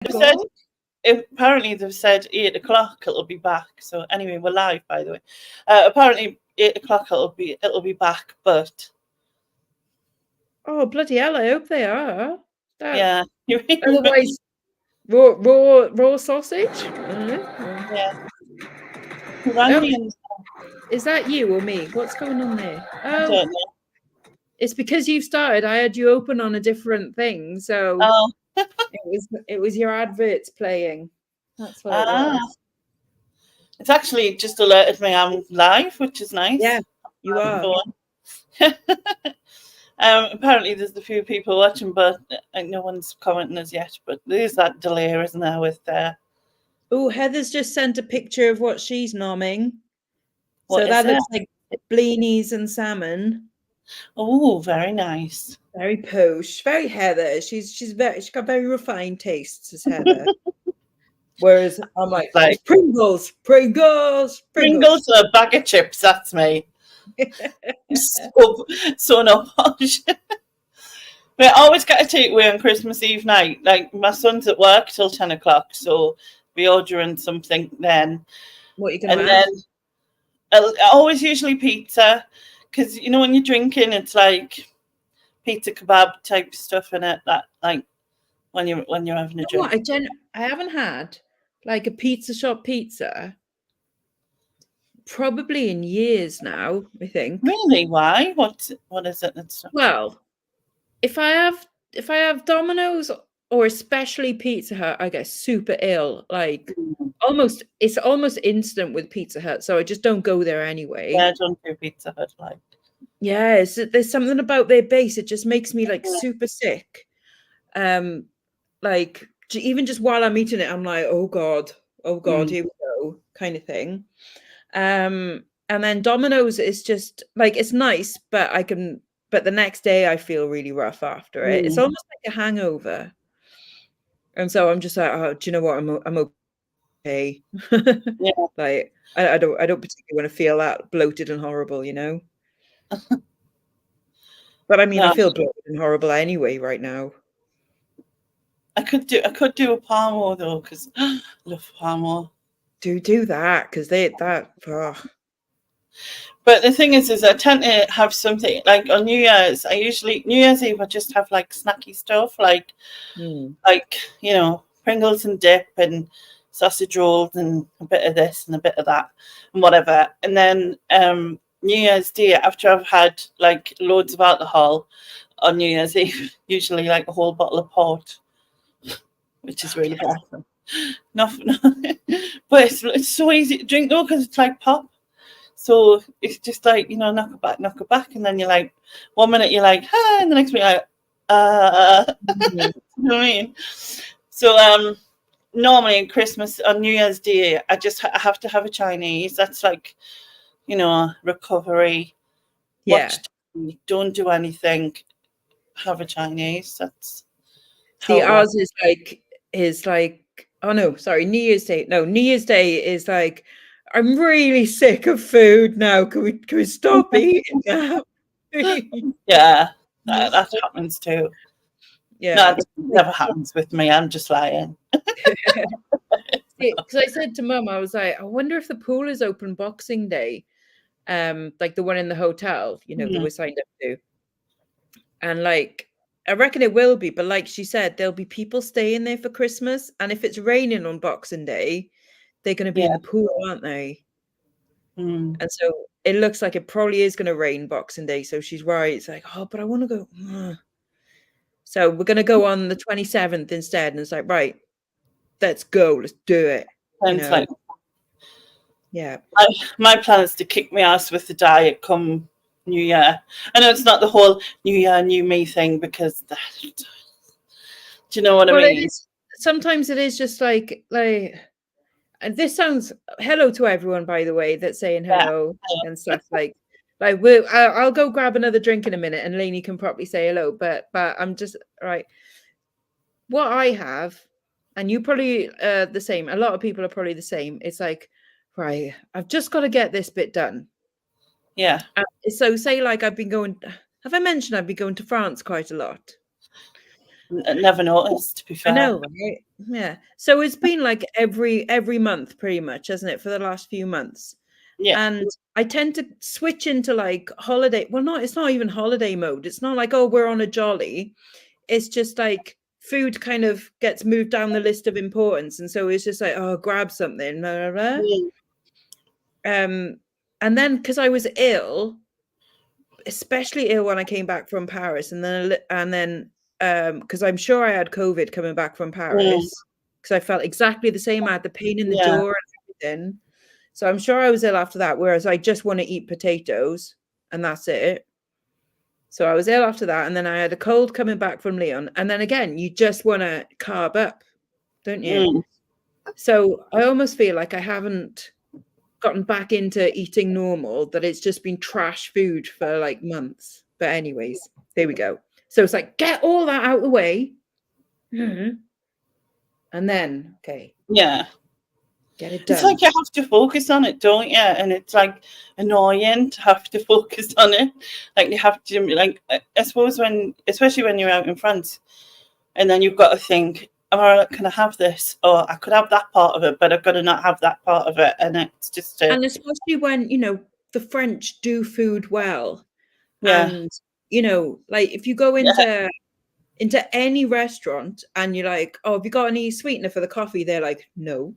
They said apparently they've said 8 o'clock it'll be back. So anyway, we're live by the way. Apparently 8 o'clock it'll be back, but Oh bloody hell! I hope they are. yeah, Otherwise, raw sausage. yeah. Who rang me? And Is that you or me? What's going on there? I don't know. It's because you've started. I had you open on a different thing, so it was your adverts playing. That's what it was. It's actually just alerted me I'm live, which is nice. Yeah, you are. Apparently there's a few people watching, but no one's commenting as yet. But there's that delay, isn't there? With oh, Heather's just sent a picture of what she's nomming. What so that is looks like blinis and salmon. Oh, very nice. Very posh, very Heather. She's got very refined tastes as Heather. Whereas I'm like Pringles, a bag of chips. That's me. so no posh. We always get a takeaway on Christmas Eve night. Like my son's at work till 10 o'clock, so we ordering something then. What are you gonna have? Then always usually pizza, because you know when you're drinking, it's like pizza kebab type stuff in it. That like when you're having a drink. What, I haven't had like a pizza shop pizza probably in years now, I think. Really? Why? What is it? Well, if I have Domino's or especially Pizza Hut, I get super ill. Like it's almost instant with Pizza Hut, so I just don't go there anyway. Yeah, I don't do Pizza Hut like. Yeah, there's something about their base. It just makes me like super sick. Like even just while I'm eating it, I'm like, oh god, here we go, kind of thing. And then Domino's is just like it's nice, but the next day I feel really rough after it. It's almost like a hangover. And so I'm just like, oh, do you know what? I'm okay. Yeah. Like I don't particularly want to feel that bloated and horrible, you know. But I mean, I feel bloated and horrible anyway right now. I could do a Parmo though, because I love Parmo. Do that, because But the thing is I tend to have something like on New Year's. New Year's Eve I just have like snacky stuff, like you know, Pringles and dip and sausage rolls and a bit of this and a bit of that and whatever. And then New Year's Day, after I've had like loads of alcohol on New Year's Eve, usually like a whole bottle of port, which is really bad. Nothing, but it's so easy to drink though, because it's like pop. So it's just like, you know, knock it back, and then you're like, 1 minute you're like, and the next minute you're like, you know what I mean? So normally Christmas on New Year's Day, I have to have a Chinese. That's like, you know, recovery. Yeah. Watch TV, don't do anything. Have a Chinese. That's ours is like oh no, sorry, New Year's Day. No, New Year's Day is like, I'm really sick of food now. Can we stop eating now? Yeah, that happens too. Yeah, no, that never happens with me. I'm just lying. Because I said to Mum, I was like, I wonder if the pool is open Boxing Day, like the one in the hotel, you know, that we're signed up to. And like, I reckon it will be, but like she said, there'll be people staying there for Christmas, and if it's raining on Boxing Day, they're going to be in the pool, aren't they? And so it looks like it probably is going to rain Boxing Day. So she's right. It's like, oh, but I want to go. So we're going to go on the 27th instead. And it's like, right, let's go. Let's do it. You know? Like, yeah. My plan is to kick my ass with the diet come New Year. I know it's not the whole New Year, new me thing, because do you know what I mean? Sometimes it is just like, and this sounds, hello to everyone, by the way, that's saying hello and stuff. Like I'll go grab another drink in a minute, and Lainey can probably say hello. But I'm just right. What I have, and you probably the same. A lot of people are probably the same. It's like, right, I've just got to get this bit done. Yeah. So say like I've been going. Have I mentioned I've been going to France quite a lot? Never noticed, to be I fair. know, right? Yeah. So it's been like every month pretty much, hasn't it, for the last few months? Yeah. And I tend to switch into like holiday. Well, it's not even holiday mode. It's not like, oh, we're on a jolly. It's just like food kind of gets moved down the list of importance. And so it's just like, oh, grab something. Blah, blah, blah. And then because I was ill, especially ill when I came back from Paris, and then because I'm sure I had COVID coming back from Paris, because I felt exactly the same. I had the pain in the jaw and everything. So I'm sure I was ill after that, whereas I just want to eat potatoes and that's it. So I was ill after that, and then I had a cold coming back from Leon, and then again, you just want to carb up, don't you? So I almost feel like I haven't gotten back into eating normal, that it's just been trash food for like months. But anyways, there we go. So it's like, get all that out of the way. And then, okay. Yeah. Get it done. It's like you have to focus on it, don't you? And it's like annoying to have to focus on it. Like you have to, like, I suppose especially when you're out in France, and then you've got to think, can I have this? Or I could have that part of it, but I've got to not have that part of it. And it's just... And especially when, the French do food well. Yeah. And, like if you go into any restaurant and you're like, oh, have you got any sweetener for the coffee? They're like, no.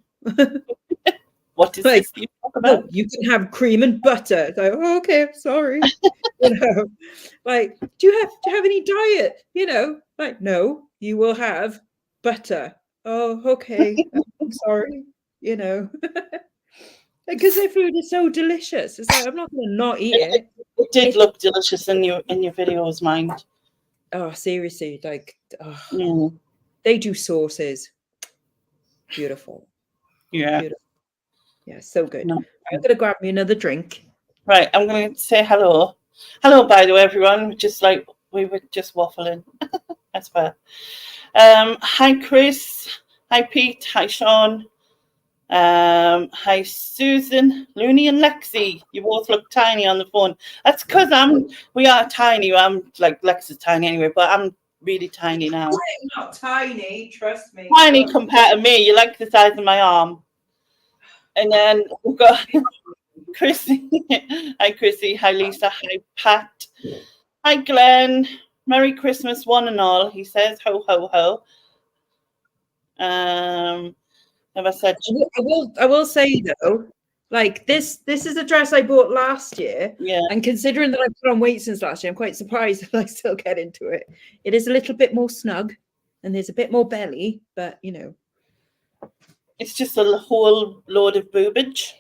What is like, this you talk about? No, you can have cream and butter. It's like, oh, okay, sorry. Like, do you have any diet? Like, no, you will have butter. Oh, okay. I'm sorry. Because their food is so delicious. It's like, I'm not going to not eat it. It did look delicious in your videos, mind. Oh, seriously, like, they do sauces. Beautiful. Yeah. Beautiful. Yeah, so good. No. I'm going to grab me another drink. Right, I'm going to say hello. Hello, by the way, everyone. We were just waffling. That's fair. Hi, Chris. Hi, Pete. Hi, Sean. Hi, Susan, Looney, and Lexi. You both look tiny on the phone. That's because we are tiny. I'm like, Lex is tiny anyway, but I'm really tiny now. I'm not tiny, trust me. Tiny compared to me. You're like the size of my arm. And then we've got Chrissy. Hi, Chrissy. Hi, Lisa. Hi, Pat. Hi, Glenn. Merry Christmas, one and all. He says, ho, ho, ho. Never said. I will say though, like this is a dress I bought last year. Yeah. And considering that I put on weight since last year, I'm quite surprised that I still get into it. It is a little bit more snug and there's a bit more belly, but it's just a whole load of boobage.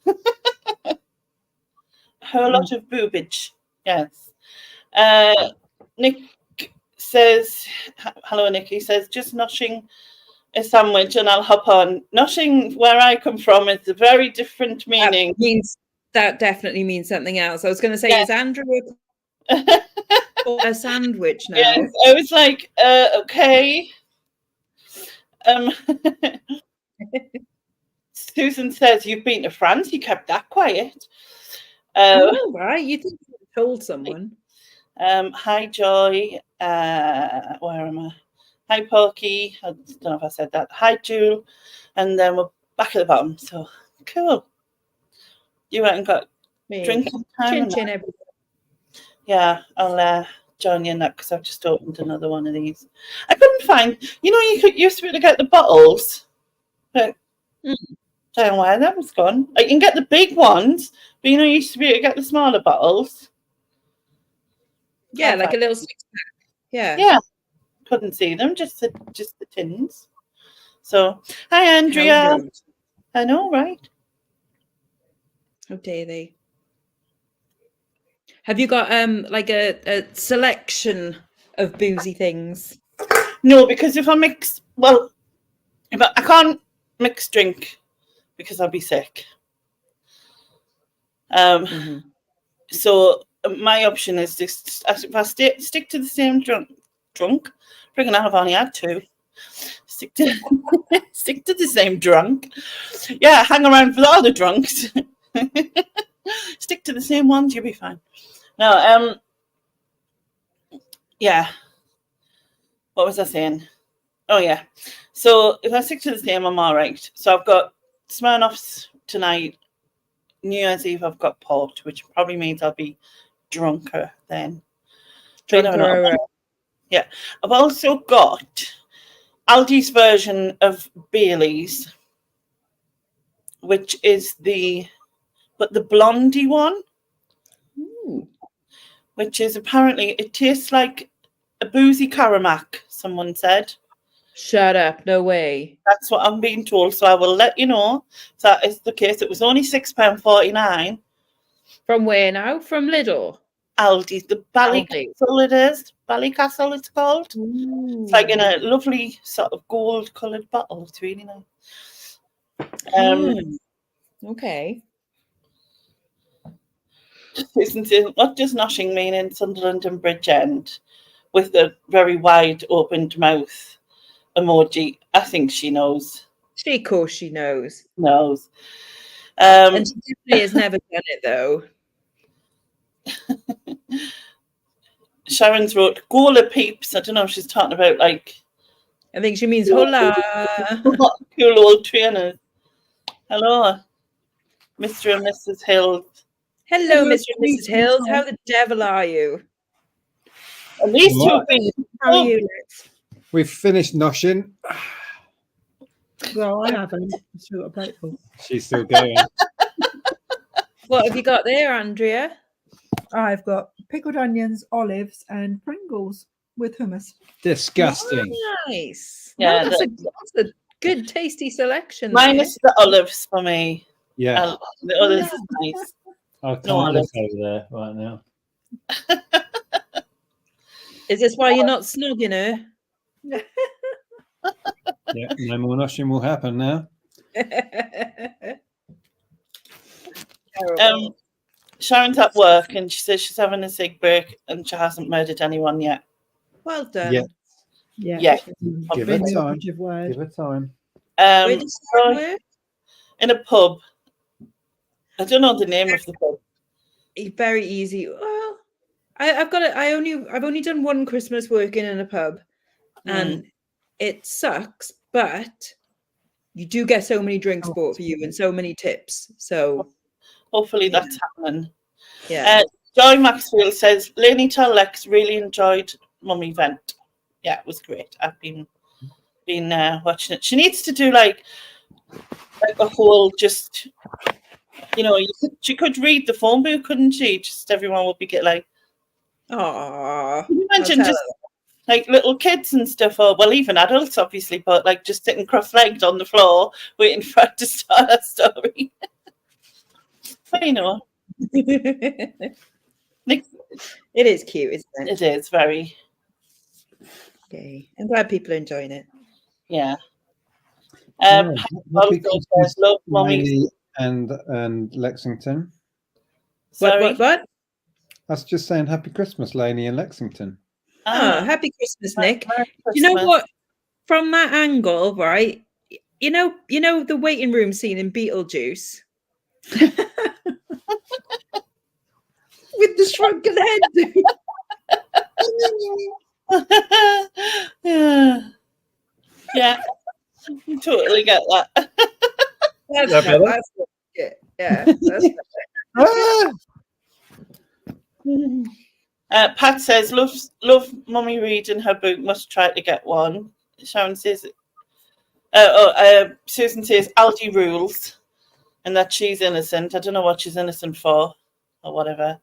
A whole lot of boobage. Yes. Nick says, hello, Nick. He says, just noshing a sandwich and I'll hop on. Noshing, where I come from, is a very different meaning. That definitely means something else. I was going to say, is Andrew a sandwich now? Yes, I was like, okay. Susan says, you've been to France. You kept that quiet. Right. You think you told someone. Hi, Joy. Where am I? Hi, Porky. I don't know if I said that. Hi, Jewel. And then we're back at the bottom. So, cool. You went and got drinking time. Chin chin, everything. Yeah, I'll join you in that because I've just opened another one of these. I couldn't find, you used to be able to get the bottles, but I don't know where that was gone. You can get the big ones, but you used to be able to get the smaller bottles. Yeah, like a little 6-pack. Yeah. Yeah. Couldn't see them, just the tins. So, hi, Andrea. I know, right? How dare they? Have you got like a selection of boozy things? No, because if I mix, I can't mix drink because I'll be sick. So my option is just if I stick to the same drunk. Freaking hell, I've only had two. Stick to the same drunk. Yeah, hang around for the other drunks. Stick to the same ones, you'll be fine. No, yeah. what was I saying? Oh yeah. So if I stick to the same, I'm all right. So I've got Smirnoffs tonight. New Year's Eve, I've got port, which probably means I'll be drunker then. Drunker. Yeah. I've also got Aldi's version of Bailey's, which is the blondie one. Ooh. Which is apparently, it tastes like a boozy Caramac, someone said. Shut up, no way. That's what I'm being told, so I will let you know if that is the case. It was only £6.49. From where now? From Lidl? Aldi, the Ballycastle it is. Ballycastle it's called. Ooh. It's like in a lovely sort of gold coloured bottle. It's really nice. Okay. What does noshing mean in Sunderland and Bridgend? With a very wide opened mouth emoji. I think she knows. Of course she knows. And she definitely has never done it though. Sharon's wrote Gola peeps. I don't know if she's talking about like. I think she means hola. Cool old trainers. Hello, Mr. and Mrs. Hills. Hello, Mr. and Mrs. Hills. How the devil are you? At least you've been. How are you? We've finished noshing. Well, I haven't. I'm still got a plate full. She's still going. What have you got there, Andrea? I've got pickled onions, olives, and Pringles with hummus. Disgusting. Nice. Yeah, no, that's a good, tasty selection. Minus the olives for me. Yeah. The others is nice. I can't look over there right now. Is this why you're not snogging her? Yeah, no more noshing will happen now. Sharon's at work and she says she's having a cig break and she hasn't murdered anyone yet. Well done. Yeah. Give her time. Give her time. Where does Sharon work? In a pub. I don't know the name of the pub. Very easy. Well, I've only done one Christmas working in a pub, and it sucks. But you do get so many drinks bought for you and so many tips. So hopefully that's happening. Yeah. Joy Maxwell says, Lainey tell Lex really enjoyed Mum event. Yeah, it was great. I've been watching it. She needs to do like a whole just, she could read the phone book, couldn't she? Just everyone would be like, oh, you mentioned just like little kids and stuff, or well, even adults, obviously, but like just sitting cross-legged on the floor waiting for her to start a story. But it is cute, isn't it? It is very. Okay, I'm glad people are enjoying it. Yeah. Happy Christmas, Lainey and Lexington. Sorry? What? I was just saying happy Christmas, Lainey and Lexington. Oh, happy Christmas, Nick. You know what? From that angle, right? You know the waiting room scene in Beetlejuice. With the shrunken head. Yeah. You totally get that. That's it. Yeah. Pat says, love Mummy reading her book, must try to get one. Sharon says, Susan says, Aldi rules, and that she's innocent. I don't know what she's innocent for, or whatever.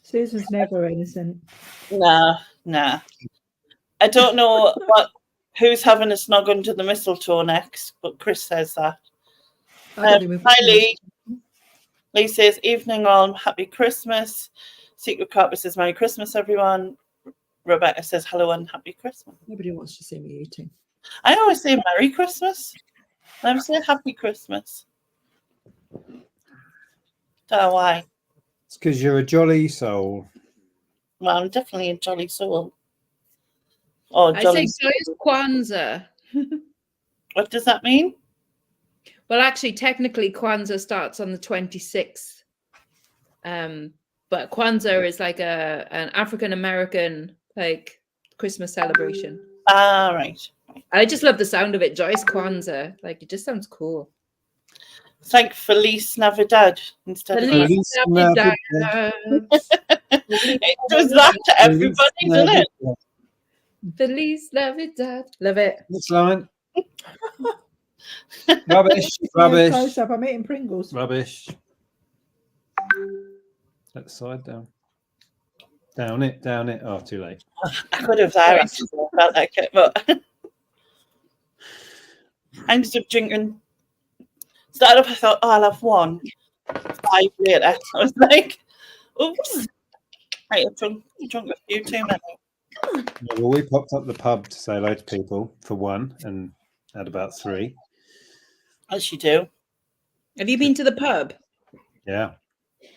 Susan's never innocent. Nah. I don't know who's having a snog under the mistletoe next, but Chris says that. Hi, Lee. Lee says, evening all, happy Christmas. Secret Carpet says, Merry Christmas, everyone. Rebecca says, hello and happy Christmas. Nobody wants to see me eating. I always say Merry Christmas. I never say Happy Christmas. Don't know why. It's because you're a jolly soul. Well, I'm definitely a jolly soul. Oh, I jolly. say so is Kwanzaa. What does that mean? Well, actually, technically, Kwanzaa starts on the 26th. But Kwanzaa is like an African American Christmas celebration. Ah, right. And I just love the sound of it. Joyous Kwanzaa. Like, it just sounds cool. It's like Feliz Navidad instead of Feliz Navidad. it does that to everybody, doesn't it? Feliz Navidad. Love it. Next line. Rubbish. Rubbish. Close up. I'm eating Pringles. Rubbish. Let the side down. Down it. Down it. Oh, too late. I could have there actually. I felt like it, but I ended up drinking. Started off, I thought, oh, I'll have one. 5 later, I was like, oops. Right, I drunk a few too many. Yeah, well, we popped up the pub to say hello to people for one and had about 3. As you do. Have you been to the pub? Yeah.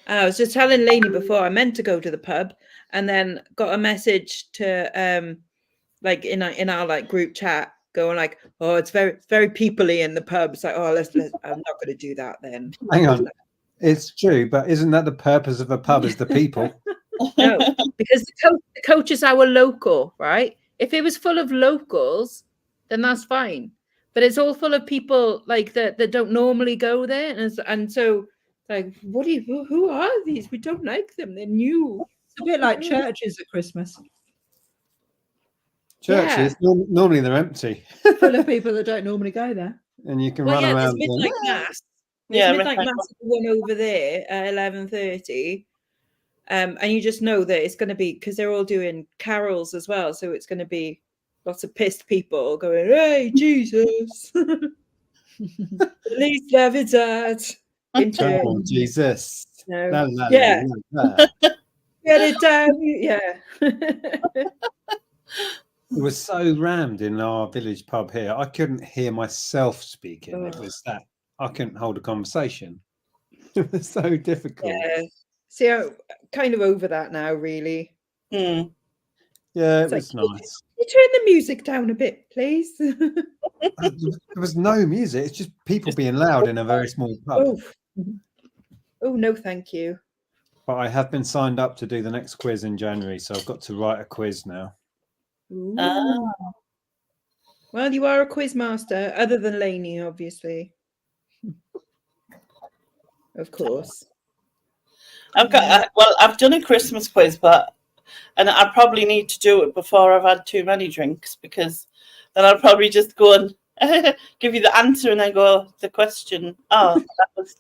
I was just telling Lainey before, I meant to go to the pub and then got a message to like in our like group chat going like, oh, it's very people-y in the pub. It's like, oh, let's I'm not going to do that then. Hang on. It's true, but isn't that the purpose of a pub, is the people? No, because the coach is our local, right? If it was full of locals, then that's fine. But it's all full of people like that don't normally go there, and so like, who are these? We don't like them. They're new. It's a bit like churches at Christmas. Churches, normally they're empty. Full of people that don't normally go there. And you can Well, run yeah, around. there's midnight mass. There's midnight mass one over there at 11:30. And you just know that it's going to be, because they're all doing carols as well, so it's going to be lots of pissed people going, "Hey, Jesus, please love it, Dad." Come on, Jesus. No. La, la, Yeah. la, la. Get it down. Yeah. It was so rammed in our village pub here. I couldn't hear myself speaking. Oh. It was that I couldn't hold a conversation. It was so difficult. Yeah. See, I'm kind of over that now, really. Yeah, It's it was like, nice. you turn the music down a bit, please. There was no music. It's just people being loud in a very small pub. Oh, no, thank you. But I have been signed up to do the next quiz in January, so I've got to write a quiz now. Well, you are a quiz master, other than Lainey, obviously. Of course. I've done a Christmas quiz, and I probably need to do it before I've had too many drinks, because then I'll probably just go and give you the answer and then go the question. Oh, that was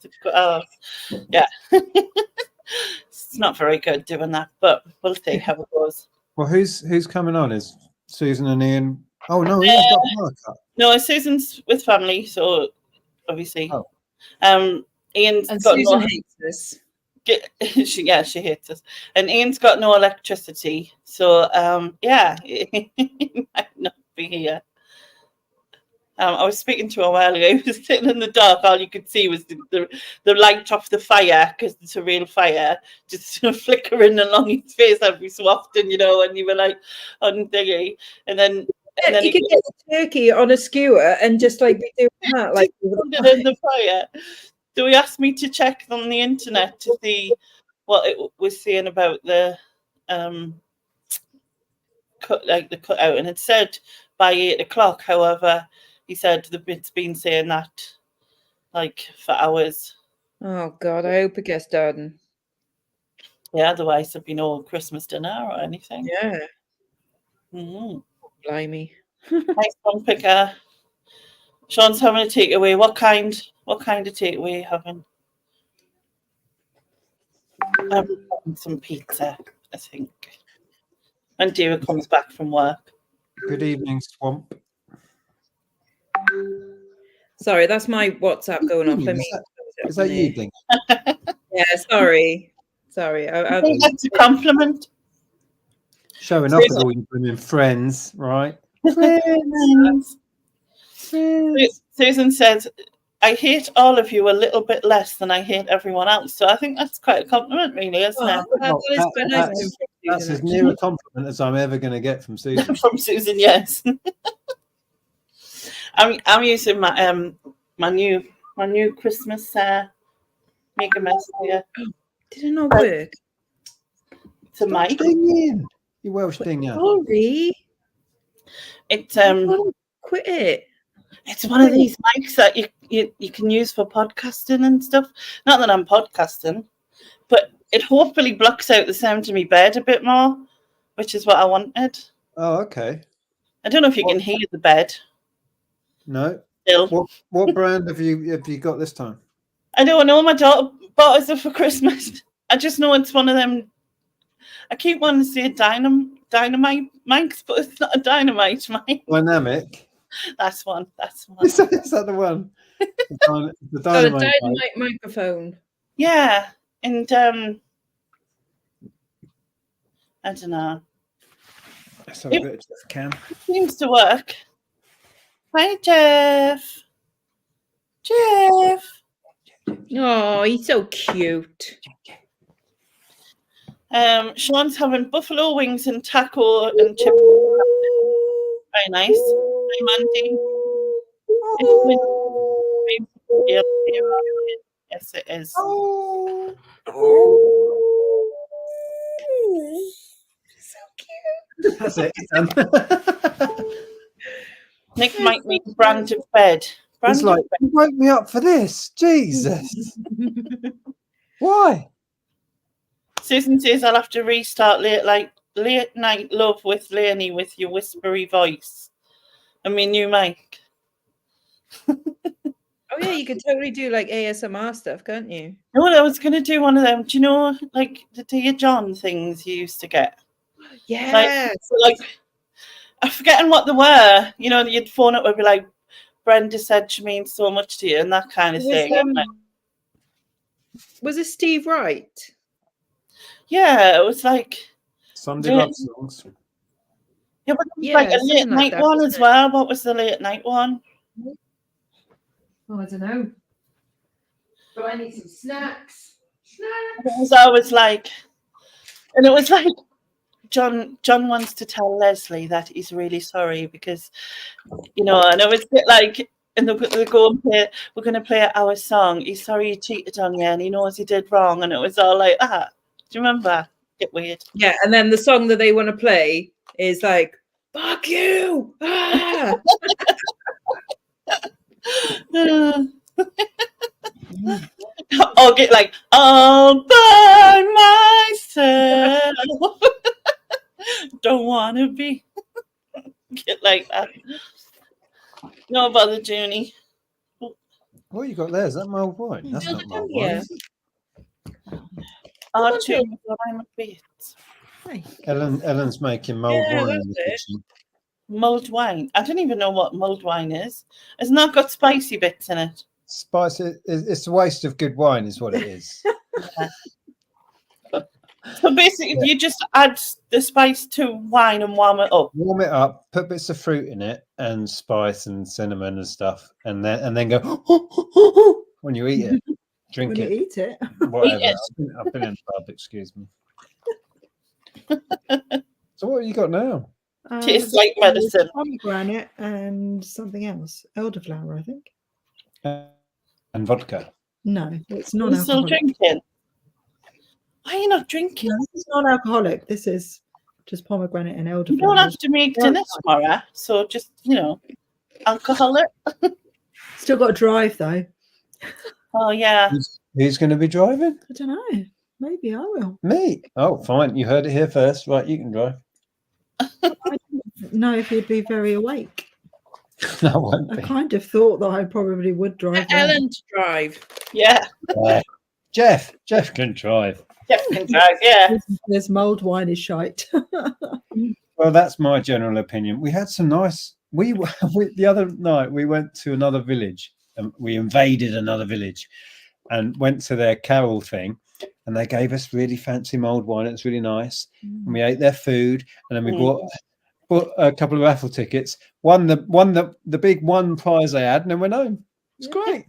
yeah. It's not very good doing that, but we'll see how it goes. Well, who's coming on? Is Susan and Ian? Oh no, Ian's got America. No, Susan's with family, so obviously. Oh. Ian's And got Susan hates this. she hates us, and Ian's got no electricity, so he might not be here. I was speaking to him a while ago. He was sitting in the dark. All you could see was the light off the fire, because it's a real fire, just flickering along his face every so often, and you were like, on thingy. And then you could get a turkey on a skewer and just like be doing that, like in the fire. So he asked me to check on the internet to see what it was saying about the cutout, and it said by 8 o'clock. However, he said it's been saying that like for hours. Oh God, I hope it gets done. Yeah, otherwise there'd be no Christmas dinner or anything. Yeah. Mm-hmm. Blimey. Nice one, Picker. Sean's having a takeaway. What kind of takeaway are you having? I'm having some pizza, I think. When Dira comes back from work. Good evening, Swamp. Sorry, that's my WhatsApp going off. Is that you, Ding? Yeah, sorry. I think that's a compliment. Showing off with all your blooming friends, right? Friends. Susan says, I hate all of you a little bit less than I hate everyone else. So I think that's quite a compliment, really, isn't it? That's as near a compliment as I'm ever going to get from Susan. From Susan, yes. I'm using my new Christmas make a mess here. Did it not work? To Mike. Ding in. You Welsh dinger. Sorry. It's Quit it. It's one of these mics that you can use for podcasting and stuff. Not that I'm podcasting, but it hopefully blocks out the sound of my bed a bit more, which is what I wanted. Oh, okay. I don't know if you can hear the bed. No. Still. What brand have you got this time? I don't know. My daughter bought us it for Christmas. I just know it's one of them. I keep wanting to say dynamite mics, but it's not a dynamite mic. Dynamic. That's one. Is that the one? The dynamite microphone. Yeah, and I don't know. Let's have a bit of Jeff Cam. It seems to work. Hi, Jeff. Jeff. Oh, he's so cute. Sean's having buffalo wings and taco and chips. Very nice. Hi, Mandy. Yes, it is. So cute. That's it. Nick might need brand of bed. He's like, you woke me up for this. Jesus. Why? Susan says I'll have to restart late night love with Leonie with your whispery voice. I mean, new mic. Oh yeah, you could totally do like ASMR stuff, can't you? No, I was going to do one of them. Do you know, like the Dear John things you used to get? Yeah. Like I'm forgetting what they were. You know, you'd phone up and be like, Brenda said she means so much to you, and that kind of thing. Was it Steve Wright? Yeah, it was like Sunday love songs. Yeah, but it was like a late night one as well. What was the late night one? Oh, I don't know. But I need some snacks. It was always like, and it was like, John wants to tell Leslie that he's really sorry because, you know, and it was like, and they go and play, we're going to play our song. He's sorry he cheated on you and he knows he did wrong. And it was all like that. Do you remember? Get weird. Yeah, and then the song that they want to play is like, fuck you! Ah! I'll get like all by myself. Don't want to be get like that. No bother, Junie. What you got there? Is that mulled wine? That's not mulled wine. Yeah. Is it? I'm a bit. Ellen's making mulled wine in the kitchen. Mulled wine. I don't even know what mulled wine is. It's not got spicy bits in it. Spicy. It's a waste of good wine, is what it is. So basically, you just add the spice to wine and warm it up. Warm it up, put bits of fruit in it, and spice and cinnamon and stuff, and then go when you eat it. Drink when it. You eat it. Whatever. Eat it. I've been in the pub. Excuse me. So what have you got now? Tastes like medicine. Pomegranate and something else. Elderflower, I think. And vodka. No, it's You're not still alcoholic. drinking? Why are you not drinking? No, this is not alcoholic. This is just pomegranate and elderflower. You don't have to make dinner tomorrow, so just, you know, alcoholic. Still got to drive though. Oh, yeah. Who's going to be driving? I don't know. Maybe I will. Me. Oh, fine. You heard it here first. Right, you can drive. I don't know if he'd be very awake. No, I won't I be. kind of thought that I probably would drive. Ellen to drive. Yeah. Jeff can drive. Jeff can drive, yeah. This mulled wine is shite. Well, that's my general opinion. We had some nice. We the other night we went to another village and we invaded another village and went to their carol thing, and they gave us really fancy mulled wine. It was really nice, and we ate their food, and then we bought a couple of raffle tickets. Won the big one prize they had, and then went home. It's great.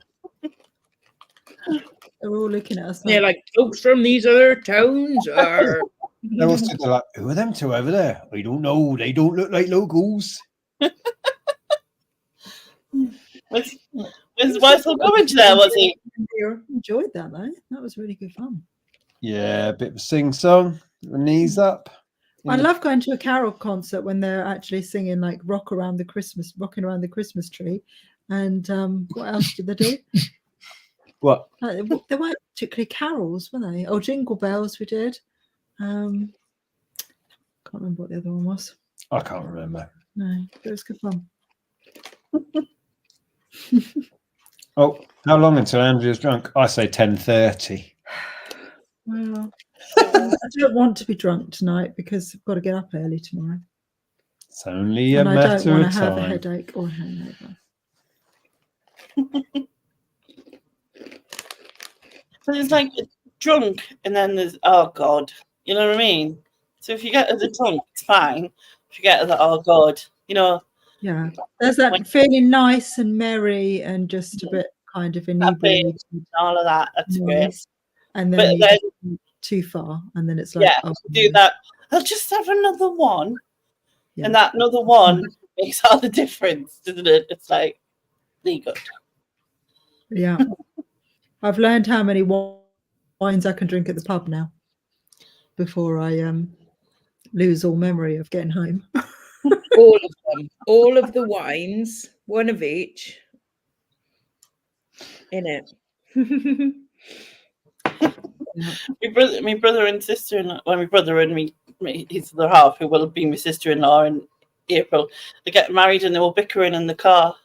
They're all looking at us. They're like, folks from these other towns are. They're all stood there like, who are them two over there? I don't know. They don't look like locals. Was Wessel Gummidge there, was he? Enjoyed that though. That was really good fun. Yeah, a bit of a sing song, knees up. I love going to a carol concert when they're actually singing like rocking around the Christmas tree. And what else did they do? What? They weren't particularly carols, were they? Oh, Jingle Bells we did. Can't remember what the other one was. I can't remember. No, but it was good fun. Oh, how long until Andrea's drunk? I say 10:30. Well, I don't want to be drunk tonight because I've got to get up early tomorrow. It's only a And I don't matter want of to have a time. headache or a hangover. So there's like drunk, and then there's oh god, you know what I mean? So if you get to the drunk, it's fine. If you get to the oh god, you know. Yeah, there's that feeling nice and merry and just a bit kind of inebriated. All of that, that's great. And then But you then, get too far, and then it's like, yeah, do that. I'll just have another one, yeah. and that another one makes all the difference, doesn't it? It's like, really good. Yeah, I've learned how many wines I can drink at the pub now before I lose all memory of getting home. All of them, all of the wines, one of each. In it. My brother and sister, my brother and me, his other half, who will be my sister-in-law in April, they get married and they were bickering in the car.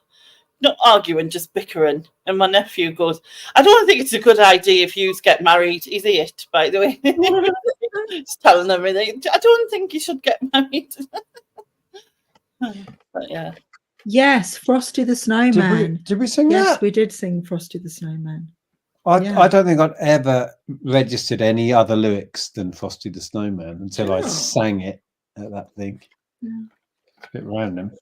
Not arguing, just bickering. And my nephew goes, I don't think it's a good idea if you get married. He's 8, by the way. Just telling them everything. I don't think you should get married. But yeah. Yes, Frosty the Snowman. Did we sing Yes, that? we did sing Frosty the Snowman. I don't think I'd ever registered any other lyrics than Frosty the Snowman until I sang it at that thing. Yeah. It's a bit random.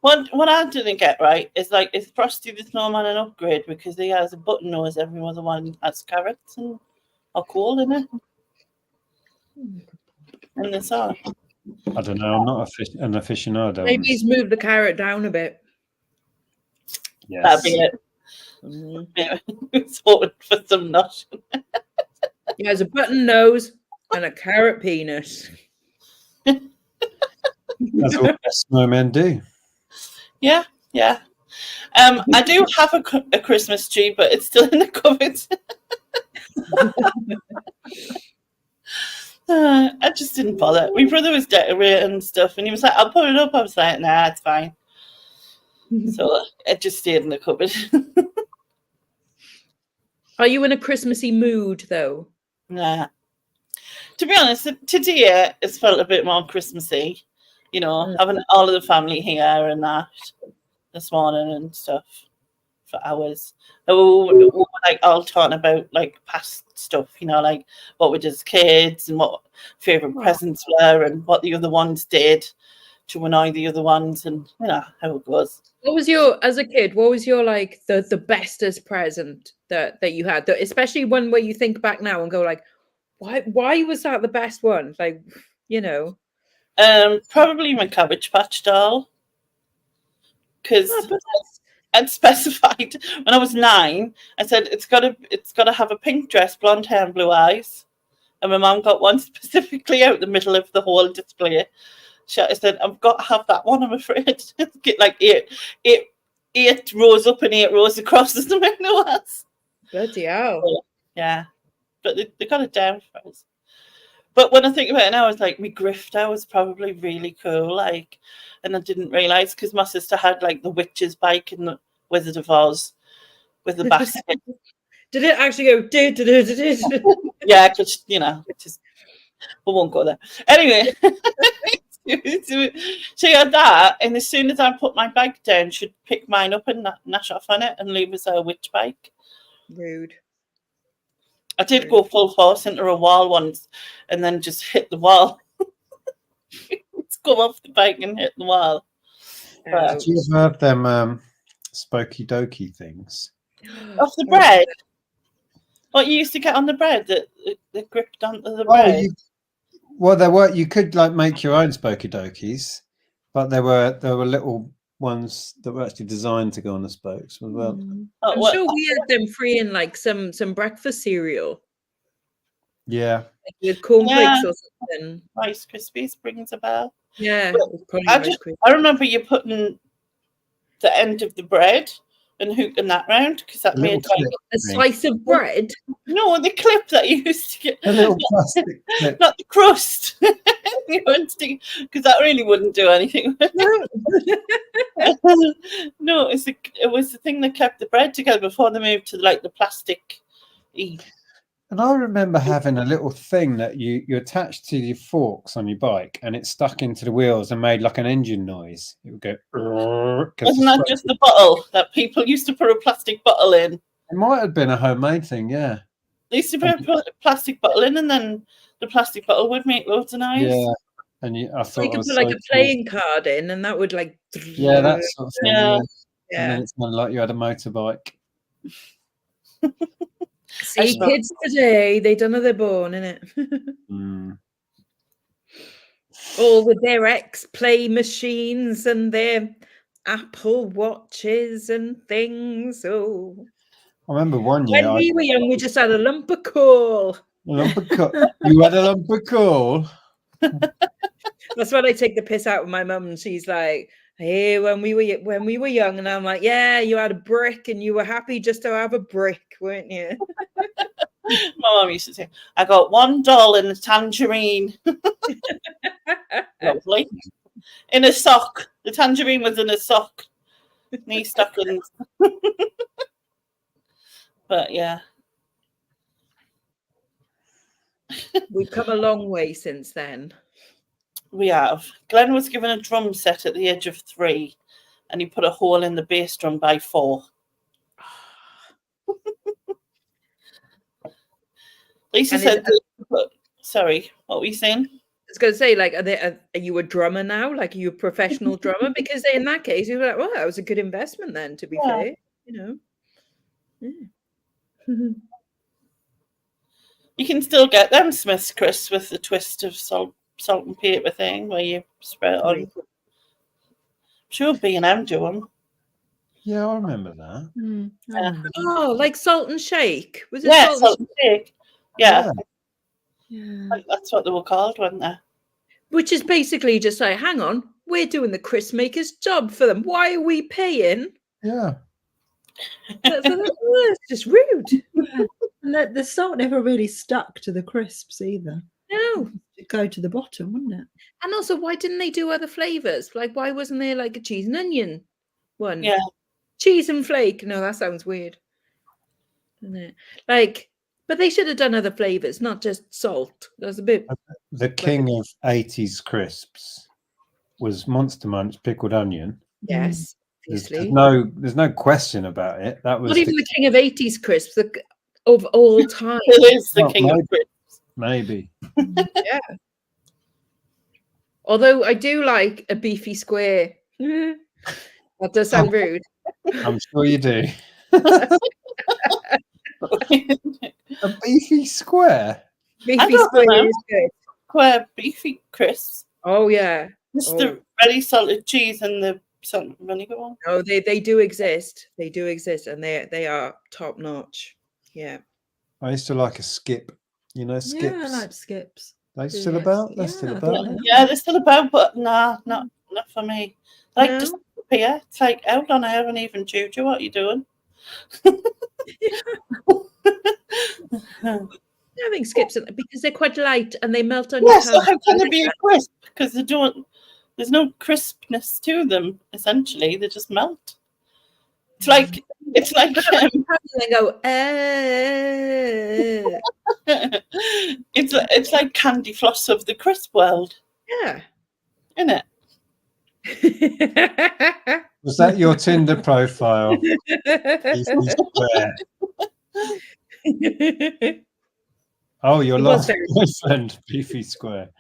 What I didn't get right is like, is Frosty the Snowman an upgrade because he has a button nose? Every other one has carrots and are cool in it. In the song. I don't know. I'm not an aficionado. Maybe he's moved the carrot down a bit. Yes. That'd be it. Maybe it's voted for some notion. He has a button nose and a carrot penis. That's what snowmen do. Yeah. I do have a Christmas tree, but it's still in the cupboard. I just didn't bother. My brother was decorating stuff, and he was like, "I'll put it up." I was like, "Nah, it's fine." So it just stayed in the cupboard. Are you in a Christmassy mood, though? Nah. To be honest, today it's felt a bit more Christmassy. You know, having all of the family here and that this morning and stuff for hours. We were like all talking about like past stuff, you know, like what we did as kids and what favourite presents were and what the other ones did to annoy the other ones, and you know how it goes. What was your, as a kid, what was your like the bestest present that you had? Especially one where you think back now and go like, why was that the best one? Like, you know. Probably my Cabbage Patch doll. Because I'd specified when I was 9, I said it's gotta have a pink dress, blonde hair and blue eyes. And my mum got one specifically out the middle of the whole display. I said, I've got to have that one, I'm afraid. Get like 8 rows up and 8 rows across as the it was. Bloody hell. So, yeah. But they got it down for us. But when I think about it now, it's like my grifter was probably really cool. Like, and I didn't realise because my sister had like the witch's bike in the Wizard of Oz with the basket. Did it actually go? Yeah, because you know, just we won't go there. Anyway, she had that, and as soon as I put my bag down, she'd pick mine up and nash off on it and leave us a witch bike. Rude. I did go full force into a wall once, and then just hit the wall. It's come off the bike and hit the wall. Did you ever have them spooky dokey things? Off the bread? What you used to get on the bread that gripped onto the bread? There were. You could like make your own spooky dokies, but there were little ones that were actually designed to go on the spokes as well. I'm sure we had them free in like some breakfast cereal. Yeah. Like with cornflakes Yeah. or something. Rice Krispies brings a bell. Yeah, But it's probably I Rice Krispies. I remember you putting the end of the bread and hooking that round because that A little made like A slice of bread. no, the clip that you used to get, a little plastic clip. not the crust. Because that really wouldn't do anything. No. No, it was the thing that kept the bread together before they moved to like the plastic. And I remember having a little thing that you attached to your forks on your bike, and it stuck into the wheels and made like an engine noise. It would go. Wasn't that just the bottle that people used to put a plastic bottle in? It might have been a homemade thing, yeah. They used to put a plastic bottle in, and then the plastic bottle would make loads of noise. Yeah, and I thought You it could was put like so a playing card in, and that would like. yeah, that sort of thing. Yeah. Yeah. And then it sounded like you had a motorbike. See, kids today, they don't know they're born, innit? All with their X-Play machines and their Apple Watches and things. Oh, I remember one year when we were young, we just had a lump of coal. You had a lump of coal. That's when I take the piss out of my mum, and she's like, "Hey, when we were young," and I'm like, "Yeah, you had a brick, and you were happy just to have a brick, weren't you?" My mum used to say, "I got one doll in a tangerine." Lovely. In a sock. The tangerine was in a sock. Knee stockings. But yeah. We've come a long way since then. We have. Glenn was given a drum set at the age of 3, and he put a hole in the bass drum by 4. Lisa said, sorry, what were you saying? I was going to say, like, are you a drummer now? Like, are you a professional drummer? Because in that case, you were like, well, that was a good investment then, to be fair, you know. Yeah. You can still get them Smith's crisps with the twist of salt and paper thing where you spread it on. I'm sure B&M do them. Yeah, I remember that. Oh, like salt and shake? Was it salt and shake? Yeah. Yeah. That's what they were called, weren't they? Which is basically just like, hang on, we're doing the crisp maker's job for them. Why are we paying? Yeah. That's just rude. And the salt never really stuck to the crisps either. No. It'd go to the bottom, wouldn't it? And also, why didn't they do other flavors? Like, why wasn't there like a cheese and onion one? Yeah. Cheese and flake. No, that sounds weird. Doesn't it? Like, but they should have done other flavors, not just salt. That's a bit. The king of 80s crisps was Monster Munch pickled onion. Yes. There's no question about it. That was not even the king of 80s crisps of all time. It is the king of crisps. Maybe. Yeah. Although I do like a beefy square. That does sound rude. I'm sure you do. A beefy square. Beefy square is good. Square beefy crisps. Oh yeah. Just the ready salted cheese and the salt and vinegar one. Oh, they do exist. They do exist, and they are top notch. Yeah. I used to like a skip. You know, skips. Yeah, I like skips. They still about? They're still about. Yeah, they're still about, but nah, not for me. Like just here, it's like, hold on, I haven't even chewed you. What are you doing? I think skips because they're quite light and they melt on your tongue. So how can they be a crisp? Because they don't. There's no crispness to them. Essentially, they just melt. It's like they go. It's like candy floss of the crisp world. Yeah, isn't it? Was that your Tinder profile? Oh, your last boyfriend, Beefy Square.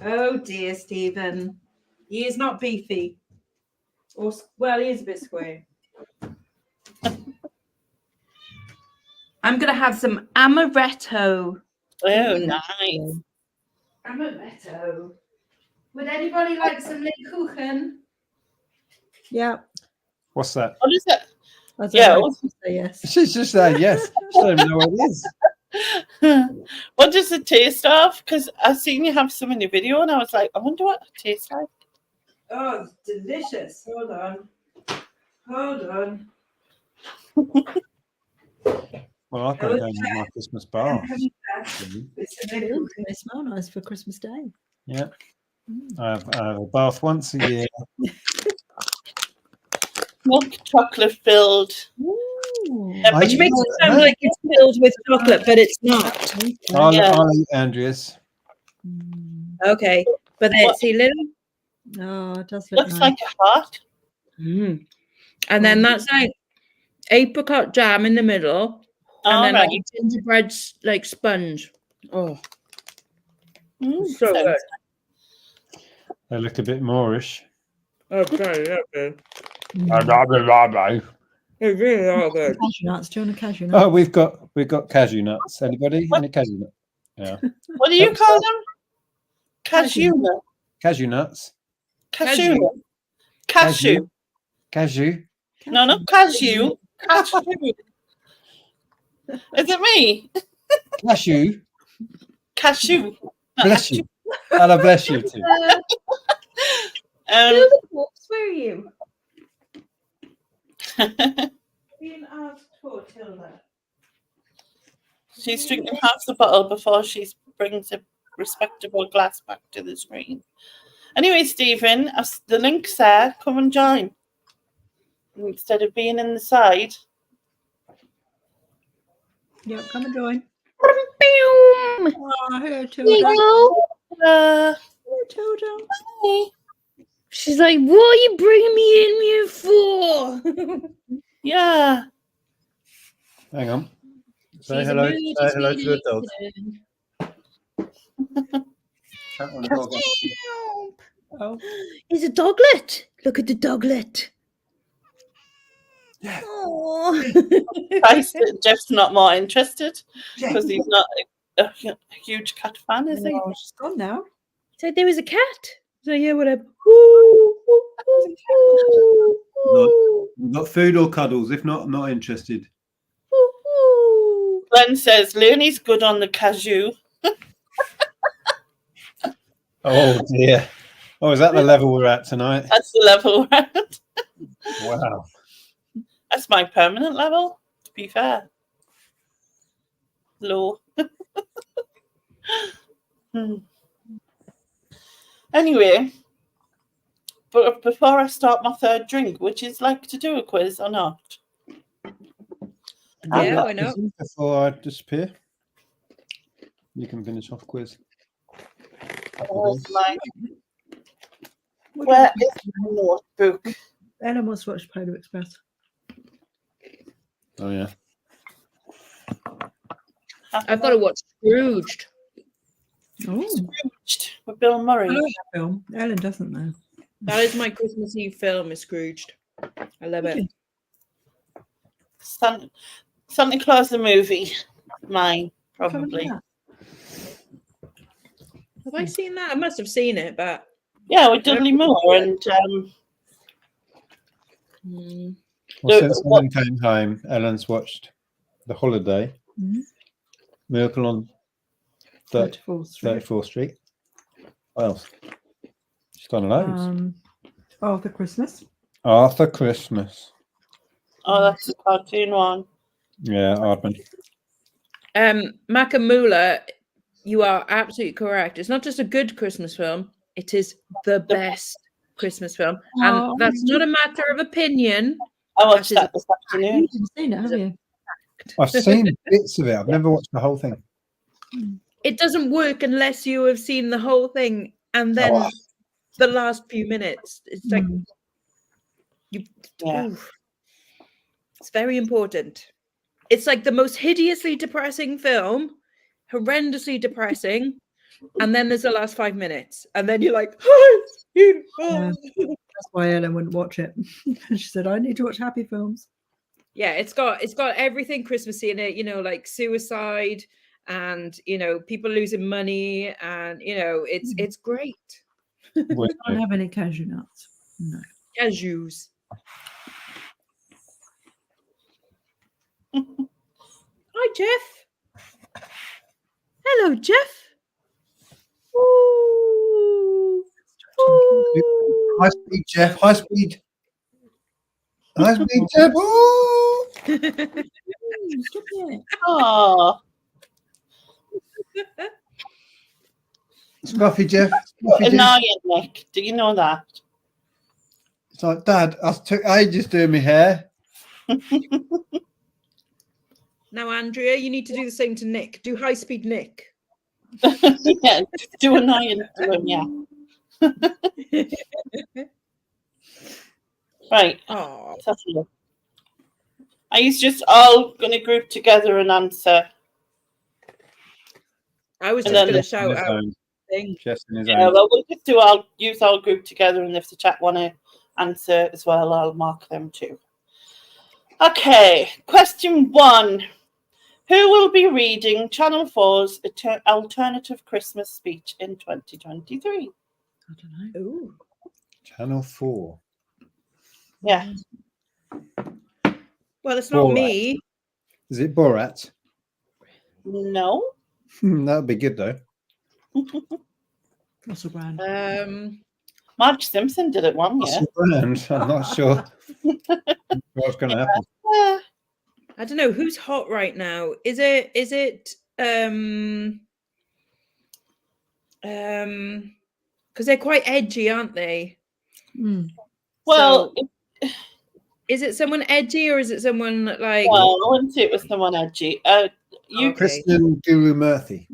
Oh dear, Stephen. He is not beefy. Or well, he is a bit square. I'm gonna have some amaretto. Oh, nice. Amaretto. Would anybody like some Lebkuchen? Yeah. What's that? What is it? Yeah. Say yes. She's just saying yes. She doesn't even know what it is. What does it taste of? Because I've seen you have some in your video, and I was like, I wonder what it tastes like. Oh, it's delicious. Hold on. Well, I can't go and have my Christmas bath. They smell nice for Christmas Day. Yeah. I have a bath once a year. Milk chocolate filled. Which makes it sound like it's filled with chocolate, but it's not. I'll eat Andrea's. Okay. But see, little. Oh, it does look Looks nice. like a heart. And then that's like apricot jam in the middle. And then like a gingerbread like sponge. Oh. So good. They look a bit Moorish. Oh, sorry, okay. They really are good. Cashew nuts. Do you want a cashew nut? Oh, we've got cashew nuts. Anybody? Any cashew nut? Yeah. What do you call them? Cashew nut. Cashew nuts. Cashew. Cashew. Cashew. No, not cashew. Cashew. Is it me? Cashew. Cashew. Bless you. Allah bless you too. Where are you? Being asked for Tilda. She's drinking half the bottle before she brings a respectable glass back to the screen. Anyway, Stephen, the link's there. Come and join. Instead of being in the side. Yeah, come and join. Oh, hello, Tilda. Hello, Tilda. Hi. She's like, what are you bringing me in here for? Yeah. Hang on. Say hello to the dog. Oh, He's a doglet. Look at the doglet. Yeah. Oh. Jeff's not more interested because he's not a huge cat fan, is he? oh, she's gone now. He said there was a cat. So yeah, whatever. Not food or cuddles. If not, I'm not interested. Glenn says Leonie's good on the cashew. Oh dear. Oh, is that the level we're at tonight? That's the level we're at. Wow. That's my permanent level, to be fair. Low. Anyway, but before I start my third drink, which is like to do a quiz or not? Yeah, why not? Before I disappear, you can finish off quiz. Where is my notebook? Ellen wants to watch Polar Express. Oh yeah. I've got to watch Scrooged. Oh, Scrooged with Bill Murray. I love that film. Ellen doesn't know. That is my Christmas Eve film, is Scrooged. I love it. Santa Claus the movie. Mine, probably. Have I seen that? I must have seen it, but Yeah, with Dudley Moore and Well, since Ellen came home, Ellen's watched The Holiday, Miracle on 34th Street. What else? She's done loads. Arthur Christmas. Arthur Christmas. Oh, that's the cartoon one. Yeah, Aardman. Makamula, you are absolutely correct. It's not just a good Christmas film, it is the best Christmas film. And that's not a matter of opinion. I watched that this afternoon. You haven't seen it, have you? I've seen bits of it. I've never watched the whole thing. It doesn't work unless you have seen the whole thing and then the last few minutes. It's like it's very important. It's like the most hideously depressing film, horrendously depressing, and then there's the last 5 minutes, and then you're like, oh, it's beautiful. That's why Ellen wouldn't watch it. She said, I need to watch happy films. Yeah, it's got everything Christmassy in it, like suicide and people losing money, and it's great. I don't have any cashew nuts. No. Cashews. Hi, Jeff. Hello, Jeff. Ooh. Ooh. High speed, Jeff. High speed. High speed, Jeff. Ooh. Oh, Scruffy, Jeff. Scruffy, Jeff. annoying, Nick. Do you know that? It's like, Dad, I took ages doing my hair. Now, Andrea, you need to do the same to Nick. Do high speed Nick. Yeah, just do annoying to him, yeah. Right. Oh, let's have a look. Are you just all going to group together and answer? I was And just then- going to shout out thing. Just in his Yeah, own. well, we'll just use all group together, and if the chat want to answer as well, I'll mark them too. Okay, question 1. Who will be reading Channel 4's alternative Christmas speech in 2023? I don't know. Ooh. Channel 4. Yeah. Well, it's not Borat. me. Is it Borat? No. That would be good, though. Russell Brand. Marge Simpson did it one year. Russell Brand. I'm not sure what's going to happen. I don't know who's hot right now. Is it because they're quite edgy, aren't they? Mm. Well, So, is it someone edgy or is it someone like? well, I wouldn't say it was someone edgy. You Okay. Kristen Guru Murthy.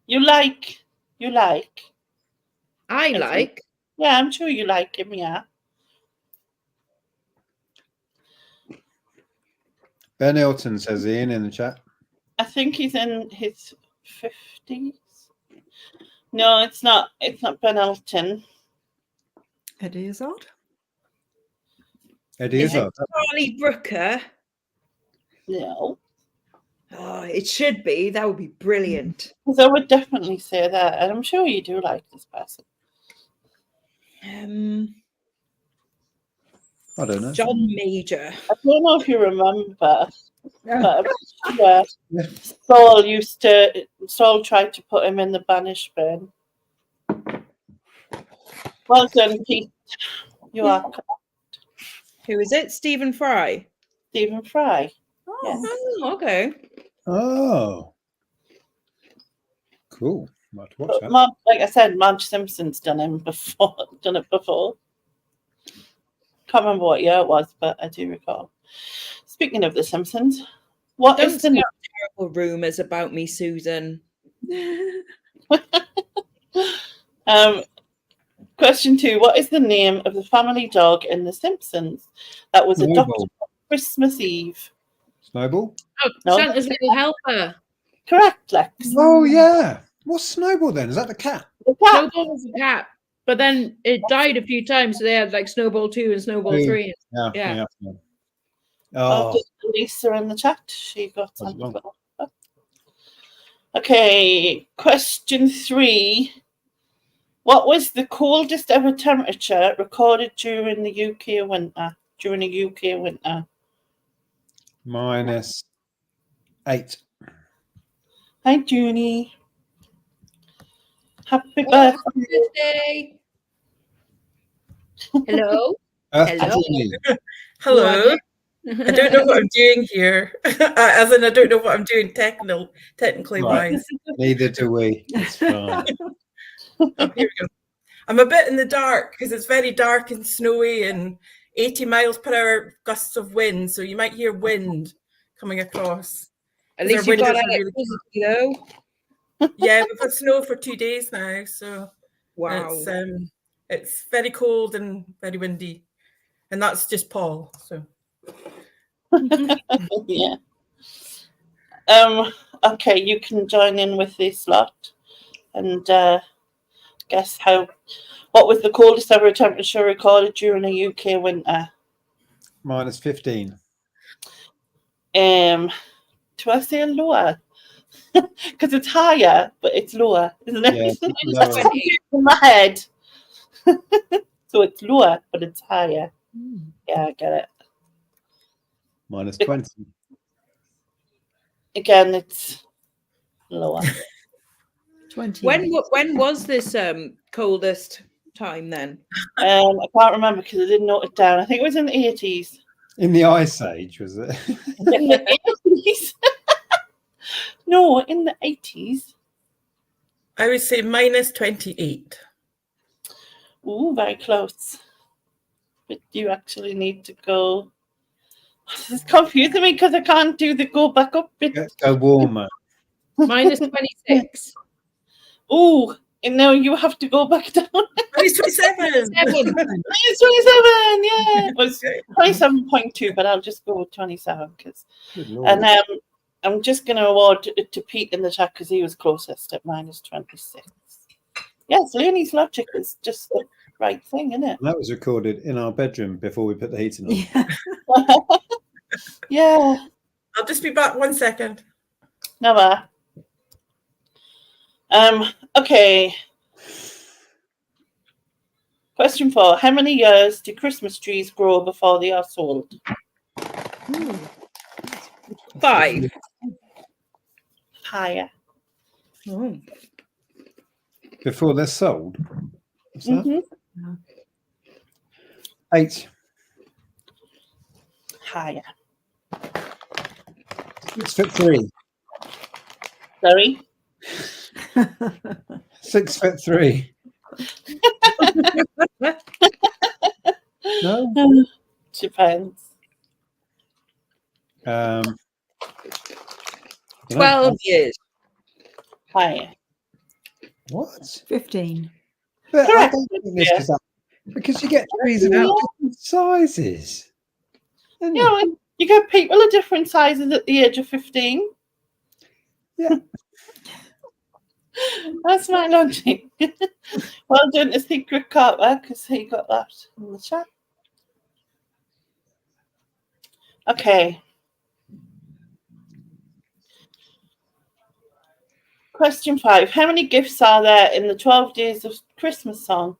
you like. I Is it? like. Yeah, I'm sure you like him. Yeah. Ben Elton, says Ian in the chat. I think he's in his 50s. No, it's not. It's not Ben Elton. Eddie Izzard. Eddie Is it Izzard. Charlie Brooker? No. Oh, it should be. That would be brilliant. Because I would definitely say that, and I'm sure you do like this person. I don't know. John Major. I don't know if you remember, but Yeah. Saul tried to put him in the banish bin. Well done, Pete. You are correct. Who is it? Stephen Fry. Stephen Fry. Oh, okay. Oh. Cool. Might have to watch that. Like I said, Marge Simpson's done it before. Can't remember what year it was, but I do recall. Speaking of The Simpsons, what Don't is the start terrible rumours about me, Susan. Question 2? What is the name of the family dog in The Simpsons that was adopted Snowball. on Christmas Eve? Snowball? Oh, No. Santa's little helper. Correct, Lex. Oh, yeah. What's Snowball then? Is that the cat? The cat. Snowball was a cat, but then it died a few times, so they had like Snowball 2 and Snowball 3. Yeah. Oh, Oh, Lisa in the chat. She got That's something. wrong. Okay, question 3. What was the coldest ever temperature recorded during the UK winter? -8. Hi, Junie. Happy Oh, birthday. happy birthday. Hello. Hello. Hello. I don't know what I'm doing here. As in, I don't know what I'm doing technically Right. wise. Neither do we. It's fine. Oh, here we go. I'm a bit in the dark because it's very dark and snowy and 80 miles per hour gusts of wind. So you might hear wind coming across. At 'Cause least our you got windows are really electricity, though. Yeah, we've had snow for 2 days now. So Wow. it's very cold and very windy. And that's just Paul. So Yeah. Okay, you can join in with this lot and guess what was the coldest ever temperature recorded during a UK winter? -15. Do I say lower? Because it's higher, but it's lower, isn't it? Yeah, That's lower. in my head. So it's lower, but it's higher. Yeah, I get it. -20. again, it's lower. 20. When was this coldest time then? I can't remember because I didn't note it down. I think it was in the 80s. In the Ice Age, was it? In the 80s. No, in the 80s. I would say -28. Ooh, very close. But you actually need to go. This is confusing me because I can't do the go back up bit. Go warmer. -26. Ooh, and now you have to go back down. -27. It's 27, yeah. It was 27.2, but I'll just go with 27 because. And I'm just going to award it to Pete in the chat because he was closest at -26. Yes, Leonie's logic is just the right thing, isn't it? That was recorded in our bedroom before we put the heating on. Yeah. Yeah. I'll just be back 1 second. Never. Okay. Question 4. How many years do Christmas trees grow before they are sold? 5. Higher. Oh. Before they're sold? What's that? Mm-hmm. 8. Higher. 6'3". Sorry? 6'3". No? Depends. 12 years. Higher. What? 15. But I Correct. don't think this is that, because you get trees of different sizes. Don't you? Yeah, well, you get people of different sizes at the age of 15. Yeah. That's my logic. Well done to Secret Carter because he got that in the chat. Okay. Question 5. How many gifts are there in the 12 Days of Christmas song?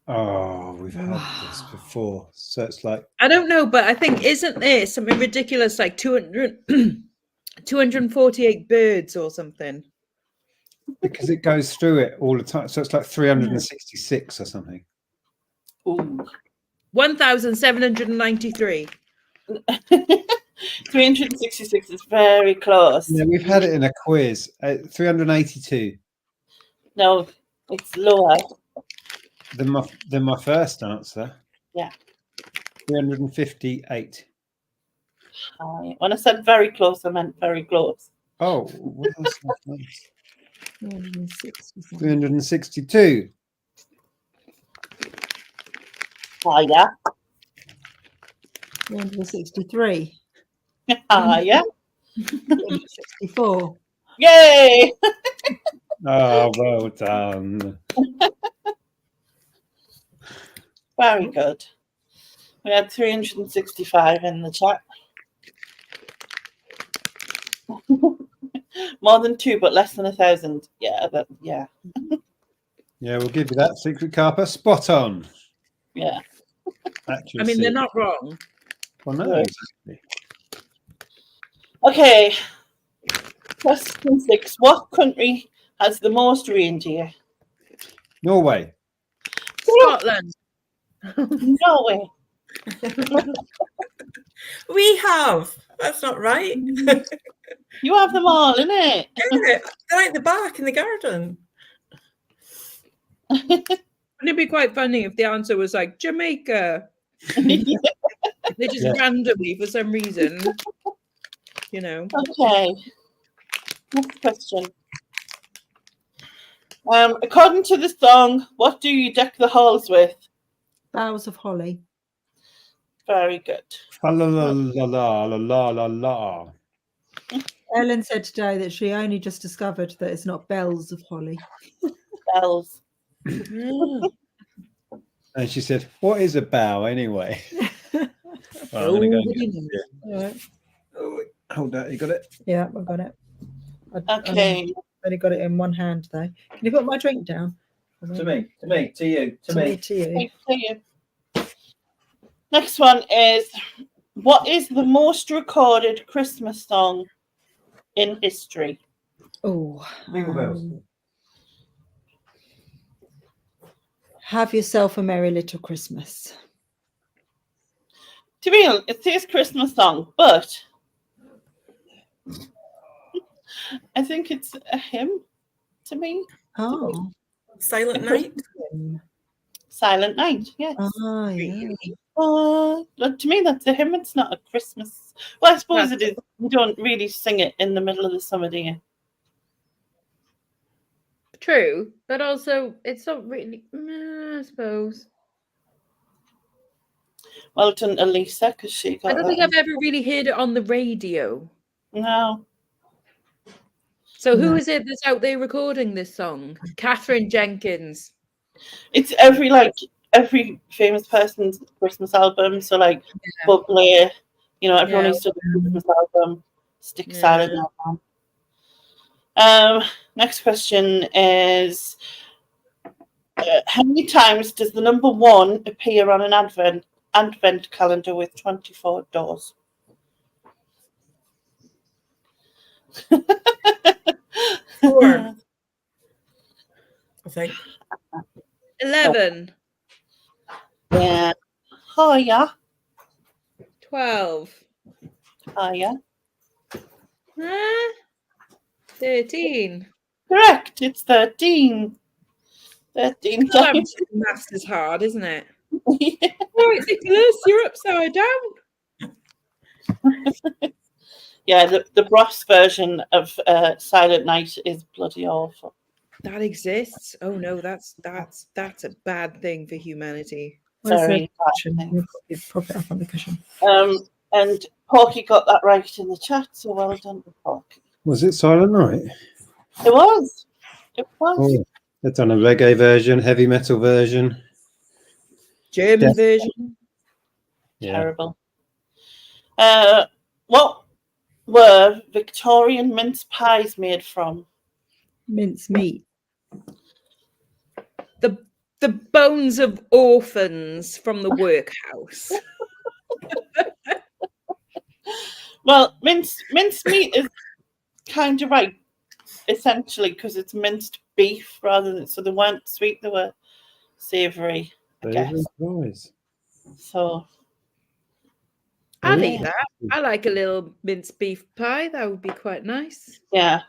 Oh, we've had this before. So it's like, I don't know, but I think isn't there something ridiculous like 248 birds or something? because it goes through it all the time. So it's like 366 or something. Ooh. 1,793. 366 is very close. Yeah, we've had it in a quiz. 382. No, it's lower. Than my first answer. Yeah. 358. When I said very close, I meant very close. Oh, what else? 362. Higher. 363. Higher. 64. Yay! Oh, well done. Very good. We had 365 in the chat. More than 2, but less than 1,000. Yeah, yeah. Yeah, we'll give you that, Secret Carper. Spot on. Yeah. Actually, I mean, they're not wrong. Well, no, Yeah. exactly. Okay. Question 6. What country has the most reindeer? Norway. Scotland. Norway. We have. That's not right. You have them all, innit? Yeah, they're out the back in the garden. Wouldn't it be quite funny if the answer was like Jamaica? They just randomly, for some reason, you know. Okay. Next question. According to the song, what do you deck the halls with? Boughs of holly. Very good. La la la la la la la la. Ellen said today that she only just discovered that it's not bells of holly. Bells. And she said, "What is a bow anyway?" Well, I'm gonna go and get it. Right. Oh, hold that. You got it. Yeah, I've got it. Okay. I've only got it in one hand though. Can you put my drink down? To me, to you, to me. To you. Thank you. Next one is, what is the most recorded Christmas song in history? Oh, Jingle bells. Have yourself a merry little Christmas. To be honest, it's his Christmas song, but I think it's a hymn to me. Oh, Silent Night. Silent Night, yes. yeah. To me, that's a hymn. It's not a Christmas. Well, I suppose it is. You don't really sing it in the middle of the summer, do you? True, but also it's not really. I suppose. Well done, Elisa, because she got. I don't think I've ever really heard it on the radio. No. So who is it that's out there recording this song? Catherine Jenkins. It's every famous person's Christmas album. So like Bob Blair, everyone who's done a Christmas album, stick Silent Night on. Next question is, how many times does the number 1 appear on an advent calendar with 24 doors? Four. I think. 11. Yeah. Higher. 12. Higher. 13. Correct. It's 13. 13 times. Maths is hard, isn't it? Yeah. Oh, it's Nicholas, you're upside down. Yeah, the brass version of Silent Night is bloody awful. That exists. Oh no, that's a bad thing for humanity. Very Cushion? bad We'll prop it up on the cushion. And Porky got that right in the chat, so well done to Porky. Was it Silent Night? It was. It was. Oh, they've done a reggae version, heavy metal version. German version. Yeah. Terrible. What were Victorian mince pies made from? Mince meat. The bones of orphans from the workhouse. Well, mince meat is kind of right, essentially, because it's minced beef rather than, so they weren't sweet, they were savoury, I guess. So I'd eat that. I like a little minced beef pie. That would be quite nice. yeah,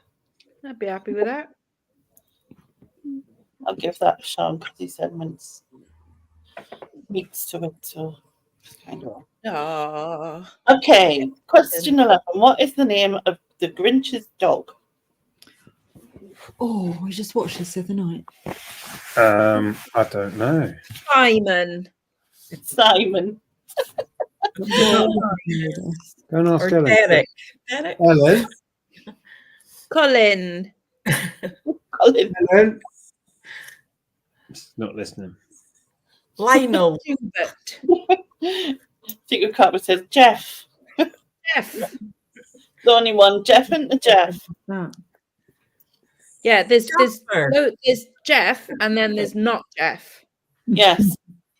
I'd be happy with that. I'll give that a shot because he said mince meats to it, so it's kind of. Okay, question 11. What is the name of the Grinch's dog? Oh, we just watched this the other night. I don't know. Simon. It's Simon. Go and ask Ellen. Derek. Ellen. Colin. Ellen. Not listening. Lionel. Hubert. Secret Copper says Jeff. Jeff. The only one, Jeff and the Jeff. Yeah, there's Jeff and then there's not Jeff. Yes.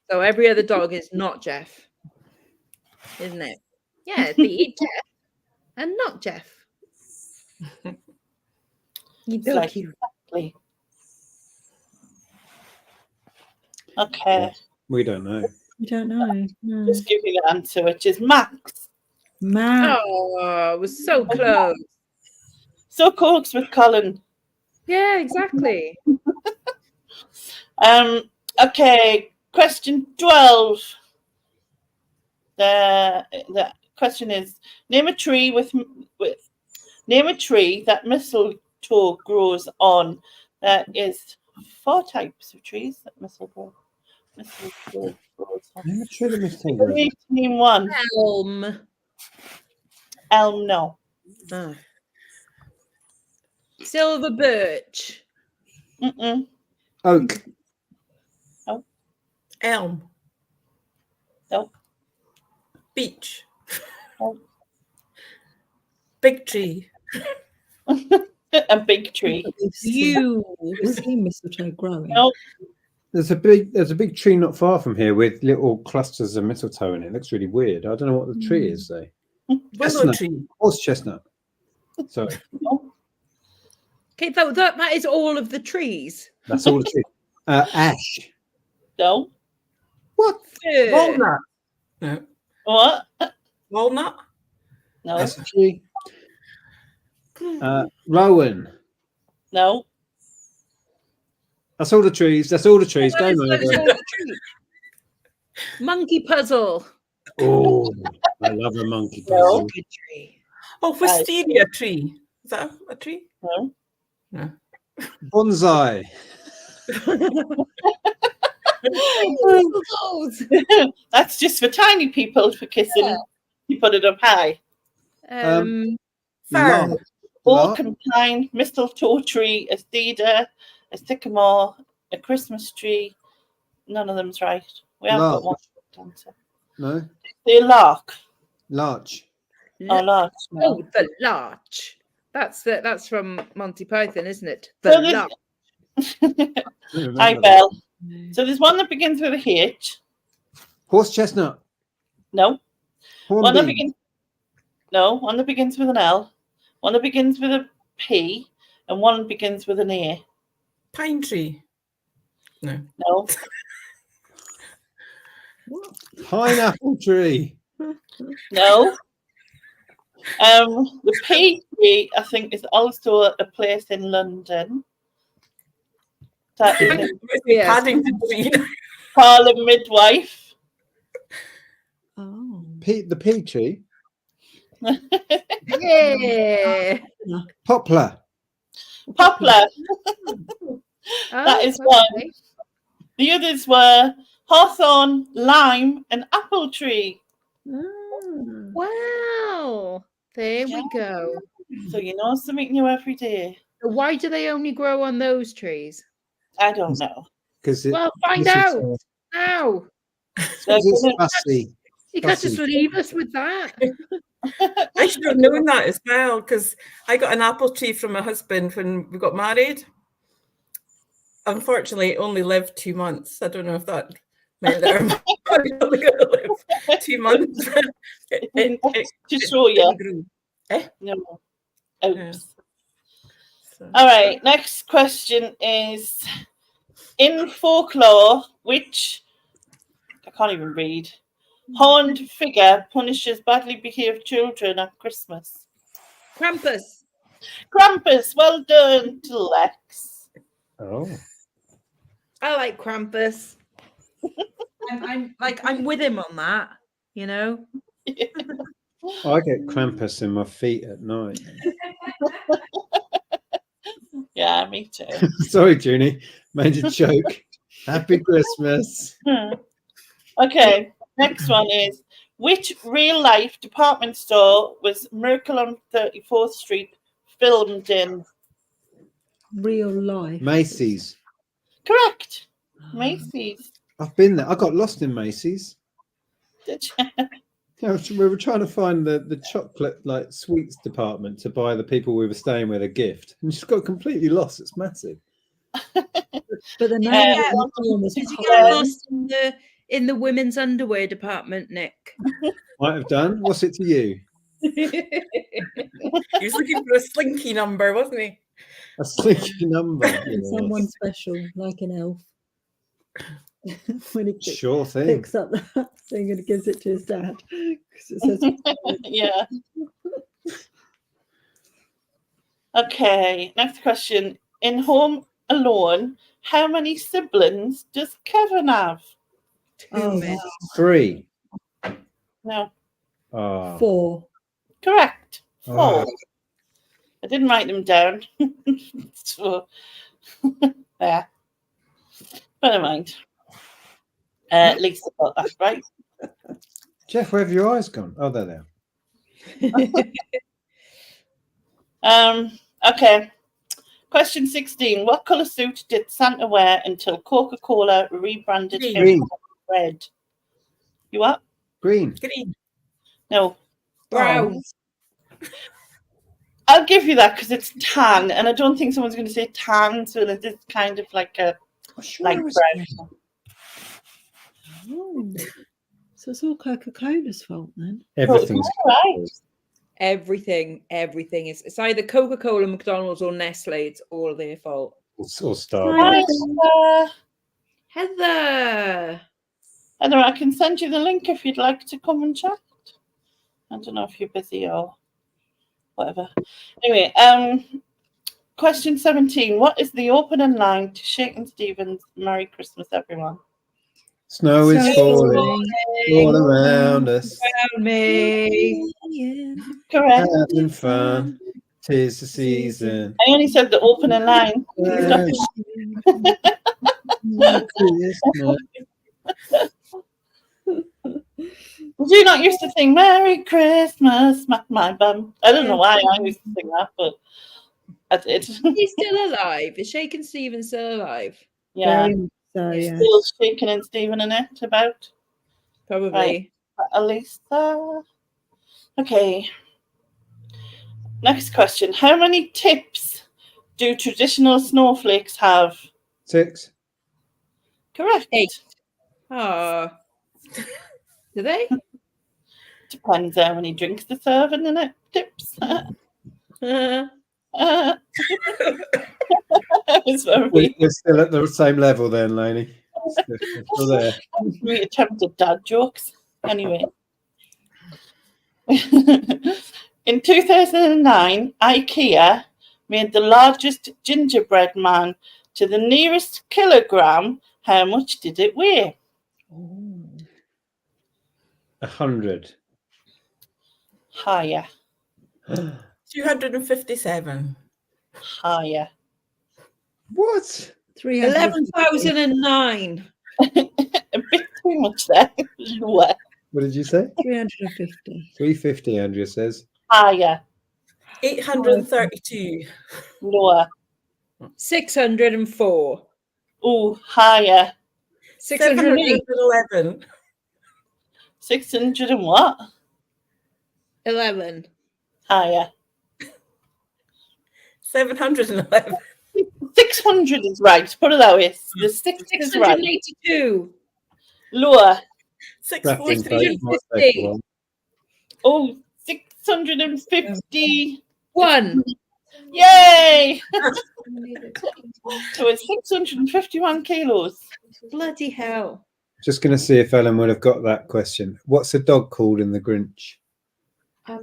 So every other dog is not Jeff, isn't it? Yeah, it'd be Jeff and not Jeff. Exactly. Okay. We don't know. We don't know. No. Just give you the answer, which is Max. Max. Oh, it was so close. So close with Colin. Yeah, exactly. Okay, question 12. The question is, name a tree name a tree that mistletoe grows on. There is 4 types of trees that mistletoe grows on. Name a tree that mistletoe grows on. Name one. Elm. Elm, no. Oh. Silver birch. Oak. No. Elm. No. Beech. No. Big tree. A big tree. We've seen mistletoe growing. No. There's a big tree not far from here with little clusters of mistletoe in it. It looks really weird. I don't know what the tree is though. Willow tree. Horse chestnut. Sorry, Okay, that is all of the trees. that's all the trees. Ash. No. What? Fir. Walnut. No. What? Walnut. No. That's a tree. Rowan. No. That's all the trees. That's all the trees. That Game is over. all the trees. Monkey puzzle. Oh, I love a monkey No. puzzle. Good tree. Oh, wisteria tree. Is that a tree? No. No. Bonsai. That's just for tiny people for kissing. Yeah. You put it up high. Fern. Lark. Oak and pine, mistletoe tree, a cedar, a sycamore, a Christmas tree. None of them's right. We have got one answer. No. The lark. Larch. Oh, larch. No. Oh, the larch. That's from Monty Python, isn't it? So The this- larch. Hi, Belle. So there's one that begins with a H. Horse chestnut. No. One that Hornbeam. begins. No. One that begins with an L. One that begins with a P, and one begins with an A. Pine tree. No. No. Pineapple tree. No. The P tree, I think, is also a place in London. That is Yes. Paddington tree. Harlem Midwife. Oh. The pea tree. Yeah. Poplar. Poplar. Oh, That is okay. one. The others were hawthorn, lime, and apple tree. Ah. Wow. There we go. So you know something new every day. Why do they only grow on those trees? I don't know. Because Well, find out now. it's fussy. You can't just Fussy. leave us with that. I should have known that as well, because I got an apple tree from my husband when we got married. Unfortunately, it only lived 2 months. I don't know if that meant that I'm probably only going to live 2 months. To show you. Grew. No. Oops. Yeah. So- All right. Next question is: in folklore, which I can't even read, horned figure punishes badly behaved children at Christmas? Krampus. Krampus. Well done to Lex. Oh. I like Krampus. I'm with him on that, you know. I get Krampus in my feet at night. Yeah, me too. Sorry, Junie. Made a joke. Happy Christmas. Okay, next one is: which real-life department store was Miracle on 34th Street filmed in? Real life. Macy's. Correct. Macy's. I've been there. I got lost in Macy's. Did you? We were trying to find the chocolate like sweets department to buy the people we were staying with a gift, and just got completely lost. It's massive. But the name Yeah. of the film was Did you Hot- get lost in the women's underwear department, Nick? Might have done. What's it to you? He was looking for a slinky number, wasn't he? A slinky number. someone special, like an elf. When he Sure thing. picks up that thing and gives it to his dad. 'Cause it says, Yeah. Okay, next question. In Home Alone, how many siblings does Kevin have? oh, many. 3. No. Oh. 4. Correct. 4. Oh. I didn't write them down. So, yeah. But never mind. Lisa got that right. Jeff, where have your eyes gone? Oh, there they are. Okay. Question 16. What colour suit did Santa wear until Coca-Cola rebranded him Green. red? You what? Green. Green. No. Brown. I'll give you that because it's tan, and I don't think someone's going to say tan, so it's kind of like a like brown. Oh. So it's all Coca-Cola's fault then. Everything's Right. Everything is. It's either Coca-Cola, McDonald's, or Nestle. It's all their fault. Or Starbucks. Heather. Heather, I can send you the link if you'd like to come and chat. I don't know if you're busy or whatever. Anyway, question 17. What is the opening line to Shakin' Stevens' Merry Christmas, Everyone? Snow is falling all around us. Around me. Correct. Having fun. 'Tis the season. I only said the opening line. Did you not used to sing Merry Christmas, smack my bum? I don't know why I used to sing that, but I did. He's still alive. Is Shakin' Stevens still alive? Yeah. So, yeah. Still Shakin' and Stephen in it about. Probably. Right. Elisa. Okay. Next question. How many tips do traditional snowflakes have? 6. Correct. 8. Oh. Do they? Depends how many drinks they're serving in it. Tips. Uh, We're still at the same level then, Lainey. Still there. We attempted dad jokes. Anyway. In 2009, IKEA made the largest gingerbread man to the nearest kilogram. How much did it weigh? 100. Higher. 257. Higher. What? 11,009. A bit too much there. Lower. What did you say? 350. 350, Andrea says. Higher. 832. Lower. 604. Oh, higher. 608. 711. 600 and what? 11. Higher. 711. 600 is right. Put it that way. The 6 is right. 682. Lower. 643. Oh, 650. 1. Yay! So it's 651 kilos. Bloody hell. Just going to see if Ellen would have got that question. What's the dog called in The Grinch?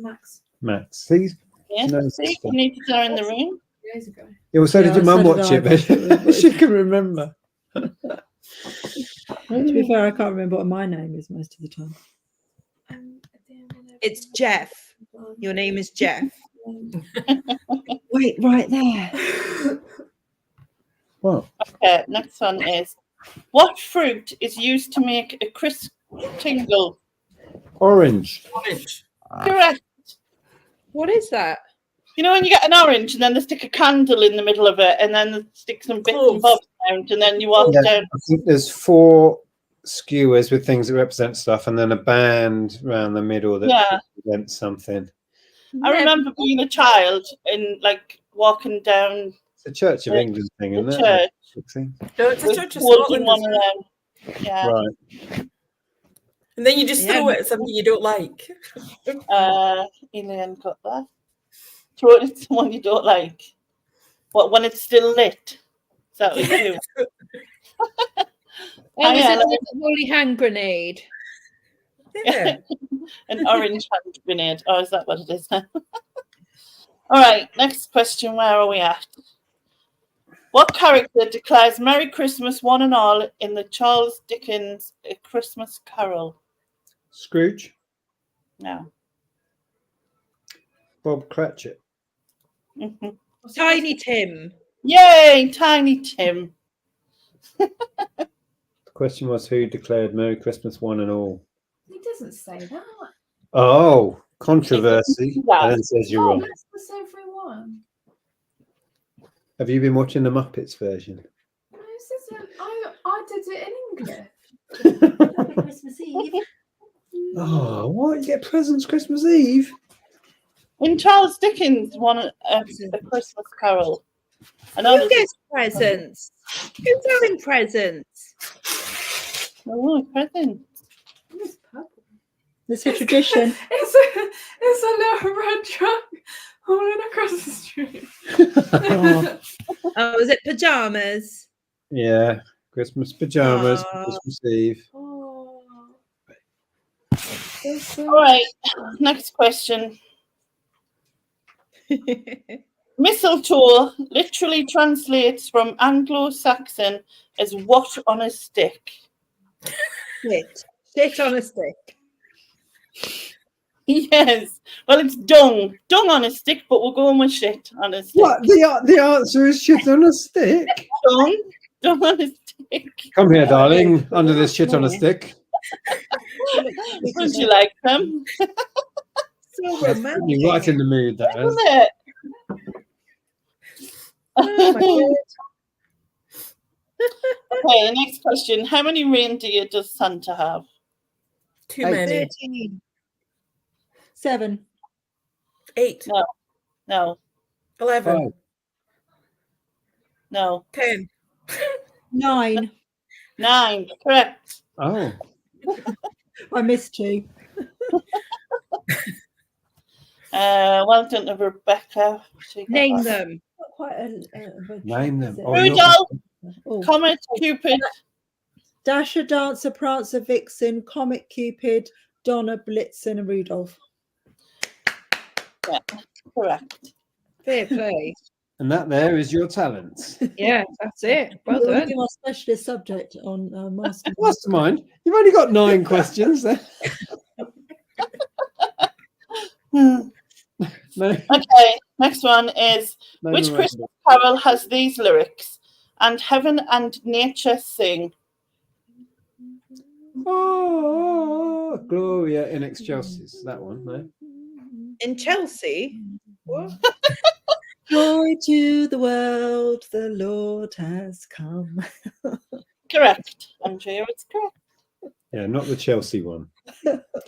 Max. Max. See? Yeah, No, see, you need to go in the room. Years ago. Yeah, well, so did your so mum did watch I, it, but but she can remember. To be fair, I can't remember what my name is most of the time. It's Jeff. Your name is Jeff. Wait, right there. What? Okay, next one is, what fruit is used to make a crisp tingle? Orange. Orange. Correct. What is that? You know when you get an orange and then they stick a candle in the middle of it and then they stick some bits and bobs around and then you walk down. I think there's 4 skewers with things that represent stuff and then a band around the middle that represents something. I remember being a child and like walking down It's a Church of England thing, isn't the it? church. No, it's a with Church of holding Scotland. one around. Yeah. Right. And then you just throw it at something you don't like. Elaine got that. Throw it at someone you don't like. What, when it's still lit? Is that what you do? Oh, is it like a holy hand grenade? Yeah. An orange hand grenade. Oh, is that what it is now? All right, next question. Where are we at? What character declares Merry Christmas one and all in the Charles Dickens A Christmas Carol? Scrooge. No. Bob Cratchit. Mm-hmm. Tiny Tim. Yay, Tiny Tim. The question was who declared Merry Christmas one and all. He doesn't say that. Oh, controversy. Yeah. Ellen says you're wrong. That's the everyone. Have you been watching the Muppets version? No, this isn't. I did it in English. Christmas Eve. Oh, what? You get presents Christmas Eve? When Charles Dickens won a Christmas Carol. I know Who gets presents? Who's having presents? Oh, presents. It's purple. It's a tradition. It's a It's a little red truck rolling across the street. Oh, is it pajamas? Yeah, Christmas pajamas, Aw. Christmas Eve. Oh. All right, next question. Mistletoe literally translates from Anglo-Saxon as "what on a stick." Shit on a stick. Yes. Well, it's dung on a stick, but we're going with shit on a stick. What? The answer is shit on a stick. Dung on a stick. Come here, darling, under this shit on a stick. Would you like them? So romantic. You're right in the mood, that is. Isn't it? Oh my God. Okay, the next question. How many reindeer does Santa have? Too many. 13. 7. 8. No. 11. Five. No. 10. 9. 9. Correct. Oh, I missed 2. Well done to Rebecca. She got Name that. them. Not quite a name them. is it? Oh, you're- Rudolph, Oh. Comet, Cupid. Dasher, Dancer, Prancer, Vixen, Comet, Cupid, Donna, Blitzen, and Rudolph. Correct. Fair play. And that there is your talent. Yeah, that's it. Well It would done. be my specialist subject on Mastermind. Mastermind, you've only got 9 questions there. No, Okay, next one is no which more Christmas carol has these lyrics? And heaven and nature sing. Oh, Gloria in excelsis. That one, no? In Chelsea? What? Joy to the world, the Lord has come. Correct. Andrea, it's correct. Yeah, not the Chelsea one.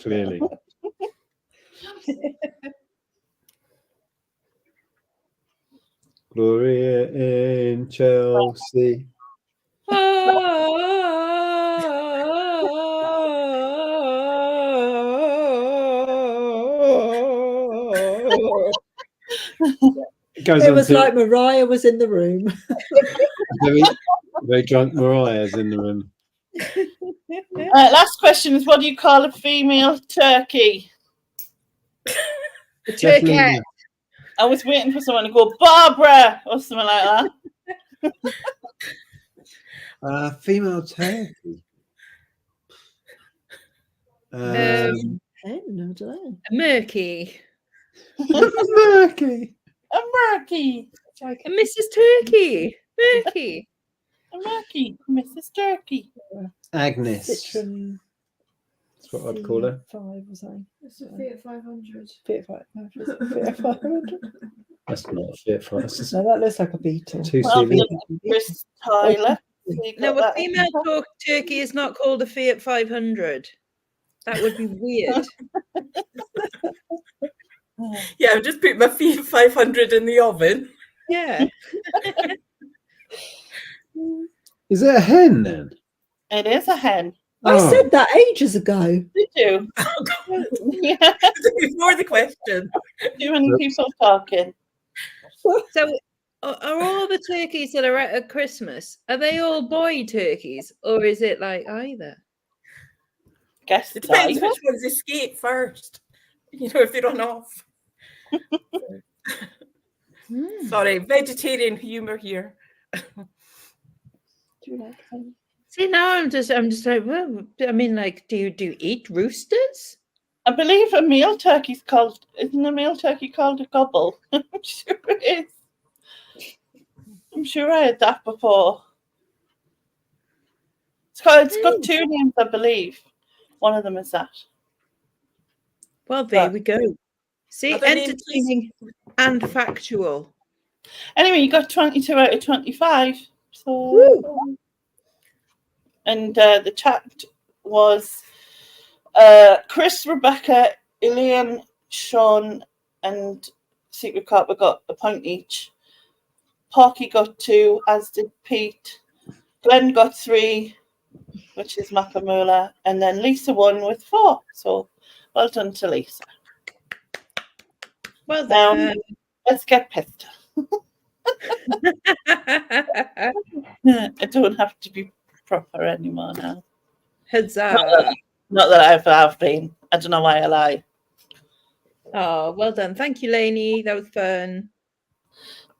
Clearly. Gloria in Chelsea. It goes It on was to like Mariah was in the room. very, very drunk Mariah's in the room. Last question is what do you call a female turkey? Definitely Turkey. I was waiting for someone to go Barbara or something like that. Female turkey. Hen, I don't know. Murky. Murky. A murky. A Mrs. Turkey. Murky. A murky. Mrs. Turkey. Agnes. Citron. That's what I'd call her. 5 or something. It's a Fiat 500. Fiat 500. That's not a Fiat 500. No, that looks like a beetle. Two Well, CV. Chris Tyler. So you No, got a that. female turkey is not called a Fiat 500. That would be weird. Yeah, I've just put my Fiat 500 in the oven. Yeah. Is it a hen then? It is a hen. I Oh. said that ages ago. Did you? Yeah, Before the question. too many people talking. So are all the turkeys that are at Christmas, are they all boy turkeys or is it like either? Guess It depends either. which ones escape first. You know, if they run off. Sorry, vegetarian humour here. Do you like hen? See, now I'm just like, well, I mean, like, do you eat roosters? I believe a male turkey's called, isn't a male turkey called a gobble? I'm sure it is. I'm sure I heard that before. It's got 2 names, I believe. One of them is that. Well, there we go. See, Are there names, entertaining and factual. Anyway, you got 22 out of 25. So, and the chat was Chris, Rebecca, Elaine, Sean, and Secret Carper got a point each. Parky got 2, as did Pete. Glenn got 3, which is Makamula, and then Lisa won with 4. So, well done to Lisa. Well done. Let's get pissed. I don't have to be proper anymore now. Huzzah. Not that I ever have been. I don't know why I lie. Oh, well done. Thank you, Lainey. That was fun.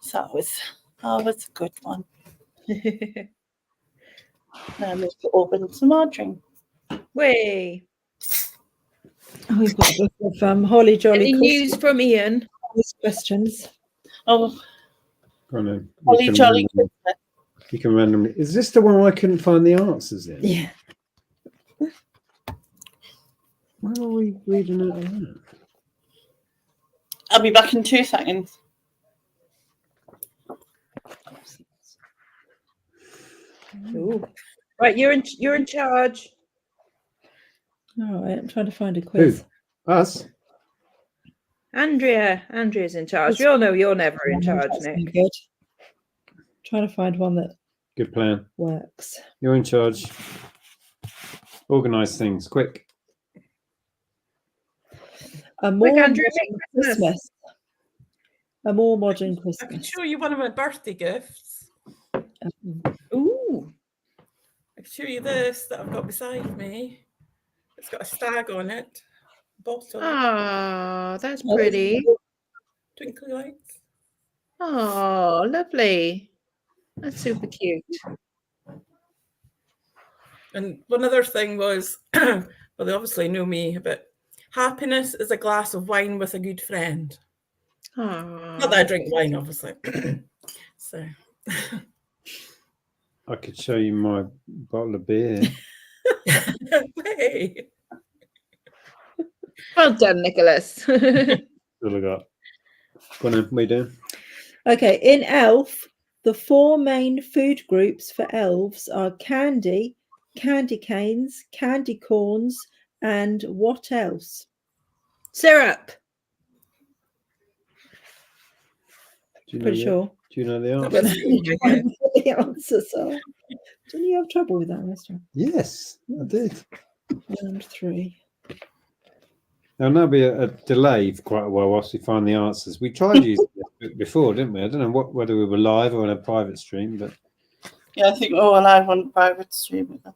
So it was always a good one. Now I'm going to open some more drink. Way. Oh, we've got a book of Holly Jolly Any news from Ian? questions. Oh, I know. Holly Jolly Christmas. You can randomly. Is this the one I couldn't find the answers in? Yeah. Where are we reading out of that? I'll be back in 2 seconds. Ooh. Right, you're in charge. All right, I'm trying to find a quiz. Who? Us? Andrea's in charge. We all know you're never in charge, That's Nick. good. Trying to find one that Good plan. works. You're in charge. Organise things quick. A more Andrea, modern make Christmas. Christmas. A more modern I can Christmas. show you one of my birthday gifts. Ooh. I can show you this that I've got beside me. It's got a stag on it. Bottle. Ah, that's pretty. Twinkly lights. Oh, lovely. That's super cute. And one other thing was, well, they obviously know me, but happiness is a glass of wine with a good friend. Ah. Not that I drink wine, obviously. So. I could show you my bottle of beer. Hey. Well done, Nicholas. All I got. Go on then, what are you doing? Okay, in Elf, the 4 main food groups for elves are candy, candy canes, candy corns, and what else? Syrup. Do you know Pretty sure. Do you know the That answer? was you, yeah. The answers are. Didn't you have trouble with that last time? Yes, I did. Round 3. There'll be a delay for quite a while whilst we find the answers. We tried using this before, didn't we? I don't know whether we were live or on a private stream, but Yeah, I think we're live on private stream with us.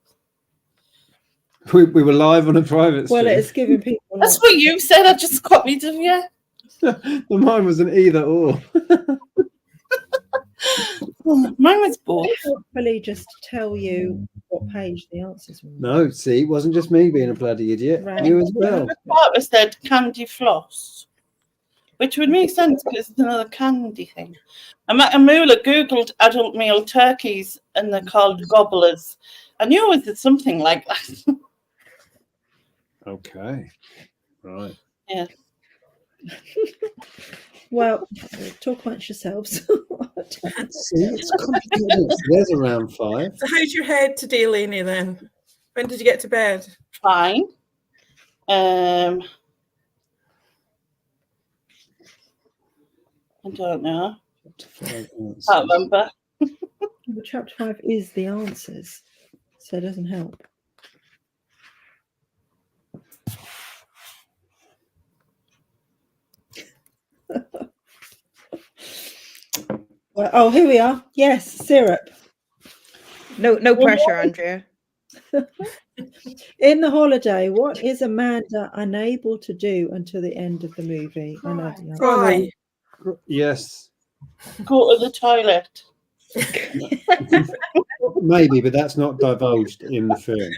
we were live on a private stream. Well, it's giving people. That's what you said. I just copied of you. Well, mine was an either or. Mine was both. Hopefully, just tell you what page the answers were. No, see, it wasn't just me being a bloody idiot. Right. You as well. The part was said candy floss, which would make sense because it's another candy thing. And Amula Googled adult meal turkeys and they're called gobblers. I knew it was something like that. Okay. Right. Yeah. Well, talk amongst yourselves. See, it's complicated. There's a round 5. So how's your head today, Lainey, then? When did you get to bed? Fine. I don't know. Can't remember. Well, chapter 5 is the answers, so it doesn't help. Well, oh, here we are. Yes, syrup. No pressure, Andrea. In The Holiday, what is Amanda unable to do until the end of the movie? I know the answer. Cry. Yes. Go to the toilet. Maybe, but that's not divulged in the film.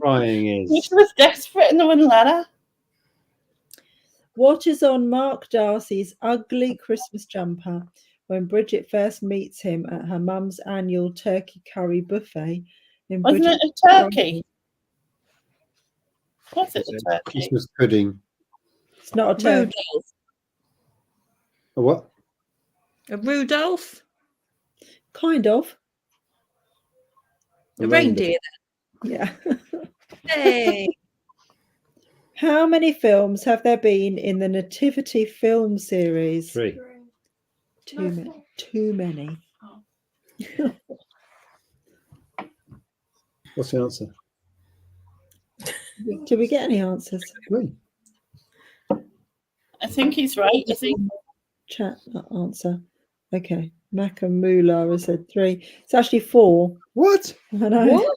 Crying She is. was desperate and they wouldn't let her. What is on Mark Darcy's ugly Christmas jumper when Bridget first meets him at her mum's annual turkey curry buffet? Wasn't it a turkey? Was it a turkey? Christmas pudding. It's not a turkey. A what? A Rudolph? Kind of. A reindeer. Yeah. Hey. How many films have there been in the Nativity film series? 3. Too many. What's the answer? Did we get any answers? 3. I think he's right. Is he? Chat answer. Okay. Mac and Moolah has said 3. It's actually 4. What? I know. What?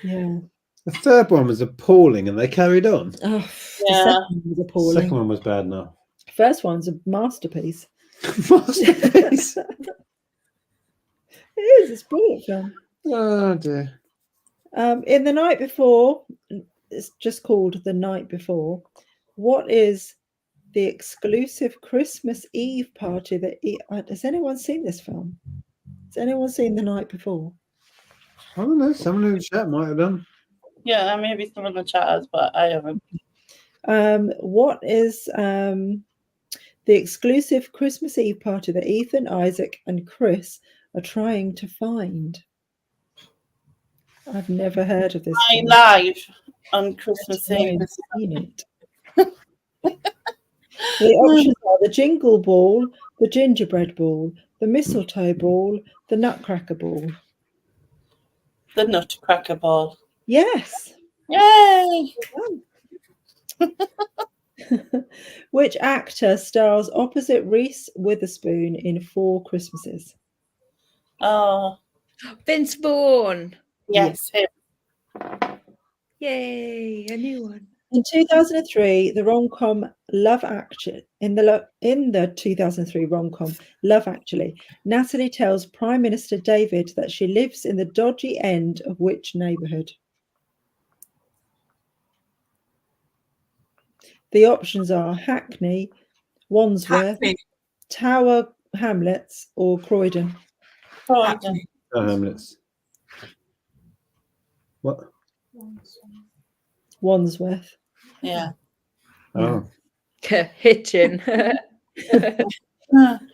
Yeah. The third one was appalling, and they carried on. Oh, the Yeah. second one was The appalling. second one was bad enough. First one's a masterpiece. Masterpiece. It is. It's a brilliant film. Oh dear. In The Night Before, it's just called The Night Before. What is the exclusive Christmas Eve party that has anyone seen this film? Has anyone seen The Night Before? I don't know. Someone in the chat might have done. Yeah, maybe some of the chat has, but I haven't. What is the exclusive Christmas Eve party that Ethan, Isaac, and Chris are trying to find? I've never heard of this. I film. live on Christmas I've Eve. never seen it. The options are the Jingle Ball, the Gingerbread Ball, the Mistletoe Ball, the Nutcracker Ball. The Nutcracker Ball. Yes. Yay! Which actor stars opposite Reese Witherspoon in 4 Christmases? Oh, Vince Vaughn. yes, him. Yay, a new one. In 2003, the rom-com Love Actually, in the 2003 rom-com Love Actually, Natalie tells Prime Minister David that she lives in the dodgy end of which neighbourhood? The options are Hackney, Wandsworth, Hackney. Tower Hamlets, or Croydon. Croydon. Oh, Hamlets. What? Wandsworth. Yeah. Oh. Hitchin.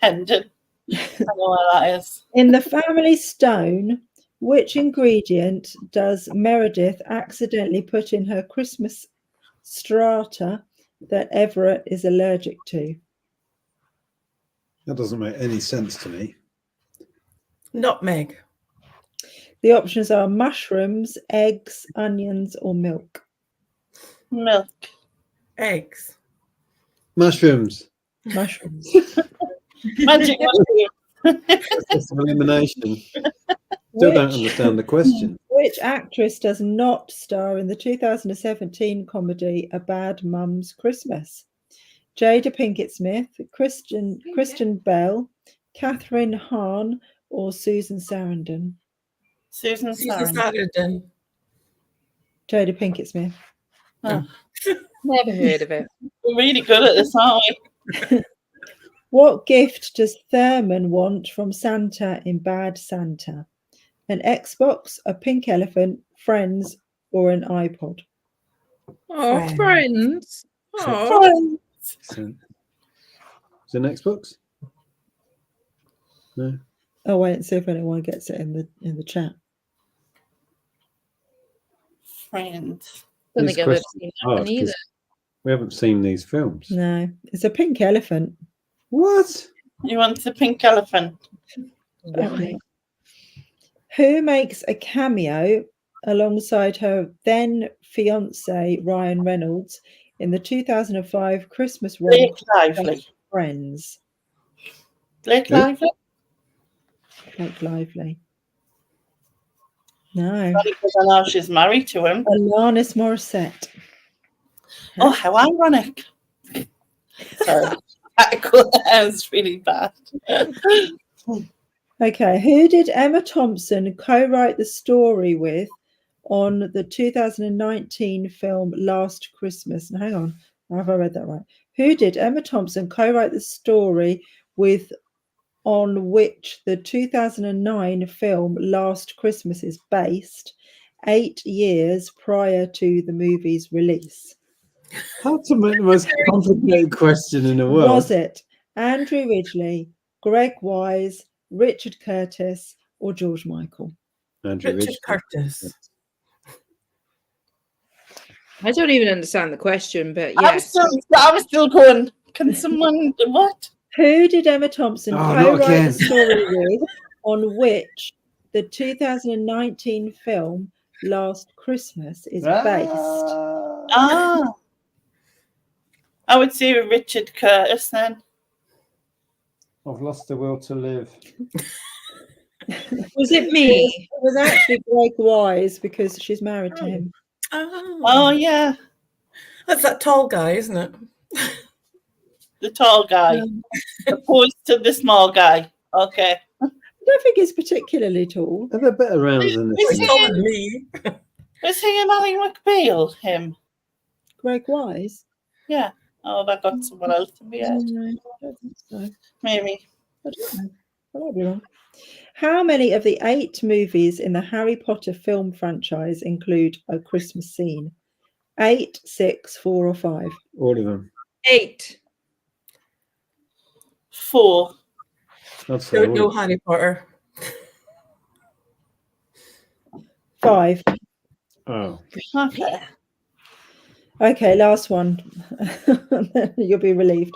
Hendon. I know what that is. In the family stone, which ingredient does Meredith accidentally put in her Christmas strata that Everett is allergic to? That doesn't make any sense to me. Nutmeg. The options are mushrooms, eggs, onions, or milk. Milk. Eggs. Mushrooms. Mushrooms. Magic mushroom. Process of elimination. Still don't understand the question. Which actress does not star in the 2017 comedy A Bad Mum's Christmas? Jada Pinkett Smith, Kristen Bell, Catherine Hahn, or Susan Sarandon? Susan Susan Sarandon. Sarandon. Jada Pinkett Smith. Oh, Never heard of it. we're really good at this, aren't we? What gift does Thurman want from Santa in Bad Santa? An Xbox, a pink elephant, friends, or an iPod? Oh, friends. Oh, Friends. So, is it an Xbox? No. Oh, wait, see if anyone gets it in the chat. Friends. don't These think I've ever questions seen are that hard one either. 'cause we haven't seen these films. No, it's a pink elephant. What? You want the pink elephant? Why? Who makes a cameo alongside her then fiance Ryan Reynolds in the 2005 Christmas Blake rom-com Lively. Friends? Blake Who? Lively? Blake Lively. No. Probably because I know she's married to him. Alanis Morissette. Oh, how ironic. Sorry. That was really bad. Okay, who did Emma Thompson co-write the story with on the 2019 film Last Christmas? Now, hang on, have I read that right? Who did Emma Thompson co-write the story with on which the 2009 film Last Christmas is based 8 years prior to the movie's release? How to make the most complicated question in the world? Was it Andrew Ridgeley, Greg Wise, Richard Curtis, or George Michael? Andrew Richard Ridgeley. Curtis. I don't even understand the question, but I was still going, can someone, what? Who did Emma Thompson Oh, not co-write again. the story with on which the 2019 film Last Christmas is based? Ah. I would say Richard Curtis then. I've lost the will to live. Was it me? It was actually Greg Wise because she's married to him. Oh yeah, That's that tall guy, isn't it? the tall guy opposed to the small guy. Okay. I don't think he's particularly tall. Are there better rounds than Is this? He's taller than me. Was he an Ally McBeal? Him? Greg Wise? Yeah. Oh, that got someone else in my head. No, I don't think so. Maybe. I don't know. I might be wrong. How many of the 8 movies in the Harry Potter film franchise include a Christmas scene? 8, 6, 4, or 5? All of them. 8. 4. I'd say Don't all know of them. Harry Potter. 5. Oh, Okay. Okay, last one. You'll be relieved.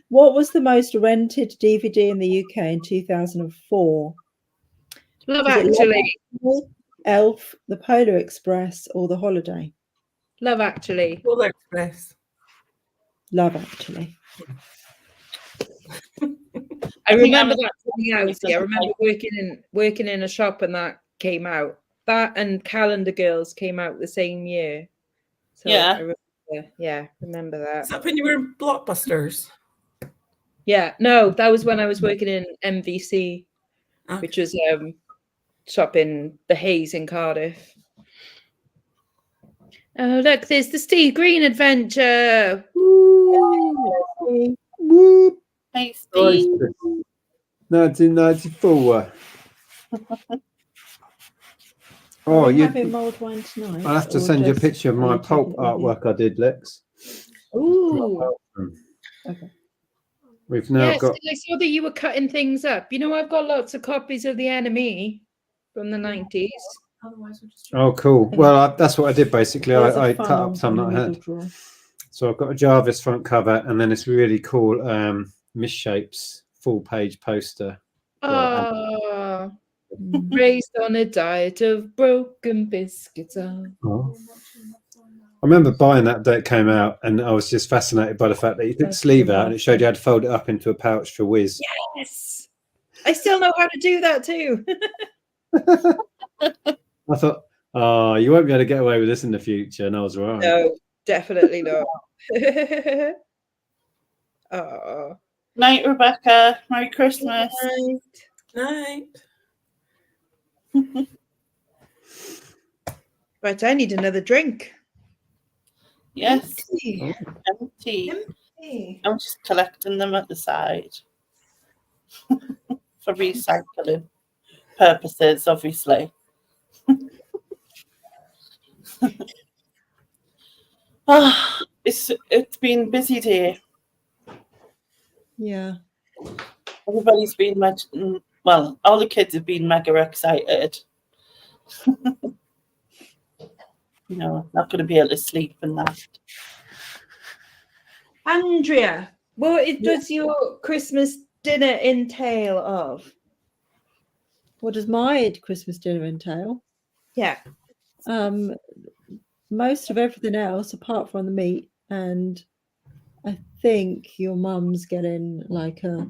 What was the most rented DVD in the UK in 2004? Love Was it Actually. Elf, The Polar Express, or The Holiday? Love Actually. Polar Express. Love Actually. I think remember I'm- that coming out. I remember working in a shop and that came out. That and Calendar Girls came out the same year. So Yeah. remember that. Is that when you were in Blockbusters? Yeah, no, that was when I was working in MVC, Okay. which was shop in the Hayes in Cardiff. Oh, look, there's the Steve Green adventure. Woo! whoop! Hey, Steve. 1994. Oh, Are we you. having mulled wine tonight? I'll have to or send you a just- picture of are my you pulp taking it with you? artwork I did, Lex. Ooh. Okay. We've now Yes, got. I saw that you were cutting things up. You know, I've got lots of copies of The Enemy from the 90s. Otherwise, we'll just. Oh, cool. Well, that's what I did basically. There's a I cut funnel up some in that the I middle had. drawer. So I've got a Jarvis front cover, and then it's really cool Misshapes full page poster. Oh, raised on a diet of broken biscuits. Oh. I remember buying that day it came out, and I was just fascinated by the fact that you took the That's sleeve the out and it showed you how to fold it up into a pouch for whiz. Yes, I still know how to do that too. I thought, oh, you won't be able to get away with this in the future, and I was right. No, definitely not. Oh, Night, Rebecca. Merry Christmas. Night. right, I need another drink. Yes. Empty. Empty. Empty. I'm just collecting them at the side for recycling purposes, obviously. It's been a busy day. Yeah. Everybody's been well, all the kids have been mega excited. Not going to be able to sleep and that. Andrea, what does your Christmas dinner entail of? What does my Christmas dinner entail? Yeah. Most of everything else apart from the meat, and I think your mum's getting like a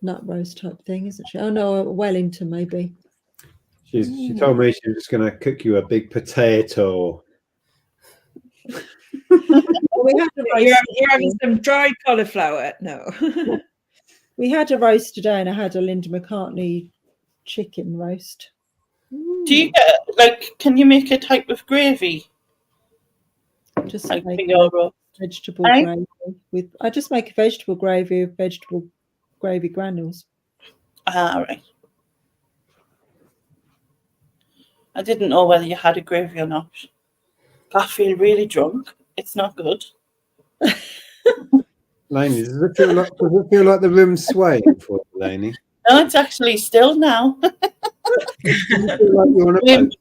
nut roast type thing, isn't she? Oh no, a Wellington maybe. She told me she was just going to cook you a big potato. We had a roast. You're having some dry cauliflower. No. We had a roast today, and I had a Linda McCartney chicken roast. Do you get can you make a type of gravy? Just Like make for your roast? vegetable Aye. gravy with. I just make a vegetable gravy with vegetable gravy granules. Right. I didn't know whether you had a gravy or not. I feel really drunk. It's not good. Lainey, does it feel like the room's swaying for you, Lainey? No, it's actually still now. Do you feel like you're on a boat?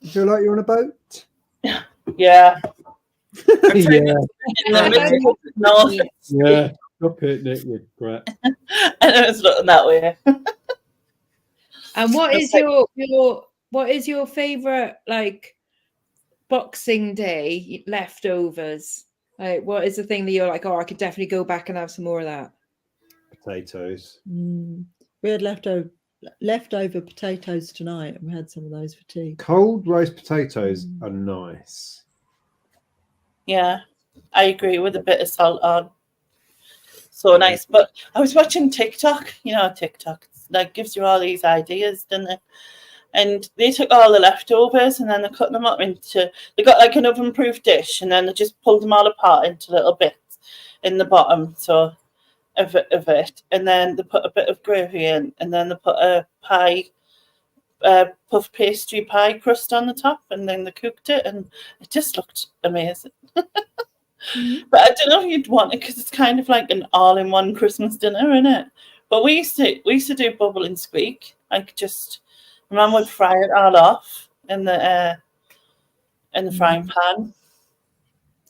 You feel like you're on a boat? Yeah. Yeah. In the middle of the north. Yeah. Stop it, Nick, you brat. And it was looking that way. And what is your favorite like Boxing Day leftovers? Like, what is the thing that you're like, oh, I could definitely go back and have some more of that? Potatoes. We had leftover potatoes tonight, and we had some of those for tea. Cold roast potatoes are nice. Yeah, I agree with a bit of salt on. So nice. But I was watching TikTok. You know, TikTok like gives you all these ideas, doesn't it? And they took all the leftovers and then they cut them up into. They got like an oven-proof dish, and then they just pulled them all apart into little bits in the bottom. So of it, and then they put a bit of gravy in, and then they put a pie. Puff pastry pie crust on the top, and then they cooked it, and it just looked amazing. But I don't know if you'd want it because it's kind of like an all-in-one Christmas dinner, isn't it? But we used to do bubble and squeak, like just Mum would fry it all off in the frying pan.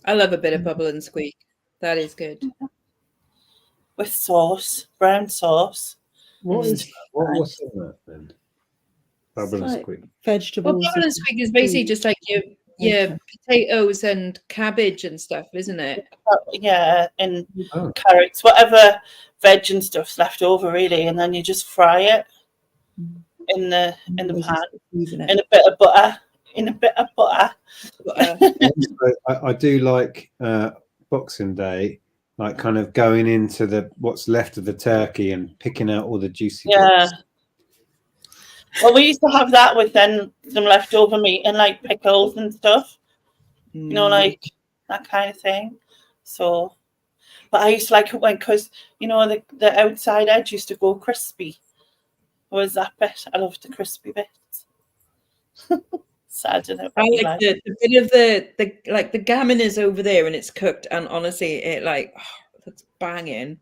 I love a bit of bubble and squeak. That is good. With sauce, brown sauce. What is that? What's in that then? Bubble and like squeak. Vegetables. Well, bubble and squeak is basically just like your potatoes and cabbage and stuff, isn't it? Yeah, and carrots, whatever veg and stuff's left over, really, and then you just fry it in the pan in a bit of butter. I do like Boxing Day, like kind of going into what's left of the turkey and picking out all the juicy bits. Well, we used to have that with then some leftover meat and like pickles and stuff, you know, like that kind of thing. So, but I used to like it because you know the outside edge used to go crispy. Was that bit? I loved the crispy bits. Sad, I like the bit of the like the gammon is over there and it's cooked, and honestly, it like that's banging.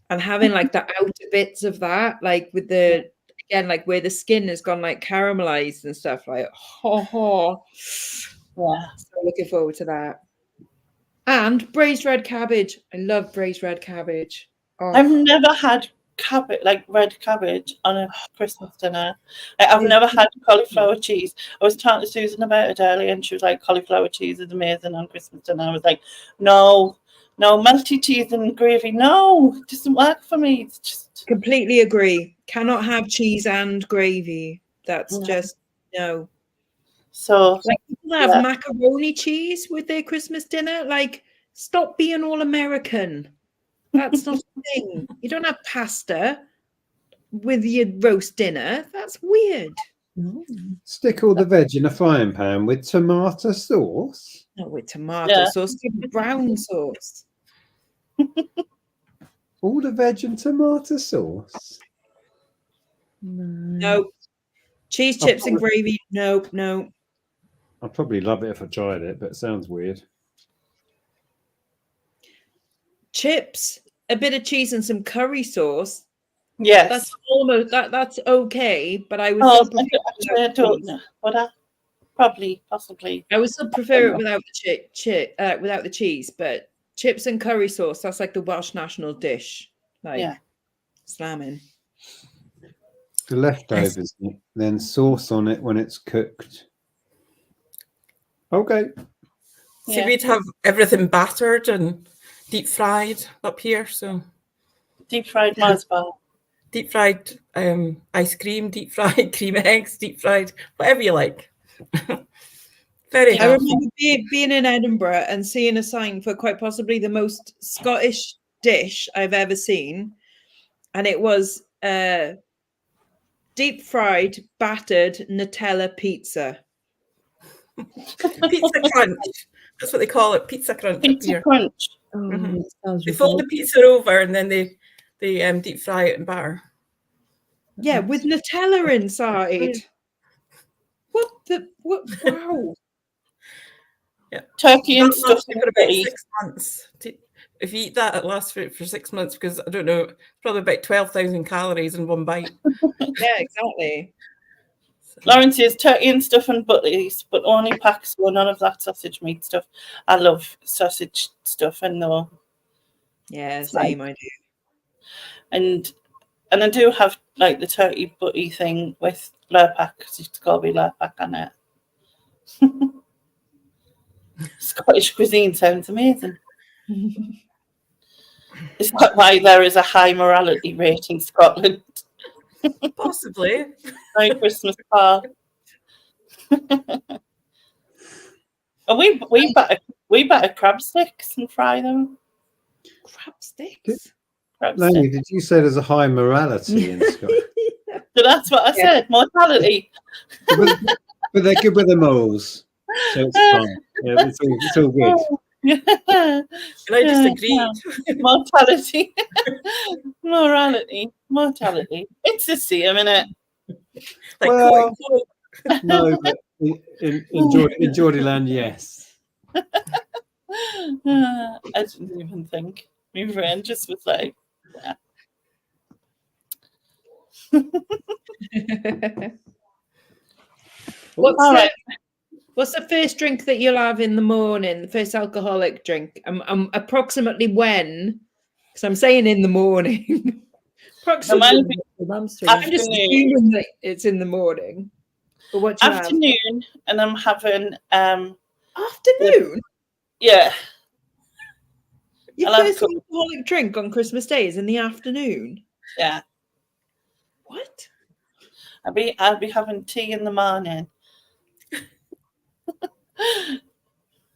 And having like the outer bits of that, like with the again, like where the skin has gone like caramelized and stuff, like yeah. So looking forward to that. And braised red cabbage. I love braised red cabbage. Oh. I've never had cabbage, like red cabbage, on a Christmas dinner. I've never had cauliflower cheese. I was talking to Susan about it earlier, and she was like, cauliflower cheese is amazing on Christmas dinner. I was like, no, melty cheese and gravy, no, it doesn't work for me. It's just completely agree. Cannot have cheese and gravy. That's just no. So like people have macaroni cheese with their Christmas dinner. Like, stop being all American. That's not a thing. You don't have pasta with your roast dinner. That's weird. Stick all the veg in a frying pan with tomato sauce. Not with tomato sauce, with brown sauce. All the veg and tomato sauce. No. Cheese, chips, and gravy. No. I'd probably love it if I tried it, but it sounds weird. Chips, a bit of cheese, and some curry sauce. Yes, that's almost that's okay. But I would. I don't know. Possibly. I would still prefer it without the without the cheese, but chips and curry sauce. That's like the Welsh national dish. Like slamming. The leftovers, then sauce on it when it's cooked. Okay. So we'd have everything battered and deep fried up here. So deep fried Mars bar, deep fried ice cream, deep fried cream eggs, deep fried whatever you like. Very I remember being in Edinburgh and seeing a sign for quite possibly the most Scottish dish I've ever seen, and it was deep fried battered Nutella pizza. Pizza crunch. That's what they call it. Pizza crunch. Pizza crunch. They fold the pizza over and then they deep fry it in batter. Yeah, with Nutella inside. What? Wow. Yeah, turkey and stuff for about 6 months. If you eat that, it lasts for 6 months because I don't know, probably about 12,000 calories in one bite. Yeah, exactly. Lawrence is turkey and stuff and butties, but only packs, so none of that sausage meat stuff. I love sausage stuff, and no. Yeah, same I do. And I do have like the turkey butty thing with Lurpak because it's got to be Lurpak on it. Scottish cuisine sounds amazing. Is that why there is a high morality rate in Scotland? Possibly. Like Christmas park. And we batter crab sticks and fry them. Crab sticks. Crab Laney, sticks. did you say there's a high morality in Scotland? So that's what I said. Mortality. but they're good with the morals, so it's fine. Yeah, it's all good. And I disagree. Mortality. Morality. Mortality. It's the same, isn't it? Like Well, quote, unquote. No, but in Geordieland, yes. I didn't even think. My friend just was like, yeah. What's the first drink that you'll have in the morning? The first alcoholic drink? Approximately when? Because I'm saying in the morning. Approximately. I'm just assuming that it's in the morning. But what you afternoon, and I'm having afternoon. Yeah. Your first alcoholic drink on Christmas Day is in the afternoon. Yeah. What? I'll be having tea in the morning.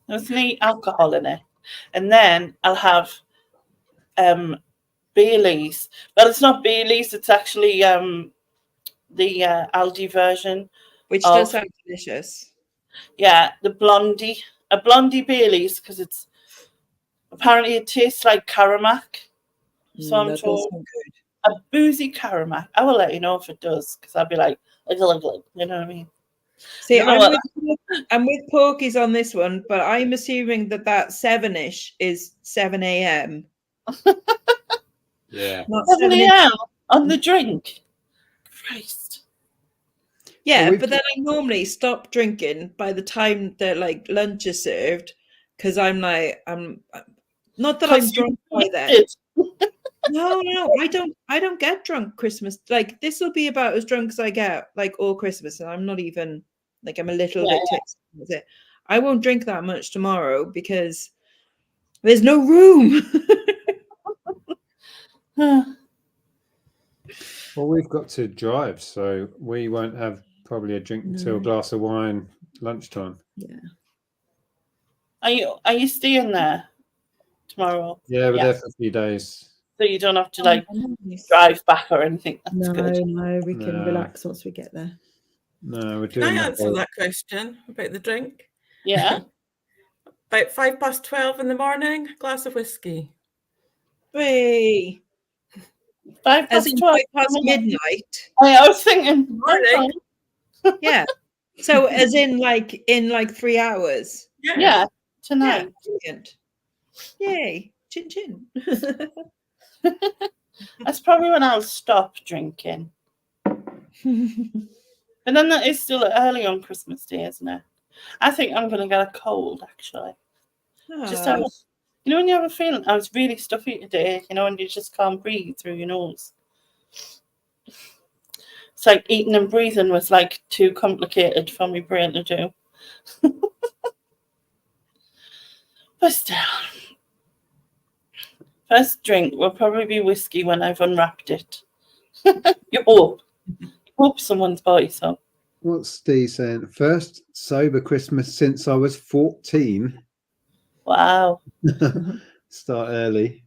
There's no alcohol in it. And then I'll have Bailey's. Well, it's not Bailey's, it's actually the Aldi version. Which does sound delicious. Yeah, a blondie Bailey's, because it's apparently it tastes like Caramac. So I'm told a boozy Caramac. I will let you know if it does, because I'll be like, you know what I mean? See, I'm with Porky's on this one, but I'm assuming that 7-ish is 7 a.m. Yeah. Not 7 a.m. on the drink. Christ. Yeah, but then I normally stop drinking by the time that like lunch is served, because I'm not that I'm drunk by then. No, I don't get drunk Christmas. Like this will be about as drunk as I get like all Christmas, and I'm not even like I'm a little bit tipsy. That's it. I won't drink that much tomorrow because there's no room. Well, we've got to drive, so we won't have probably a drink until a glass of wine lunchtime. Yeah. Are you staying there tomorrow? Yeah, we're there for a few days. So you don't have to like drive back or anything. That's good. No, we can relax once we get there. No, we're doing. Can I answer that question about the drink? Yeah. About 12:05 in the morning, glass of whiskey. Hey. 12:05 past midnight. I was thinking morning. Yeah. So as in 3 hours. Yeah. Tonight. Yeah, brilliant. Yay. Chin chin. That's probably when I'll stop drinking. But then that is still early on Christmas Day, isn't it? I think I'm going to get a cold, actually. Just have when you have a feeling, I was really stuffy today, and you just can't breathe through your nose. It's like eating and breathing was like too complicated for my brain to do. But still, first drink will probably be whiskey when I've unwrapped it. You hope someone's bought some. What's Steve saying? First sober Christmas since I was 14. Wow. Start early.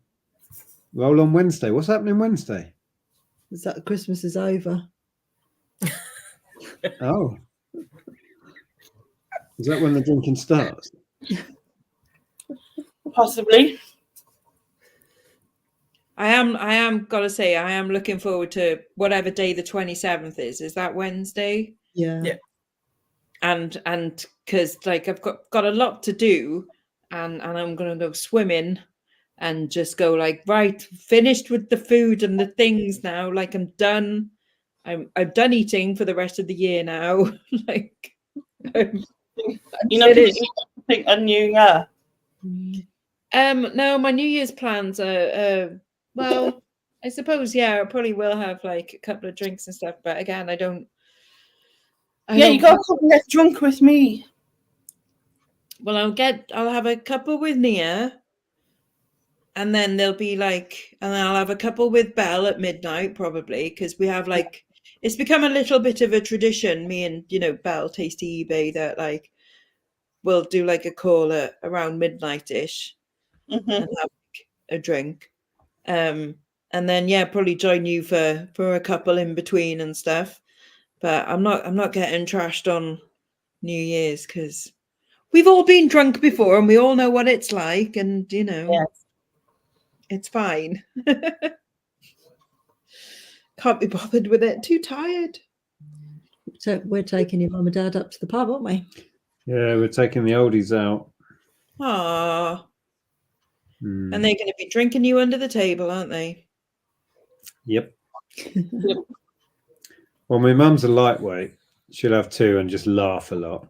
Roll on Wednesday. What's happening Wednesday? Is that Christmas is over? Oh. Is that when the drinking starts? Possibly. I am gotta say, I am looking forward to whatever day the 27th is. Is that Wednesday? Yeah. And because like I've got a lot to do, and I'm gonna go swimming and just go like, right, finished with the food and the things now. Like I'm done. I'm done eating for the rest of the year now. Like You're not going to eat a New Year? No, my New Year's plans are well, I suppose, I probably will have like a couple of drinks and stuff, but again, you gotta come and get drunk with me. Well, I'll have a couple with Nia, and then there'll be like, and then I'll have a couple with Belle at midnight probably, because we have like, it's become a little bit of a tradition, me and, you know, Belle, Tasty eBay, that like we'll do like a call at around midnight-ish Mm-hmm. and have a drink. And then yeah, probably join you for a couple in between and stuff. But I'm not getting trashed on New Year's because we've all been drunk before and we all know what it's like, and you know, Yes. it's fine. Can't be bothered with it. Too tired. So we're taking your mum and dad up to the pub, aren't we? Yeah, we're taking the oldies out. Ah, Hmm. and they're going to be drinking you under the table, aren't they? Yep. Well, my mum's a lightweight. She'll have two and just laugh a lot.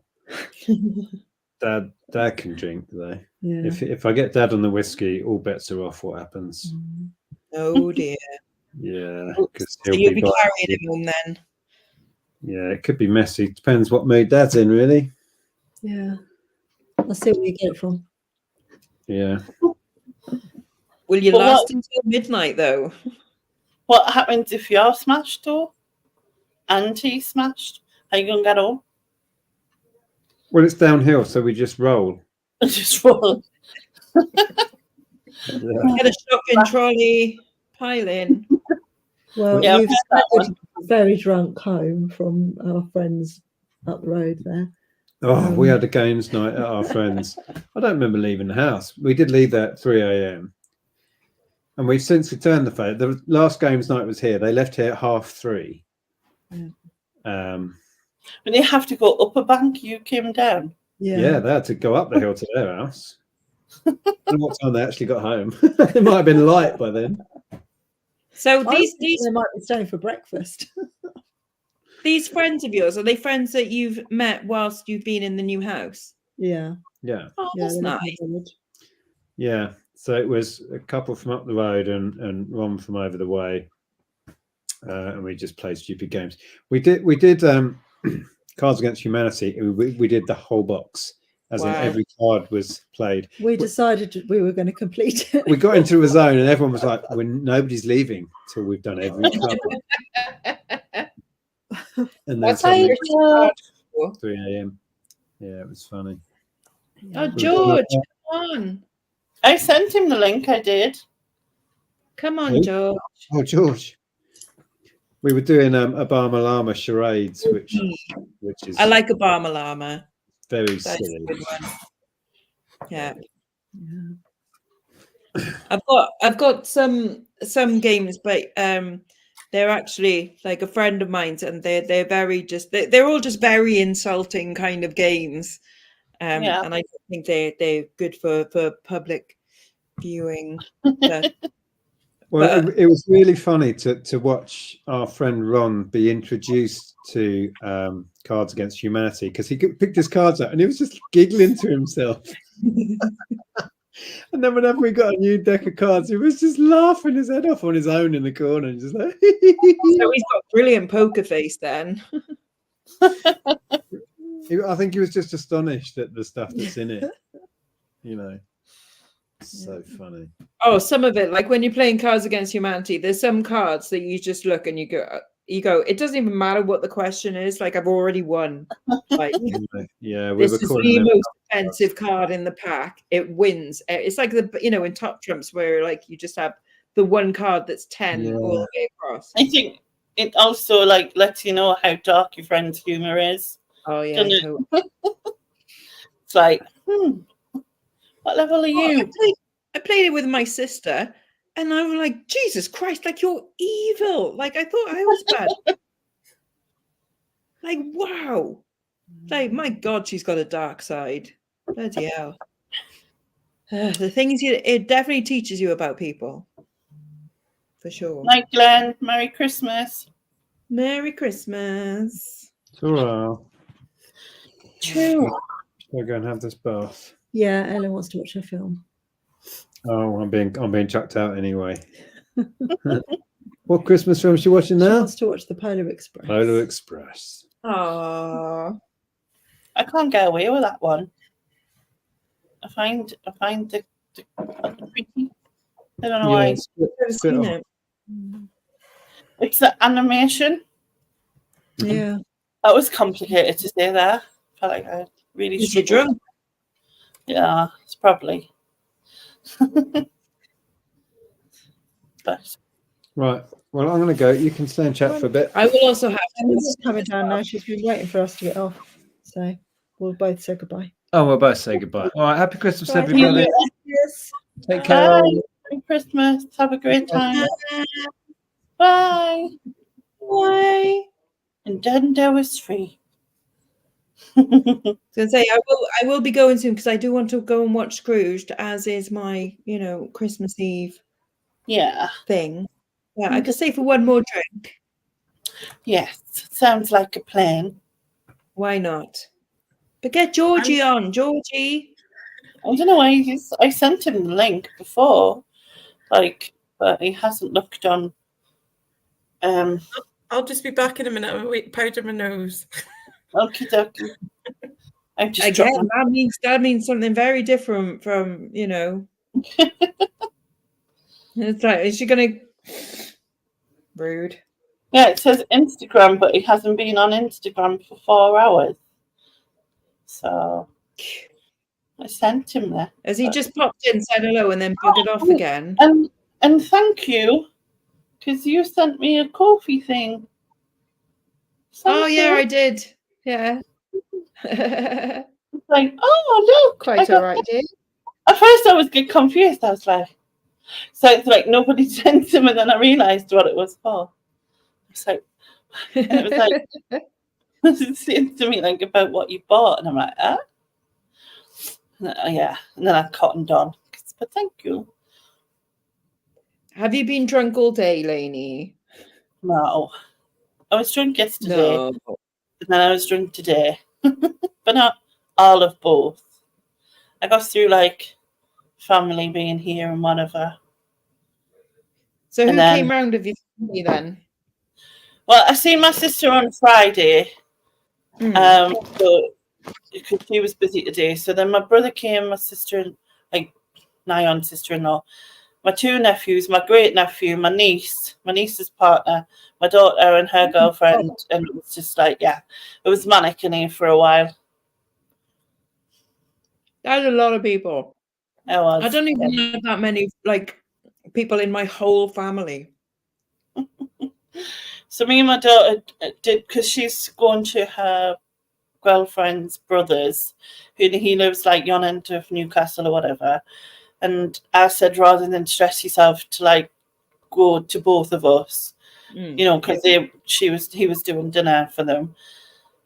Dad can drink though. Yeah. If I get Dad on the whiskey, all bets are off. What happens? Oh dear. Yeah, because So you'll be carrying him home then. Yeah, it could be messy. Depends what mood Dad's in, really. Yeah. I'll see where you get it from. Yeah. Will you But last until midnight though? What happens if you're smashed though? And he's smashed? Are you gonna get home? Well, it's downhill, so we just roll. Just roll. Yeah. Get a shopping trolley, pile in. Well, Yeah, we've I've heard that stayed very drunk home from our friends up the road there. Oh, we had a games night at our friends. I don't remember leaving the house. We did leave there at 3 a.m. And we've since returned the phone. The last games night was here. They left here at 3:30. When you have to go up a bank, you came down. Yeah, they had to go up the hill to their house. I don't know what time they actually got home. It might have been light by then. So They these might be staying for breakfast. these friends of yours, are they friends that you've met whilst you've been in the new house? Yeah. Yeah. Oh, Yeah, that's they live in nice. the village. Yeah. So it was a couple from up the road and Ron from over the way. And we just played stupid games. We did Cards Against Humanity. We did the whole box, as in every card was played. We decided we were going to complete it. We got into a zone and everyone was like, nobody's leaving till we've done every card. And then suddenly 3 a.m. Yeah, it was funny. Oh, George, come on. I sent him the link, I did. Come on, Who? George. Oh, George. We were doing Obama Llama charades, which is I like Obama Llama. very That's a silly. good one. Yeah. I've got some games, but they're actually like a friend of mine's, and they're very they're all just very insulting kind of games. And I don't think they're good for public viewing. But, Well, it was really funny to watch our friend Ron be introduced to Cards Against Humanity, because he picked his cards out and he was just giggling to himself. And then whenever we got a new deck of cards, he was just laughing his head off on his own in the corner and just like. So he's got brilliant poker face then. I think he was just astonished at the stuff that's in it. You know, so funny. Oh, some of it, like when you're playing Cards Against Humanity, there's some cards that you just look and you go, it doesn't even matter what the question is. Like, I've already won. Like, yeah, this is the most expensive card in the pack. It wins. It's like in Top Trumps where like you just have the one card that's 10 all the way across. I think it also like lets you know how dark your friend's humor is. Oh yeah. It's like, what level are you? I played it with my sister, and I was like, Jesus Christ, like you're evil. Like I thought I was bad. Like, wow. Like, my God, she's got a dark side. Bloody hell. The things it definitely teaches you about people. For sure. Night, Glenn. Merry Christmas. Merry Christmas. Hurrah. True. Shall I go and have this bath? Yeah, Ellen wants to watch her film. Oh, I'm being chucked out anyway. What Christmas film is she watching now? She wants to watch the Polar Express. Polar Express. Aww. I can't get away with that one. I find the pretty. I don't know why. it's a Never bit seen odd. it. It's the animation. Yeah. That was complicated to say there. I felt like I really Is you struggled. drunk? Yeah, it's probably. But Right. Well, I'm going to go. You can stay and chat for a bit. I will also have Emma's coming down now. She's been waiting for us to get off. So we'll both say goodbye. Oh, we'll both say goodbye. All right. Happy Christmas, Bye. everybody. Yes. Take care. bye. Merry Christmas. Have a great time. Bye. Bye. And then there was free. I was gonna say I will be going soon because I do want to go and watch Scrooged, as is my, Christmas Eve Yeah. thing. Yeah, I could stay for one more drink. Yes. Sounds like a plan. Why not? But get Georgie on, Georgie. I don't know why I sent him the link before, but he hasn't looked on. I'll just be back in a minute. I'm wait, powder my nose. Okie dokie. I just Again, dropped that means something very different from, It's like, is she gonna rude? Yeah, it says Instagram, but he hasn't been on Instagram for 4 hours. So I sent him there. Has he just popped in, said hello, and then buggered off again? And thank you, because you sent me a coffee thing. Oh yeah, I did. Yeah. It's like, oh look. Quite all right, dear. At first I was getting confused. I was like, so it's like nobody sent him, and then I realised what it was for. It's like, and it was like, it seems to me like about what you bought, and I'm like, ah. Yeah, and then I cottoned on. But thank you. Have you been drunk all day, Lainey? No, I was drunk yesterday, No. and then I was drunk today, but not all of both. I got through like family being here and whatever. So who And then- came round of your family then? Well, I seen my sister on Friday, so because she was busy today. So then my brother came, my sister, like nigh-on sister-in-law, my two nephews, my great nephew, my niece's partner, my daughter and her girlfriend, and it was just like, yeah, it was manic in here for a while. That's a lot of people. It was. I don't even know that many people in my whole family. So me and my daughter did, because she's going to her girlfriend's brother's, who he lives like yon end of Newcastle or whatever. And I said, rather than stress yourself, to like go to both of us, because he was doing dinner for them,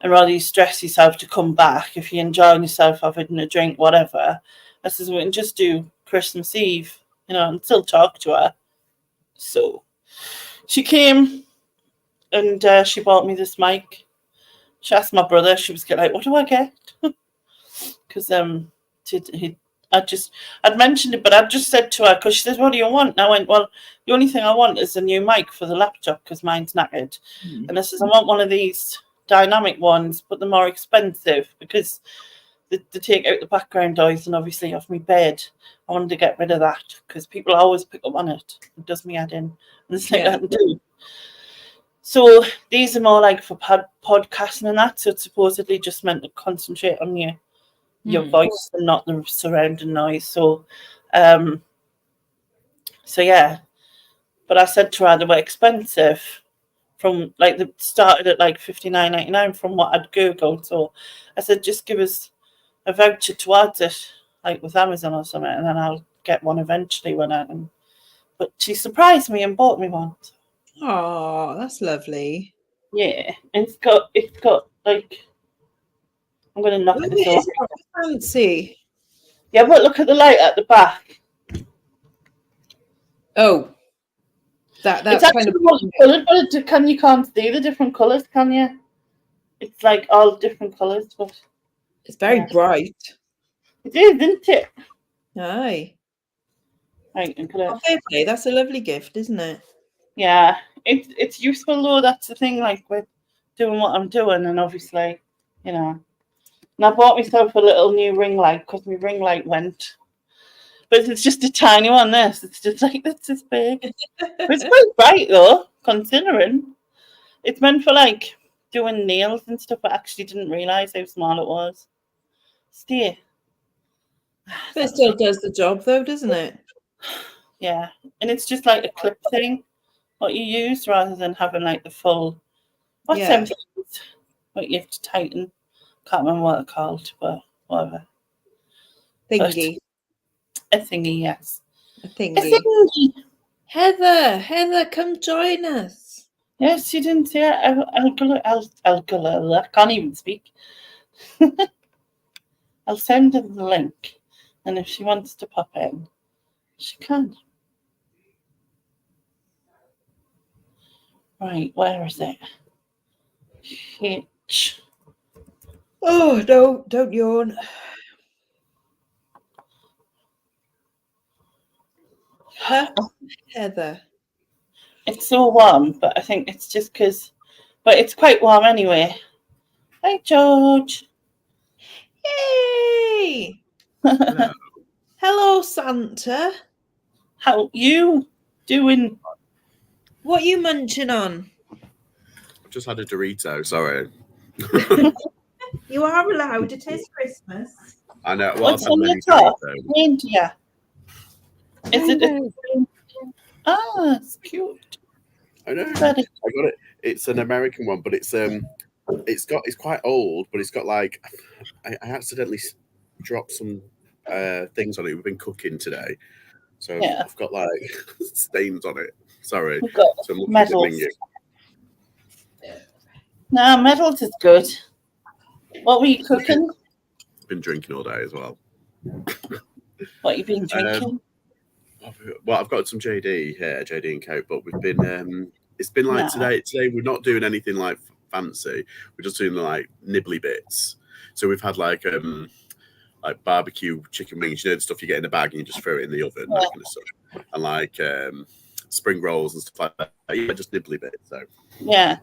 and rather you stress yourself to come back if you're enjoying yourself, having a drink, whatever. I says we can just do Christmas Eve, and still talk to her. So she came, and she bought me this mic. She asked my brother. She was like, "What do I get?" Because I'd mentioned it, but I'd just said to her, because she said, "What do you want?" And I went, "Well, the only thing I want is a new mic for the laptop because mine's knackered." And I says, "I want one of these dynamic ones, but they're more expensive because they take out the background noise and obviously off my bed. I wanted to get rid of that because people always pick up on it. It does me head in. And it's like that too. So these are more like for podcasting and that. So it's supposedly just meant to concentrate on your voice and not the surrounding noise. So yeah. But I said to her they were expensive. From like they started at like $59.99 from what I'd googled. So I said just give us a voucher towards it, like with Amazon or something, and then I'll get one eventually when I can. But she surprised me and bought me one. Oh, that's lovely. Yeah, it's got like, I'm gonna knock this off. It's fancy. Yeah, but look at the light at the back. Oh, that's It's actually kind of coloured, but you can't see the different colours, can you? It's like all different colours, but it's very bright. it is, isn't it? Aye. Right, Fair play. That's a lovely gift, isn't it? yeah, it's useful though. That's the thing, like with doing what I'm doing, and obviously, and I bought myself a little new ring light because my ring light went. But it's just a tiny one. It's just like this big. It's quite bright though, considering it's meant for like doing nails and stuff. But I actually didn't realise how small it was. Stay. But it still does the job, though, doesn't it? Yeah, and it's just like a clip thing, what you use rather than having like the full. What's Yeah. them things? What you have to tighten. Can't remember what they're called, but whatever. Thingy. A thingy, yes. A A thingy. thingy. Heather, come join us. Yes, you didn't say it. I can't even speak. I'll send her the link, and if she wants to pop in, she can. Right, where is it? H. Oh, don't yawn. Heather. It's so warm, but I think it's just because. But it's quite warm anyway. Hi, George. Yay! Hello, Santa. How you doing? What you munching on? I've just had a Dorito. Sorry. You are allowed. It is Christmas. I know. Well, What's I've had on your many top? Doritos. India. Is it? It's cute. I know. Very. I got it. It's an American one, but it's quite old, but it's got like I accidentally dropped some things on it. We've been cooking today, so Yeah. I've got like stains on it. Sorry. We've got So I'm looking medals. at minging. No, medals is good. What were you cooking? Been drinking all day as well. What you been drinking? Well, I've got some JD here, JD and Coke, but we've been it's been like today we're not doing anything like fancy. We're just doing like nibbly bits. So we've had like barbecue chicken wings, you know, the stuff you get in a bag and you just throw it in the oven, that kind of stuff. And like spring rolls and stuff like that. Yeah, just nibbly bits. So Yeah.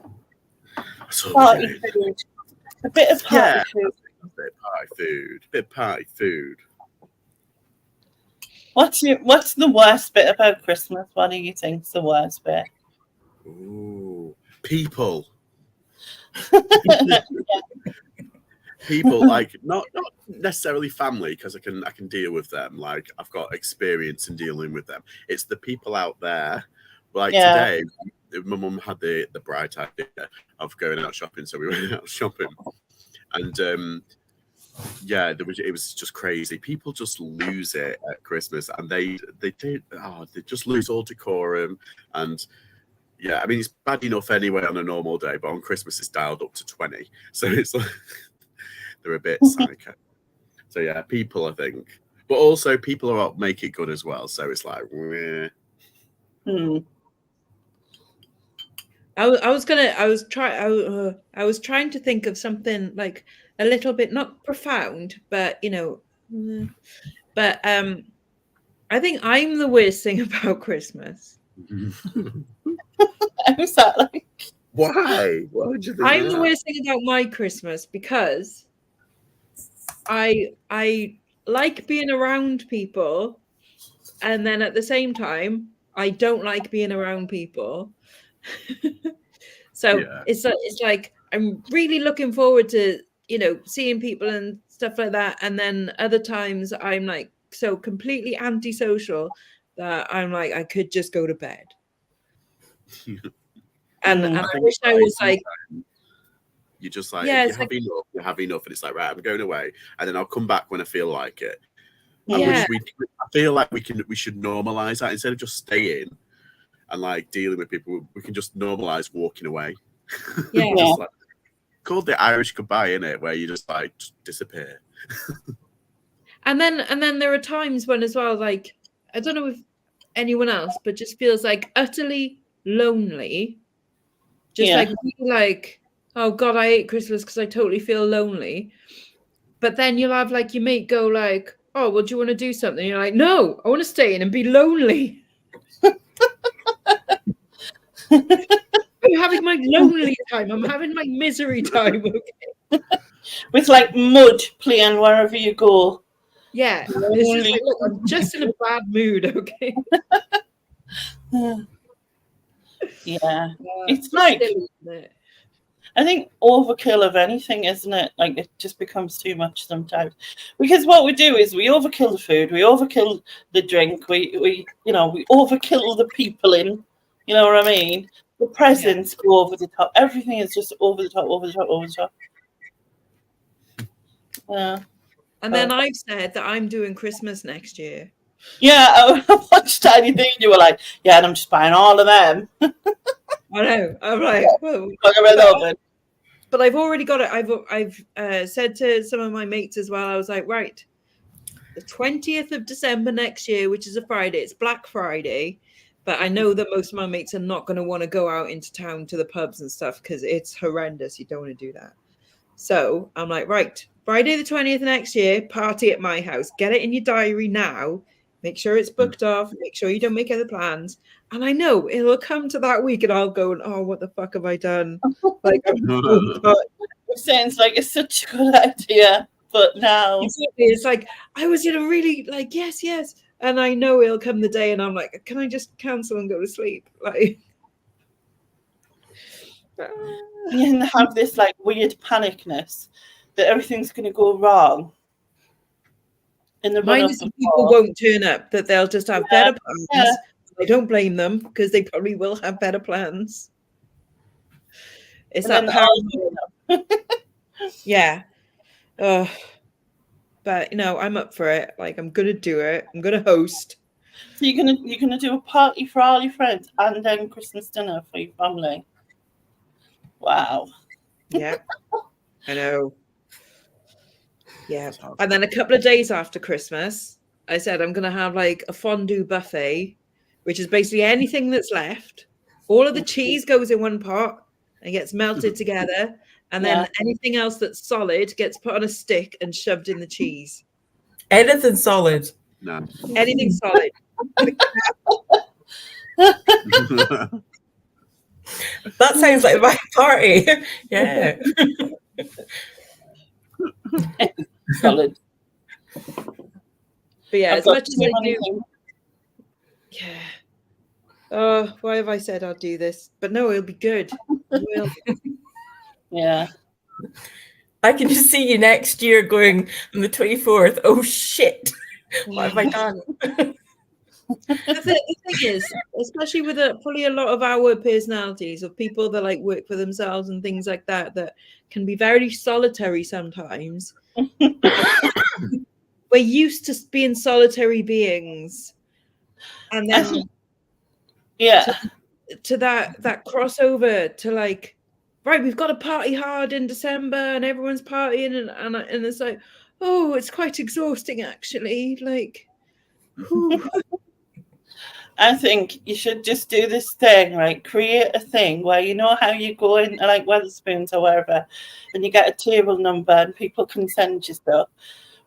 So Party food. A bit of party food. A bit of party food. What's the worst bit about Christmas? What do you think's the worst bit? Ooh, people. People, like not necessarily family, because I can deal with them. Like I've got experience in dealing with them. It's the people out there. Like today, my mum had the bright idea of going out shopping, so we went out shopping, and it was just crazy. People just lose it at Christmas, and they just lose all decorum. And yeah, I mean, it's bad enough anyway on a normal day, but on Christmas it's dialed up to 20, so it's like they're a bit psycho. So yeah, people, I think, but also people are out make it good as well. So it's like, I was trying to think of something like a little bit not profound, but but I think I'm the worst thing about Christmas. Who's that like? Why? Why would you think I'm the worst thing about my Christmas because I like being around people, and then at the same time I don't like being around people. So it's like I'm really looking forward to seeing people and stuff like that, and then other times I'm like so completely antisocial that I'm like I could just go to bed. and I wish I was like, you're just like, if you have enough, and it's like, right, I'm going away, and then I'll come back when I feel like it. I feel like we should normalize that instead of just staying and like dealing with people. We can just normalize walking away. Just like, called the Irish goodbye, innit? Where you just like disappear. and then there are times when as well, like I don't know if anyone else, but just feels like utterly lonely. Just like really like, oh God, I hate Christmas because I totally feel lonely. But then you'll have like your mate go like, oh, well, do you want to do something? And you're like, no, I want to stay in and be lonely. I'm having my lonely time. I'm having my misery time. Okay. With like mud playing wherever you go. Yeah, it's just like, look, I'm just in a bad mood, okay? Yeah, it's like silly, isn't it? I think overkill of anything, isn't it? Like it just becomes too much sometimes. Because what we do is we overkill the food, we overkill the drink, we you know, we overkill the people in. You know what I mean? The presents go over the top. Everything is just over the top, over the top, over the top. Yeah. And then I've said that I'm doing Christmas next year. Yeah, I watched Tiny Thing. You were like, yeah, and I'm just buying all of them. I know. I'm like, well, but I've already got it. I've said to some of my mates as well. I was like, right, the 20th of December next year, which is a Friday. It's Black Friday, but I know that most of my mates are not going to want to go out into town to the pubs and stuff because it's horrendous. You don't want to do that. So I'm like, right, Friday the 20th next year, party at my house. Get it in your diary now. Make sure it's booked off. Make sure you don't make other plans. And I know it'll come to that week and I'll go, oh, what the fuck have I done? Like, it sounds like it's such a good idea, but now it's like I was really like, yes. And I know it'll come the day and I'm like, can I just cancel and go to sleep? Like, you have this like weird panicness that everything's going to go wrong. In the minus if people won't turn up, that they'll just have better plans. Yeah. I don't blame them because they probably will have better plans. It's and that yeah. But I'm up for it. Like I'm gonna do it. I'm gonna host. So you're gonna do a party for all your friends and then Christmas dinner for your family. Wow. Yeah. I know. Yeah. And then a couple of days after Christmas, I said I'm gonna have like a fondue buffet, which is basically anything that's left. All of the cheese goes in one pot and gets melted together. And then anything else that's solid gets put on a stick and shoved in the cheese. Anything solid? No. Anything solid. That sounds like my party. Yeah. Solid. But yeah, as much as I do. Yeah. Oh, why have I said I'll do this? But no, it'll be good. It will. Yeah. I can just see you next year going on the 24th. Oh shit. What have I done? The thing is, especially with probably a lot of our personalities of people that like work for themselves and things like that, that can be very solitary sometimes. We're used to being solitary beings. And then to that crossover to like, right, we've got to party hard in December and everyone's partying and it's like, oh, it's quite exhausting actually. Like, I think you should just do this thing, right? Create a thing where you know how you go in like Wetherspoons or wherever and you get a table number and people can send you stuff.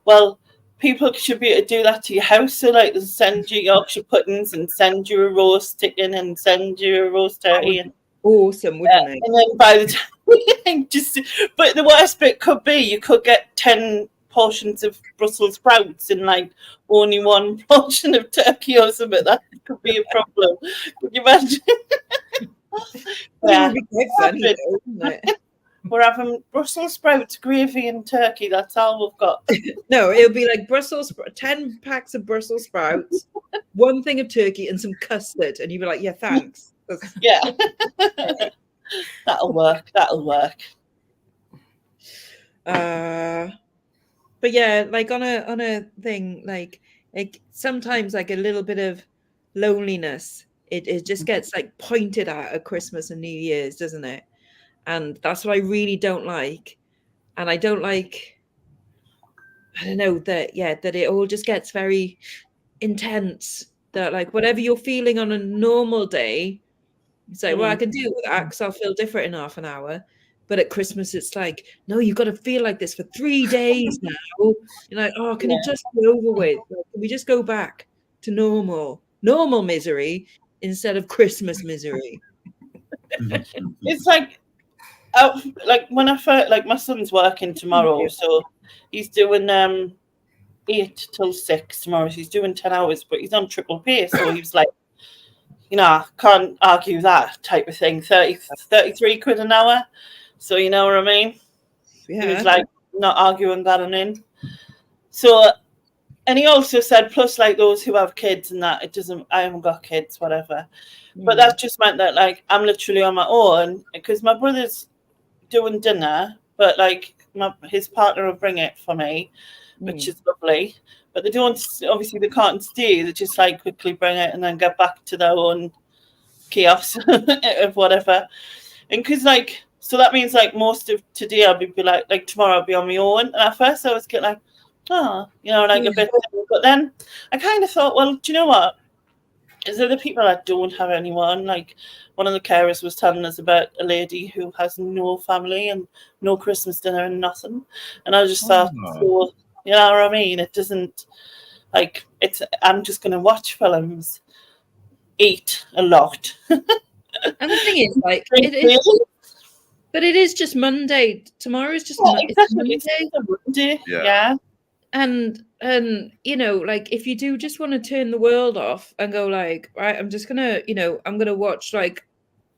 Well, people should be able to do that to your house. So like they'll send you Yorkshire puddings and send you a roast chicken and send you a roast turkey and awesome, wouldn't it? And then by the time but the worst bit could be you could get 10 portions of Brussels sprouts and like only one portion of turkey or something. That could be a problem. Could you imagine? That would be quite funny, though, wouldn't it? We're having Brussels sprouts, gravy, and turkey. That's all we've got. No, it'll be like 10 packs of Brussels sprouts, one thing of turkey, and some custard. And you'd be like, yeah, thanks. Yeah. That'll work. But yeah, like on a thing, like sometimes like a little bit of loneliness, it just gets like pointed at Christmas and New Year's, doesn't it? And that's what I really don't like. And I don't like, I don't know, that it all just gets very intense. That like whatever you're feeling on a normal day, you say, well, I can deal with that because I'll feel different in half an hour. But at Christmas, it's like, no, you've got to feel like this for 3 days now. You're like, oh, can it just be over with? Like, can we just go back to normal misery instead of Christmas misery? It's like when I first, like my son's working tomorrow, so he's doing 8 till 6 tomorrow. He's doing 10 hours, but he's on triple pay. So he was like, you know, I can't argue that type of thing. 33 quid an hour. So you know what I mean? Yeah. He was like, not arguing that in. So, and he also said, plus like those who have kids and that, I haven't got kids, whatever. But that just meant that like I'm literally on my own because my brother's doing dinner, but like his partner will bring it for me, which is lovely. But they can't stay. They just like quickly bring it and then get back to their own chaos of whatever. And because like, so that means like most of today I'll be like tomorrow I'll be on my own. And at first I was getting like, oh, you know, like a bit. But then I kind of thought, well, do you know what? Is there the people that don't have anyone? Like one of the carers was telling us about a lady who has no family and no Christmas dinner and nothing. And I just thought, so, you know what I mean? It doesn't like I'm just going to watch films, eat a lot. And the thing is, like, but it is just Monday. Tomorrow's just Monday. Yeah. And you know, like if you do just want to turn the world off and go like, right, I'm just gonna, you know, I'm gonna watch like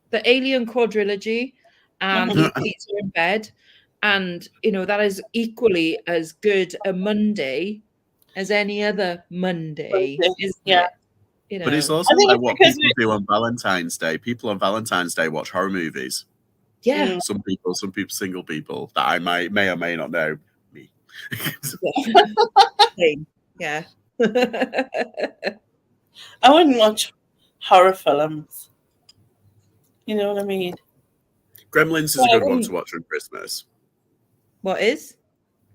the Alien quadrilogy and eat pizza in bed, and you know that is equally as good a Monday as any other Monday, isn't it? You know, but it's also like what people do on Valentine's Day. People on Valentine's Day watch horror movies. Yeah, some people, single people that I may or may not know. Me. Yeah. I wouldn't watch horror films. You know what I mean? Gremlins is a good one to watch on Christmas. What is?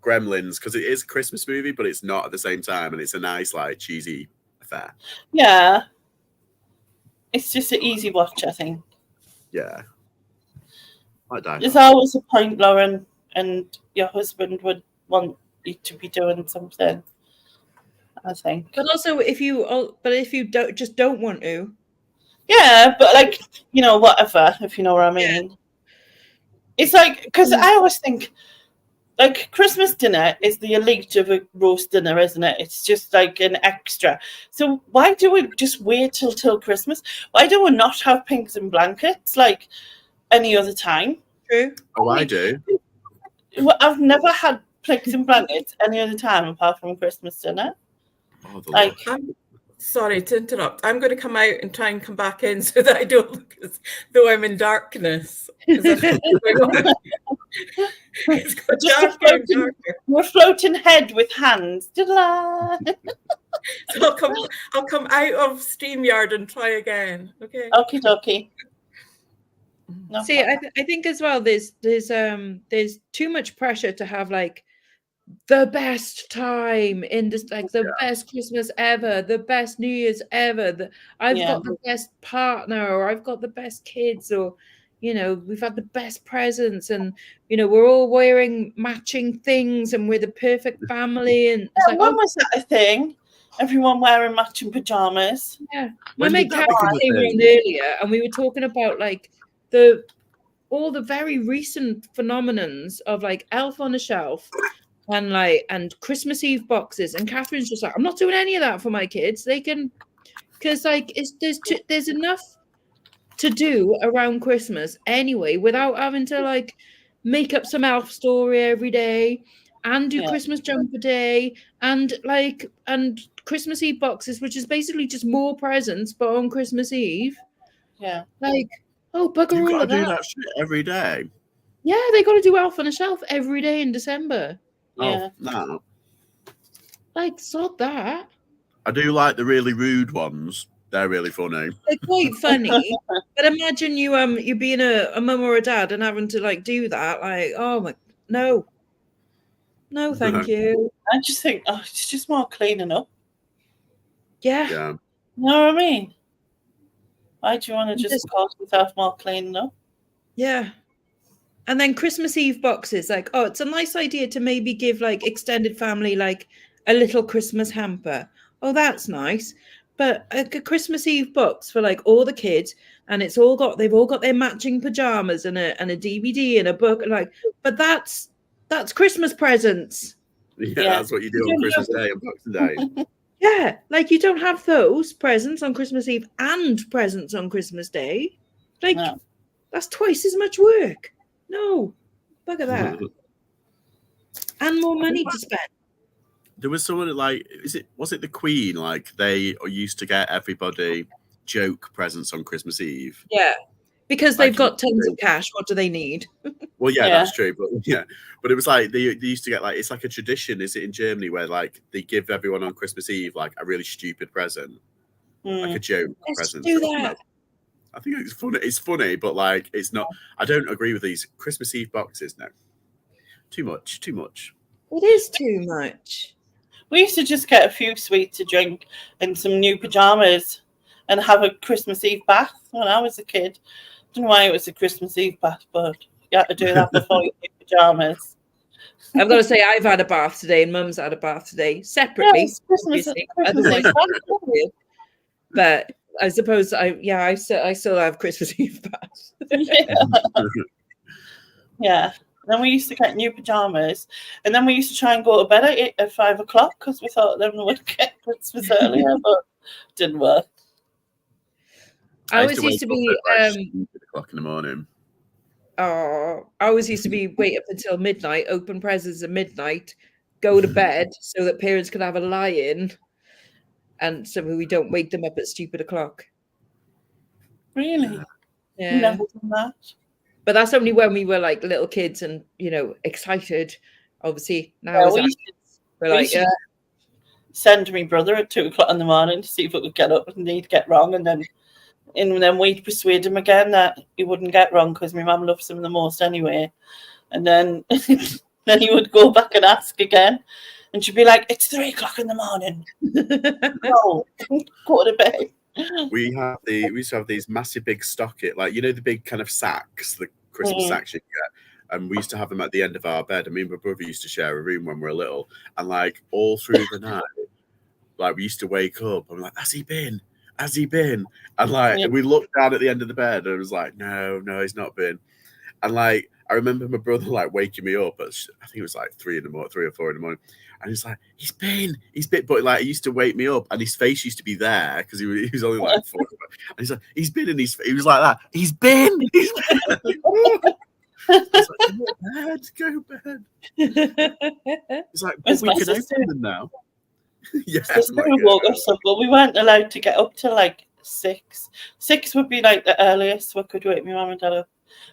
Gremlins, because it is a Christmas movie, but it's not at the same time, and it's a nice, like, cheesy affair. Yeah. It's just an easy watch, I think. Yeah. There's always a point, Lauren, and your husband would want you to be doing something, I think. But also, if you don't want to. Yeah, but like, you know, whatever, if you know what I mean. Yeah. It's like, because I always think, like, Christmas dinner is the elite of a roast dinner, isn't it? It's just like an extra. So why do we just wait till Christmas? Why do we not have pinks and blankets like any other time? True. Oh, I do. I've never had pinks and blankets any other time apart from Christmas dinner. Oh, I'm sorry to interrupt. I'm going to come out and try and come back in so that I don't look as though I'm in darkness. We're floating head with hands. So I'll come out of StreamYard and try again. Okay. Okie dokie. No. See, I think as well. There's too much pressure to have like the best time in this, like the best Christmas ever, the best New Year's ever. I've got the best partner, or I've got the best kids, or you know, we've had the best presents, and you know, we're all wearing matching things, and we're the perfect family. And it's like, when was that a thing? Everyone wearing matching pajamas. Yeah, my mate came around earlier, and we were talking about like all the very recent phenomenons of like Elf on a Shelf and Christmas Eve boxes, and Catherine's just like, I'm not doing any of that for my kids. They can, because like there's enough to do around Christmas anyway without having to like make up some elf story every day and do Christmas jumper day and Christmas Eve boxes, which is basically just more presents but on Christmas Eve. Yeah. Like, oh, bugger all of that. You got to do that shit every day. Yeah, they got to do Elf on a Shelf every day in December. Yeah. Oh, no. Like, sod that. I do like the really rude ones. They're really funny. They're quite funny. But imagine you being a mum or a dad and having to like do that. Like, oh my, no, thank you. I just think, it's just more cleaning up. Yeah. You know what I mean? Why do you want to just call yourself more cleaning up? Yeah. And then Christmas Eve boxes, like, oh, it's a nice idea to maybe give like extended family like a little Christmas hamper. Oh, that's nice. But a Christmas Eve box for like all the kids, and they've all got their matching pajamas and a DVD and a book, and like, but that's Christmas presents. That's what you do on Christmas Day and Boxing Day. Yeah, like you don't have those presents on Christmas Eve and presents on Christmas Day. Like that's twice as much work. No, bugger that. And more money to spend. There was someone like, was it the Queen? Like they used to get everybody joke presents on Christmas Eve. Yeah, because they've got tons of cash. What do they need? Well, yeah, that's true. But it was like they used to get like, it's like a tradition. Is it in Germany where like they give everyone on Christmas Eve like a really stupid present, like a joke present? Do that. I think it's funny. It's funny, but like it's not. I don't agree with these Christmas Eve boxes. No, too much. It is too much. We used to just get a few sweets to drink and some new pajamas and have a Christmas Eve bath when I was a kid. I don't know why it was a Christmas Eve bath, but you had to do that before you get pajamas. I've got to say, I've had a bath today and Mum's had a bath today separately. Christmas Otherwise, but I suppose I still have Christmas Eve bath. Yeah. Then we used to get new pajamas, and then we used to try and go to bed at 5 o'clock because we thought then we would get Christmas earlier, but didn't work. I always used to be o'clock in the morning. Oh, I always used to be wait up until midnight, open presents at midnight, go to bed so that parents could have a lie-in, and so we don't wake them up at stupid o'clock. Really? Yeah. Never done that. But that's only when we were like little kids and excited. Obviously now we're like send my brother at 2 o'clock in the morning to see if it would get up and he'd get wrong, and then we'd persuade him again that he wouldn't get wrong because my mum loves him the most anyway. And then then he would go back and ask again, and she'd be like, "It's 3 o'clock in the morning. No, go to bed." We used to have these massive big stocket, like the big kind of sacks, the Christmas sacks you get, and we used to have them at the end of our bed. And me and my brother used to share a room when we were little, and like all through the night, like we used to wake up and I'm like, "Has he been? Has he been?" And like we looked down at the end of the bed and it was like, no, he's not been. And like I remember my brother like waking me up at, I think it was like 3 or 4 in the morning, and he's like, he's been, but like he used to wake me up, and his face used to be there because he was only like 4, and he's like, he's been, and he was like that, he's been. I was like, go bed. He's like, but we can open them now. Yes, we woke us up, but we weren't allowed to get up till like 6. 6 would be like the earliest we could wake my mum and dad up.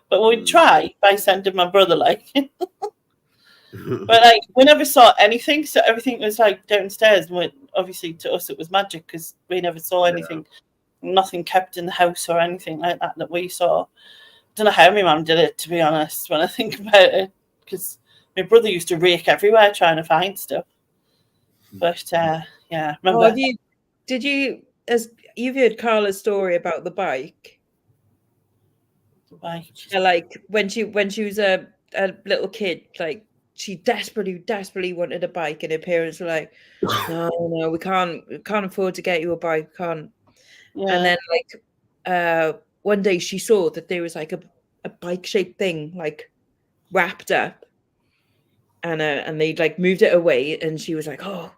But we'd try by sending my brother like. But like we never saw anything, so everything was like downstairs. And obviously to us it was magic because we never saw anything. Nothing kept in the house or anything like that we saw. Don't know how my mum did it, to be honest, when I think about it, because my brother used to rake everywhere trying to find stuff. But yeah, remember. You've heard Carla's story about the bike? The bike. Like when she was a little kid, like she desperately wanted a bike, and her parents were like, "No, we can't afford to get you a bike, can't." Yeah. And then like one day she saw that there was like a bike shaped thing like wrapped up, and they like moved it away, and she was like, "Oh,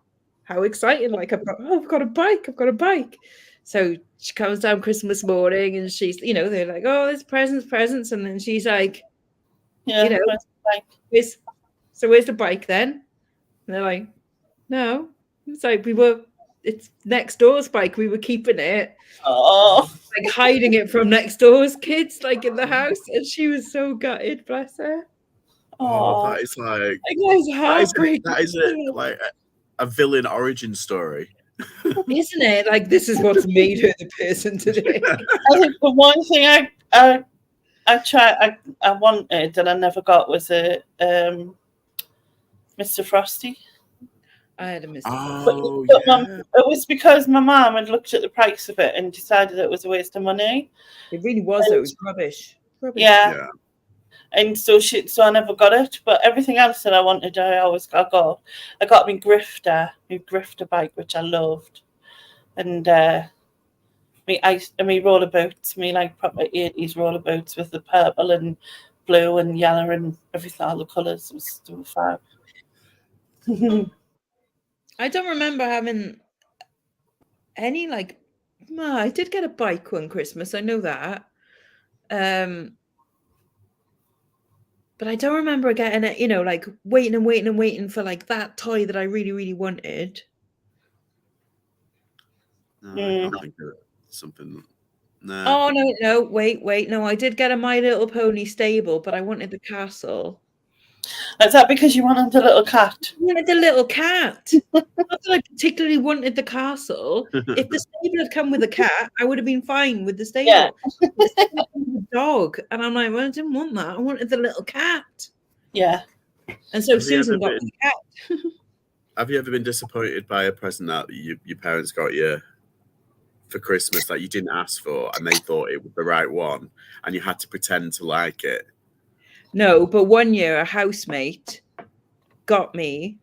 how exciting! Like I've got a bike." So she comes down Christmas morning, and she's they're like, "Oh, there's presents," and then she's like, "Yeah, where's the bike then?" And they're like, "No, it's like it's next door's bike. We were keeping it." Oh, like hiding it from next door's kids, like in the house, and she was so gutted, bless her. Oh, that is like that is like a villain origin story, isn't it? Like this is what's made her the person today. I think the one thing I wanted and I never got was a Mr. Frosty. I had a Mr. Oh, Frosty. It was because my mum had looked at the price of it and decided it was a waste of money. It really was. It was rubbish. Yeah. And so I never got it, but everything else that I wanted, I got. I got my grifter bike, which I loved, and me rollerboots, me like proper 80s rollerboots with the purple and blue and yellow and everything, all the colours. It was fab. I don't remember having any like. I did get a bike one Christmas. I know that. But I don't remember getting it. You know, like waiting for like that toy that I really, really wanted. No, I can't think of something. No. Oh no! Wait! No, I did get a My Little Pony stable, but I wanted the castle. Is that because you wanted the little cat? I wanted the little cat. Not that I particularly wanted the castle. If the stable had come with a cat, I would have been fine with the stable. Yeah. The stable came with a dog, and I'm like, well, I didn't want that. I wanted the little cat. Yeah. And so Susan got the cat. Have you ever been disappointed by a present that your parents got you for Christmas that you didn't ask for, and they thought it was the right one, and you had to pretend to like it? No, but one year a housemate got me,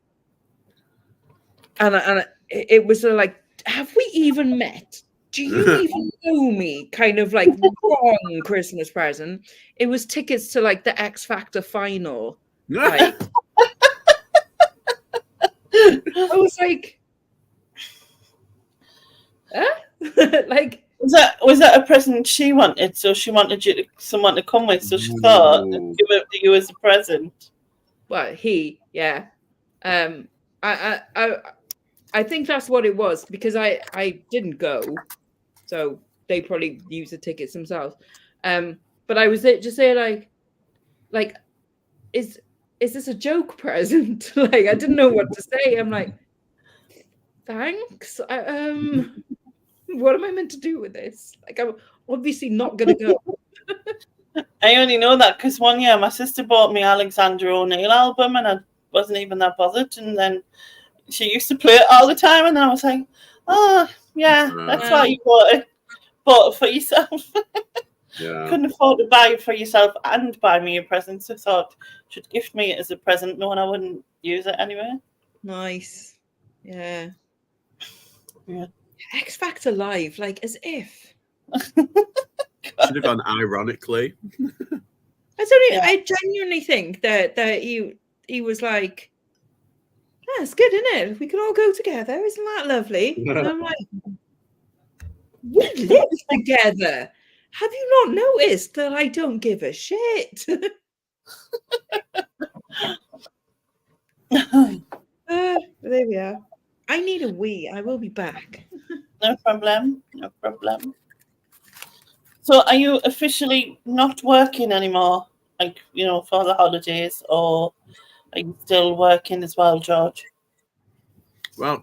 and it was like, have we even met? Do you even know me? Kind of like wrong Christmas present. It was tickets to like the X Factor final. Like, I was like, huh? Like, was that a present she wanted? So she wanted someone to come with. So she thought and give it to you as a present. Well, yeah. I think that's what it was, because I didn't go, so they probably used the tickets themselves. But I was just saying like, is this a joke present? Like, I didn't know what to say. I'm like, thanks. What am I meant to do with this? Like, I'm obviously not going to go. I only know that because one year my sister bought me Alexander O'Neill album, and I wasn't even that bothered. And then she used to play it all the time, and I was like, "Oh, yeah, that's why you bought it for yourself." Yeah. Couldn't afford to buy it for yourself and buy me a present, so thought should gift me it as a present, knowing I wouldn't use it anyway. Nice. Yeah. Yeah. X Factor Live, like, as if. Should have gone ironically. I genuinely think that he was like, that's good, isn't it? We can all go together. Isn't that lovely? And I'm like, we live together. Have you not noticed that I don't give a shit? There we are. I need a wee. I will be back. No problem. So are you officially not working anymore, like, for the holidays, or are you still working as well, George? Well,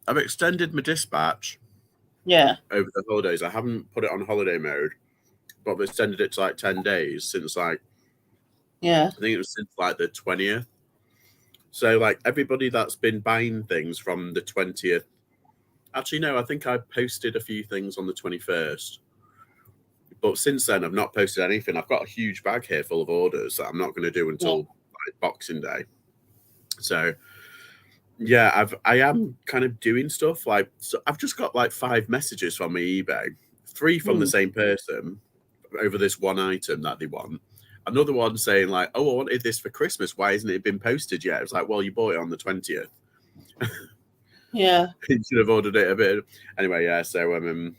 I've extended my dispatch. Yeah. Over the holidays. I haven't put it on holiday mode, but I've extended it to like 10 days since I think it was since like the 20th. So like everybody that's been buying things from the 20th. Actually, no, I think I posted a few things on the 21st. But since then, I've not posted anything. I've got a huge bag here full of orders that I'm not going to do until like Boxing Day. So yeah, I am kind of doing stuff like, so I've just got like 5 messages from my eBay, 3 from the same person over this one item that they want. Another one saying like, oh, I wanted this for Christmas. Why hasn't it been posted yet? It's like, well, you bought it on the 20th. Yeah. You should have ordered it a bit. Anyway, yeah. So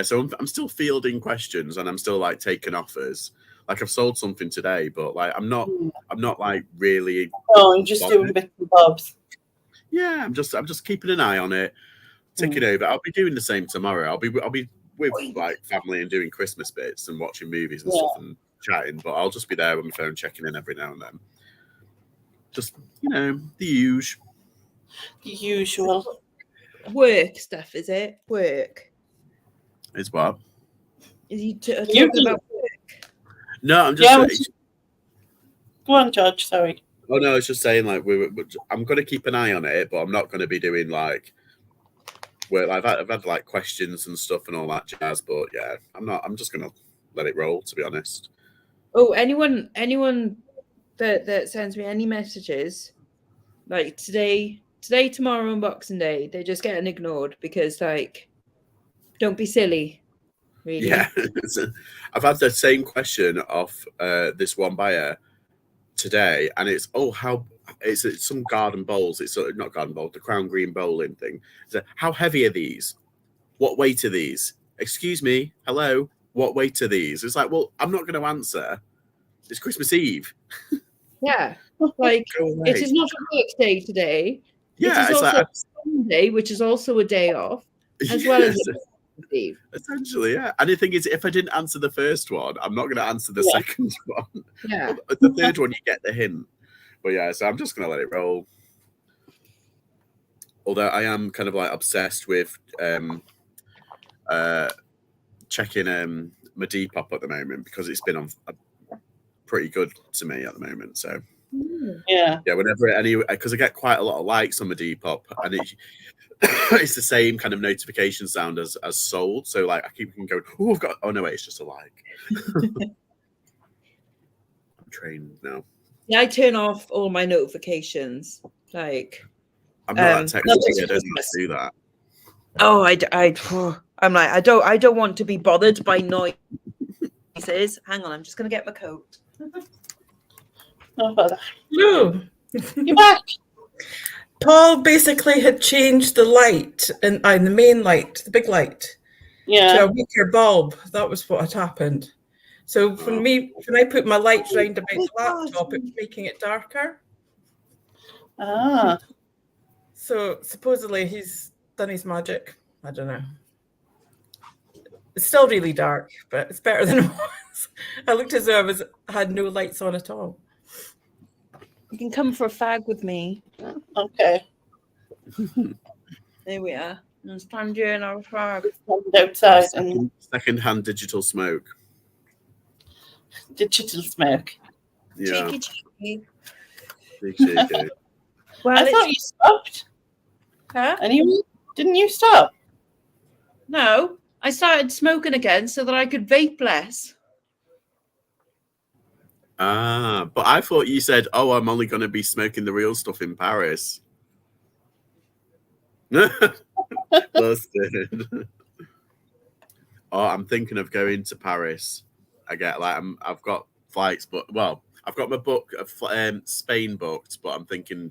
so I'm still fielding questions, and I'm still like taking offers. Like I've sold something today, but like I'm not like really. Oh, you're just doing bits and bobs. Yeah, I'm just keeping an eye on it, ticking over. I'll be doing the same tomorrow. I'll be with like family and doing Christmas bits and watching movies and stuff and chatting. But I'll just be there on my phone, checking in every now and then. Just the usual. The usual. Work stuff, is it? Work. Is what? Is you talking about work? No, I'm just. Go on, George. Sorry. Oh no, it's just saying like I'm going to keep an eye on it, but I'm not going to be doing like where I've had like questions and stuff and all that jazz. But yeah, I'm not. I'm just going to let it roll, to be honest. Oh, anyone that sends me any messages like today, tomorrow, and Boxing Day, they're just getting ignored because like, don't be silly. Really. Yeah, I've had the same question off this one buyer today, and it's how it's some garden bowls. It's sort of not garden bowl, the Crown Green bowling thing. So, how heavy are these? What weight are these? Excuse me, hello. What weight are these? It's like, well, I'm not going to answer. It's Christmas Eve. Yeah, like it is not a work day today. Yeah, it is also Sunday, which is also a day off, as well as Eve. Essentially, yeah. And the thing is, if I didn't answer the first one, I'm not going to answer the second one. Yeah. The third one, you get the hint. But yeah, so I'm just going to let it roll. Although I am kind of like obsessed with checking my Depop at the moment, because it's been on pretty good to me at the moment. So yeah, whenever because I get quite a lot of likes on my Depop, and it's the same kind of notification sound as sold. So like I keep going, oh, I've got. Oh no, wait, it's just a like. I'm trained now. Yeah, I turn off all my notifications. Like I'm not that technical. I don't need to do that. Oh, I'm like, I don't want to be bothered by noises. Hang on, I'm just gonna get my coat. no bother. No. You're back. Paul basically had changed the light and the main light, the big light, to a weaker bulb. That was what had happened. So when I put my lights round about the laptop, it was making it darker. Ah. So supposedly he's done his magic. I don't know. It's still really dark, but it's better than it was. I looked as though I had no lights on at all. You can come for a fag with me. Okay. There we are. And stand here in our fag. Outside Second-hand digital smoke. Digital smoke. Yeah. Cheeky. Cheeky. Well, I thought you stopped. Huh? Anyway, didn't you stop? No, I started smoking again so that I could vape less. Ah, but I thought you said, "Oh, I'm only going to be smoking the real stuff in Paris." Busted. Oh, I'm thinking of going to Paris. I've got flights, but I've got my book of Spain booked, but I'm thinking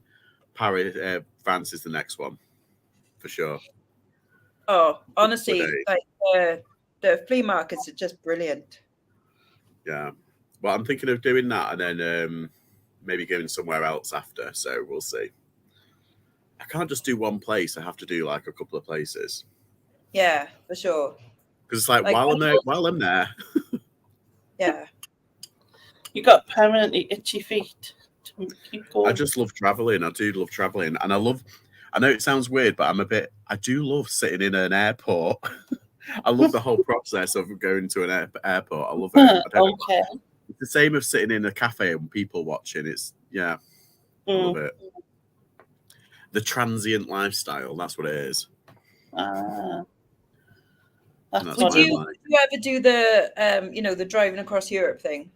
Paris, France is the next one for sure. Oh, honestly, like the flea markets are just brilliant. Yeah. Well, I'm thinking of doing that and then maybe going somewhere else after. So we'll see. I can't just do one place. I have to do like a couple of places. Yeah, for sure. Because it's like while I'm there. Yeah. You got permanently itchy feet to keep going. I just love traveling. I do love traveling, and I know it sounds weird, but I do love sitting in an airport. I love the whole process of going to an airport. I love it. Okay. It's the same as sitting in a cafe and people watching. I love it. The transient lifestyle, that's what it is. Would you ever do the the driving across Europe thing?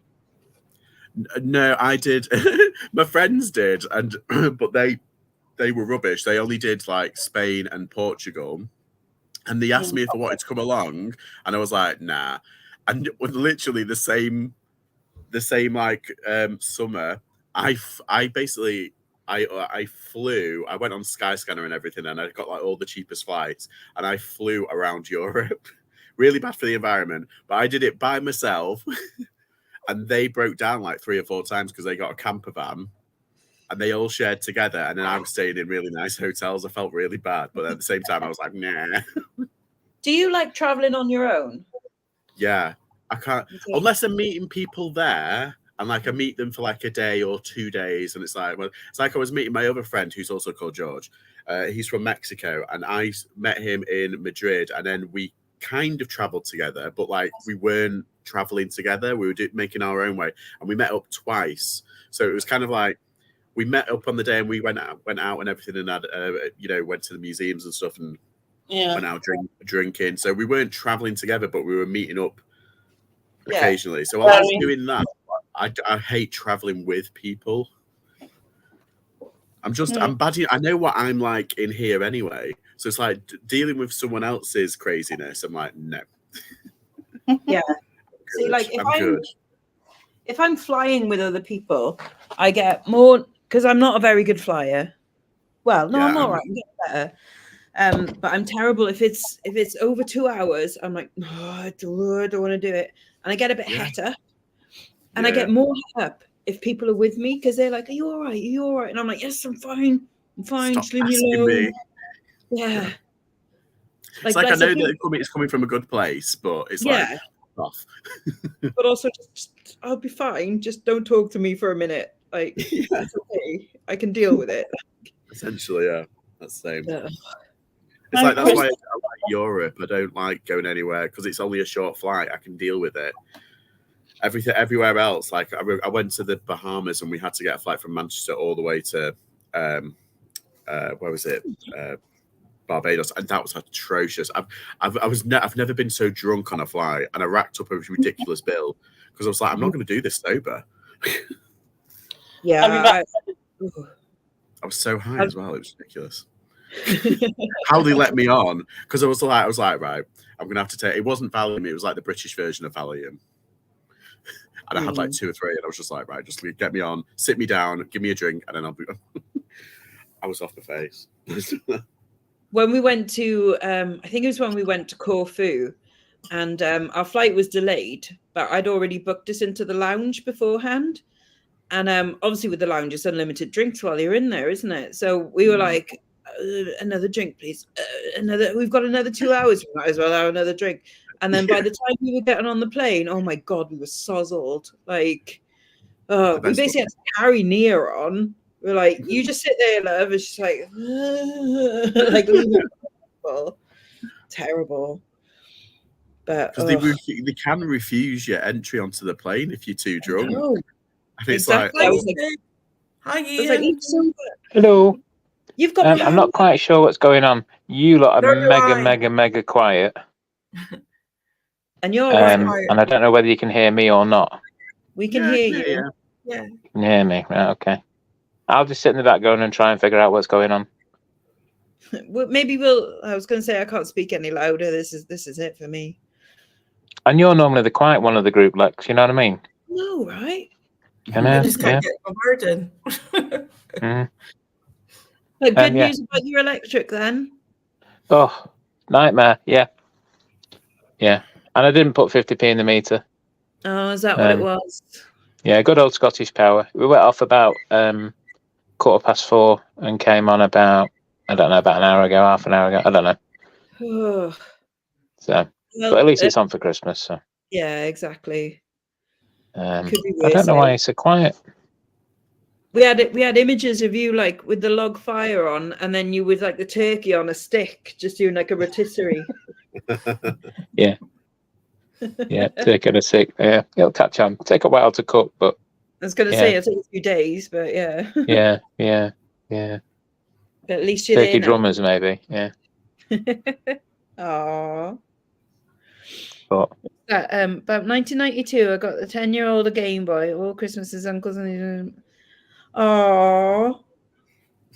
No, I did. My friends did, but they were rubbish. They only did like Spain and Portugal, and they asked me if I wanted to come along, and I was like, nah. And literally the same like summer, I basically I flew. I went on Skyscanner and everything, and I got like all the cheapest flights, and I flew around Europe. Really bad for the environment, but I did it by myself. And they broke down like 3 or 4 times because they got a camper van, and they all shared together. And then I was staying in really nice hotels. I felt really bad, but at the same time, I was like, nah. Do you like traveling on your own? Yeah, I can't unless I'm meeting people there. And like I meet them for like a day or 2 days, and it's like I was meeting my other friend who's also called George. He's from Mexico, and I met him in Madrid, and then we kind of traveled together, but like we weren't traveling together. We were making our own way, and we met up twice. So it was kind of like we met up on the day, and we went out and everything, and had went to the museums and stuff, and went out drinking. So we weren't traveling together, but we were meeting up occasionally. So I was doing that. I hate traveling with people. I'm bad. I know what I'm like in here anyway. So it's like dealing with someone else's craziness. I'm like, no. Yeah. See, like if I'm flying with other people, I get more because I'm not a very good flyer. Well, no, Yeah, I'm all right. I'm getting better. But I'm terrible if it's over 2 hours. I'm like, oh, I don't want to do it, and I get a bit het up, and I get more het up if people are with me because they're like, "Are you all right? Are you all right?" And I'm like, "Yes, I'm fine. I'm fine. Stop Just leave me asking alone." me. Yeah. It's like I know that it's coming from a good place, but it's like off. But also, just I'll be fine. Just don't talk to me for a minute. Like it's okay. I can deal with it. Essentially, yeah, that's the same. Yeah. It's like that's why I like Europe. I don't like going anywhere because it's only a short flight. I can deal with it. Everywhere else, like I went to the Bahamas and we had to get a flight from Manchester all the way to where was it? Barbados, and that was atrocious. I've never been so drunk on a flight, and I racked up a ridiculous bill because I was like, I'm not going to do this sober. Yeah, I was so high as well. It was ridiculous. How they let me on, because I was like, right, I'm gonna have to take. It wasn't Valium; it was like the British version of Valium, and I had like 2 or 3, and I was just like, right, just get me on, sit me down, give me a drink, and then I'll be. I was off the face. When we went to, I think it was when we went to Corfu, and our flight was delayed, but I'd already booked us into the lounge beforehand. And obviously with the lounge, it's unlimited drinks while you're in there, isn't it? So we were like, another drink, please. We've got another 2 hours. We might as well have another drink. And then by the time we were getting on the plane, oh my God, we were sozzled. Like, we basically had to carry Nia on. We're like, you just sit there, love. And she's like, like, terrible. But because they can refuse your entry onto the plane if you're too drunk. And it's exactly. like, hi, Ian. Hello. You've got. I'm not quite sure what's going on. You lot are mega quiet. And you're quiet. And I don't know whether you can hear me or not. We can hear you. Yeah. You can hear me. Right, okay. I'll just sit in the background and try and figure out what's going on. Well, maybe we'll. I was going to say I can't speak any louder. This is it for me. And you're normally the quiet one of the group, Lex. You know what I mean? No, right? I just can't get my word in. But good news about your electric then. Oh, nightmare. Yeah. And I didn't put 50p in the meter. Oh, is that what it was? Yeah, good old Scottish Power. We went off about 4:15 and came on about, I don't know, about an hour ago, half an hour ago. I don't know. So, but at least it's on for Christmas. So. Yeah, exactly. I don't know why it's so quiet. We had images of you like with the log fire on, and then you with like the turkey on a stick, just doing like a rotisserie. Yeah, turkey on a stick. Yeah, it'll catch on. Take a while to cook, but I was going to say it'll take a few days, but yeah. Yeah. But at least you're turkey drummers, maybe. Yeah. Aww. But about 1992, I got the 10-year-old a Game Boy. All Christmases, uncles and oh.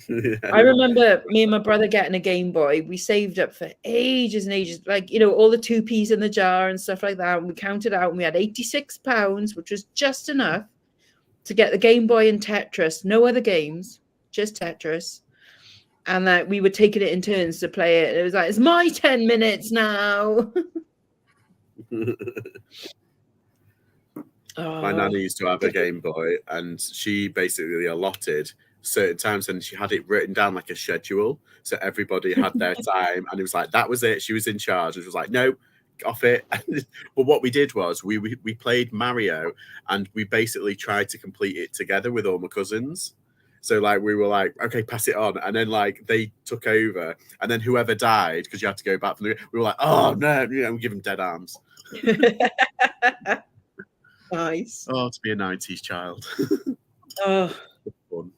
I remember me and my brother getting a Game Boy. We saved up for ages and ages, like all the 2p's in the jar and stuff like that. And we counted out, and we had £86, which was just enough to get the Game Boy and Tetris. No other games, just Tetris. And that we were taking it in turns to play it. It was like, it's my 10 minutes now. My nanny used to have a Game Boy, and she basically allotted certain times, and she had it written down like a schedule, so everybody had their time, and it was like that was it. She was in charge, and she was like, "No, off it." But what we did was we played Mario, and we basically tried to complete it together with all my cousins. So like we were like, okay, pass it on, and then like they took over, and then whoever died, because you had to go back from the, we were like, oh no, we give them dead arms. Nice. Oh, to be a 90s child. Oh,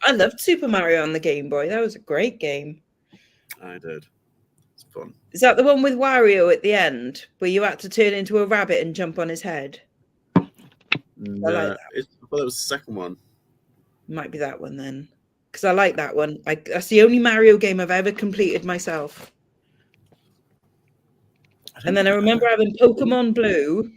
I loved Super Mario on the Game Boy. That was a great game. I did. It's fun. Is that the one with Wario at the end, where you had to turn into a rabbit and jump on his head? No, I thought it was the second one. Might be that one then, because I like that one. That's the only Mario game I've ever completed myself. And then I remember having Pokemon Blue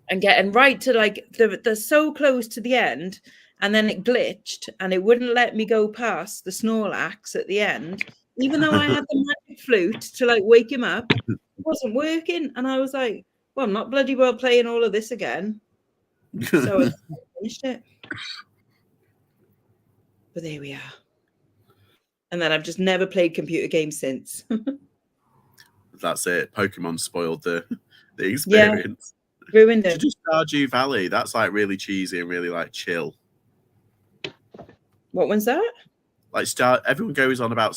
and getting right to like they're so close to the end, and then it glitched and it wouldn't let me go past the Snorlax at the end, even though I had the magic flute to like wake him up. It wasn't working, and I was like, well, I'm not bloody well playing all of this again. So I finished it. But there we are. And then I've just never played computer games since. That's it. Pokemon spoiled the experience. Yeah, ruined it. Just Stardew Valley. That's like really cheesy and really like chill. What one's that? Like everyone goes on about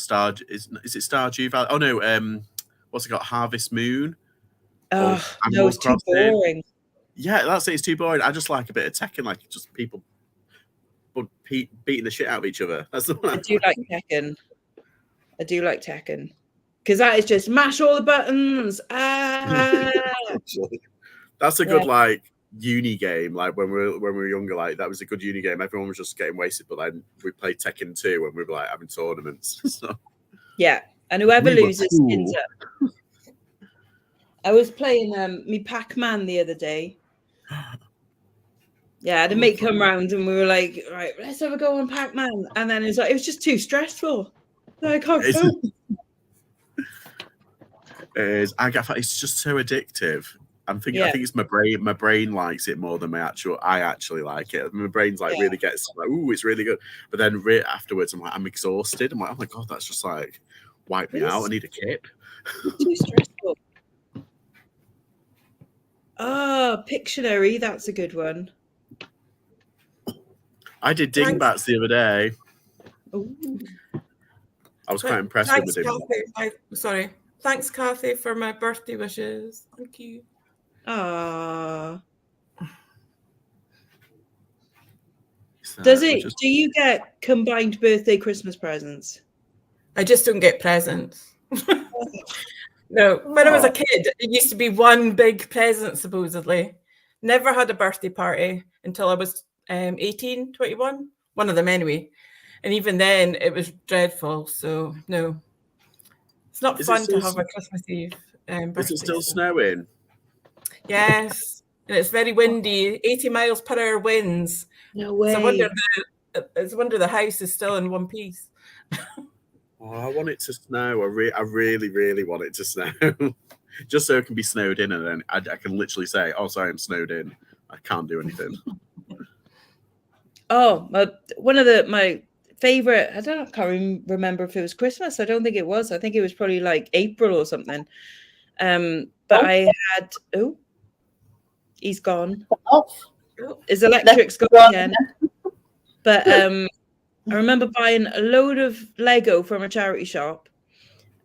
is it Stardew Valley? Oh no, what's it got? Harvest Moon. Oh no, it's too boring. Yeah, that's it. It's too boring. I just like a bit of Tekken, like just people beating the shit out of each other. That's the one. I do like Tekken. Because that is just mash all the buttons. That's a good like uni game. Like when we were younger, like that was a good uni game. Everyone was just getting wasted, but then we played Tekken 2 and we were like having tournaments. So. Yeah, and whoever loses ends up. I was playing me Pac-Man the other day. Yeah, I had a mate come round and we were like, right, let's have a go on Pac-Man. And then it was just too stressful. I can't go. It's just so addictive. I think it's my brain. My brain likes it more than I actually like it. My brain's like really gets like, ooh, it's really good. But then afterwards, I'm exhausted. I'm like, oh my god, that's just like wipe me out. I need a kit. Too stressful. Pictionary, that's a good one. I did Dingbats the other day. Ooh. I was quite impressed with him. Sorry. Thanks, Kathy, for my birthday wishes. Thank you. Do you get combined birthday Christmas presents? I just don't get presents. No, when I was a kid, it used to be one big present, supposedly. Never had a birthday party until I was 18, 21. One of them anyway. And even then, it was dreadful. So, no. It's not fun to have a Christmas Eve birthday. Is it still snowing? Yes. And it's very windy. 80 miles per hour winds. No way. So I wonder the house is still in one piece. Oh, I want it to snow. I really, really want it to snow. Just so it can be snowed in, and then I can literally say, oh, sorry, I'm snowed in. I can't do anything. Oh, one of my favorite, I can't remember if it was Christmas. I don't think it was. I think it was probably like April or something. But I had, he's gone. His electric's gone again. But I remember buying a load of Lego from a charity shop.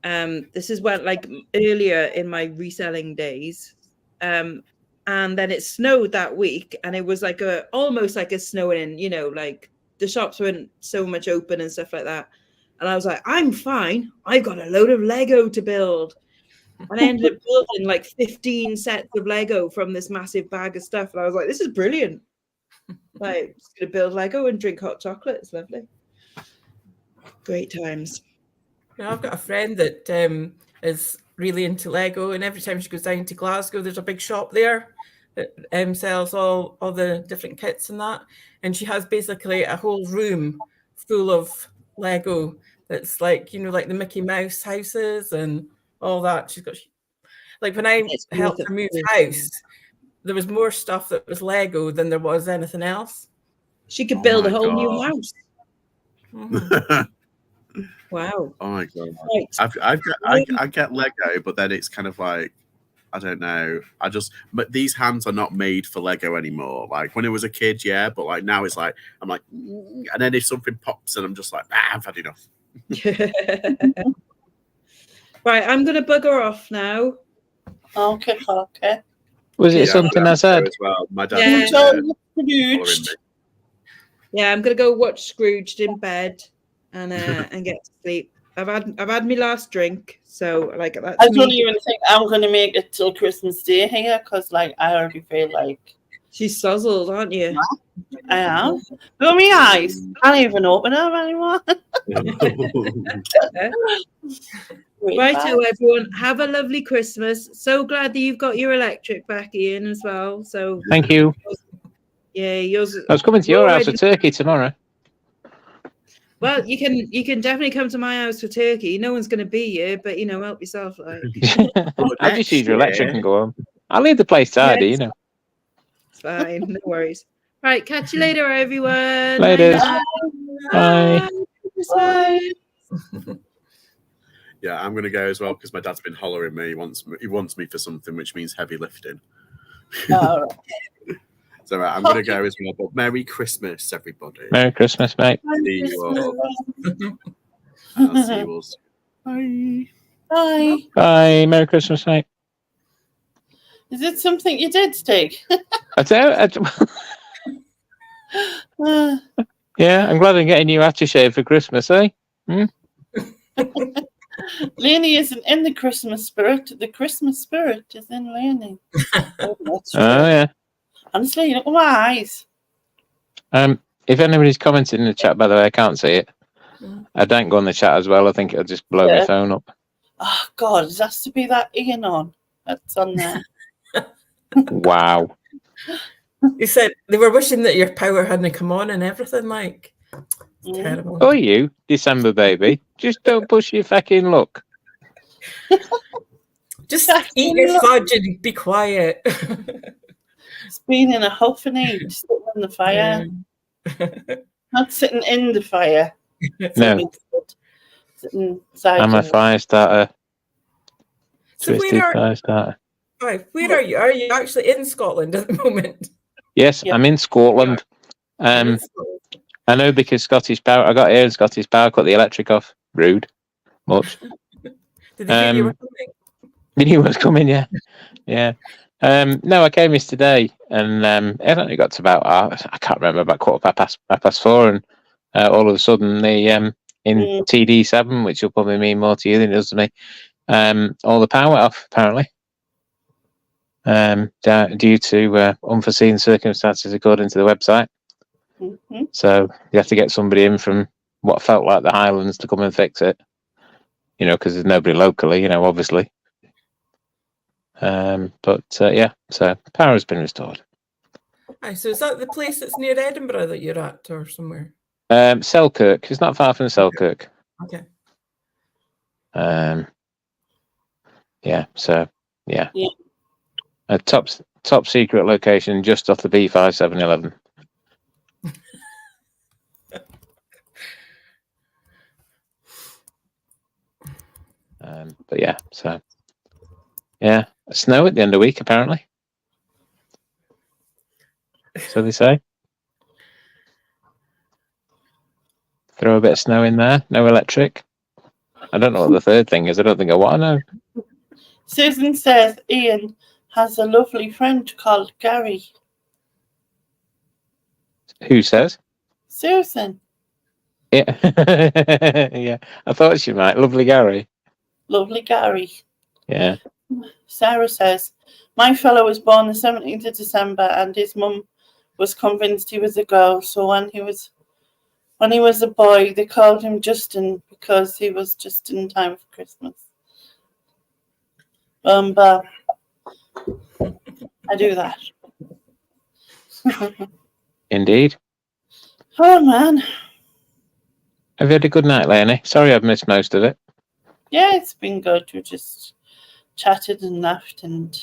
This is when like earlier in my reselling days. And then it snowed that week, and it was like almost like a snowing, like the shops weren't so much open and stuff like that. And I was like, I'm fine. I've got a load of Lego to build. And I ended up building like 15 sets of Lego from this massive bag of stuff. And I was like, this is brilliant. Like, just gonna build Lego and drink hot chocolate. It's lovely. Great times. Yeah, I've got a friend that is really into Lego, and every time she goes down to Glasgow, there's a big shop there that sells all the different kits and that. And she has basically a whole room full of Lego that's like, like the Mickey Mouse houses and all that. She's got, like, when I helped her move house, there was more stuff that was Lego than there was anything else. She could build a whole new house. Mm-hmm. Wow. Oh my god. Right. I get Lego, but then it's kind of like, I don't know. But these hands are not made for Lego anymore. Like when I was a kid, yeah, but like now it's like, I'm like, and then if something pops and I'm just like, I've had enough. Right, I'm gonna bugger off now. Okay. Was it something I said? As well. My dad Yeah, I'm gonna go watch Scrooged in bed and get to sleep. I've had my last drink, so like that's I don't even think I'm gonna make it till Christmas Day here, because like I already feel like she's suzzled, aren't you? I am. Look at my eyes. I can't even open them anymore. Righto, everyone. Have a lovely Christmas. So glad that you've got your electric back, Ian, as well. So thank you. Yeah, yours. I was coming to your house for turkey tomorrow. Well, you can definitely come to my house for turkey. No one's going to be here, but help yourself. Like, I'll just use your electric and go home. I'll leave the place tidy, It's fine, no worries. Right, catch you later, everyone. Later. Bye. Bye. Yeah, I'm gonna go as well because my dad's been hollering me. He wants me for something, which means heavy lifting. All right. So I'm gonna go as well. But Merry Christmas, everybody. Merry Christmas, mate. See you all. I'll see you all soon. Bye. Bye. Bye. Merry Christmas, mate. Is it something you did, Stig? Yeah, I'm glad I'm getting you aftershave for Christmas, eh? Lainey isn't in the Christmas spirit. The Christmas spirit is in Lainey. Oh, yeah. Honestly, look at my eyes. If anybody's commenting in the chat, by the way, I can't see it. I don't go on the chat as well. I think it'll just blow my phone up. Oh God, it has to be that Ian on. That's on there. Wow. He said they were wishing that your power hadn't come on and everything. Like, it's terrible. Oh, you December baby, just don't push your fucking luck. Just eat your fudge and be quiet. It's been in a huff and eat, sitting in the fire. Not sitting in the fire. No. Sitting inside. I'm a fire starter. So Twisted fire starter. Right, where are you? Are you actually in Scotland at the moment? Yes, I'm in Scotland. I know because Scottish Power. I got here and Scottish Power cut the electric off. Rude. Much. Did they hear you were coming? They knew I was coming. Yeah, yeah. No, I came yesterday, and it only got to about I can't remember, about quarter past 4, and all of a sudden the in TD7, which will probably mean more to you than it does to me, all the power went off apparently. Due to unforeseen circumstances, according to the website. So you have to get somebody in from what felt like the Highlands to come and fix it. Because there's nobody locally. Obviously. Yeah, so power has been restored. So is that the place that's near Edinburgh that you're at, or somewhere? Selkirk. It's not far from Selkirk. Okay. Yeah. So yeah. A top secret location just off the B5 7-Eleven. But yeah, so yeah, snow at the end of the week apparently. So they say. Throw a bit of snow in there. No electric. I don't know what the third thing is. I don't think I want to know. Susan says Ian has a lovely friend called Gary. Who says? Susan. Yeah. Yeah. I thought she might. Lovely Gary. Lovely Gary. Yeah. Sarah says, my fellow was born the 17th of December and his mum was convinced he was a girl. So when he was a boy, they called him Justin because he was just in time for Christmas. I do that. Indeed. Oh, man. Have you had a good night, Lainey? Sorry I've missed most of it. Yeah, it's been good. We just chatted and laughed, and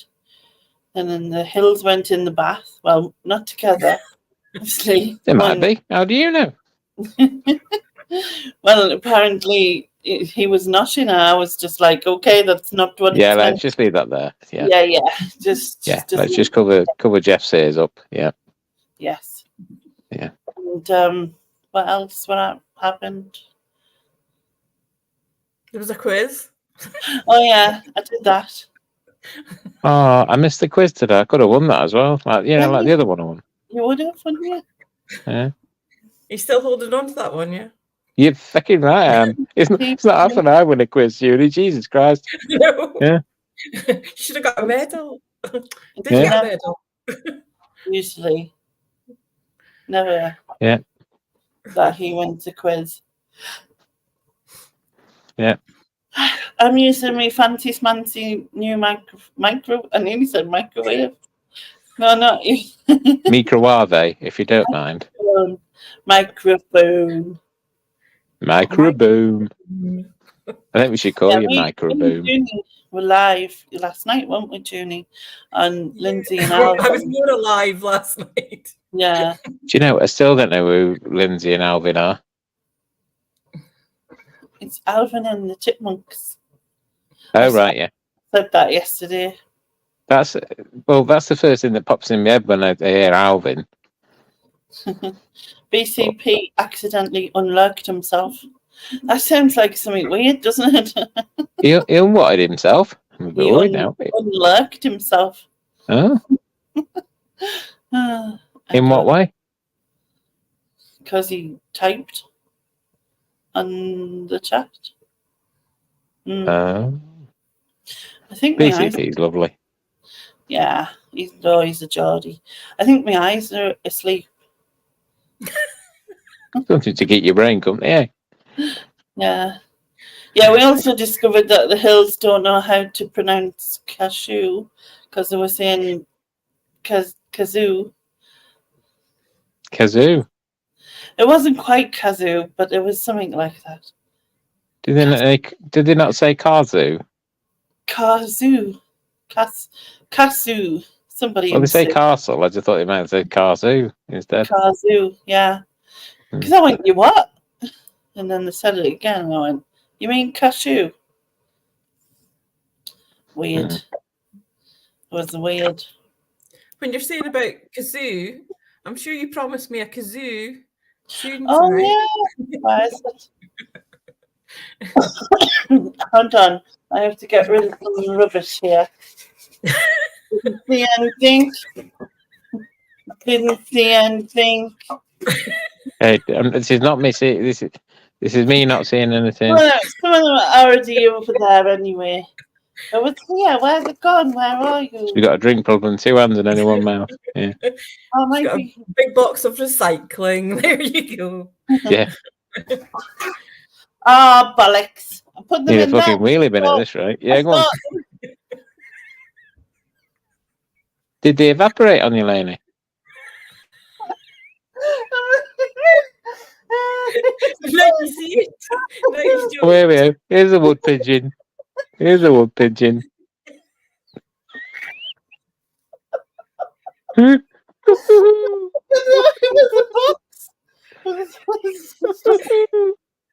then the hills went in the bath. Well, not together, obviously. They might be. How do you know? Well, apparently he was not in. I was just like, okay, that's not what. Yeah, let's just leave that there. Yeah. Yeah. Just let's just cover Jeff's ears up. Yeah. Yes. Yeah. And what else? What happened? There was a quiz. Oh yeah, I did that. Oh, I missed the quiz today. I could have won that as well. Like the other one I won. You would have, wouldn't you? Yeah. You still holding on to that one, yeah? You're fucking right, I am. It's not often I win a quiz, Judy. Jesus Christ. No. Yeah. You should have got a medal. Did you Yeah. get a medal? Usually. Never. Yeah. That he wins a quiz. Yeah. I'm using my fancy smancy new micro. I nearly said microwave. No, not you. Microwave, if you don't mind. Microphone. Microboom. I think we should call you Me Microboom. and Junie were live last night, weren't we, Junie? And Lindsay and I was Alvin. more alive last night. Yeah. Do you know, I still don't know who Lindsay and Alvin are. It's Alvin and the Chipmunks. Oh, right, yeah. Said that yesterday. That's the first thing that pops in my head when I hear Alvin. BCP accidentally unlocked himself. That sounds like something weird, doesn't it? He unwatted himself. I'm a bit worried now. Unlocked himself. Oh? In what way? Because he typed on the chat. Oh. I think BCP's lovely. Yeah, he's a Geordie. I think my eyes are asleep. Something to get your brain company, Yeah. Yeah, we also discovered that the Hills don't know how to pronounce cashew because they were saying kazoo. Kazoo. It wasn't quite kazoo, but it was something like that. Did they not say kazoo? Kazoo. Kazoo. Somebody. Well, they say castle. I just thought they might say kazoo instead. Kazoo, yeah. Because I went, you what? And then they said it again, and I went, you mean cashew? Weird. It was weird. When you're saying about kazoo, I'm sure you promised me a kazoo tune tonight. Oh, yeah. Why is it? Hold on. I have to get rid of some rubbish here. Didn't see anything. Didn't see anything. Hey, this is not me. This is me not seeing anything. Well, some of them are already over there anyway. It was here. Where's it gone? Where are you? We got a drink problem, 2 hands and only 1 mouth. Yeah. Oh, maybe. A big box of recycling. There you go. Yeah. Oh, bollocks. I put them Need a in fucking there. wheelie bin at this rate. Yeah, go on. Did they evaporate on you, Lainey? Now you see it. Now you do. Oh, here we go. Here's a wood pigeon. Here's a wood pigeon. It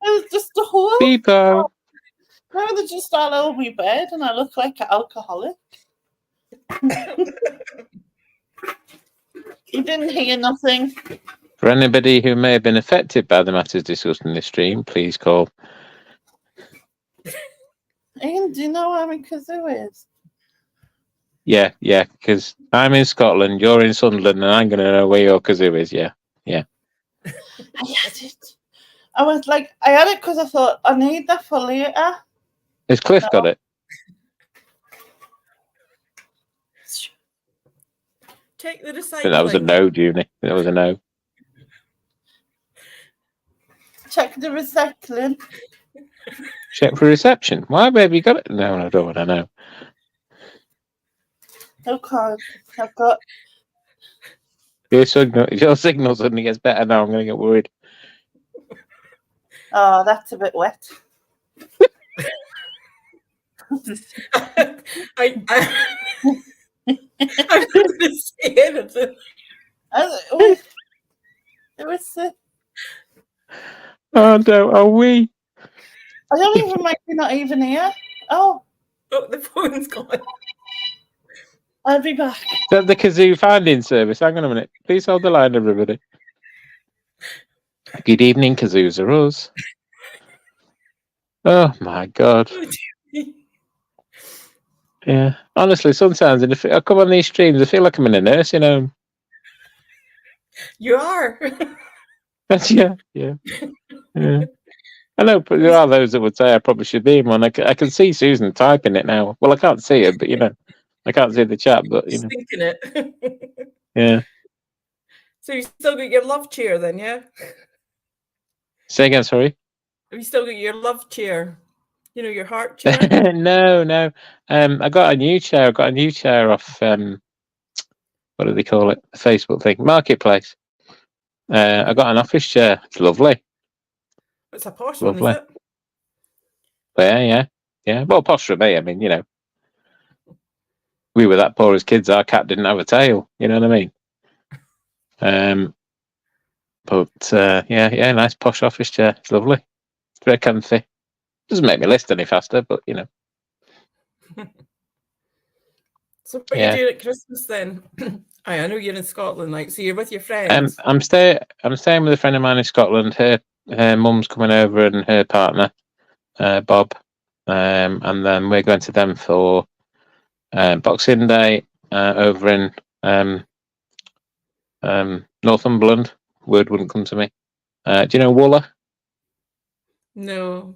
was just a hole. Peepo. Now they're just all over my bed and I look like an alcoholic. You didn't hear nothing. For anybody who may have been affected by the matters discussed in this stream, please call. Ian, do you know where my kazoo is? Yeah, because I'm in Scotland, you're in Sunderland, and I'm going to know where your kazoo is. Yeah. I had it. I had it because I thought I need that for later. Has Cliff got it? Check the recycling. That was a no, Junie. That was a no. Check the recycling. Check for reception. Why have you got it? No, I don't want to know. Okay, I've got. Your signal suddenly gets better now. I'm going to get worried. Oh, that's a bit wet. I'm not going to say anything. It was. Oh no, are we? I don't even might be not even here. Oh, the phone's gone. I'll be back. Is that the kazoo finding service? Hang on a minute. Please hold the line, everybody. Good evening, kazoos are us. Oh my god. Yeah, honestly, sometimes if I come on these streams, I feel like I'm in a nursing home. You are. Yeah. I know, but there are those that would say I probably should be in one. I can see Susan typing it now. Well, I can't see it, but I can't see the chat. But thinking it. Yeah. So you still got your love chair then, yeah? Say again, sorry. Have you still got your love chair? Your heart chair. No. I got a new chair. I got a new chair off what do they call it? The Facebook thing, Marketplace. I got an office chair. It's lovely. It's a posh Lovely. one, is it? Yeah. Well, posh for me. I mean, we were that poor as kids. Our cat didn't have a tail. You know what I mean? But nice posh office chair. It's lovely. It's very comfy. Doesn't make me list any faster, but So what are you doing at Christmas then? I know you're in Scotland, like, so you're with your friends. I'm staying with a friend of mine in Scotland. Her mum's coming over and her partner, Bob, and then we're going to them for Boxing Day over in Northumberland. Word wouldn't come to me. Do you know Wooler? No.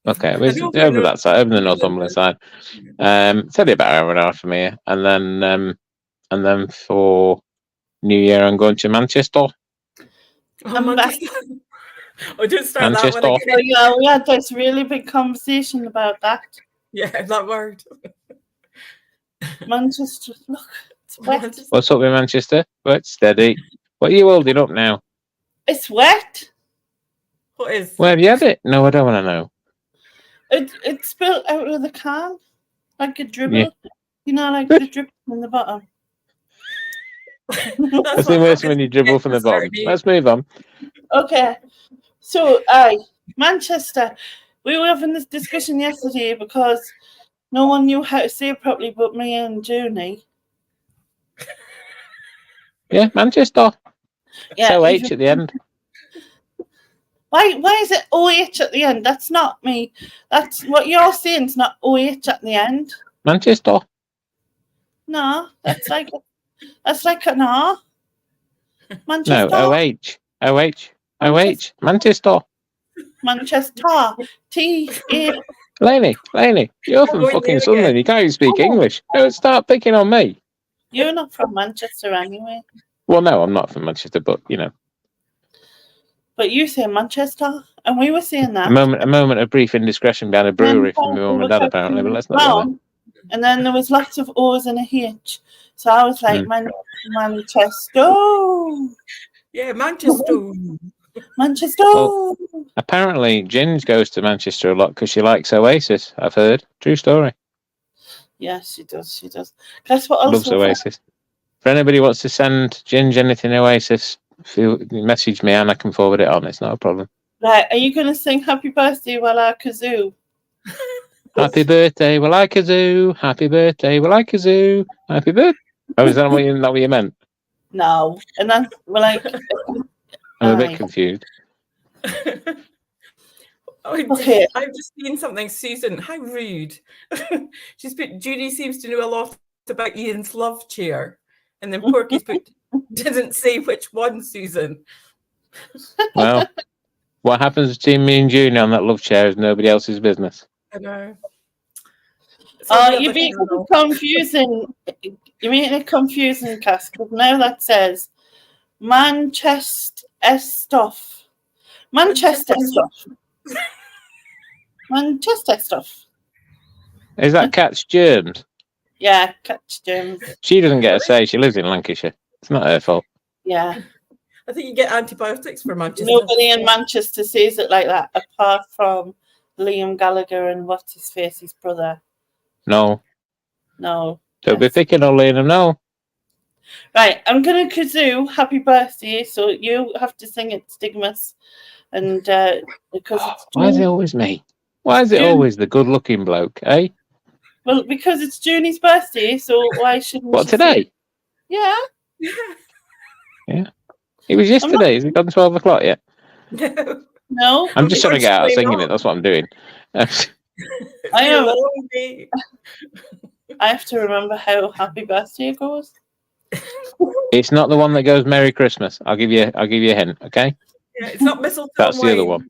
Okay, it's over that side, over the Northumberland side. It's only about an hour and a half from here, and then for New Year, I'm going to Manchester. Manchester. Don't start Manchester. that one again. Yeah, we had this really big conversation about that. Yeah, that word. Manchester, look, it's wet. What's up with Manchester? Wet, steady. What are you holding up now? It's wet. What is? Where have you had it? No, I don't want to know. It spilled out of the can like a dribble. Yeah. You know, like the drip from the bottom. That's the worst when you dribble from the bottom. Let's move on. Okay. So, Manchester. We were having this discussion yesterday because no one knew how to say it properly but me and Junie. Yeah, Manchester. Yeah, OH at the end. Why is it OH at the end? That's not me. That's what you're saying. It's not OH at the end. Manchester. No, that's like an R. Manchester. No, OH. Manchester. Manchester. T-A. Lainey, you're from fucking Sunderland. You can't even speak English. Don't start picking on me. You're not from Manchester anyway. Well, no, I'm not from Manchester, but But you say Manchester, and we were saying that. A moment of brief indiscretion behind a brewery from my mum and dad, apparently, but let's not go there. And then there was lots of O's and a H. So I was like, Manchester. Yeah, Manchester. Manchester. Well, apparently, Ginge goes to Manchester a lot because she likes Oasis, I've heard. True story. Yes, she does. That's what else. Loves Oasis. If anybody wants to send Ginge anything Oasis, message me and I can forward it on. It's not a problem. Right, are you going to sing Happy Birthday while I kazoo? Happy birthday, well I kazoo. Happy birthday, well I kazoo. Happy birthday. Oh, is that what you meant? No. And then we're like... I'm a bit confused. Okay. I've just seen something, Susan. How rude. She's put, Judy seems to know a lot about Ian's love chair. And then Porky's put, didn't say which one, Susan. Well, what happens between me and June on that love chair is nobody else's business. I know. You're being confusing. You're making it confusing, Cass, because now that says Manchester stuff. Manchester stuff. Manchester stuff. Is that Cat's germs? Yeah, Cat's germs. She doesn't get a say. She lives in Lancashire. It's not her fault. Yeah. I think you get antibiotics for Manchester. Nobody in Manchester says it like that, apart from Liam Gallagher and what's his face, his brother. No. Don't be picking on Liam. No. Right, I'm gonna kazoo Happy Birthday, so you have to sing it, Stigmas, and because it's why is it always me? Why is it always the good-looking bloke, eh? Well, because it's Junie's birthday, so why shouldn't? What, today? Yeah. Yeah. It was yesterday. Is it gone 12 o'clock yet? No. I'm just trying to get out singing it. That's what I'm doing. I am. I have to remember how Happy Birthday goes. It's not the one that goes Merry Christmas. I'll give you a hint, okay? Yeah, it's not mistletoe. That's the other one.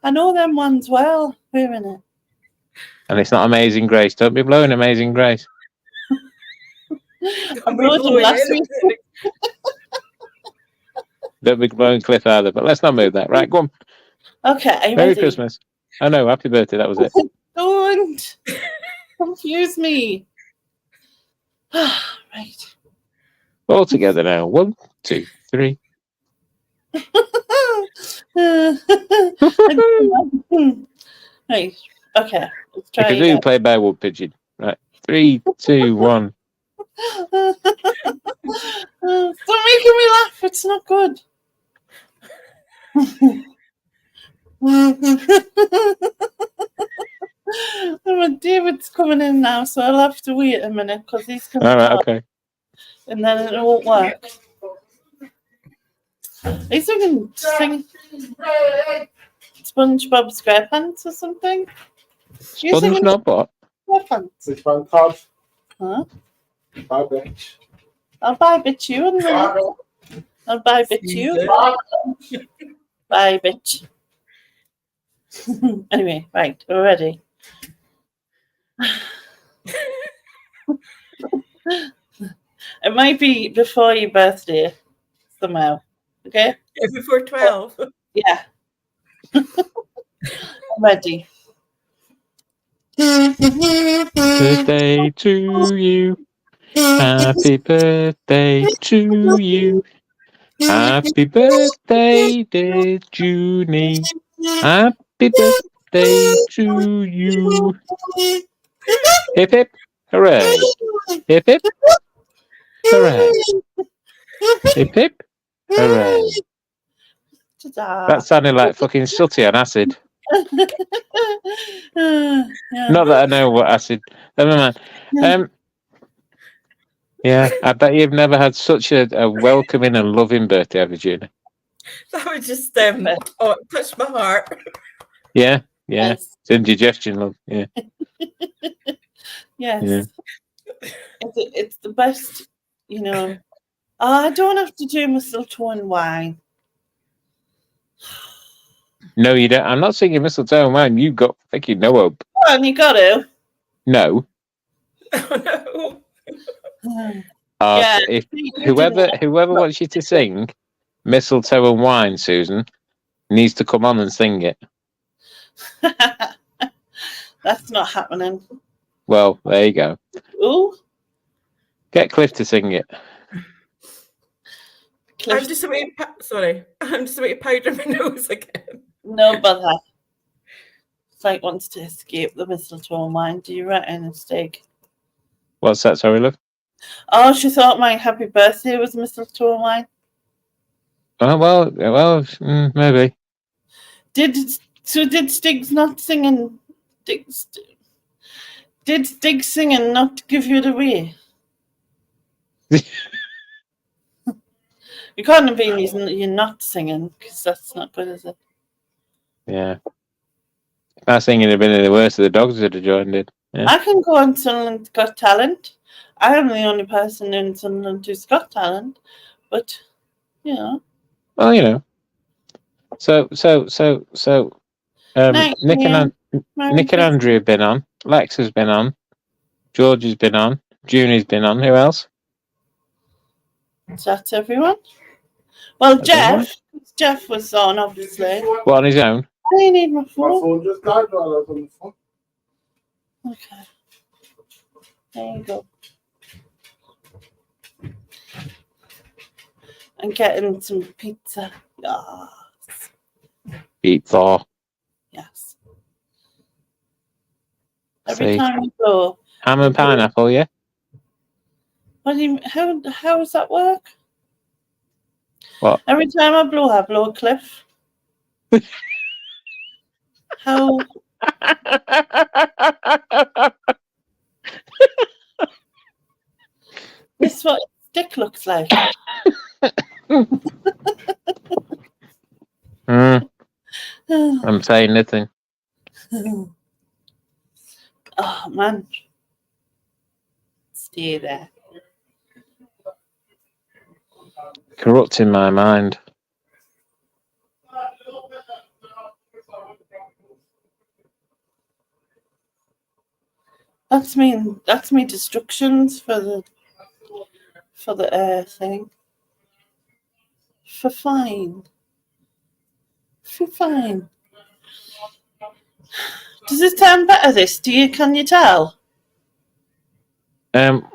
I know them ones well. Wait a minute. And it's not Amazing Grace. Don't be blowing Amazing Grace. I wrote them last week. Don't be blowing Cliff either, but let's not move that. Right, go on. Okay. Merry Christmas. Oh no, Happy Birthday. That was it. Don't confuse me. Right. All together now. 1, 2, 3. Right. Okay. Let's try Kazoo, again. play by wood pigeon. Right. 3, 2, 1. Stop making me laugh. It's not good. David's coming in now, so I'll have to wait a minute because he's coming. All right. Okay. And then it won't work. He's singing SpongeBob SquarePants or something. SpongeBob what? SquarePants. Which one, Cod? Huh? Bye, bitch. I'll buy bitch you and then I'll buy bitch you. Bye bitch. Anyway, right, we're ready. It might be before your birthday somehow. Okay? Yeah, before 12. Yeah. I'm ready. Birthday to you. Happy birthday to you. Happy birthday, dear Junie. Happy birthday to you. Hip hip, hooray. Hip hip, hooray. Hip hip, hooray. That sounded like fucking Sooty on acid. Not that I know what acid. Never mind. Yeah, I bet you've never had such a welcoming and loving birthday, have you, Junie? That was just it touched my heart. Yeah, yeah. Yes. It's indigestion, love. Yeah. Yes. Yeah. It's the best, you know. I don't have to do mistletoe and wine. No, you don't. I'm not singing mistletoe and wine. You've got fucking no hope. Oh, and you got to. No. Oh, no. Yeah. If whoever wants you to sing mistletoe and wine, Susan, needs to come on and sing it. That's not happening. Well, there you go. Ooh. Get Cliff to sing it. Cliff. I'm just a bit powder my nose again. No bother. It's like wants to escape the mistletoe and wine. Do you reckon a steak? What's that? Sorry, love. Oh, she thought my happy birthday was mistletoe and wine. Oh well, maybe. Did Stiggs not singing? Did Stiggs singing not give you the way? You can't have been you're not singing because that's not good, is it? Yeah. If my singing had been any worse, the dogs would have joined it. Yeah. I can go on Sunderland's Got Talent. I am the only person in Sunderland who's got talent, but you know. Well, you know. So. Nick and Andrew have been on. Lex has been on. George has been on. Junie's been on. Who else? That's everyone. Well, Jeff was on, obviously. What, on his own? I need my phone. My phone just died while I was on the phone. Okay. There you go. I'm getting some pizza. Yes. Pizza. Yes. Every time you go. Ham and pineapple, yeah? What do you, how does that work? What? Every time I blow a cliff. How? This is what stick looks like. I'm saying nothing. Oh man. Stay there. Corrupting my mind. That's me destructions for the thing. For fine. Does this sound better? Can you tell?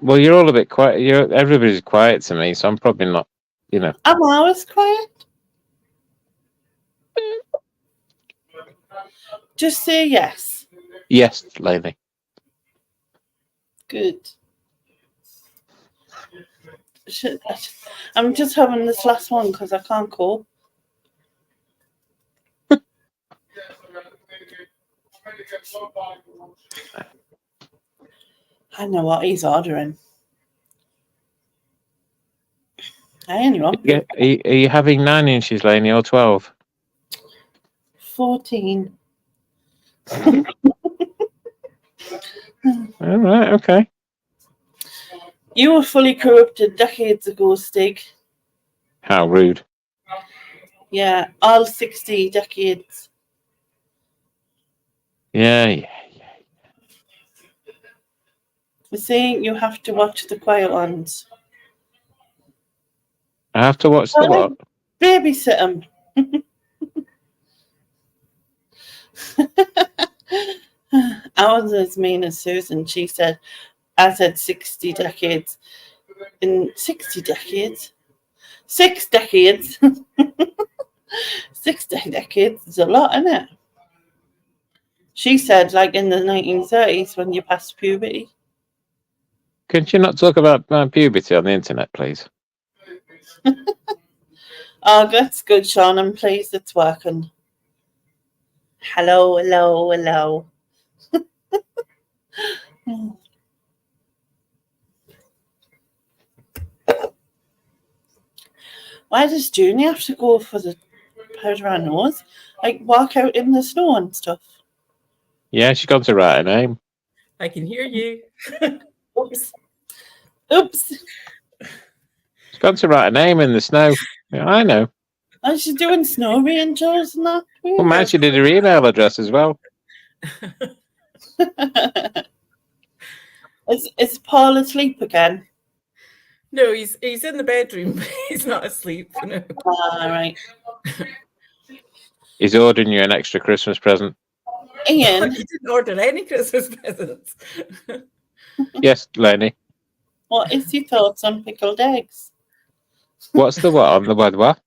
Well, you're all a bit quiet. Everybody's quiet to me, so I'm probably not. I'm always quiet. Just say yes. Yes, lady. Good. I'm just having this last one because I can't cope. I know what he's ordering. Anyone? Are you having 9 inches, Laney, or 12? 14. All right, okay. You were fully corrupted decades ago, Stig. How rude. Yeah, all 60 decades. Yeah. We're saying you have to watch the quiet ones. I have to watch the what? Babysit them. I was as mean as Susan. She said, I said 60 decades. In 60 decades? 6 decades. 6 decades is a lot, isn't it? She said, like in the 1930s when you passed puberty. Could you not talk about puberty on the internet, please? Oh, that's good, Sean. I'm pleased it's working. Hello. Why does Junie have to go for the powder her nose? Like walk out in the snow and stuff. Yeah, she's gone to write her name. I can hear you. Oops. She's gone to write her name in the snow. Yeah, I know. And she's doing snow rangers and that. Well, man, she did her email address as well. Is Paul asleep again? No, he's in the bedroom. He's not asleep. No. All right. He's ordering you an extra Christmas present. Ian. He didn't order any Christmas presents. Yes, Lenny. What is your thoughts on pickled eggs? What's the what on the what?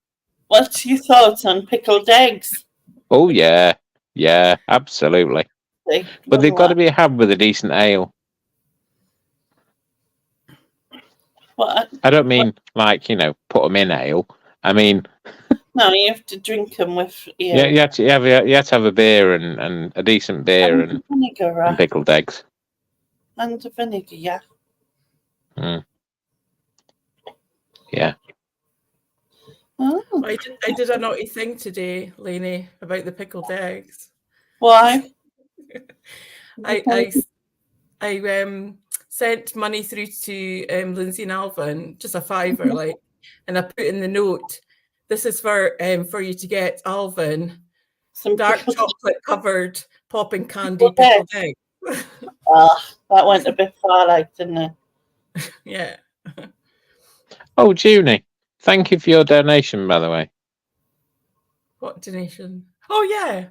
What's your thoughts on pickled eggs? Oh, yeah. Yeah, absolutely. But they've got to be had with a decent ale. What? I don't mean like, put them in ale. I mean... No, you have to drink them with... Yeah, you have to have a beer and a decent beer and vinegar, and pickled eggs. And the vinegar, yeah. Mm. Yeah. Oh. I did a naughty thing today, Lainey, about the pickled eggs. Why? I sent money through to Lindsay and Alvin, just a $5, and I put in the note, this is for you to get Alvin some dark chocolate covered popping candy pickled eggs. That went a bit far, didn't it? Yeah. Oh, Junie, thank you for your donation, by the way. What donation? Oh, yeah.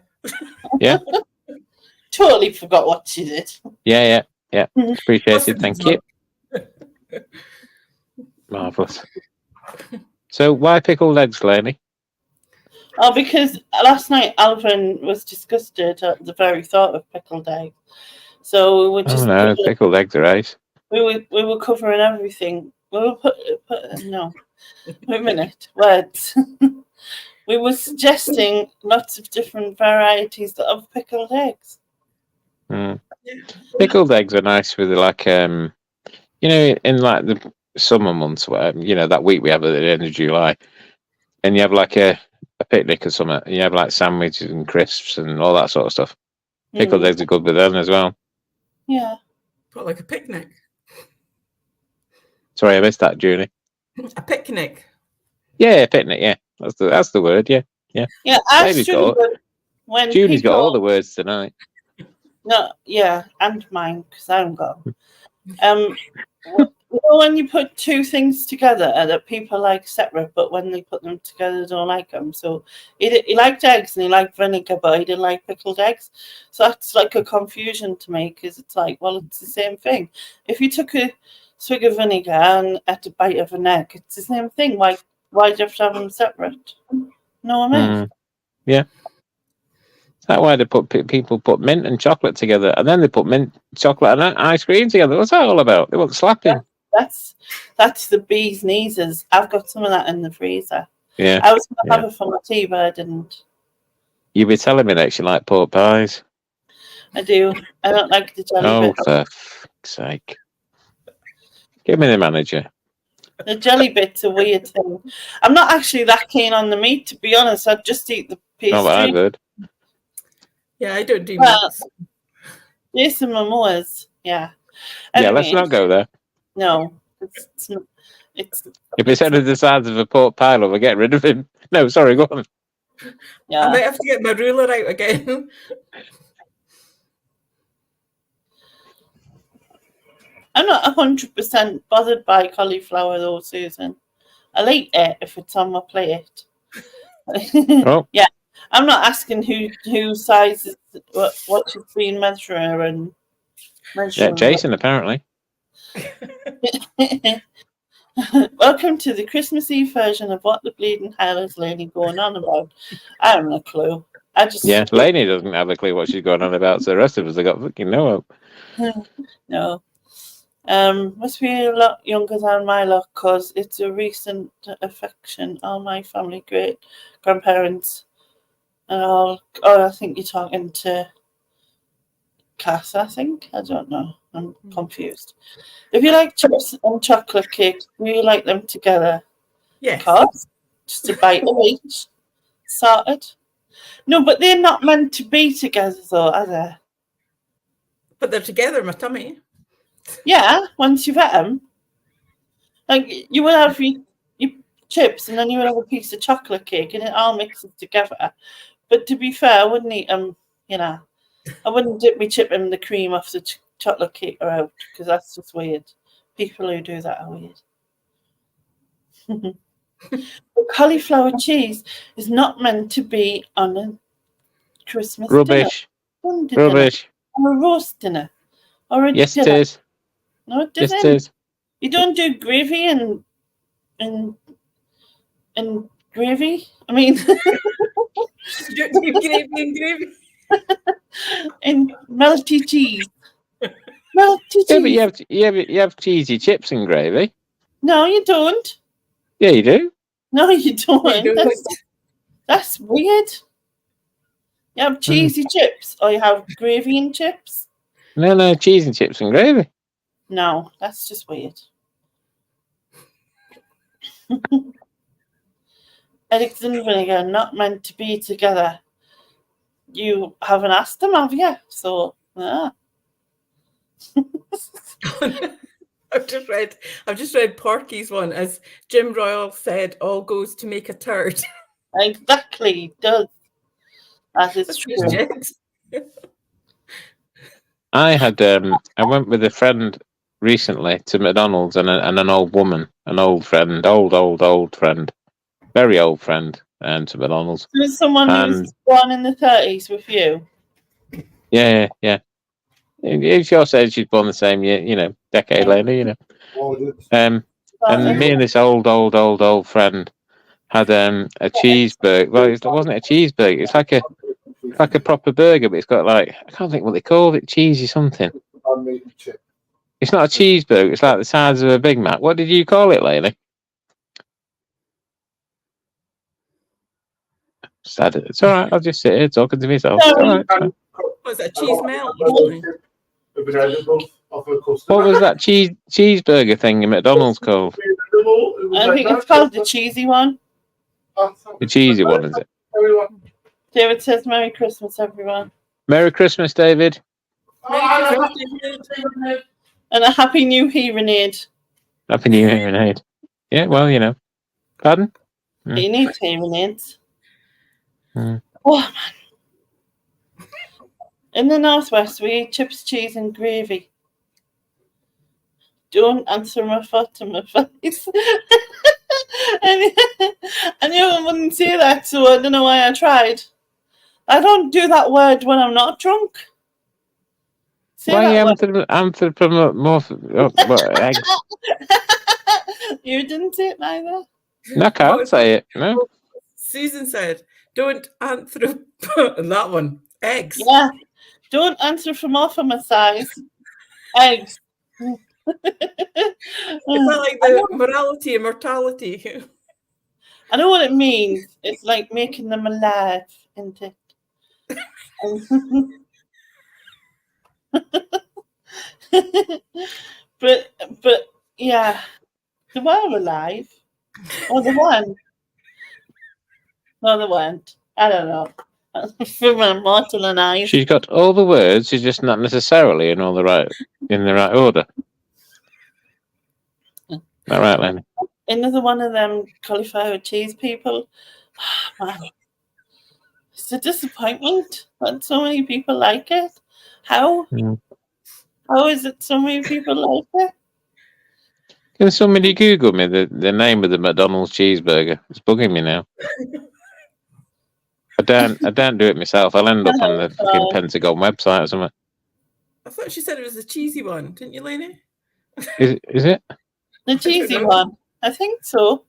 Yeah. Totally forgot what she did. Yeah. Appreciated. Thank you. Marvellous. So why pickled eggs, Lenny? Oh, because last night Alvin was disgusted at the very thought of pickled eggs. So we were just... Oh, no, pickled eggs are ace. We were covering everything. We were no. Wait a minute. Words. We were suggesting lots of different varieties of pickled eggs. Mm. Pickled eggs are nice with in the summer months where that week we have at the end of July, and you have a picnic or something, and you have sandwiches and crisps and all that sort of stuff. Pickled eggs are good with them as well. Yeah. What, like a picnic? Sorry, I missed that, Junie. A picnic. Yeah, picnic. Yeah, that's the word. Yeah. Yeah, actually, when Junie's got all the words tonight. when you put two things together that people like separate, but when they put them together, they don't like them. So he liked eggs and he liked vinegar, but he didn't like pickled eggs. So that's like a confusion to me, because it's like, well, it's the same thing. If you took a swig of vinegar and ate a bite of an egg, it's the same thing. Why do you have to have them separate? Know what I mean? Yeah. That's why they people put mint and chocolate together, and then they put mint, chocolate, and ice cream together. What's that all about? They want slapping. That's the bee's knees. I've got some of that in the freezer. Yeah. I was going to have it for my tea, but I didn't. You be telling me that you like pork pies. I do. I don't like the jelly bit. Oh, for fuck's sake. Give me the manager. The jelly bit's a weird thing. I'm not actually that keen on the meat, to be honest. I'd just eat the pastry. Oh, I would. Yeah, I don't do meats. Jason Momoa's, yeah. Anyway, let's not go there. No. It's if it's headed the size of a pork pie, we'll get rid of him. No, sorry, go on. Yeah. I might have to get my ruler out again. I'm not 100% bothered by cauliflower though, Susan. I'll eat it if it's on my plate. Oh. Yeah. I'm not asking who sizes what she's been measuring. Yeah, Jason, apparently. Welcome to the Christmas Eve version of What the Bleeding Hell is Lainey going on about. I haven't a clue. Yeah, Lainey doesn't have a clue what she's going on about, so the rest of us have got fucking no hope. No. Must be a lot younger than my lot, because it's a recent affection. All my family, great grandparents, and all. Oh, I think you're talking to Cass, I think. I don't know. I'm confused. If you like chips and chocolate cake, do you like them together? Yes. Of course. Just a bite of each. Sorted. No, but they're not meant to be together, though, are they? But they're together in my tummy. Yeah, once you've had them. Like, you would have your chips and then you would have a piece of chocolate cake and it all mixes together. But to be fair, I wouldn't eat them, I wouldn't dip my chip in the cream off the chocolate cake or out, because that's just weird. People who do that are weird. But cauliflower cheese is not meant to be on a Christmas Rubbish. dinner. Rubbish. Or a roast dinner. Or a yes, dinner. it is. No, it doesn't. Yes, it is. You don't do gravy and gravy. I mean, you don't do gravy and gravy. And melty cheese. Melty cheese. Yeah, but you have cheesy chips and gravy. No, you don't. Yeah, you do. No, you don't. You don't. That's weird. You have cheesy chips, or you have gravy and chips. No, cheese and chips and gravy. No, that's just weird. Eggs and vinegar not meant to be together. You haven't asked them, have you? So, yeah. I've just read Porky's one, as Jim Royal said, all goes to make a turd. Exactly, it does. That is true. I went with a friend recently to McDonald's and an old woman, an old friend, old friend, very old friend, to McDonald's. There's someone who's born in the 30s with you. Yeah. If she said she's born the same year, decade later, and me and this old friend had a cheeseburger. Well, it wasn't a cheeseburger. It's like a proper burger, but it's got I can't think what they called it, cheesy something. It's not a cheeseburger. It's like the size of a Big Mac. What did you call it, Lainey? It's all right. I'll just sit here talking to myself. It's all right. Was that cheese melt? What was that cheeseburger thing in McDonald's called? I think it's called the cheesy one. The cheesy one, is it? David says, "Merry Christmas, everyone." Merry Christmas, David. Merry Christmas, and a Happy New Hearing Aid. Happy New Hearing Aid. Yeah, well, Pardon? He needs hearing aids. Mm. Oh, man. In the Northwest, we eat chips, cheese, and gravy. don't answer my foot to my face. and you wouldn't say that, so I don't know why I tried. I don't do that word when I'm not drunk. Say Why that you anthropomorphic? Eggs? You didn't say it neither. No, I can't say it. No. Susan said, "Don't that one. Eggs." Yeah. Don't anthropomorphize eggs. Is that like the morality and mortality? I know what it means. It's like making them alive, isn't it? but yeah, they were alive. Or they weren't. No, they weren't. I don't know. From my mortal and eyes. She's got all the words, she's just not necessarily in the right order. All right, Lenny. Another one of them cauliflower cheese people. Man, it's a disappointment that so many people like it. How? How is it so many people like it? Can somebody Google me the name of the McDonald's cheeseburger? It's bugging me now. I don't do it myself. I'll end up on the fucking Pentagon website or something. I thought she said it was a cheesy one, didn't you, Lainey? Is it? The cheesy one. I think so.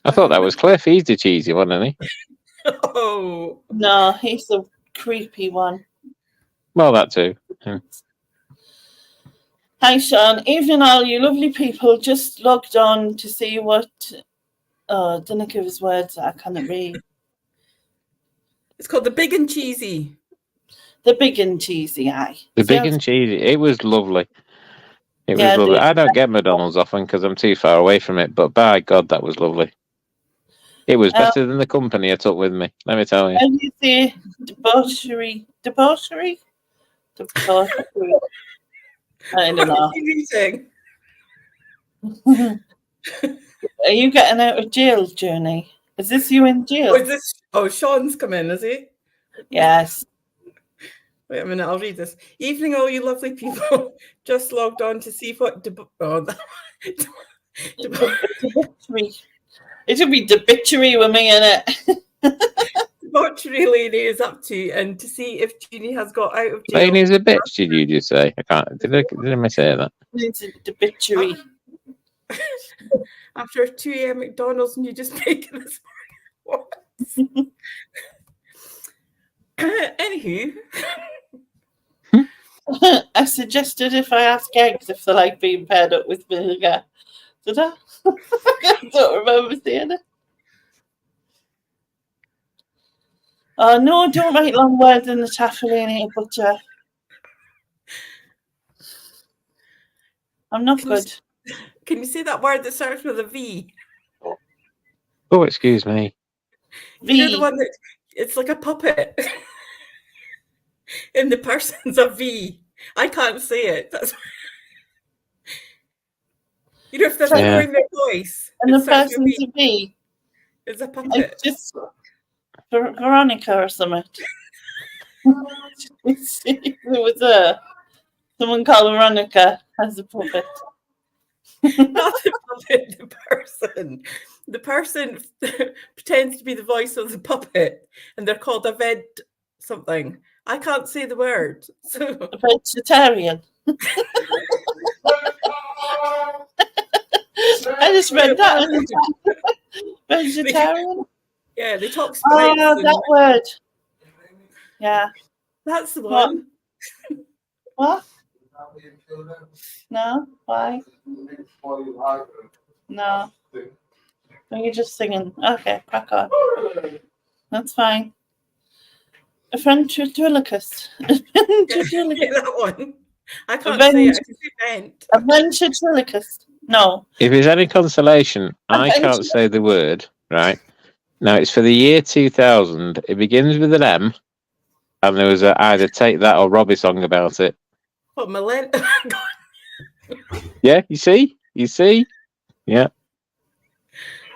I thought that was Cliff. He's the cheesy one, isn't he? Oh. No, he's the creepy one. Well, that too. Yeah. Hi, Sean. Evening, all you lovely people. Just logged on to see what... didn't give his words. I cannot read. It's called the Big and Cheesy. The Big and Cheesy, aye. The Big and Cheesy. It was lovely. It was lovely. I don't get McDonald's often because I'm too far away from it, but by God, that was lovely. It was better than the company I took with me, let me tell you. How do you say debauchery? Debauchery? Debauchery. I don't know. What are you reading? Are you getting out of jail, Journey? Is this you in jail? Sean's come in, is he? Yes. Wait a minute, I'll read this. Evening, all you lovely people. Just logged on to see what debauchery. It should be debauchery with me in it. Debauchery Lainey is up to, and to see if Jeannie has got out of jail. Lainey's a bitch, did you just say? I can't. Did I say that? It's debauchery. After 2 a.m. McDonald's and you just making us what? Anywho. I suggested if I ask eggs if they like being paired up with vinegar. Did I? I don't remember saying it. Oh no, don't write long words in the chat for Lainey to butcher. I'm not good. Can you say that word that starts with a V? Oh, excuse me. V. You know the one that it's like a puppet. And the person's a V. I can't say it. That's you know if they're lowering their voice. And the person's a V. It's a puppet. It's just Veronica or something. It was someone called Veronica as a puppet. Not the puppet, the person. The person pretends to be the voice of the puppet, and they're called a something. I can't say the word. So a vegetarian. I just read that. Vegetarian. Yeah, they talk. Oh, that word. Yeah, that's the one. What? No, why? No. You're just singing. Okay, crack on. That's fine. A ventriloquist. That one. I can't say it. I can say vent. A ventriloquist. No. If it's any consolation, I can't say the word, right? Now, it's for the year 2000. It begins with an M, and there was either Take That or Robbie song about it. What, millennium? Yeah, you see? Yeah.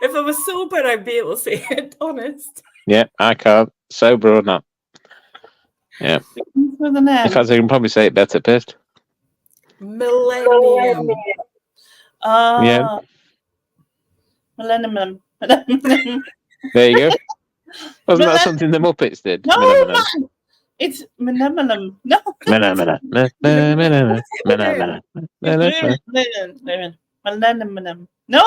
If I was sober, I'd be able to say it, honest. Yeah, I can't. Sober or not. Yeah. With an M. In fact, I can probably say it better, pissed. Millennium. Yeah. Millennium. There you go. Wasn't that something the Muppets did? No, Millennium. man. It's millennium. No. Millennium. Millennium. No.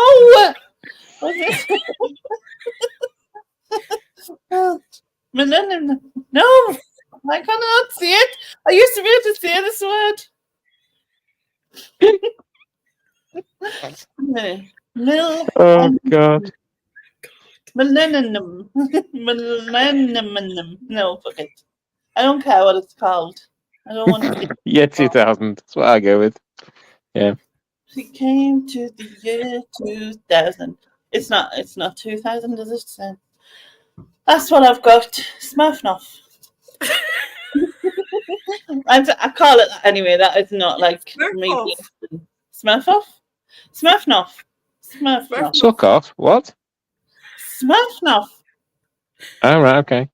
Millennium. No. I cannot see it. I used to be able to say this word. Oh God. Millennium. Millennium. No, fuck it. I don't care what it's called. I don't want to. Yeah, 2000. That's what I go with. Yeah. She came to the year 2000. It's not 2000, is it? That's what I've got. Smurfnoff. I call it that anyway. That is not like maybe Smurfoff. Smurfnoff. Smurfnoff. Suck off. What? Smurfnoff. Oh, right. Okay.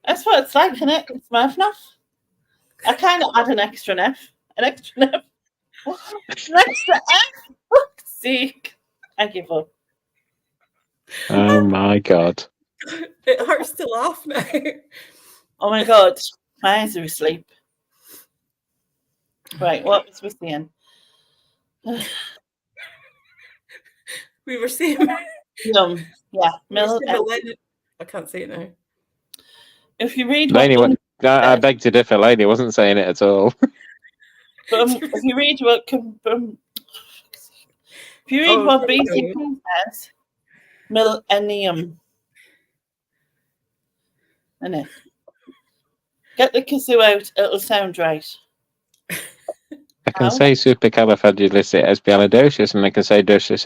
That's what it's like, isn't it? Smurfnoff. I kind of add an extra F. An extra F. An extra F. Fuck's sake. I give up. Oh my God. It hurts to laugh now. Oh my God. My eyes are asleep. Right, what was we saying? We were saying. Yeah. I can't say it now. If you read Lainey, I beg to differ. Lainey wasn't saying it at all. If you read what BC says, millennium. Innit? Get the kazoo out, it'll sound right. I can say supercalifragilisticexpialidocious, and I can say docious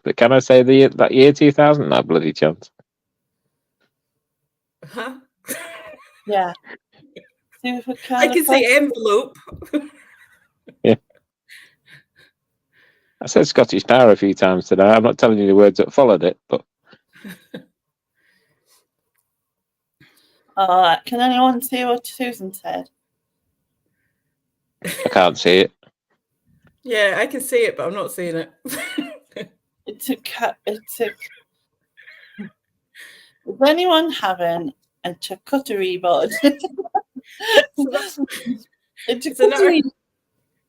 but can I say that year 2000? No bloody chance. Huh? Yeah. I can say envelope. Yeah. I said Scottish Power a few times today. I'm not telling you the words that followed it, but. Can anyone see what Susan said? I can't see it. Yeah, I can say it, but I'm not saying it. Is anyone having a charcuterie board? It's a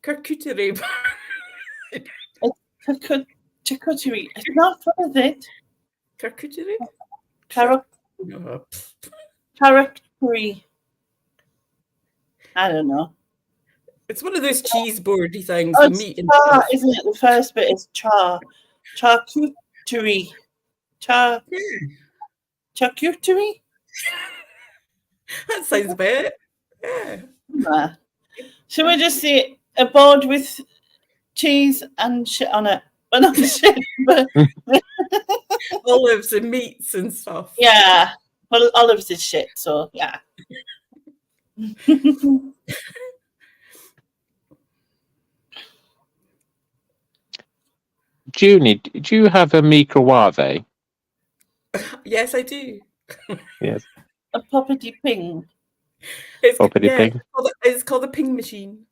charcuterie board. Charcuterie. It's not fun, is it? Charcuterie? Charcuterie. I don't know. It's one of those cheese boardy things. Oh, with meat and char, isn't it? The first bit is char. Charcuterie. Charcuterie? That sounds about it. Yeah. Should we just say a board with cheese and shit on it? But not shit, but olives and meats and stuff. Yeah. Well, olives is shit, so yeah. Junie, do you have a microwave? Yes, I do. Yes. A poppity ping. Ping. It's called a ping machine.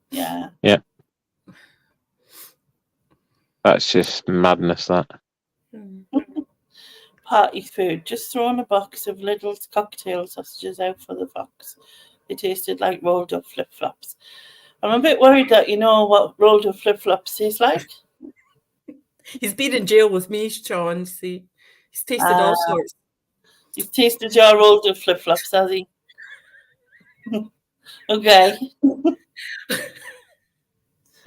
Yeah. Yeah. That's just madness, that. Party food. Just thrown a box of little cocktail sausages out for the fox. They tasted like rolled up flip-flops. I'm a bit worried that you know what rolled up flip-flops taste like. He's been in jail with me, Sean. See, he's tasted all sorts. He's tasted your rolled up flip-flops, has he? Okay.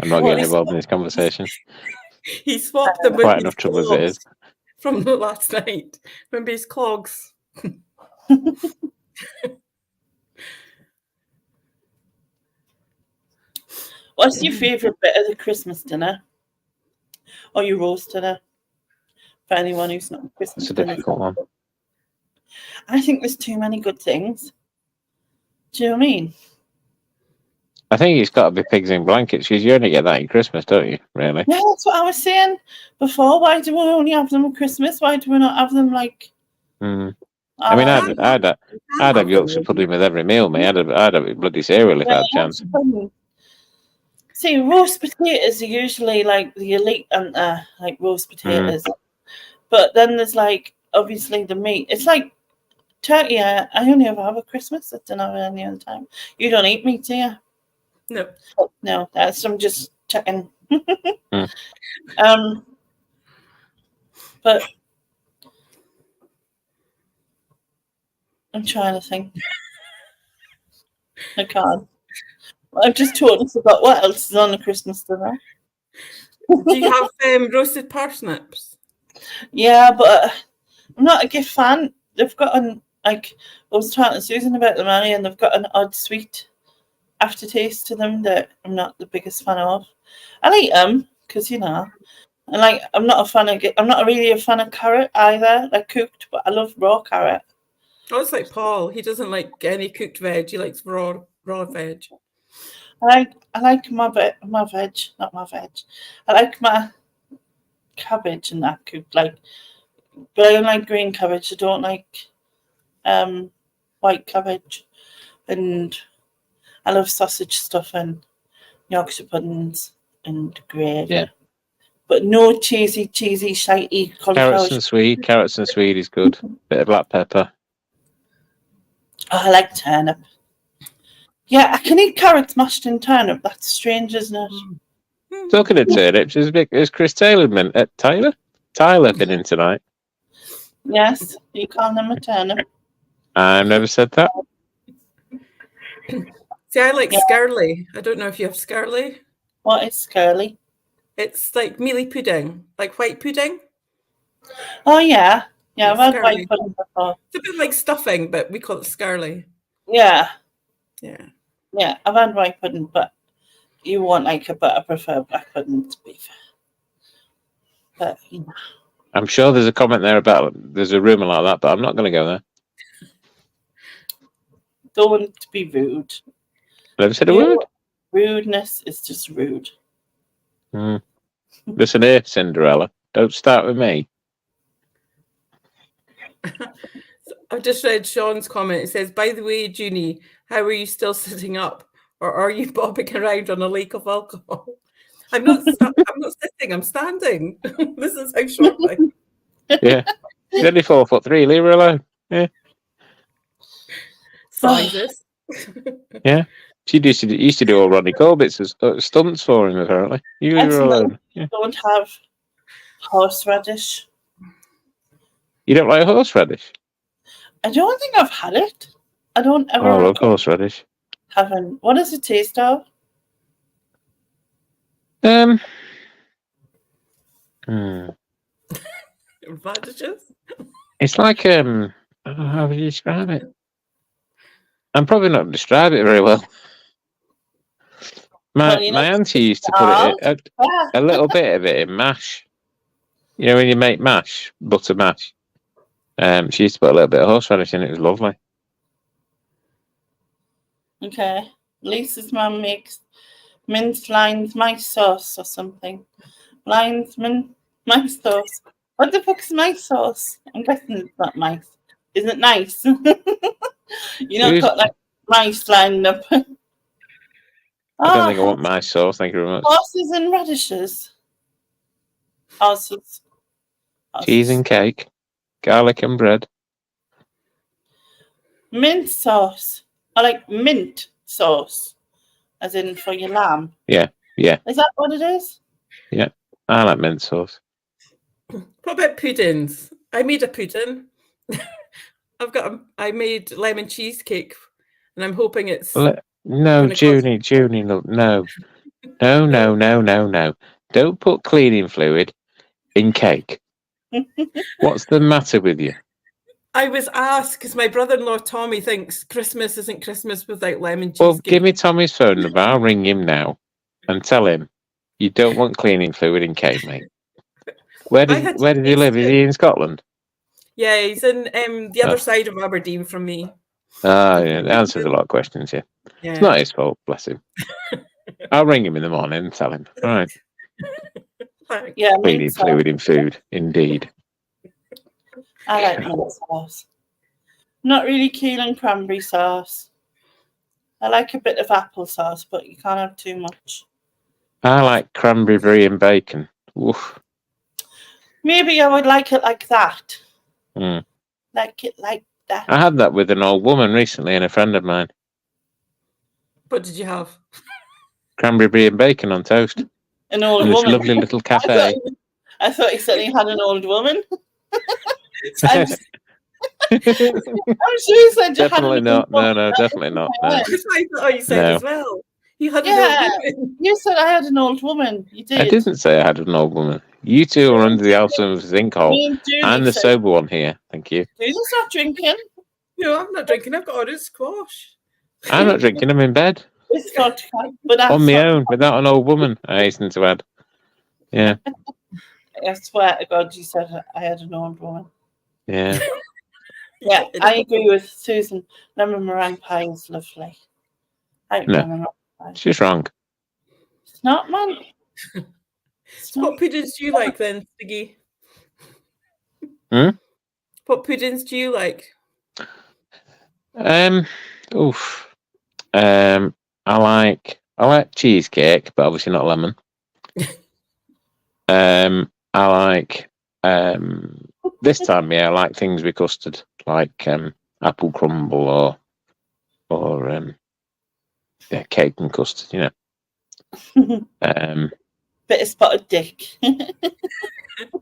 I'm not getting involved in this conversation. He swapped them with quite enough trouble as it is. From the last night. Remember his clogs? What's your favourite bit of the Christmas dinner? Or your roast dinner? For anyone who's not a Christmas dinner. It's a difficult one. I think there's too many good things. Do you know what I mean? I think it's got to be pigs in blankets because you only get that in Christmas, don't you? Really? Yeah, that's what I was saying before. Why do we only have them at Christmas? Why do we not have them like? I mean, I'd have Yorkshire pudding with every meal, mate. I'd have it bloody cereal if I had a chance. See, roast potatoes are usually like the elite, and like roast potatoes. But then there's like obviously the meat. It's like turkey. I only ever have at Christmas. I don't have it any other time. You don't eat meat, do you? No. No, I'm just checking. But I'm trying to think. I can't. I've just totally forgot what else is on the Christmas dinner. Do you have roasted parsnips? Yeah, but I'm not a gift fan. They've got an like I was talking to Susan about them earlier, and they've got an odd sweet aftertaste to them that I'm not the biggest fan of. I like them because and like I'm not really a fan of carrot either, like cooked, but I love raw carrot. Oh, it's like Paul. He doesn't like any cooked veg. He likes raw veg. I like my veg, not my veg. I like my cabbage and that cooked, like, but I don't like green cabbage. I don't like white cabbage, and I love sausage stuff and Yorkshire puddings and gravy. Yeah. But no cheesy, shitey cauliflower. Carrots and sweet is good. Bit of black pepper. Oh, I like turnip. Yeah, I can eat carrots mashed in turnip. That's strange, isn't it? Talking of turnips, is Chris Taylor Tyler been in tonight? Yes, you call them a turnip. I've never said that. See, I like scurly. I don't know if you have scurly. What is scurly? It's like mealy pudding, like white pudding. Oh, yeah. Yeah, I've had white pudding before. It's a bit like stuffing, but we call it scurly. Yeah. Yeah. Yeah, I've had white pudding, but you won't like it, but I prefer black pudding, to be fair. But, I'm sure there's a comment there about there's a rumour like that, but I'm not going to go there. Don't be rude. Never said a word. Rudeness is just rude. Listen here, Cinderella. Don't start with me. I just read Sean's comment. It says, "By the way, Junie, how are you still sitting up, or are you bobbing around on a lake of alcohol?" I'm not sitting. I'm standing. This is how short I am. Yeah, she's only 4'3". Leave her alone. Yeah. Sizes. Yeah. She used to do all Ronnie Corbett's stunts for him, apparently. You leave her alone. Yeah. Don't have horseradish. You don't like horseradish? I don't think I've had it. I don't ever. Oh, I love horseradish. What does it taste of? Radishes? It's like I don't know how would you describe it. I'm probably not describe it very well. My auntie used to put a little bit of it in mash. You know when you make mash, butter mash. She used to put a little bit of horseradish in it. It was lovely. Okay. Lisa's mum makes minced lines, mice sauce or something. Mice sauce. What the fuck is mice sauce? I'm guessing it's not mice. Isn't it nice? You not got like mice lined up. I don't think I want mice sauce. Thank you very much. Horses and radishes. Horses. Cheese and cake. Garlic and bread. Mint sauce. I like mint sauce. As in for your lamb. Yeah. Is that what it is? Yeah. I like mint sauce. What about puddings? I made a pudding. I made lemon cheesecake, and I'm hoping it's no, Junie, no. Don't put cleaning fluid in cake. What's the matter with you? I was asked because my brother-in-law Tommy thinks Christmas isn't Christmas without lemon cheesecake. Well, give me Tommy's phone number. I'll ring him now and tell him you don't want cleaning fluid in cake, mate. Where does he live? Is he in Scotland? Yeah, he's in the other side of Aberdeen from me. Yeah, that answers a lot of questions, yeah. It's not his fault, bless him. I'll ring him in the morning and tell him. All right. Yeah, cleaning fluid in food, indeed. I like mint sauce. Not really keen on cranberry sauce. I like a bit of apple sauce, but you can't have too much. I like cranberry brie and bacon. Oof. Maybe I would like it like that. Mm. Like it like that. I had that with an old woman recently and a friend of mine. What did you have? Cranberry brie and bacon on toast. An old In this woman. lovely little cafe. I thought you said he had an old woman. I'm sure you said you Definitely had an not. old woman. No, definitely not. No. That's what I thought you said as well. You had an old woman. You said I had an old woman. You did. I didn't say I had an old woman. You two are under the Alzheimer's sinkhole. I'm the sober one here. Thank you. Julie's not drinking. No, I'm not drinking. I've got orange squash. I'm not drinking. I'm in bed. It's vodka, but that's on my own, without an old woman, I hasten to add. Yeah. I swear to God, you said I had an old woman. Yeah. Yeah, I agree with Susan. Lemon meringue pie is lovely. No, she's wrong. It's not, man. What puddings do you like then, Stiggy? What puddings do you like? I like cheesecake, but obviously not lemon. I like this time, I like things with custard, like apple crumble or cake and custard, Bit of spotted dick.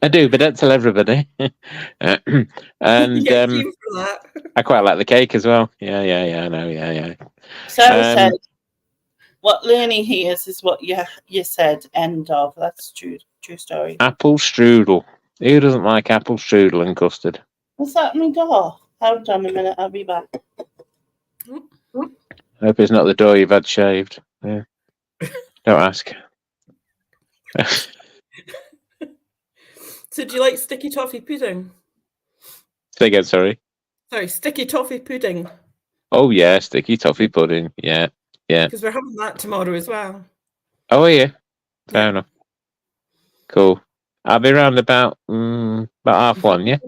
I do, but don't tell everybody. And I quite like the cake as well. Yeah, I know, yeah. Sarah said, what Learning hears is what you said, end of. That's true story. Apple strudel. Who doesn't like apple strudel and custard? What's that mean, door? Hold on a minute, I'll be back. I hope it's not the door you've had shaved. Yeah. Don't ask. So do you like sticky toffee pudding? Say again, sorry. Sorry, sticky toffee pudding. Oh yeah, sticky toffee pudding. Yeah. Because we're having that tomorrow as well. Oh yeah. Fair enough. Cool. I'll be around about 1:30. Yeah.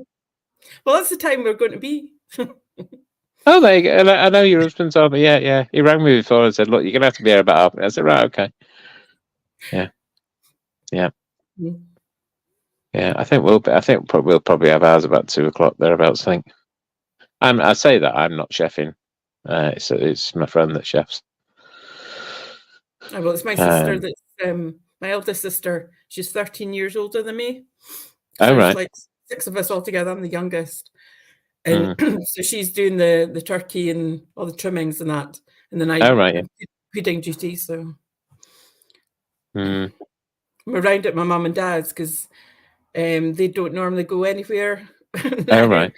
Well, that's the time we're going to be. Oh, there you go. I know your husband's over. Yeah. He rang me before and said, "Look, you're gonna have to be here about 1:30." I said, "Right, okay." Yeah. I think we'll probably have ours about 2:00 thereabouts. I think. I say that I'm not chefing. It's my friend that chefs. Oh, well, it's my sister that's my eldest sister. She's 13 years older than me. So right. There's like 6 of us all together. I'm the youngest. And so she's doing the turkey and all the trimmings and that. And then I pudding duty. So I'm around at my mum and dad's because they don't normally go anywhere. Right.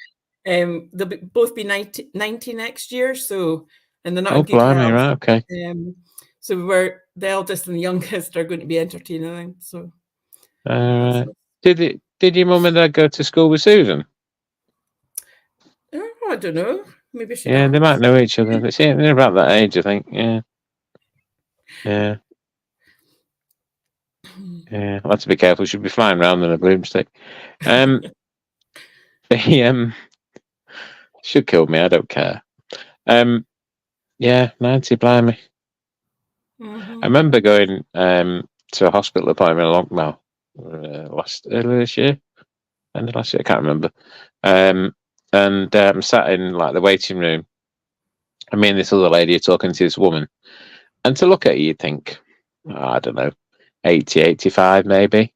They'll both be 90 next year. So, and they're not in good blimey, health. right, okay. So the eldest and the youngest are going to be entertaining them. So, did your mum and dad go to school with Susan? Oh, I don't know. Maybe she. Yeah, they might know each other. They're about that age, I think. Yeah. I'll have to be careful. She'll be flying around on a broomstick. Should kill me. I don't care. 90, blimey. I remember going to a hospital appointment earlier this year, end of last year. I can't remember. And sat in like the waiting room. I mean, this other lady talking to this woman, and to look at her, you'd think, I don't know, 80, 85 maybe.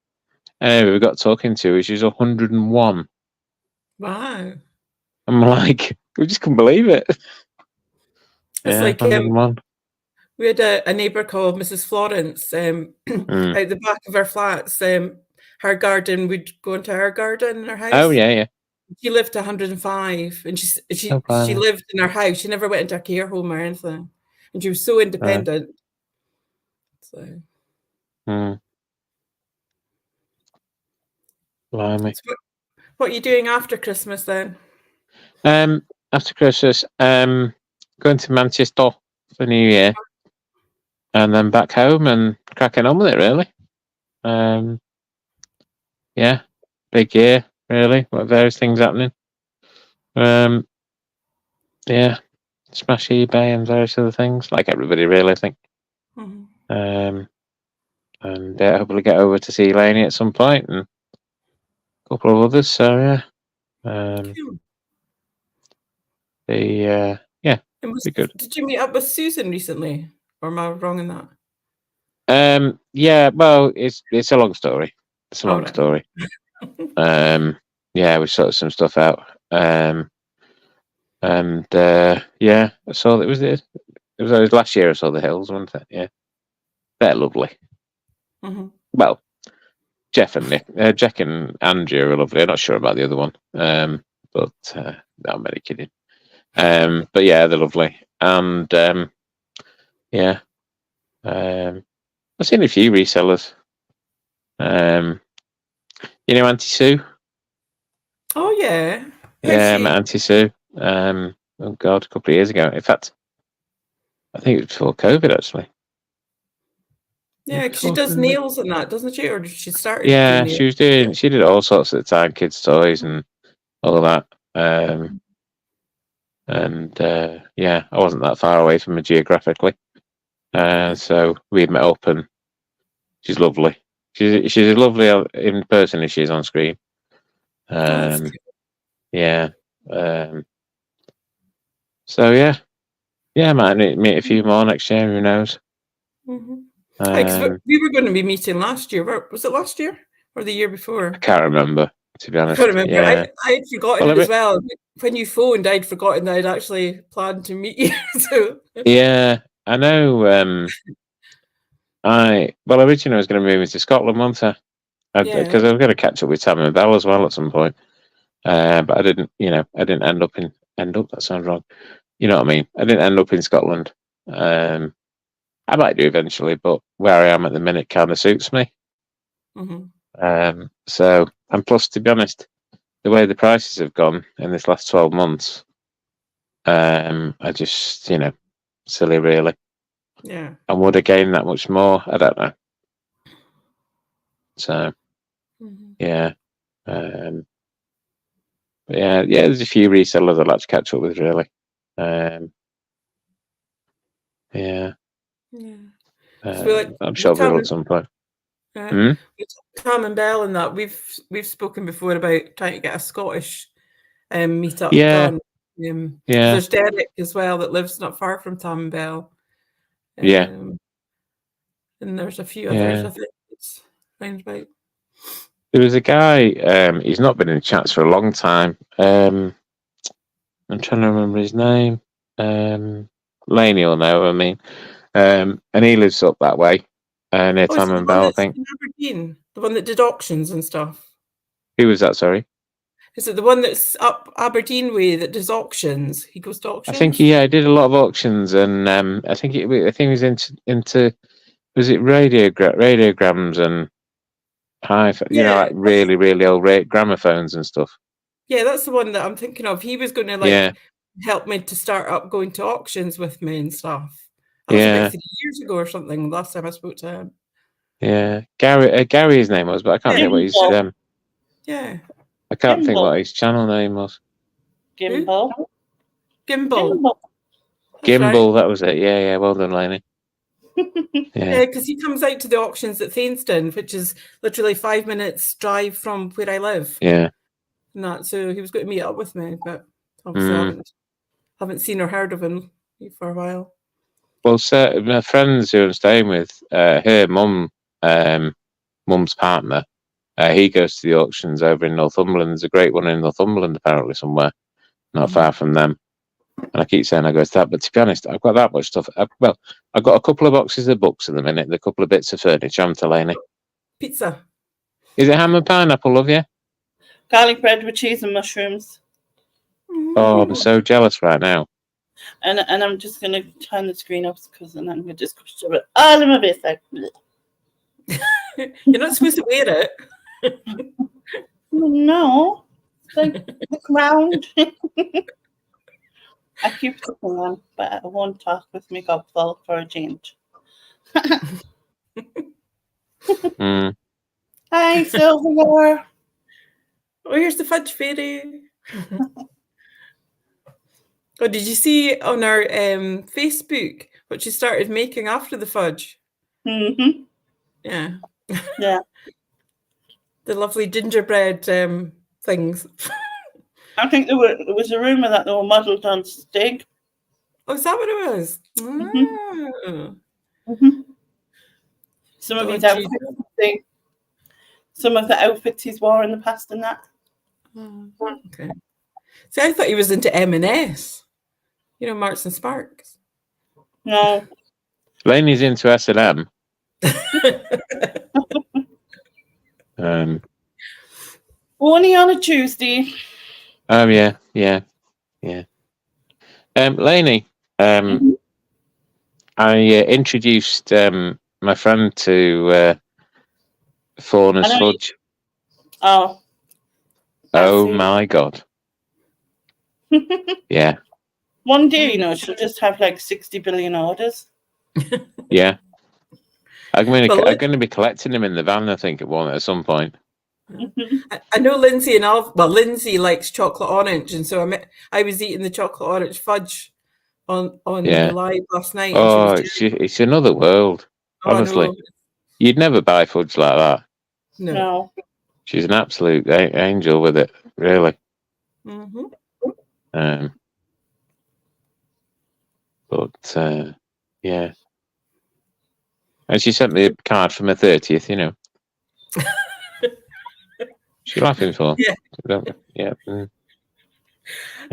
Anyway, we got talking to her. She's 101. Wow. I'm like, we just couldn't believe it. It's like 101. We had a neighbour called Mrs. Florence out the back of our flats. Her garden, we'd go into her garden in her house. Oh yeah. She lived to 105, and she lived in her house. She never went into a care home or anything, and she was so independent. So. Blimey. So what are you doing after Christmas then? After Christmas, going to Manchester for New Year, and then back home and cracking on with it. Really, big year. Really, what various things happening. Smash eBay and various other things, like everybody really, I think. and hopefully get over to see Lainey at some point, and a couple of others. So yeah, Cool. yeah, be good. Did you meet up with Susan recently, or am I wrong in that? Yeah, well, it's a long story. It's a long right. story. Yeah, we sorted some stuff out. And yeah, I saw it was last year I saw the hills, wasn't it? Yeah, they're lovely. Mm-hmm. Well, Jack and Andrew are lovely. I'm not sure about the other one. But no, I'm very kidding. But yeah, they're lovely. And yeah, I've seen a few resellers. You know Auntie Sue? Oh yeah. Yeah, met Auntie Sue. Oh God, a couple of years ago. In fact, I think it was before COVID actually. Yeah, because she does nails and that, doesn't she? Or did she start? Yeah, she did all sorts at the time, kids' toys and all that. And yeah, I wasn't that far away from her geographically. So we met up, and she's lovely. She's as lovely in person as she is on screen. Yeah. So yeah, I might meet a few more next year. Who knows? Mm-hmm. We were going to be meeting last year. Was it last year or the year before? I can't remember, to be honest. I can't remember. Yeah. I had forgotten it as well. When you phoned, I'd forgotten that I'd actually planned to meet you. So yeah, I know. Originally I was going to move into Scotland, wasn't I? Because I was going to catch up with Tam and Belle as well at some point. But I didn't. I didn't end up. That sounds wrong. You know what I mean? I didn't end up in Scotland. I might do eventually, but where I am at the minute kind of suits me. Mm-hmm. So, and plus, to be honest, the way the prices have gone in this last 12 months, I just, silly really. Yeah. And would I gain that much more? I don't know. So, yeah. But yeah, there's a few resellers I'd like to catch up with, really. Yeah. I'm sure we will at some point. Tam and Belle and that we've spoken before about trying to get a Scottish meetup done. There's Derek as well that lives not far from Tam and Belle. And there's a few others. I think it's round about. There was a guy. He's not been in chats for a long time. I'm trying to remember his name. Lainey will know. I mean, and he lives up that way, near Tam and Belle, I think. Aberdeen, the one that did auctions and stuff. Who was that? Sorry. Is it the one that's up Aberdeen way that does auctions? He goes to auctions. I think he did a lot of auctions, and I think he was into was it radiograms and like really really old gramophones and stuff. Yeah, that's the one that I'm thinking of. He was going to help me to start up going to auctions with me and stuff. That was about 3 years ago or something. Last time I spoke to him. Yeah, Gary his name was, but I can't think what his I can't think what his channel name was. Gimbal. Gimbal, that was it. Yeah, well done, Lainey. Yeah, because he comes out to the auctions at Thainston, which is literally 5 minutes drive from where I live. Yeah. And that, so he was going to meet up with me, but obviously haven't seen or heard of him for a while. Well, my friends who I'm staying with, her mum's partner, he goes to the auctions over in Northumberland. There's a great one in Northumberland, apparently, somewhere not far from them. And I keep saying I go to that, but to be honest, I've got that much stuff. I've got a couple of boxes of books at the minute, a couple of bits of furniture, haven't I, Lainey? Pizza. Is it ham and pineapple, love you? Garlic bread with cheese and mushrooms. Oh, I'm so jealous right now. And I'm just going to turn the screen off because then I'm going to just shove it all in my face. Like, you're not supposed to wear it. No. It's like the ground. I keep talking on, but I won't talk with me up full for a change. Hi, Silver. Oh, here's the fudge fairy. Oh, did you see on our Facebook what she started making after the fudge? Mm-hmm. Yeah. Yeah. The lovely gingerbread things. I think there was a rumour that they were modelled on Stig. Oh, is that what it was? Some of his outfits, some of the outfits he's wore in the past and that. Okay. See, I thought he was into M&S. You know, Marks and Sparks. No. Laney's into S&M. Only on a Tuesday. Oh yeah. Laney, I introduced my friend to Fauna's Fudge. Oh. Oh my God. Yeah. One day, you know, she'll just have like 60 billion orders. Yeah. I'm going to be collecting them in the van, I think, at some point. I know Lindsay Lindsay likes chocolate orange, and so I was eating the chocolate orange fudge on the live last night. Oh, it's another world. Honestly, you'd never buy fudge like that. No. She's an absolute angel with it, really. But yeah, and she sent me a card for my 30th. You know. She's laughing for. Yeah.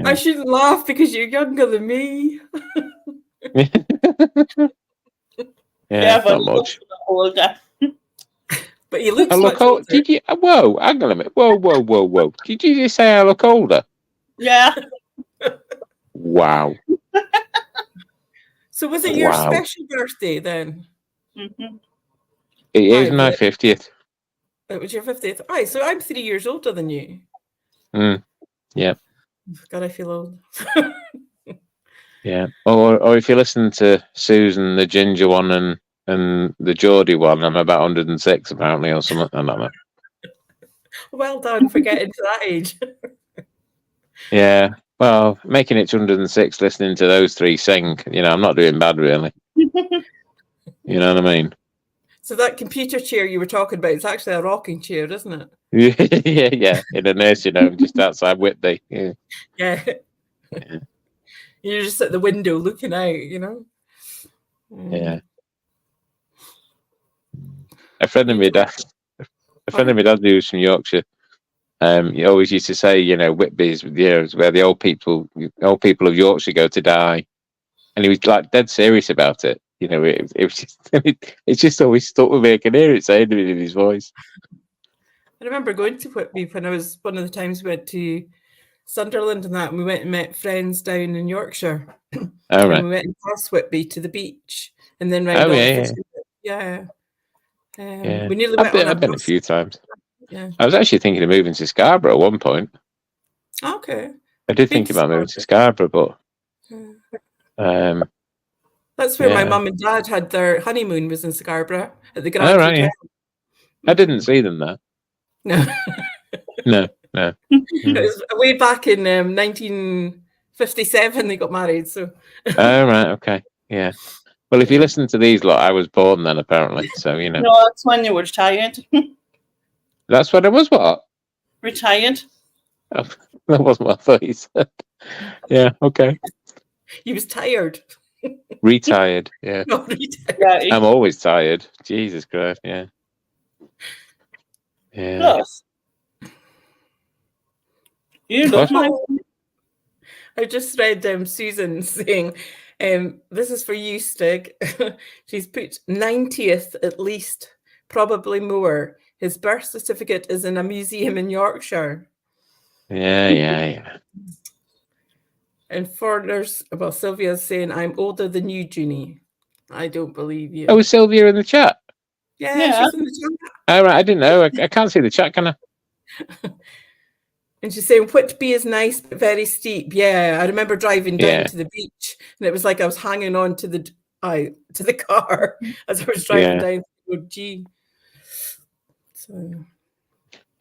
I shouldn't laugh because you're younger than me. Yeah, not much. Older. But you look much older. Did you? Whoa, hang on a minute. Whoa. Did you just say I look older? Yeah. Wow. So was it your special birthday then? Mm-hmm. It is my 50th. It was your 50th. Right, so I'm 3 years older than you. Yeah. God, I feel old. Yeah. Or if you listen to Susan, the ginger one, and the Geordie one, I'm about 106 apparently, or something. I don't know. Well done for getting to that age. Yeah. Well, making it to 106, listening to those three sing, I'm not doing bad, really. You know what I mean? So that computer chair you were talking about is actually a rocking chair, isn't it? Yeah. In a nursing home just outside Whitby. Yeah. You're just at the window looking out, Yeah. A friend of my dad who's from Yorkshire, he always used to say, Whitby's, where the old people of Yorkshire go to die, and he was like dead serious about it. It was just, it's just always stuck with me. I can hear it saying it in his voice. I remember going to Whitby when I was one of the times we went to Sunderland and that, and we went and met friends down in Yorkshire. Oh, right. And we went past Whitby to the beach, and then round yeah. We nearly went on I've been a few times. Yeah. I was actually thinking of moving to Scarborough at one point. Okay. I did think about moving to Scarborough, but that's where my mum and dad had their honeymoon, was in Scarborough at the Grand Hotel. Yeah. I didn't see them there. No. No. It was way back in 1957 they got married. So. Oh, right. Okay. Yeah. Well, if you listen to these lot, I was born then, apparently. So, No, that's when you were retired. That's when I was what? Retired. Oh, that wasn't what I thought you said. Yeah, okay. He was tired. Retired, yeah. No, retired. Yeah, I'm always tired. Jesus Christ, yeah. Yeah. Plus, you look nice. I just read Susan saying, this is for you, Stig. She's put 90th at least, probably more. His birth certificate is in a museum in Yorkshire. Yeah. And Sylvia's saying, I'm older than you, Junie. I don't believe you. Oh, was Sylvia in the chat? Yeah. She's in the chat. All right, I didn't know. I can't see the chat, can I? And she's saying, Whitby is nice, but very steep. Yeah, I remember driving down to the beach, and it was like I was hanging on to the car as I was driving down to the road G. So.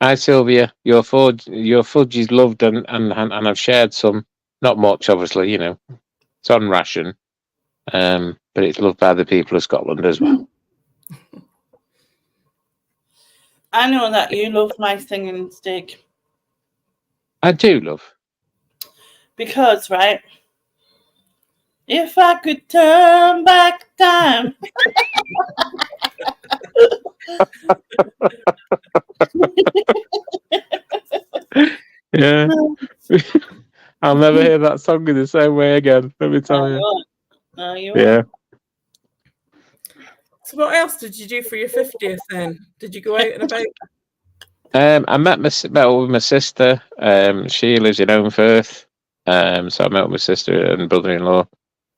Hi, Sylvia. Your fudge is loved, and I've shared some. Not much, obviously. It's on ration, but it's loved by the people of Scotland as well. I know that you love my singing steak. I do, love. Because, right, if I could turn back time. Yeah. I'll never hear that song in the same way again. Let me tell you. No, you Yeah. won't. So what else did you do for your 50th then? Did you go out and about? I met with my sister. She lives in Owenfirth. So I met with my sister and brother-in-law.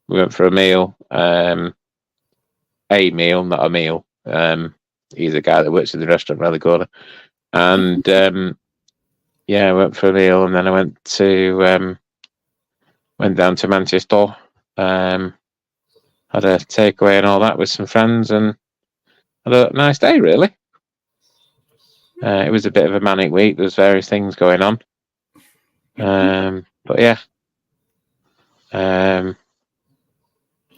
We went for a meal. A meal, not a meal. He's a guy that works in the restaurant around the corner. And yeah, I went for a meal, and then I went down to Manchester. Had a takeaway and all that with some friends, and had a nice day, really. It was a bit of a manic week. There was various things going on. But yeah. And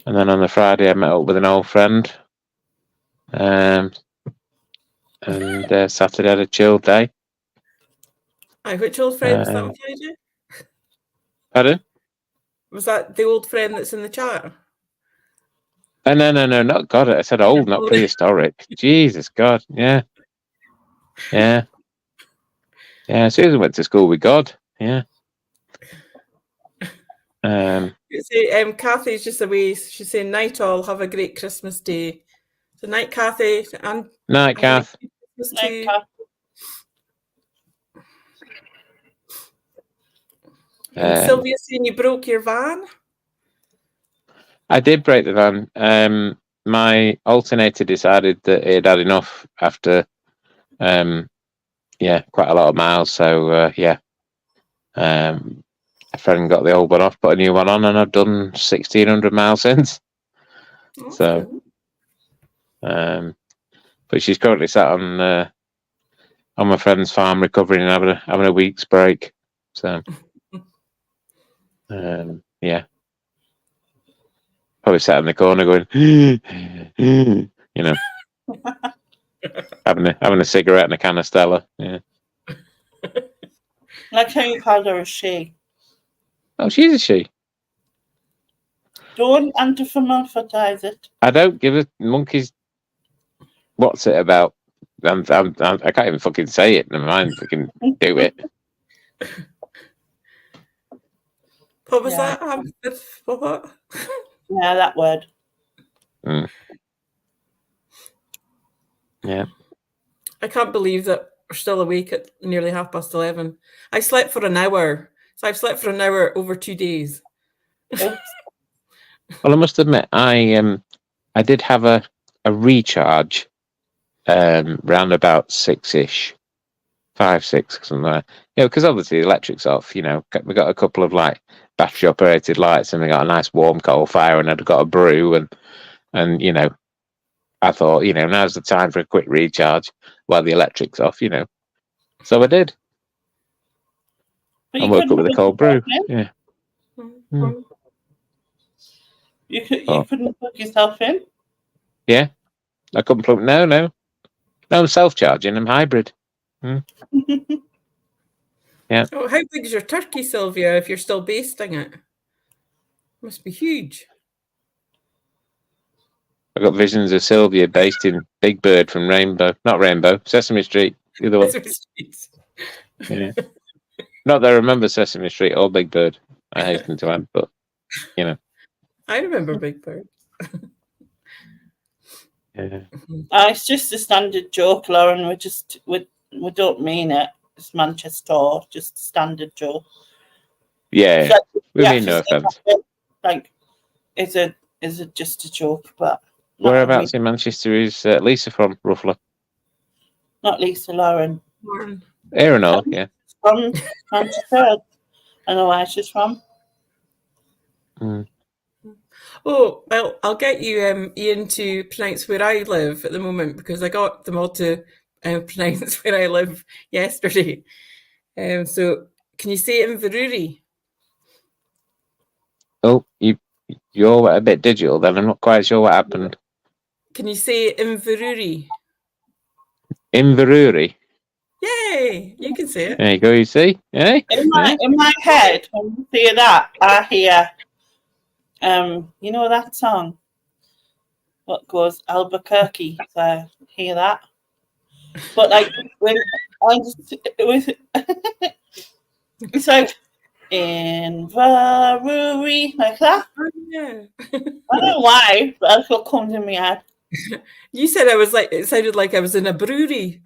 then on the Friday, I met up with an old friend. And Saturday, I had a chill day. Which old friend was that on Friday? Pardon? Was that the old friend that's in the chat? No, not God. I said old, not prehistoric. Jesus, God, yeah. Susan went to school with God. Yeah. Kathy's just away. She's saying night all. Have a great Christmas day. So night, Kathy, and night, Kath. Night, Kath. Sylvia saying you broke your van. I did break the van. My alternator decided that it had enough after, quite a lot of miles. So a friend got the old one off, put a new one on, and I've done 1,600 miles since. Okay. So, but she's currently sat on my friend's farm recovering and having a week's break. So, probably sat in the corner going, having a cigarette and a can of Stella. Yeah. Like how you called her a she. Oh, she's a she. Don't anthropomorphize it. I don't give a monkey's what's it about. I can't even fucking say it. Never mind, fucking do it. What was that? What? Yeah, that word. Yeah. I can't believe that we're still awake at nearly 11:30. I slept for an hour. So I've slept for an hour over 2 days. Well, I must admit, I did have a recharge round about 6-ish, 5, 6, something like that. Because obviously the electric's off. We got a couple of like battery operated lights, and we got a nice warm coal fire, and I'd got a brew, and I thought, now's the time for a quick recharge while the electric's off. So I did. I woke up with a cold brew. Yeah. You couldn't plug yourself in? Yeah. I couldn't plug. No. No, I'm self-charging. I'm hybrid. Yeah. Oh, how big is your turkey, Sylvia, if you're still basting it? Must be huge. I got visions of Sylvia based in Big Bird from Sesame Street. The other one. Sesame Street. Yeah. Not that I remember Sesame Street or Big Bird. I hasten to add, but I remember Big Bird. Yeah. It's just a standard joke, Lauren. We don't mean it. It's Manchester, just a standard joke. Yeah, we mean no offense. Like, is it just a joke? But whereabouts in Manchester is Lisa from, roughly? Not Lisa, Lauren. Aaron, yeah. From Manchester. I know where she's from. Oh, I'll get you, Ian, to pronounce where I live at the moment, because I got them all to pronounce where I live yesterday. So can you say Inverurie? Oh, you're a bit digital then. I'm not quite sure what happened. Can you say Inverurie? Inverurie. Yay! You can say it. There you go. You see? Yeah. In my head, when you say that, I hear, you know that song? What goes Albuquerque? So I hear that. But like when I just it's like Inverurie, like that. Oh, yeah. I don't know why, but that's what comes in my head. You said it sounded like I was in a brewery.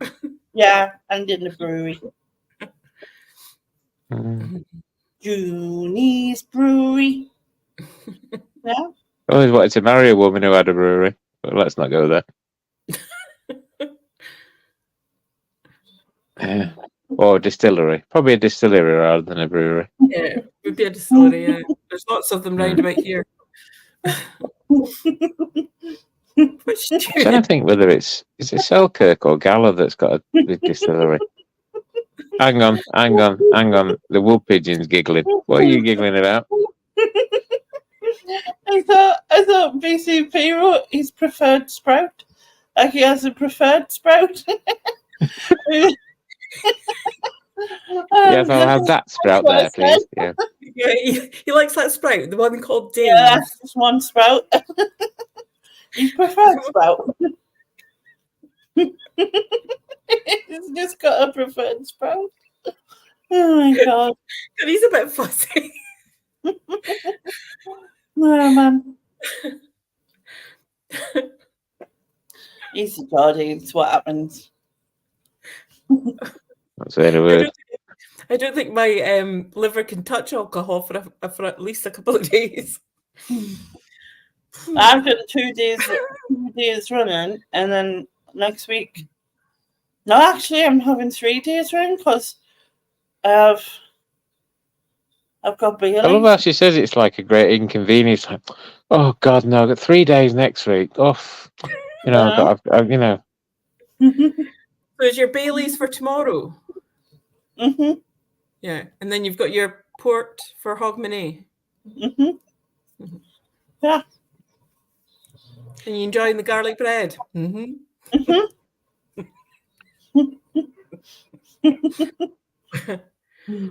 Yeah, and in the brewery. Junie's Brewery. Yeah. I always wanted to marry a woman who had a brewery, but let's not go there. Yeah. Or a distillery. Probably a distillery rather than a brewery. Yeah, it would be a distillery. Yeah. There's lots of them round about here. I'm trying to think whether is it Selkirk or Gala that's got a distillery. Hang on. The wood pigeon's giggling. What are you giggling about? I thought BCP wrote his preferred sprout. Like he has a preferred sprout. Yes, I'll have that sprout there, please. Yeah. Yeah, he likes that sprout, the one called Dave. Yeah, that's just one sprout. His preferred sprout. He's just got a preferred sprout. Oh my god. And he's a bit fussy. Oh man. Easy Geordie, it's what happens. That's the only word. I don't think my liver can touch alcohol for at least a couple of days. I've done 2 days running, and then next week. No, actually, I'm having 3 days running because I've got Bailey. I love how she says it's like a great inconvenience. Like, oh God, no! I've got 3 days next week. Off. You know, I've you know. So is your Bailey's for tomorrow? Mm-hmm. Yeah, and then you've got your port for Hogmanay. Mm-hmm. Yeah. And you enjoying the garlic bread? Mm-hmm.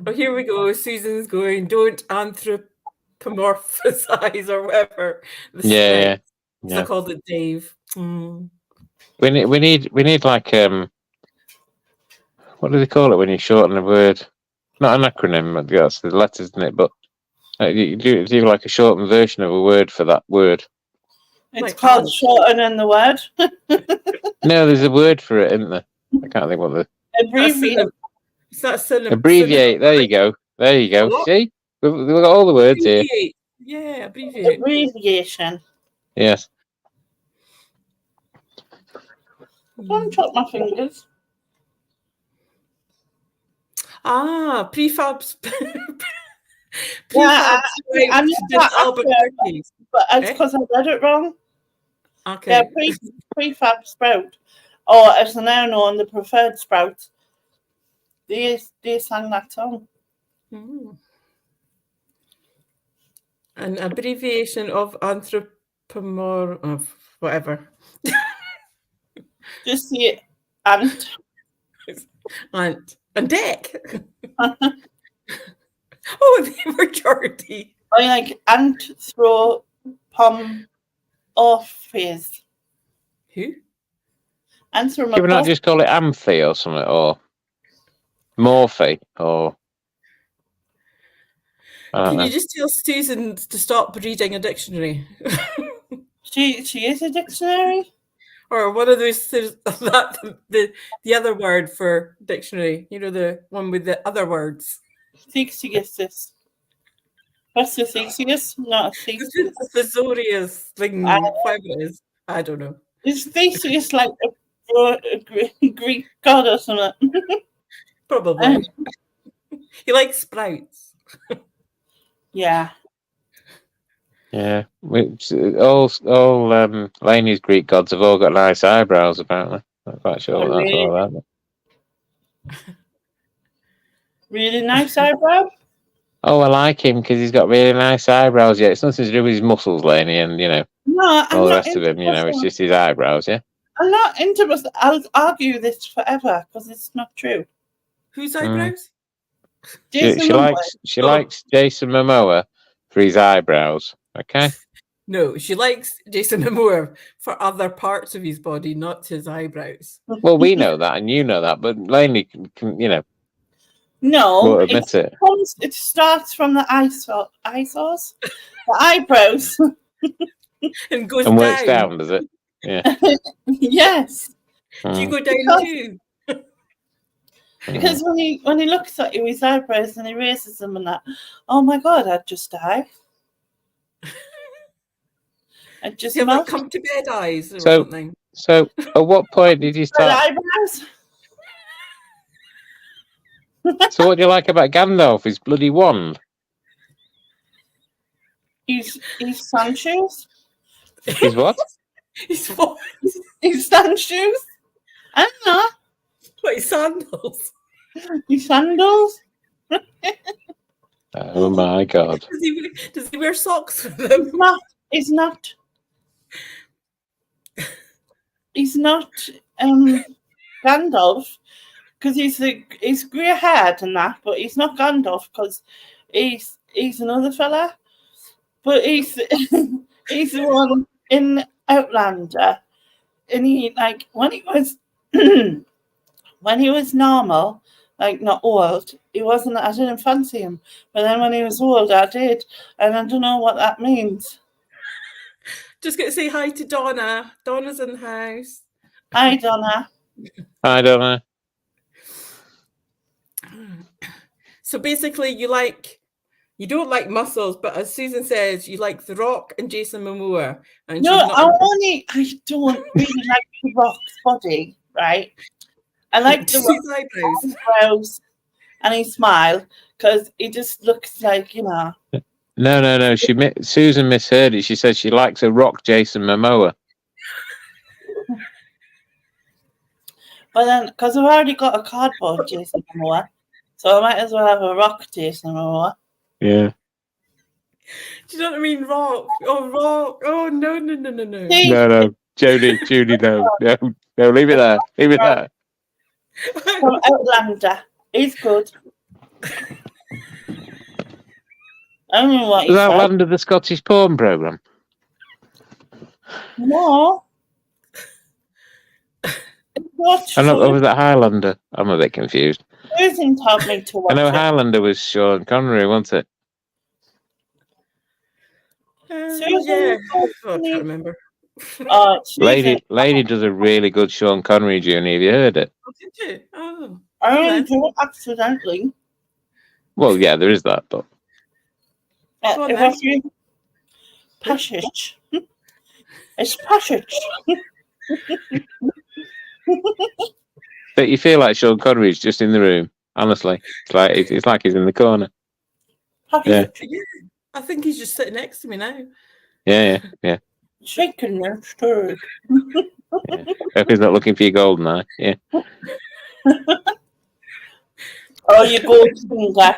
Oh, here we go. Susan's going, don't anthropomorphize or whatever. Yeah. I called it Dave. Mm. We need like what do they call it when you shorten a word? Not an acronym, that's the letters, isn't it? But you do like a shortened version of a word for that word. It's called shortening the word. No, there's a word for it, isn't there? I can't think what the abbreviate. There you go. What? See, we've got all the words here. Yeah, abbreviate. Abbreviation. Yes. Don't chop my fingers. Prefabs. Yeah, I knew that after, but it's because I read it wrong. Okay. Yeah, prefab sprout, or as I now know, the preferred sprout. They sang that song. Mm. An abbreviation of whatever. Just see ant. Ant. And deck. Oh, the majority. I like anthropomorphies. Who? Anthropomorphies. Can we not just call it amphi or something, or morphe, or? Can you just tell Susan to stop reading a dictionary? She is a dictionary. Or one of those the other word for dictionary, you know, the one with the other words. Theseus. What's the Theseus? Not a Theseus. The thesaurus thing, whatever it is. I don't know. Is Theseus like a Greek god or something? Probably. He likes sprouts. Yeah. Yeah, all Laney's Greek gods have all got nice eyebrows. Apparently, I'm not quite sure what that's all about. Really nice eyebrow. Oh, I like him because he's got really nice eyebrows. Yeah, it's nothing to do with his muscles, Laney, and all the rest of him. It's just his eyebrows. Yeah. I'm not into this. I'll argue this forever because it's not true. Whose eyebrows? She likes Jason Momoa for his eyebrows. Okay. No, she likes Jason Momoa for other parts of his body, not his eyebrows. Well, we know that, and you know that, but Lainey can No, won't admit it. It starts from the eye source, the eyebrows, and goes and works down, does it? Yeah. Yes. Do you go down too? Because when he looks at you, his eyebrows, and he raises them and that, oh my God, I'd just die. I'd just you have like come to bed eyes or something. So at what point did you start? Eyebrows. So what do you like about Gandalf? His bloody wand. His sun shoes. His what? His what? His sun shoes. I don't know. What, his sandals? His sandals. Oh my God. Does he wear socks with them? He's not Gandalf, because he's grey haired and that, but he's not Gandalf because he's another fella. But he's he's the one in Outlander, and he like when he was when he was normal, like not old, he wasn't. I didn't fancy him, but then when he was old, I did, and I don't know what that means. Just going to say hi to Donna. Donna's in the house. Hi, Donna. Hi, Donna. So basically, you don't like muscles, but as Susan says, you like The Rock and Jason Momoa. And no, I don't really like The Rock's body, right? I like The Rock's eyebrows and his smile because he just looks like, No. Susan misheard it. She said she likes a rock Jason Momoa. But then, because I've already got a cardboard Jason Momoa, so I might as well have a rock Jason Momoa. Yeah. Do you know what I mean? Rock. Oh, rock. Oh, no. No. Judy, no. No, leave it there. Leave it there. From Outlander. He's good. I don't know what Was Outlander the Scottish porn programme? No. I know, or was that Highlander? I'm a bit confused. Susan told me to watch I know it. Highlander was Sean Connery, wasn't it? Yeah. I can't remember. Lady does a really good Sean Connery, Junie. Have you heard it? Oh, did you? Oh. I only do it accidentally. Well, yeah, there is that, but... Passage. It's passage. But you feel like Sean Connery's just in the room. Honestly, it's like he's in the corner. Yeah. I think he's just sitting next to me now. Yeah. Shaking your stirred. Yeah. Hope he's not looking for your golden eye. Yeah. Oh, you gold finger.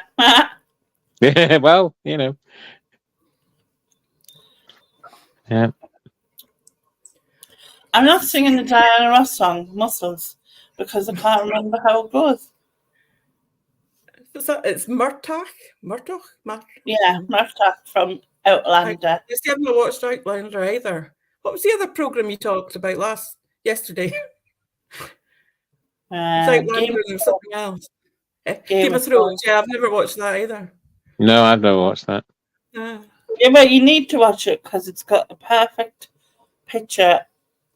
Yeah. Well, Yeah. I'm not singing the Diana Ross song, Muscles, because I can't remember how it goes. It's Murtagh? Yeah, Murtagh from Outlander. I just haven't watched Outlander either. What was the other programme you talked about yesterday? Outlander and something else. Game of Thrones. Yeah, I've never watched that either. No, I've never watched that. Yeah, but you need to watch it because it's got a perfect picture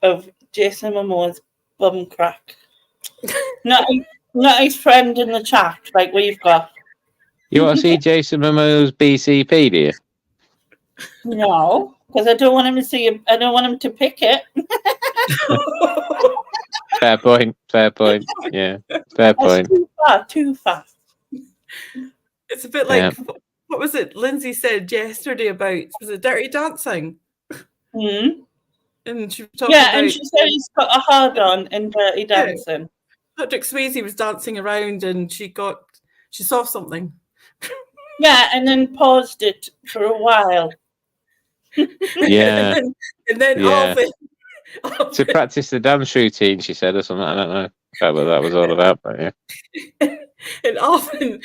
of Jason Momoa's bum crack. not his friend in the chat like we've got. You want to see Jason Momoa's BCP, do you? No, because I don't want him to see it. I don't want him to pick it. Fair point. Yeah, fair point. Too fast. It's a bit like, what was it Lindsay said yesterday about, was it Dirty Dancing? Mm-hmm. And she talked about, and she said he's got a hard on in Dirty Dancing. Patrick Swayze was dancing around and she saw something. Yeah, and then paused it for a while. Yeah. and then To practice the dance routine, she said, or something. I don't know what that was all about, but yeah. And often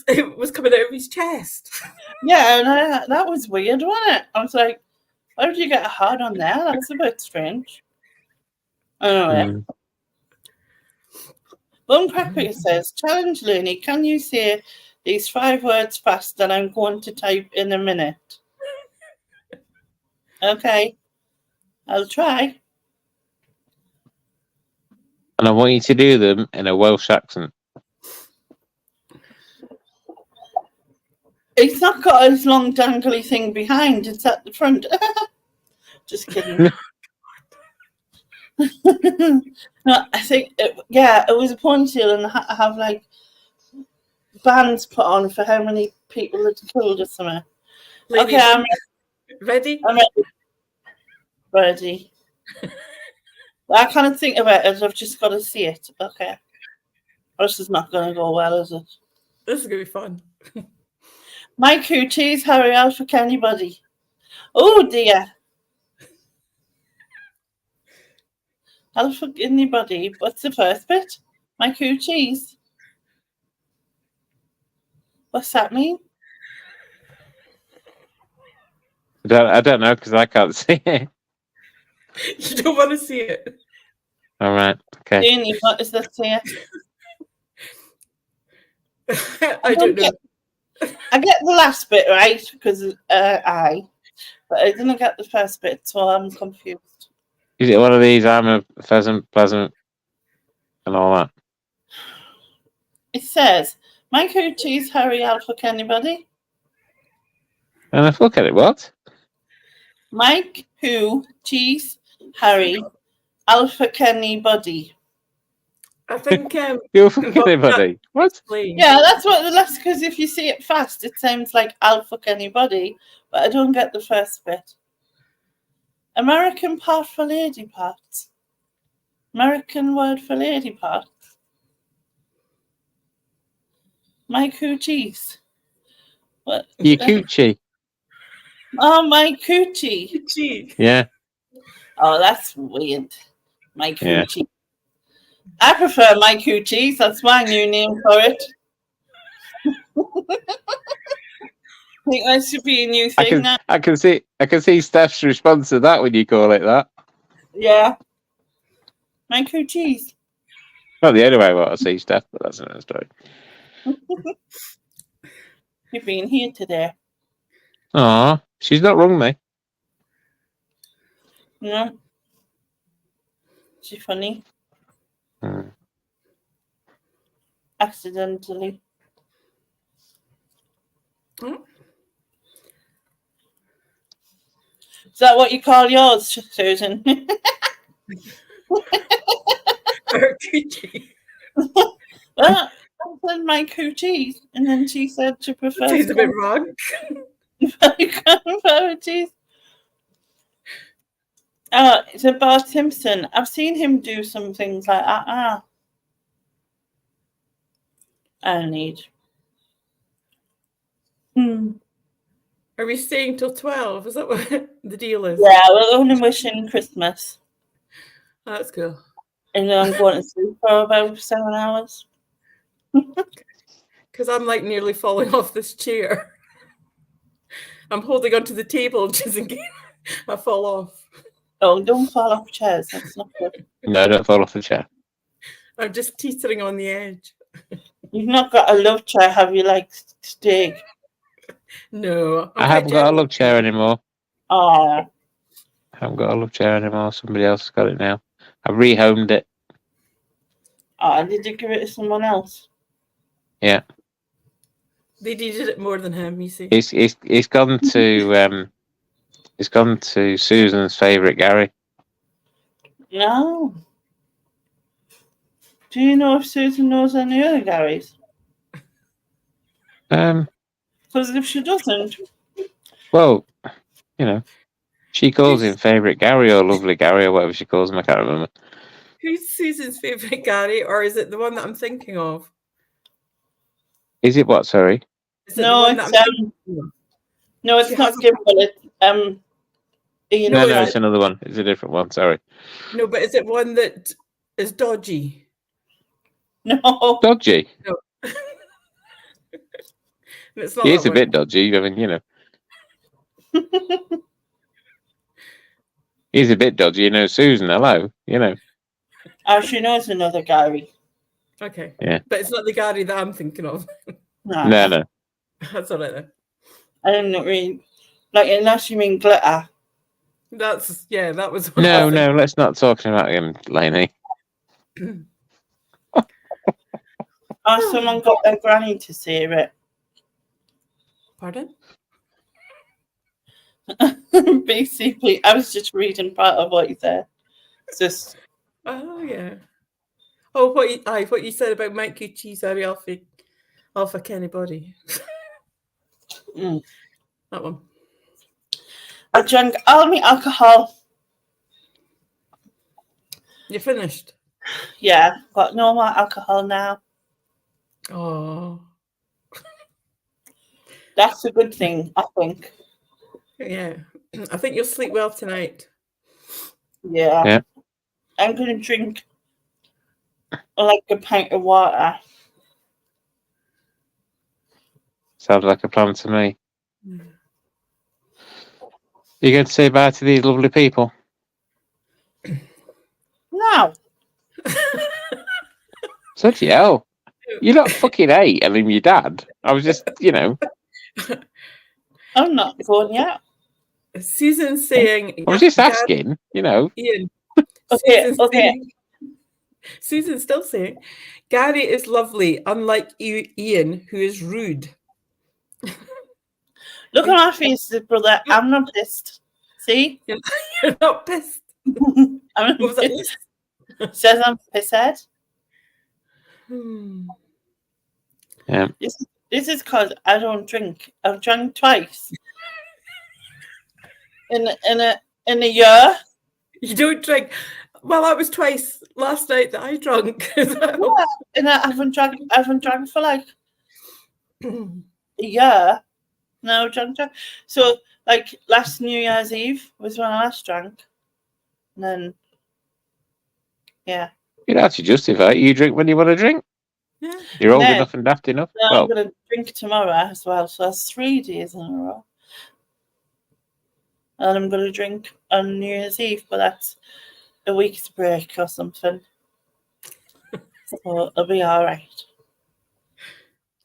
it was coming out of his chest. Yeah, and that was weird, wasn't it? I was like, why did you get a hard on there? That's a bit strange. Anyway. Bum Cracker says, challenge Looney, can you say these 5 words fast that I'm going to type in a minute? Okay. I'll try. And I want you to do them in a Welsh accent. It's not got a long dangly thing behind. It's at the front. Just kidding. No, I think, it was a ponytail and I have like bands put on for how many people had killed or something. Ladies, okay, I'm ready. I'm ready. I can't think about it. I've just got to see it. Okay. This is not going to go well, is it? This is going to be fun. My cooties, Harry Alpha anybody. Oh dear. Alpha anybody. What's the first bit? My cooties. What's that mean? I don't know because I can't see it. You don't want to see it. All right. Okay. Danny, what is that here? I don't know. I get the last bit right because but I didn't get the first bit, so I'm confused. Is it one of these? I'm a pheasant, pleasant, and all that. It says, my cooties, Harry Alpha anybody? And I look at it. What? Mike, who, cheese, Harry, Alpha Kenny Buddy. I think You're fucking anybody. What? Yeah, that's what the last, because if you see it fast, it sounds like Alpha Kenny Buddy, but I don't get the first bit. American part for lady parts. American word for lady parts. My coochies. What? Your coochie. Oh, my coochie. Yeah. Oh, that's weird. My Yeah. coochie. I prefer my coochies. That's my new name for it. I think that should be a new thing now. I can see Steph's response to that when you call it that. Yeah. My coochies. Not the only way I want to see Steph, but that's another story. You've been here today. Aw, she's not wrong me. No. Is she funny? Accidentally. Is that what you call yours, Susan? Her coochie. Well, I said my coochies, and then she said she prefers. She's a bit wrong. It's about Simpson. I've seen him do some things like that. I need. Are we staying till 12? Is that what the deal is? Yeah, we're only wishing Christmas. That's cool. And then I'm going to sleep for about 7 hours. Because I'm like nearly falling off this chair. I'm holding onto the table just in case I fall off. Oh, don't fall off chairs. That's not good. No, don't fall off the chair. I'm just teetering on the edge. You've not got a love chair, have you, like Stig? No. I haven't got a love chair anymore. Oh. I haven't got a love chair anymore. Somebody else has got it now. I've rehomed it. Oh, did you give it to someone else? Yeah. They needed it more than him, you see. It's gone to it's gone to Susan's favourite Gary. No. Do you know if Susan knows any other Garys? Because if she doesn't, well, you know, she calls him favourite Gary or lovely Gary or whatever she calls him. I can't remember. Who's Susan's favourite Gary, or is it the one that I'm thinking of? Is it what? Sorry. No, it's not Gimble. No, No, it's another one. It's a different one. Sorry. No, but is it one that is dodgy? No. Dodgy. No. It's not He that is a one. bit dodgy. I mean, he's a bit dodgy. Susan, hello. Oh, she knows another Gary. Okay. Yeah. But it's not the Gary that I'm thinking of. No. That's all right then. I didn't read. Like, unless you mean glitter. That was what No, let's not talk about him, Lainey. Oh, someone got their granny to see it. Pardon? Basically, I was just reading part of what he said. It's just. Oh yeah. Oh, what you said about Mike Gucci's Ari off a Kenny body. That one. I drank all my alcohol. You finished? Yeah, got no more alcohol now. Oh. That's a good thing, I think. Yeah. I think you'll sleep well tonight. Yeah. I'm going to drink like a pint of water. Sounds like a plan to me. You're going to say bye to these lovely people? No. Bloody hell. You're not fucking 8. I mean, your dad. I was just, I'm not going yet. Susan's saying... I was just asking, Ian. Okay. Susan's still saying, Gary is lovely, unlike Ian, who is rude. Look at my face, brother. I'm not pissed. See? You're not pissed. I'm not pissed. Says I'm pissed. Yeah. This is because I don't drink. I've drank twice in a year. You don't drink. Well, that was twice last night that I drank. Yeah, and I haven't drank for like a year. No, drunk. So like last New Year's Eve was when I last drank. And then You don't have to justify it. You drink when you want to drink. Yeah. You're old enough and daft enough. I'm going to drink tomorrow as well. So that's 3 days in a row. And I'm going to drink on New Year's Eve, but that's a week's break or something. So it'll be all right.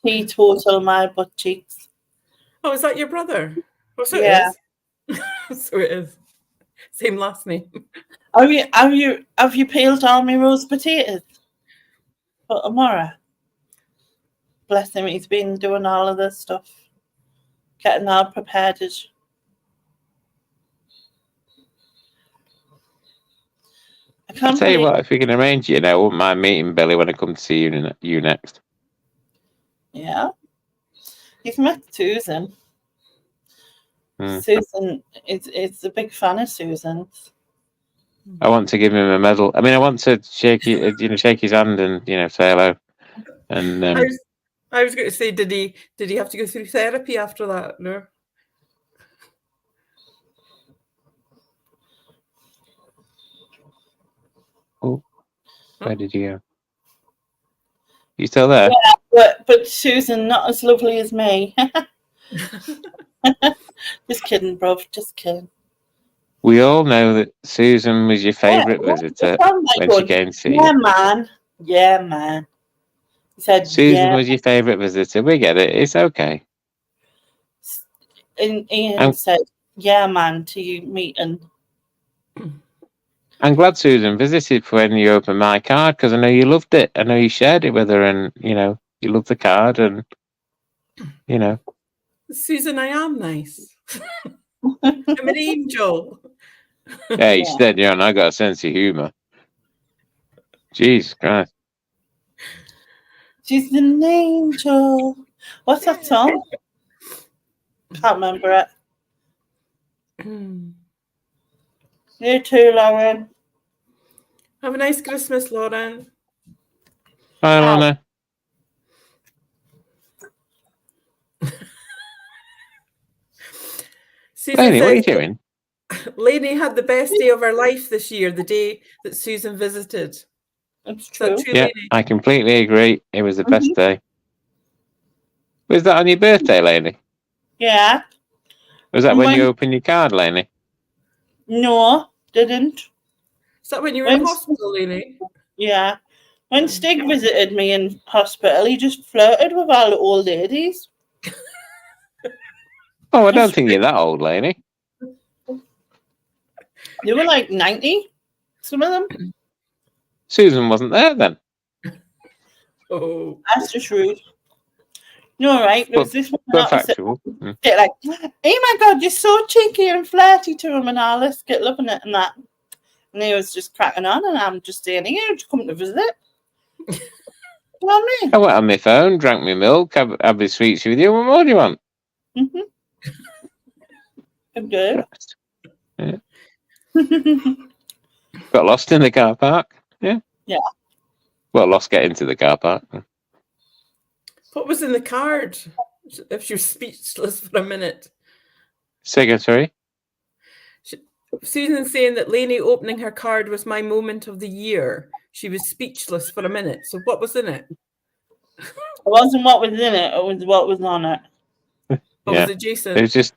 Teetotal my butt cheeks. Oh, is that your brother? Oh, so yeah. It is. So it is. Same last name. Have you peeled all my roast potatoes for tomorrow? Bless him, he's been doing all of this stuff, getting all prepared. I'll tell you what, if we can arrange it, I wouldn't mind meeting Billy when I come to see you next. Yeah. He's met Susan. Susan is a big fan of Susan's. I want to give him a medal. I mean, I want to shake his hand and say hello. And I was going to say, did he have to go through therapy after that? No. Oh, where did he go? You still there? Yeah, but Susan, not as lovely as me. Just kidding, bruv. Just kidding. We all know that Susan was your favourite visitor when she came to see you. Yeah, man. Yeah, man. He said, Susan was your favourite visitor. We get it. It's okay. And Ian said, yeah, man, to you meeting. I'm glad Susan visited when you opened my card because I know you loved it. I know you shared it with her and, you loved the card and, Susan, I am nice. I'm an angel. Yeah, you said, and I got a sense of humour. Jesus Christ. She's an angel. What's that song? Can't remember it. You too, Lauren. Have a nice Christmas, Lauren. Bye, Lana. Susan Lainey, says, what are you doing? Lainey had the best day of her life this year, the day that Susan visited. It's Is that true. true, Yeah, Lainey? I completely agree. It was the best day. Was that on your birthday, Lainey? Yeah. Was that And when you opened your card, Lainey? No, didn't. Is that when you were in hospital, Lainey? Yeah. When Stig visited me in hospital, he just flirted with all the old ladies. Oh, I don't think you're that old, Lainey. They were like 90, some of them. Susan wasn't there then. Oh, that's just rude. No, right? There was this one But that factual. get like, oh my God, you're so cheeky and flirty to him and all this, get loving it and that. And he was just cracking on, and I'm just saying, here to come to visit. You know what I mean? I went on my phone, drank my milk, had my sweets with you. What more do you want? I'm good. Yeah. Got lost in the car park. Yeah. Yeah. Well, lost getting to the car park. what was in the card? If you're speechless for a minute. Say again, sorry. Susan saying that Lainey opening her card was my moment of the year. She was speechless for a minute. So what was in it? It wasn't what was in it. It was what was on it. What was it, Jason? It was just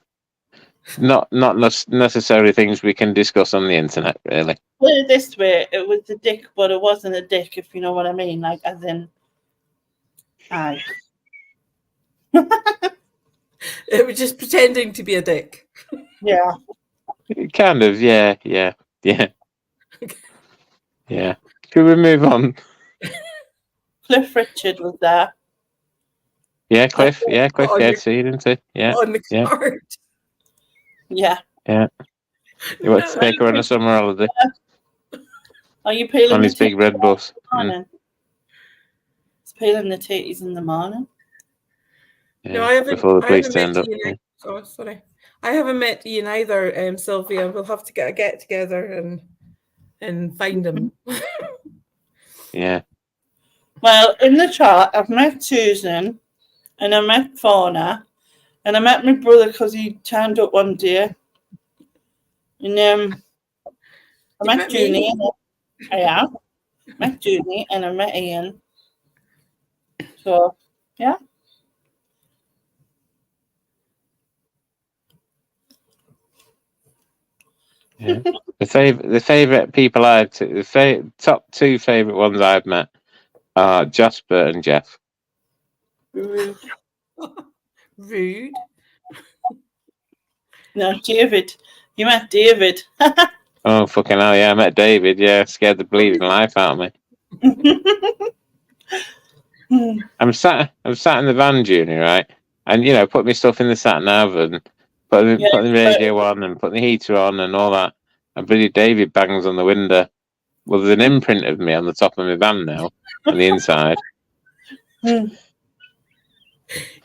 not necessarily things we can discuss on the internet, really. Put it this way, it was a dick, but it wasn't a dick, if you know what I mean. Like, as in, aye. It was just pretending to be a dick. Yeah. Kind of, yeah. Yeah. Should we move on? Cliff Richard was there. Yeah, Cliff. Yeah, Cliff. Yeah, see, didn't he? Yeah. On the card. Yeah. Yeah. You want to take her on a summer holiday? Are you peeling on the his big red bus? It's peeling the titties in the morning. Yeah, no, I haven't. Before the police met turned up. Ian. Oh, sorry. I haven't met Ian either, Sylvia. We'll have to get together and find him. Yeah. Well, in the chat, I've met Susan, and I met Fauna, and I met my brother because he turned up one day. And I met Junie. I met Junie, and I met Ian. So, yeah. Yeah. The favorite people the top two favorite ones I've met are Jasper and Jeff. Rude. Rude. No, David. You met David. Oh fucking hell! Yeah, I met David. Yeah, scared the bleeding life out of me. I'm sat in the van, Junior, right? And put my stuff in the sat nav and putting the radio on and putting the heater on and all that. And bloody David bangs on the window. Well, there's an imprint of me on the top of my van now, on the inside.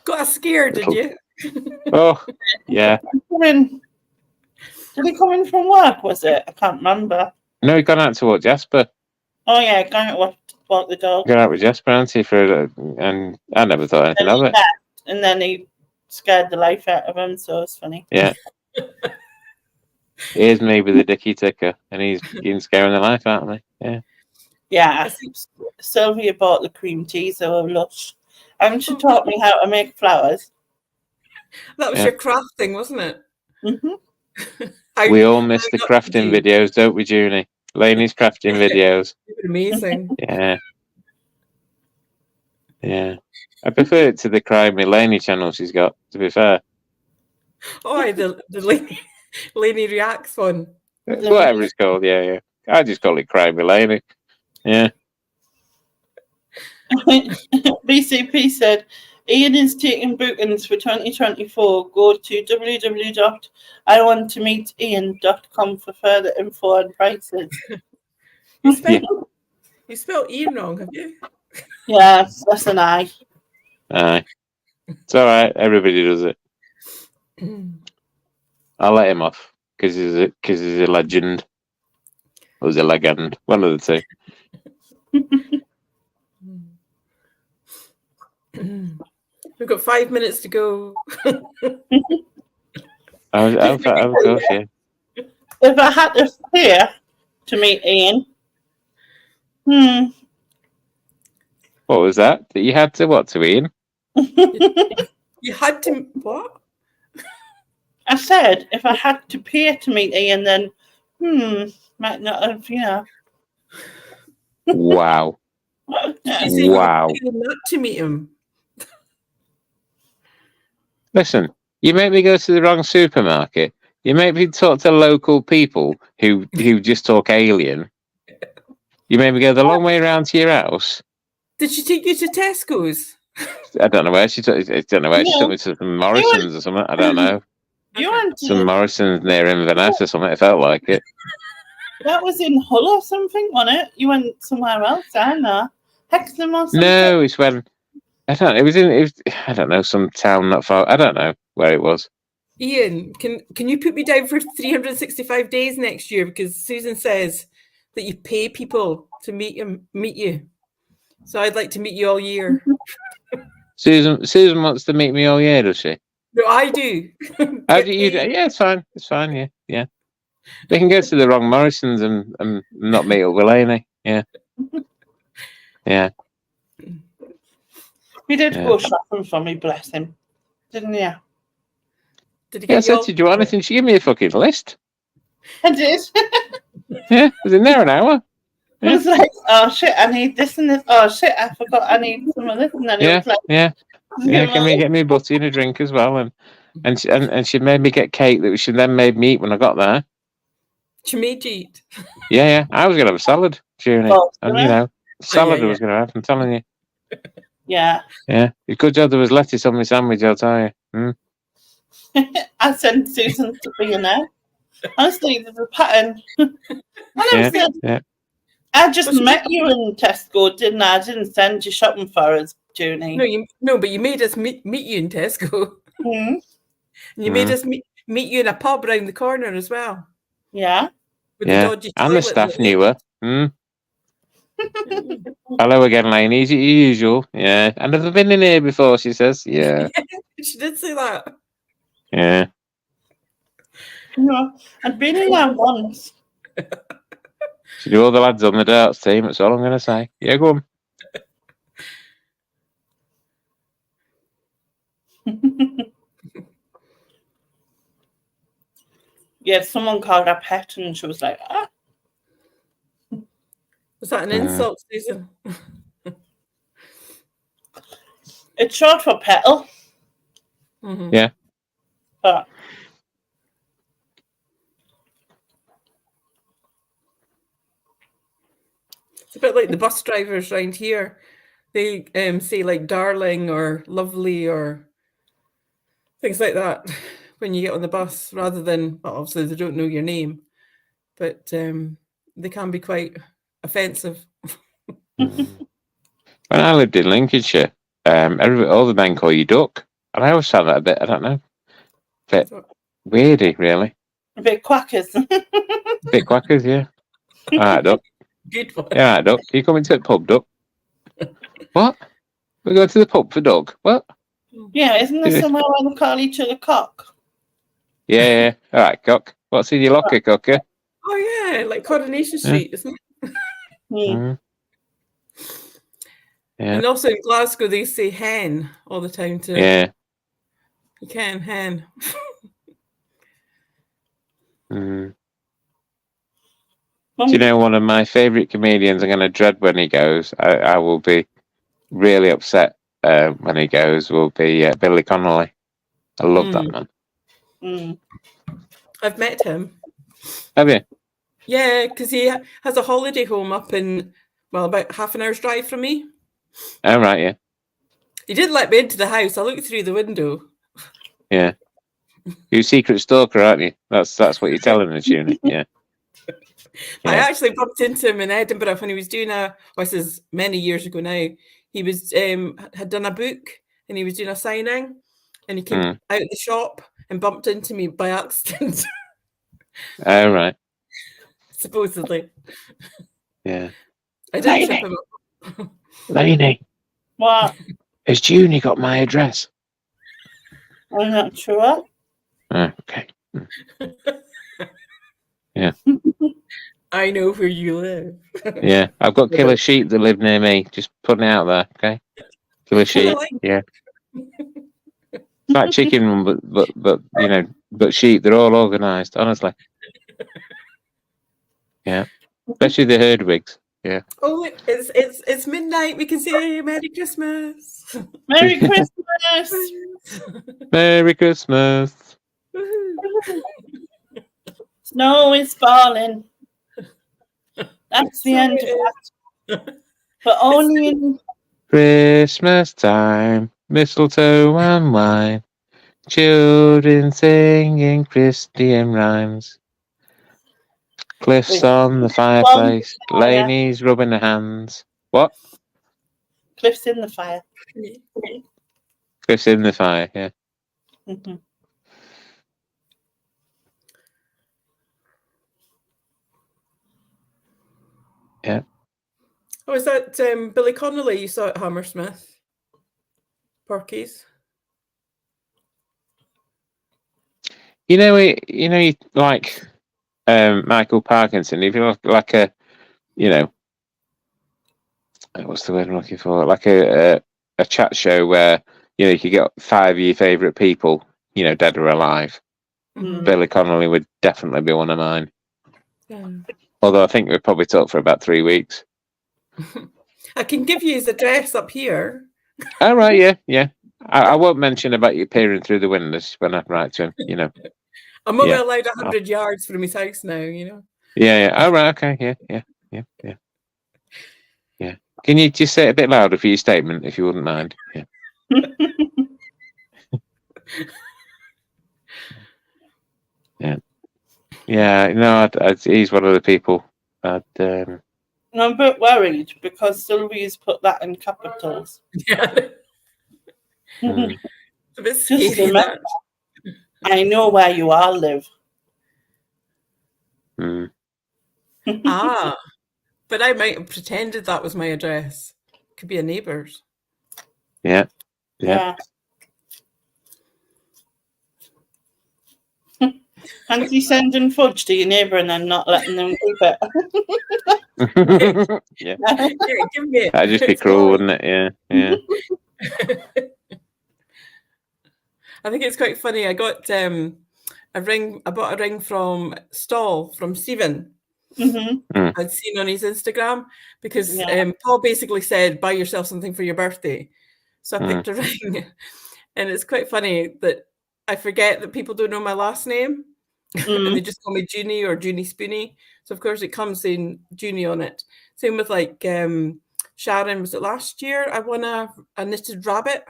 Got scared, did you? Oh, yeah. Did he come in from work, was it? I can't remember. No, he gone out to walk Jasper. Oh, yeah, gone out to walk the dog. Gone out with Jasper, hasn't he? And I never thought anything of it. And then he scared the life out of him, so it's funny. Yeah. Here's me with a dicky ticker, and he's scaring the life out of me. Yeah. Yeah, Sylvia bought the cream tea, so lush. And she taught me how to make flowers. That was your crafting, wasn't it? Mm-hmm. We all miss the crafting videos, don't we, Junie? Lainey's crafting videos. Amazing. Yeah. Yeah. I prefer it to the Crimey Lainey channel she's got, to be fair. Oh, the Lainey Reacts one. Whatever it's called, yeah. I just call it Crimey Lainey. Yeah. BCP said, Ian is taking bookings for 2024. Go to www.iwanttomeetian.com for further info and prices. You spelled Ian wrong, have you? Yes, that's an I. Aye. It's all right. Everybody does it. I'll let him off because he's a legend. Or he's a legend. One of the two. We've got 5 minutes to go. Of course, yeah. If I had to pay to meet Ian, What was that? That you had to what to Ian? You had to what? I said if I had to pay to meet Ian, then might not have, Wow. You say Wow. you paid not to meet him. Listen, you make me go to the wrong supermarket. You make me talk to local people who just talk alien. You made me go the long way around to your house. Did she take you to Tesco's? I don't know where she took. I don't know where she took me to some Morrison's or something. I don't know. You went to Some Morrison's near Inverness or something. It felt like it. that was in Hull or something, wasn't it? You went somewhere else down there, Hexham or something. No, it's when I don't know. It was I don't know, some town not far. I don't know where it was. Ian, can you put me down for 365 days next year? Because Susan says that you pay people to meet you. So I'd like to meet you all year. Susan wants to meet me all year, does she? No, I do. How do you? Yeah, it's fine. It's fine. Yeah. We can go to the wrong Morrison's and not meet up with Lainey. Yeah. Yeah. He did go shopping for me, bless him, didn't you? Did he Yeah, I get said, you did you want anything? She gave me a fucking list. I did. Yeah, it was in there an hour. It was like, oh shit, I need this and this. Oh shit, I forgot I need some of this. And then it was like, Yeah. Can we get me a butty and a drink as well? And she made me get cake that she then made me eat when I got there. She made you eat. Yeah. I was gonna have a salad, Junie, Oh, and really? salad yeah. I was gonna have. I'm telling you. Yeah. Yeah, it's good job there was lettuce on my sandwich. I'll tell you. I sent Susan to be in there. Honestly, there's a pattern. I just met you in Tesco, didn't I? I didn't send you shopping for us, Junie. No, but you made us meet you in Tesco. Mm-hmm. And you made us meet you in a pub around the corner as well. Yeah. With the dodgy and the staff knew her. Hello again, Lainey. Is it usual? Yeah. I've never been in here before, she says. Yeah. She did say that. Yeah. No, I've been in there once. She do all the lads on the darts team, that's all I'm going to say. Yeah, go on. Yeah, someone called her pet and she was like, ah. Was that an insult, Susan? It's short for petal. Mm-hmm. Yeah. But it's a bit like the bus drivers around here. They say like darling or lovely or things like that when you get on the bus, rather than, well, obviously they don't know your name, but they can be quite offensive. When I lived in Lincolnshire, all the men call you Duck, and I always found that a bit, I don't know, a bit weirdy, really. A bit quackers. A bit quackers, yeah. All right, Duck. Good one. Yeah, all right, Duck. Are you coming to the pub, Duck? What? We're going to the pub for Duck? What? Yeah, isn't there somewhere where they call each other cock? Yeah. All right, cock. What's in your locker, cocker? Oh, yeah, like Coronation Street, isn't it? Yeah. And also in Glasgow, they say hen all the time too. Yeah. You can, hen. Do you know one of my favourite comedians I'm going to dread when he goes? I will be really upset when he goes, will be Billy Connolly. I love that man. I've met him. Have you? Yeah, because he has a holiday home up in, well, about half an hour's drive from me. Oh, right, yeah. He did let me into the house. I looked through the window. Yeah. You're a secret stalker, aren't you? That's what you're telling the tuner. Yeah. I actually bumped into him in Edinburgh when he was doing this is many years ago now. He was had done a book and he was doing a signing, and he came out of the shop and bumped into me by accident. Oh, right. Supposedly. Yeah. I didn't trip him up. Lainey. What? Has Junie got my address? I'm not sure. Oh, okay. Yeah. I know where you live. Yeah, I've got killer sheep that live near me. Just putting it out there, okay? Killer sheep. Yeah. It's like chicken, but you know, but sheep. They're all organised, honestly. Yeah, especially the herdwigs. Yeah. Oh, it's midnight. We can say Merry Christmas. Merry Christmas. Merry Christmas. Snow is falling. That's the end of that. But only in Christmas time, mistletoe and wine, children singing Christian rhymes. Cliffs on the fireplace, Laney's rubbing her hands. What? Cliff's in the fire. Cliff's in the fire, yeah. Mm-hmm. Yeah. Oh, is that Billy Connolly you saw at Hammersmith? Porkies. You know, like Michael Parkinson. If you look like a, you know, what's the word I'm looking for? Like a chat show where you know you could get 5 of your favourite people, you know, dead or alive. Mm-hmm. Billy Connolly would definitely be one of mine. Yeah. Although I think we've probably talked for about 3 weeks. I can give you his address up here. Oh, right, yeah. I won't mention about you peering through the windows when I write to him, you know. I'm only allowed 100 yards from his house now, you know. Yeah. Oh, right, okay, yeah. Can you just say it a bit louder for your statement, if you wouldn't mind? Yeah. Yeah. No, he's one of the people. I'm a bit worried because Sylvie's put that in capitals. Yeah. Mm. It's a bit scary, that. I know where you all live. Mm. But I might have pretended that was my address. Could be a neighbour's. Yeah. Fancy sending fudge to your neighbour and then not letting them keep it. Yeah. Give me it. That'd just be cruel, wouldn't it? Yeah. I think it's quite funny. I got a ring. I bought a ring from Stephen. Mm-hmm. I'd seen on his Instagram because Paul basically said, buy yourself something for your birthday. So I picked a ring. And it's quite funny that I forget that people don't know my last name. And they just call me Junie or Junie Spoonie. So of course it comes in Junie on it. Same with like Sharon, was it last year? I won a knitted rabbit.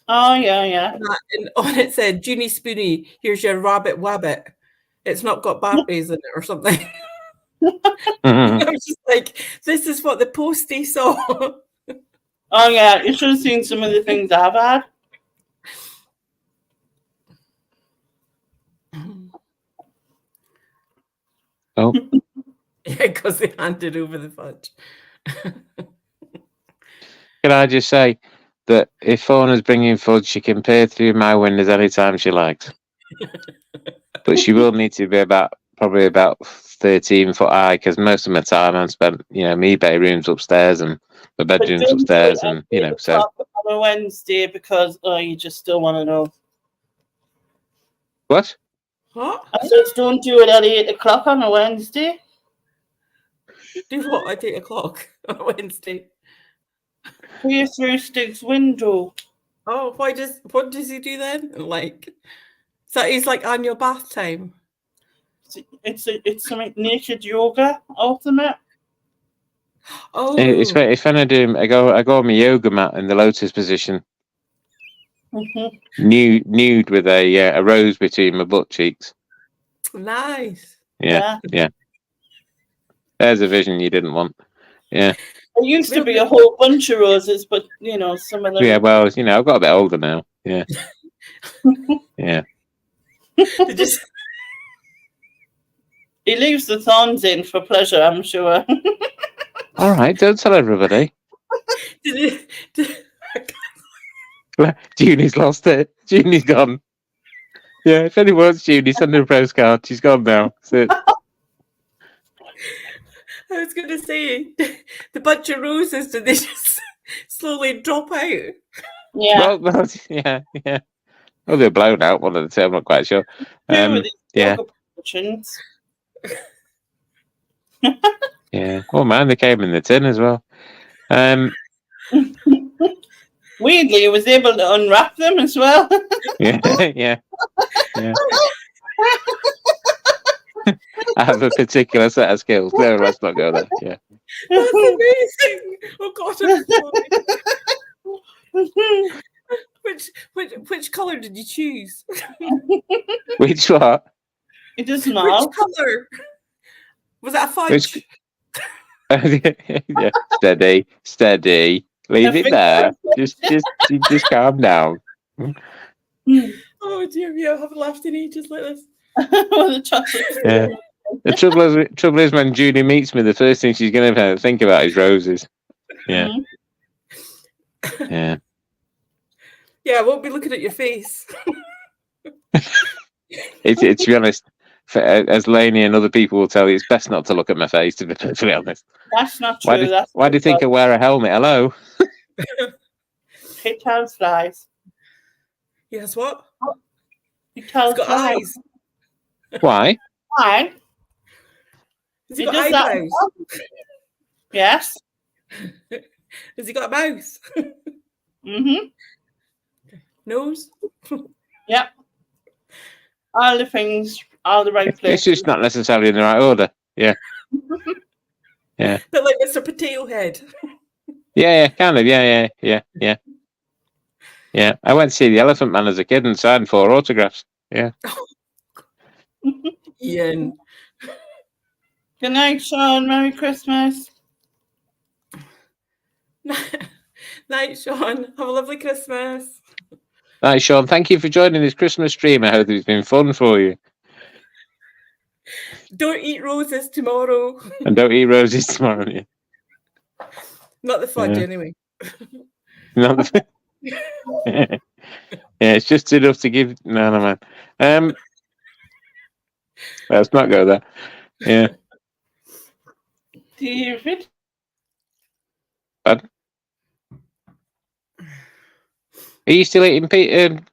Oh yeah. And on it said, Junie Spoonie, here's your rabbit wabbit. It's not got Barbies in it or something. I was just like, this is what the postie saw. Oh yeah, you should have seen some of the things I've had. Oh. Yeah, because they handed over the fudge. Can I just say that if Fauna's bringing fudge, she can peer through my windows anytime she likes. But she will need to be probably about 13 foot high, because most of my time I'm spent, you know, my bedroom's upstairs and my bedroom's upstairs, and you know, so on a Wednesday because you just still want to know. What? What? I said don't do it at 8 o'clock on a Wednesday. Do what at 8 o'clock on a Wednesday? Peer through Stig's window. Oh, what does he do then? Like, so he's like on your bath time. It's something naked yoga ultimate. Oh, it's when I go on my yoga mat in the lotus position, nude with a rose between my butt cheeks. Nice. Yeah. There's a vision you didn't want. Yeah. There used to be a whole bunch of roses, but you know, some of them. Yeah, well, you know, I've got a bit older now. Yeah. Yeah. He leaves the thorns in for pleasure, I'm sure. All right, don't tell everybody. Junie's lost it. Junie's gone. Yeah, if anyone wants Junie, send her a postcard. She's gone now. That's it. I was going to say, the bunch of roses, did they just slowly drop out? Yeah. Well, yeah. Well, they're blown out. One of the two, I'm not quite sure. Yeah. Yeah. Oh man, they came in the tin as well. Weirdly, I was able to unwrap them as well. Yeah. I have a particular set of skills. No, let's not go there. Yeah. That's amazing. Oh God, I'm sorry. Which colour did you choose? Which what? It doesn't matter. Which colour? Was that a fudge? Yeah. Steady. Leave it there. Just calm down. Oh dear me, I haven't laughed in ages like this. The chocolate. Yeah. The trouble is when Judy meets me, the first thing she's going to think about is roses. Yeah. Yeah. Yeah, I won't be looking at your face. To be honest, as Lainey and other people will tell you, it's best not to look at my face, to be honest. That's not true. Why do you think I wear a helmet? Hello? It tells lies. Yes, what? It tells It's got eyes. Why? Why? Has he got eyebrows? Yes. Has he got a mouth? Mm-hmm. Nose? Yep. All the things, all the right places. It's just not necessarily in the right order. Yeah. Yeah. But like Mr. Potato Head. Yeah, kind of. Yeah. Yeah. I went to see the Elephant Man as a kid and signed 4 autographs. Yeah. Ian. Good night, Sean. Merry Christmas. Night, Sean. Have a lovely Christmas. Night, Sean. Thank you for joining this Christmas stream. I hope it's been fun for you. Don't eat roses tomorrow. And don't eat roses tomorrow. Yeah. Not the fudge, anyway. Not the... Yeah, it's just enough to give. No, man. Let's not go there. Yeah. David. Are you still eating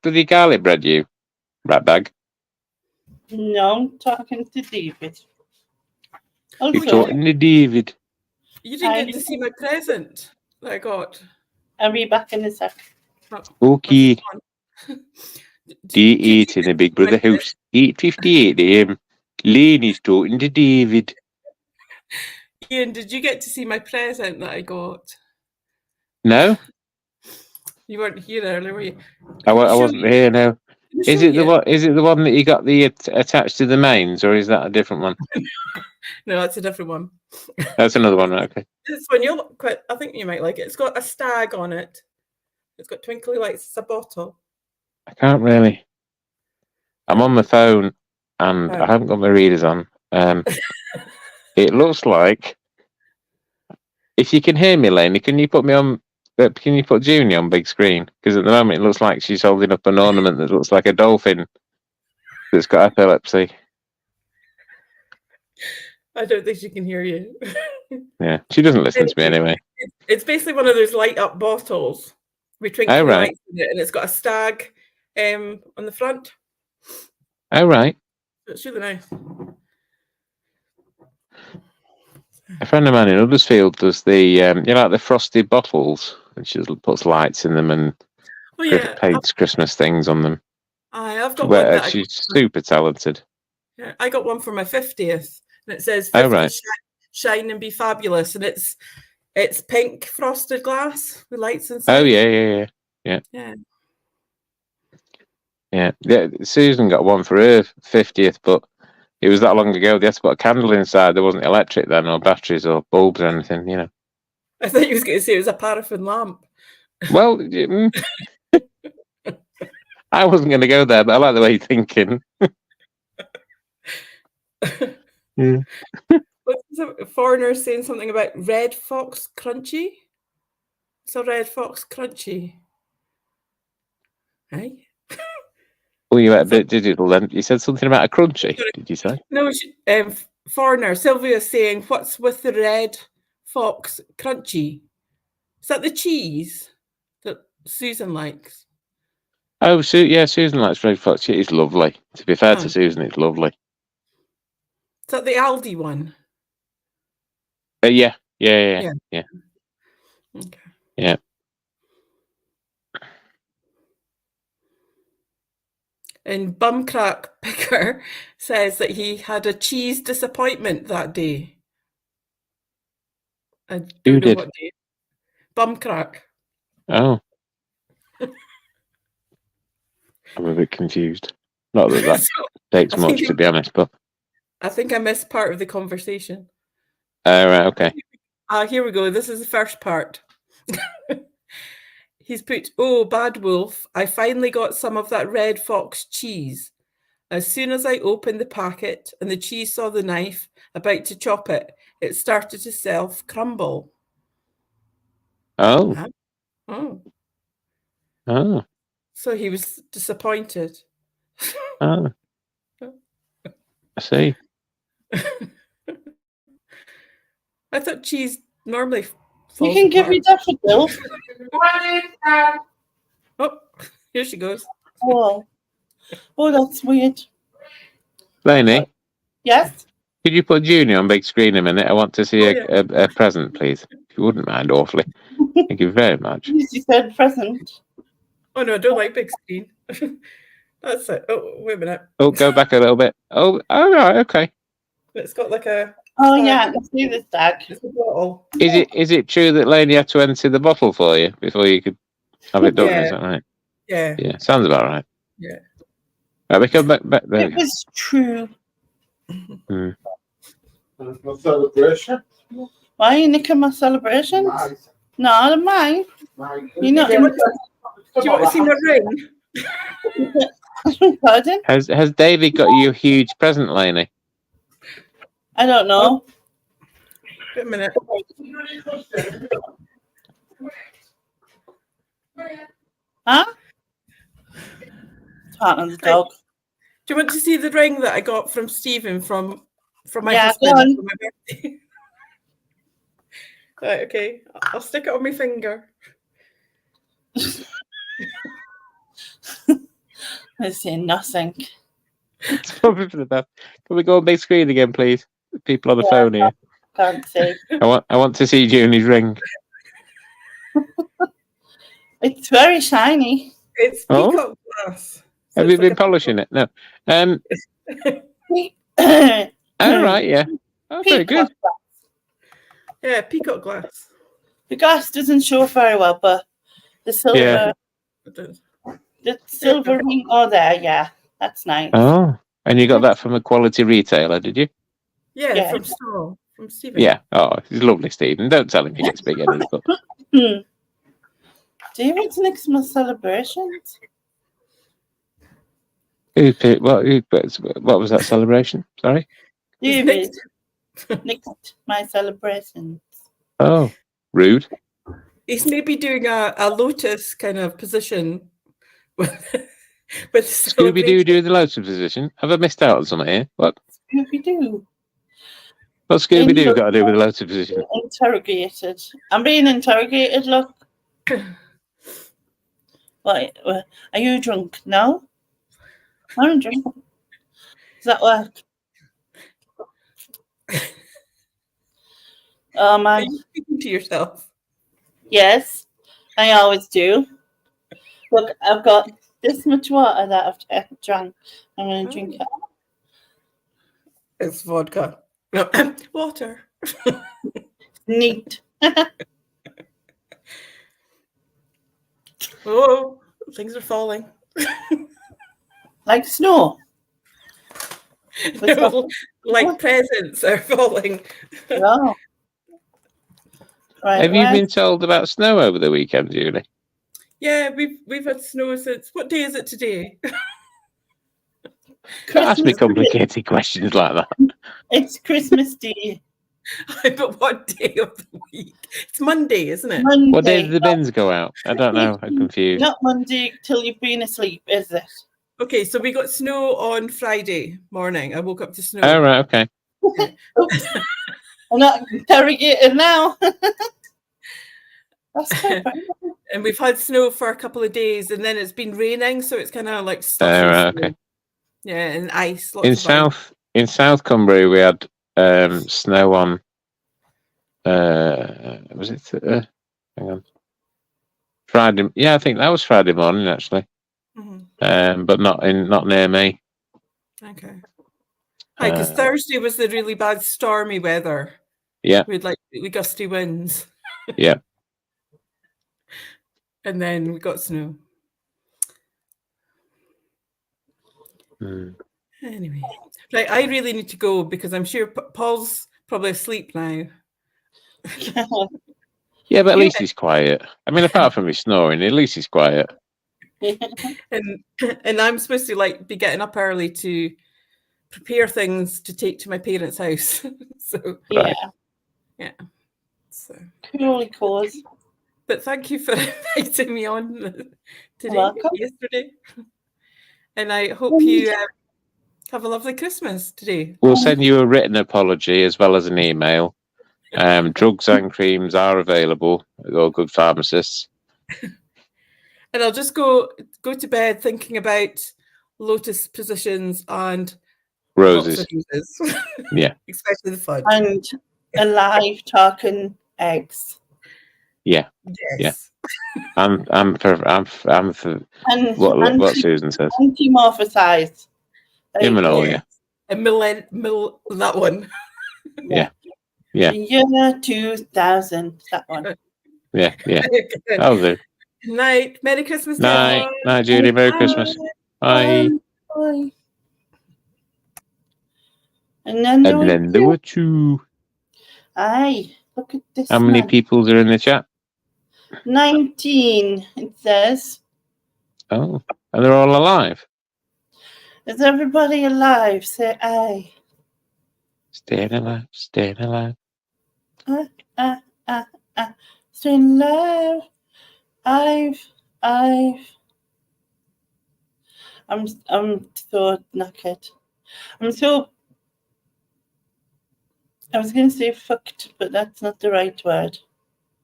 bloody garlic bread, you rat bag? No, I'm talking to David. You're talking to David. You didn't get to see my present that I got. I'll be back in a sec. Okay. Do you eat in a Big Brother house? 8:58 AM. Lainey's talking to David. Ian, did you get to see my present that I got? No. You weren't here earlier, were you? I wasn't here. No. Is it the one that you got attached to the mains, or is that a different one? No, that's a different one. That's another one, right? Okay. This one I think you might like it. It's got a stag on it. It's got twinkly lights. It's a bottle. I can't really. I'm on my phone, and I haven't got my readers on. It looks like. If you can hear me, Lainey, can you put me on? Can you put Junie on big screen? Because at the moment it looks like she's holding up an ornament that looks like a dolphin that's got epilepsy. I don't think she can hear you. Yeah, she doesn't listen to me anyway. It's basically one of those light up bottles with twinkly lights in it, and it's got a stag on the front. Oh, right. It's really nice. A friend of mine in Huddersfield does the, like the frosted bottles, and she puts lights in them and paints Christmas things on them. I've got one that she's super talented. Yeah, I got one for my 50th, and it says 50 shine and be fabulous, and it's pink frosted glass with lights inside. Oh yeah. Yeah. Susan got one for her 50th, but it was that long ago. They had to put a candle inside. There wasn't electric then, or batteries, or bulbs, or anything. I thought you was going to say it was a paraffin lamp. Well, I wasn't going to go there, but I like the way you're thinking. Yeah. What's a foreigner saying something about red fox crunchy? It's a red fox crunchy. Hey? Oh, you went a bit digital then. You said something about a crunchy, did you say? No, Foreigner, Sylvia's saying, what's with the red fox crunchy? Is that the cheese that Susan likes? Oh, yeah, Susan likes red fox. It's lovely. To be fair to Susan, it's lovely. Is that the Aldi one? Yeah. Okay. Yeah. And Bumcrack Picker says that he had a cheese disappointment that day. I don't know what day. Bumcrack. Oh. I'm a bit confused. Not that takes much, to be honest, but I think I missed part of the conversation. Right, okay. Here we go. This is the first part. He's put, oh, bad wolf, I finally got some of that red fox cheese. As soon as I opened the packet and the cheese saw the knife about to chop it, it started to self-crumble. Oh. Oh. So he was disappointed. Oh. I see. I thought cheese normally falls You can give me daffodil. Oh, here she goes. Oh, that's weird. Lainey? Yes? Could you put Junior on big screen a minute? I want to see a present, please. If you wouldn't mind awfully. Thank you very much. You said present. Oh, no, I don't like big screen. That's it. Oh, wait a minute. Oh, go back a little bit. Oh, right, okay. It's got like a... Oh, yeah, let's do this tag. It's a bottle. Is it true that Lainey had to empty the bottle for you before you could have it done? Yeah. Is that right? Yeah. Yeah, sounds about right. Yeah. Right, we come back there. It was true. There's no celebration. Why are you nicking my celebrations? Nice. No, they're mine. You know, Do you want to see my ring? Pardon? Has David got you a huge present, Lainey? I don't know. Wait a minute. Huh? Part on the dog. Do you want to see the ring that I got from Stephen from my Yeah, husband go on. for my birthday? Right, okay. I'll stick it on my finger. I say nothing. It's probably for the best. Can we go on big screen again, please? People on the phone here. Can't see. I want to see Junie's ring. It's very shiny. It's peacock glass. So Have you been polishing it? No. All right, yeah. Oh, very good. Yeah, peacock glass. The glass doesn't show very well, but the silver, the silver ring. Oh, there, yeah, that's nice. Oh, and you got that from a quality retailer, did you? Yeah, from Stephen. Yeah. Oh, he's lovely, Stephen. Don't tell him he gets big headed. But... Do you want to next my celebrations? What was that celebration? Sorry? You next my celebrations. Oh, rude. He's maybe doing a lotus kind of position with Scooby-Doo do the lotus position. Have I missed out on something here? What? Scooby-Doo. What's Scooby-Doo got to do with the lotus position? Interrogated. I'm being interrogated, look. What? Are you drunk? No? I'm drunk. Does that work? Oh, man. Are you speaking to yourself? Yes, I always do. Look, I've got this much water that I've drank. I'm going to drink it. It's vodka. No, water. Neat. Oh, things are falling. Like snow. No, like presents are falling. Oh. Right, Have you been told about snow over the weekend, Julie? Yeah, we've had snow since. What day is it today? Can't ask me complicated questions like that. It's Christmas Day. But what day of the week? It's Monday, isn't it? Monday. What day did the bins go out? I don't know. I'm confused. Not Monday till you've been asleep, is it? Okay, so we got snow on Friday morning. I woke up to snow. Oh, right, okay. Oops. I'm not interrogated now. That's clever. And we've had snow for a couple of days, and then it's been raining, so it's kind of like stuffy. Okay. Yeah, and ice. In South Cumbria, we had snow on. Was it? Hang on. Friday. Yeah, I think that was Friday morning actually. But not near me. Okay. Because Thursday was the really bad stormy weather. Yeah. We had like really gusty winds. Yeah. And then we got snow. Anyway, right. I really need to go because I'm sure Paul's probably asleep now. Yeah, but at least he's quiet. I mean, apart from his snoring, at least he's quiet. And I'm supposed to like be getting up early to prepare things to take to my parents' house. So right. Yeah. So cool. But thank you for inviting me on today, yesterday. And I hope you have a lovely Christmas today. We'll send you a written apology as well as an email. Drugs and creams are available at all good pharmacists. And I'll just go to bed thinking about lotus positions and roses. Yeah, especially the fudge and alive talking eggs. Yeah, yes. Yeah. I'm for what Susan says. Anti-morphosized. Imanol, yeah. And that one. Yeah. Yeah. The year 2000. That one. Yeah. That'll do. Night. Merry Christmas. Night, Judy. Merry Christmas. Bye. Bye. And then there were two. Aye, look at this. How many people are in the chat? 19, it says. Oh, and they're all alive. Is everybody alive? Say aye. Staying alive. Staying alive. Staying alive. I'm so knackered. I was going to say fucked, but that's not the right word.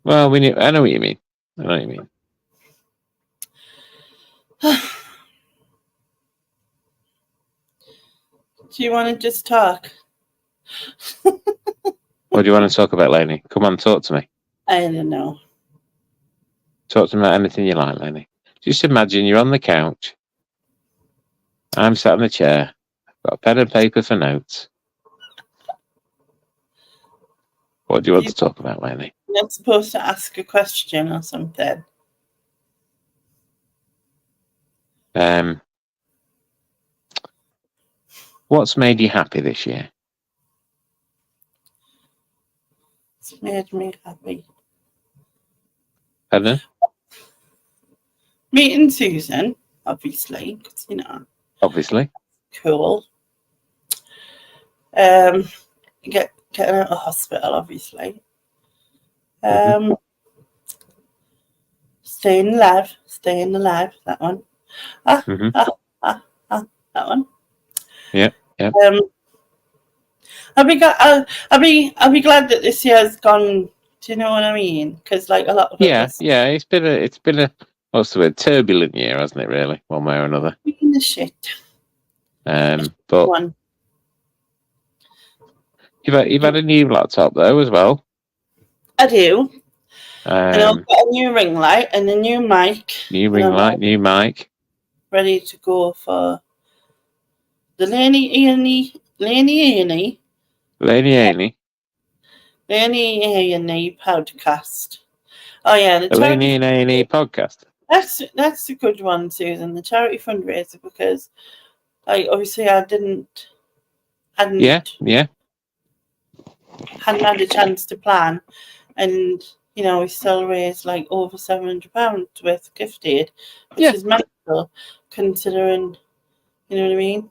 Well, I know what you mean. Do you want to just talk? What do you want to talk about, Lainey? Come on, talk to me. I don't know. Talk to me about anything you like, Lainey. Just imagine you're on the couch. I'm sat in the chair. I've got a pen and paper for notes. What do you want to talk about, Lainey? You're not supposed to ask a question or something. What's made you happy this year? It's made me happy. Pardon? Meeting Susan, obviously, because Obviously. Cool. Getting out of hospital, obviously. Staying alive, that one. That one. Yeah. I'll be glad that this year's gone. Do you know what I mean? Because like a lot of it's been a what's the word, turbulent year, hasn't it? Really, one way or another. The shit. But one. You've had a new laptop though as well. I do. And I've got a new ring light and a new mic. New mic. Ready to go for the Laney A&E podcast. Oh yeah, the Laney A&E podcast. That's a good one, Susan. The charity fundraiser, because obviously I hadn't had a chance to plan, and we still raised like over £700 worth of gift aid, which is mental considering, you know what I mean.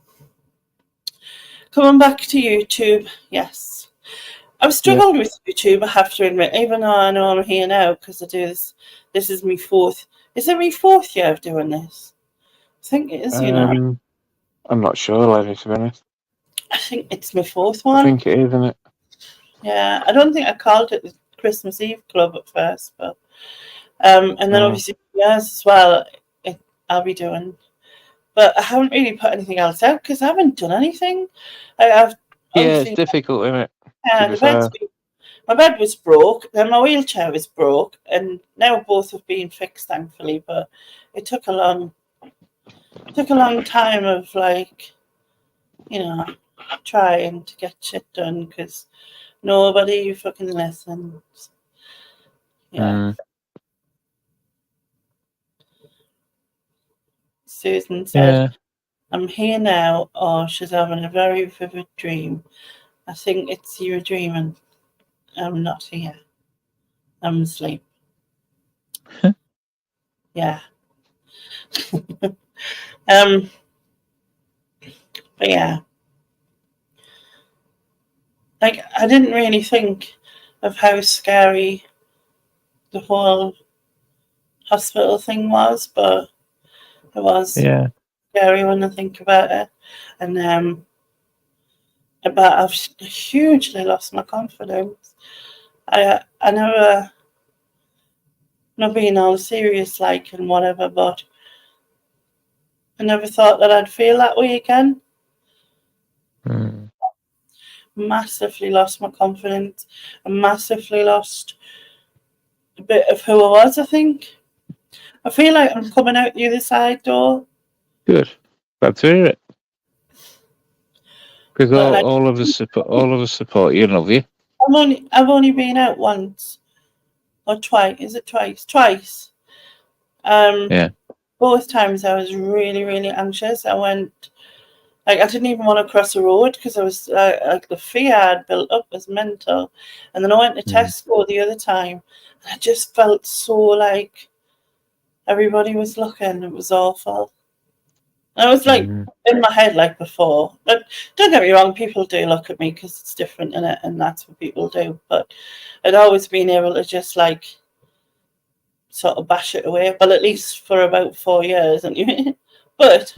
Coming back to YouTube, yes, I've struggled with YouTube, I have to admit, even though I know I'm here now because I do this. This is my fourth. Is it my fourth year of doing this? I think it is. I'm not sure, Lenny, to be honest. I think it's my fourth one. I think it is, isn't it? Yeah, I don't think I called it the Christmas Eve Club at first, but and then obviously yours as well. I'll be doing, but I haven't really put anything else out because I haven't done anything. I've it's difficult, isn't it? Yeah, my bed was broke, then my wheelchair was broke, and now both have been fixed, thankfully. But it took a long time of like, trying to get shit done because nobody fucking listens. Yeah. Susan said, I'm here now, or she's having a very vivid dream. I think it's you dreaming. I'm not here. I'm asleep. Yeah. But yeah. Like, I didn't really think of how scary the whole hospital thing was, but it was scary when I think about it. And but I've hugely lost my confidence. I never, not being all serious like and whatever, but I never thought that I'd feel that way again. Massively lost my confidence. I massively lost a bit of who I was, I think. I feel like I'm coming out the other side door. Good. Glad to hear it. Because all of us support you and love you. I've only been out once or twice. Is it twice? Twice. Both times I was really, really anxious. I went, like, I didn't even want to cross the road because I was like, the fear I'd built up was mental. And then I went to Tesco the other time, and I just felt so like everybody was looking. It was awful. And I was like in my head like before. But don't get me wrong, people do look at me because it's different in it, and that's what people do. But I'd always been able to just like sort of bash it away. Well, at least for about 4 years, anyway. But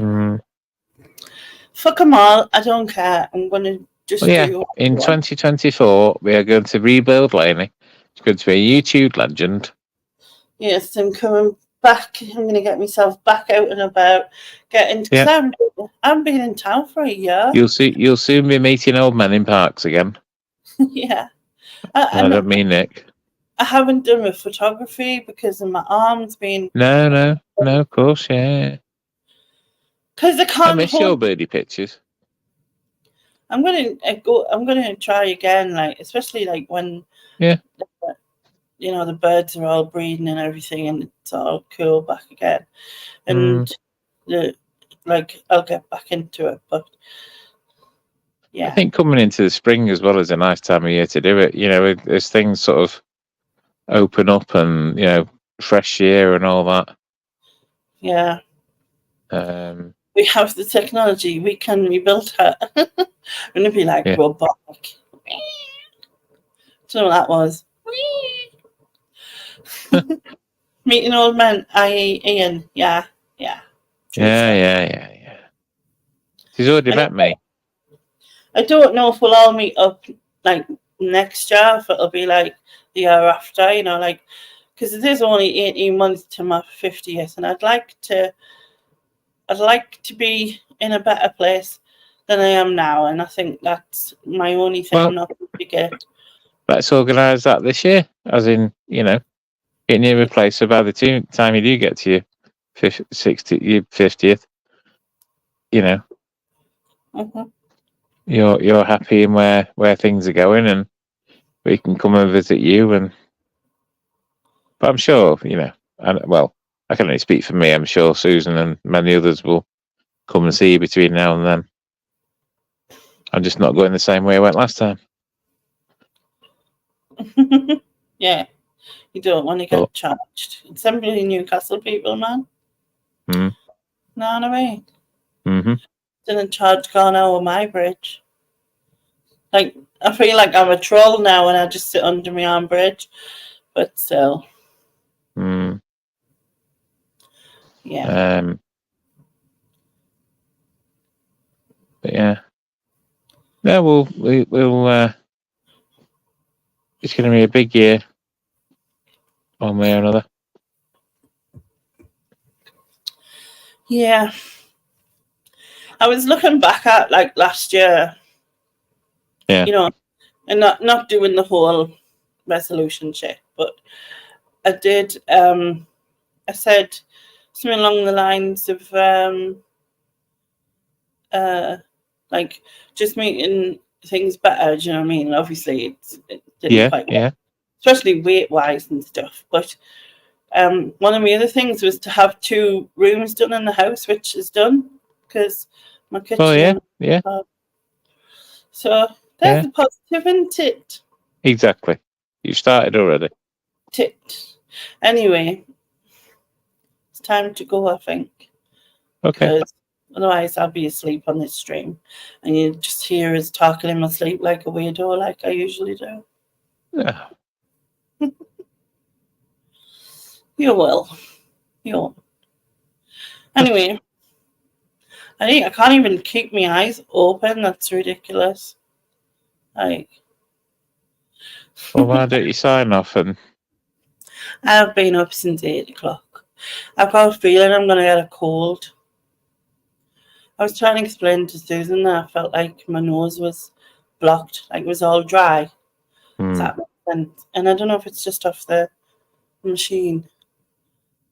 fuck them all. I don't care. I'm going to just do. In 2024, we are going to rebuild Lainey. It's going to be a YouTube legend. Yes, I'm coming back. I'm going to get myself back out and about. Because I haven't been in town for a year. You'll soon be meeting old men in parks again. Yeah. I don't mean Nick. I haven't done with photography because of my arms being. No, of course, yeah. Because I can't. I miss your birdie pictures. I'm gonna try again, like especially like when the birds are all breeding and everything, and it's all cool back again, and I'll get back into it. But yeah, I think coming into the spring as well is a nice time of year to do it. As things sort of open up and fresh year and all that. Yeah. We have the technology. We can rebuild her. Wouldn't it be like robotic? Do you know what that was? Meeting old men, i.e. Ian. Yeah. He's already met me. I don't know if we'll all meet up like next year, if it'll be like the year after, because it is only 18 months to my 50th, and I'd like to be in a better place than I am now, and I think that's my only thing I'm not going to get. Let's organise that this year, as in, getting you a place so by the time you do get to your 50th, you're happy in where things are going, and we can come and visit you. But I'm sure, I can only speak for me. I'm sure Susan and many others will come and see you between now and then. I'm just not going the same way I went last time. Yeah, you don't want to get charged. It's simply Newcastle people, man. No, I mean. Didn't charge going over my bridge. Like, I feel like I'm a troll now when I just sit under my own bridge, but still. But yeah. No, we'll. It's going to be a big year, one way or another. Yeah. I was looking back at like last year. Yeah. You know, and not doing the whole resolution shit, but I did. I said something along the lines of like just making things better. Do you know what I mean? Obviously, it didn't quite work, especially weight wise and stuff. But one of the other things was to have 2 rooms done in the house, which is done because my kitchen. Oh yeah. So there's a positive, isn't it? Exactly. You started already. Anyway, it's time to go, I think. Okay. Because otherwise I'll be asleep on this stream and you just hear us talking in my sleep like a weirdo, like I usually do. Yeah. You will. Anyway, I can't even keep my eyes open. That's ridiculous. Like, well, why don't you sign off? And I've been up since 8 o'clock. I've got a feeling I'm going to get a cold. I was trying to explain to Susan that I felt like my nose was blocked, like it was all dry. Does that make sense? And I don't know if it's just off the machine,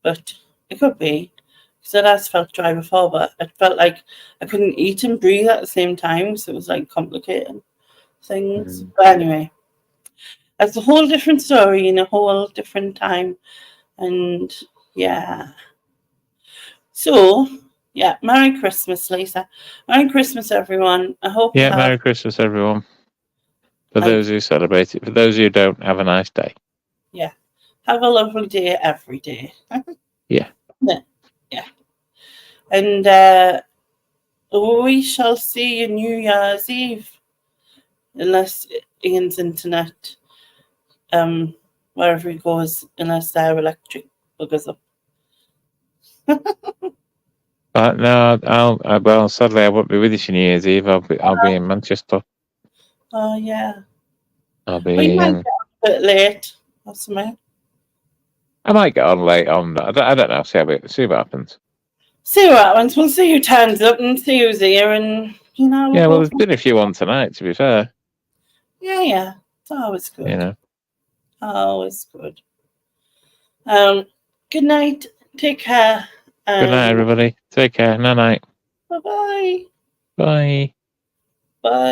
but it could be. Because it has felt dry before, but it felt like I couldn't eat and breathe at the same time, so it was like complicating things. But anyway, that's a whole different story in a whole different time. And yeah. So, yeah, Merry Christmas, Lisa. Merry Christmas, everyone. I hope you have... Merry Christmas, everyone. For those who celebrate it. For those who don't, have a nice day. Yeah. Have a lovely day every day. Yeah. And we shall see you New Year's Eve. Unless Ian's internet, wherever he goes, unless their electric buggers up. No, well, sadly, I won't be with you for New Year's Eve. I'll be in Manchester. Oh yeah. I'll be. We might get a bit late or something. I might get on late on. I don't know. See what happens. See what happens. We'll see who turns up and see who's here, and you know. Yeah, well, there's been a few on tonight. To be fair. Yeah. It's always good. You know. Always good. Good night. Take care. Good night, everybody. Take care. Night. Bye-bye. Bye. Bye.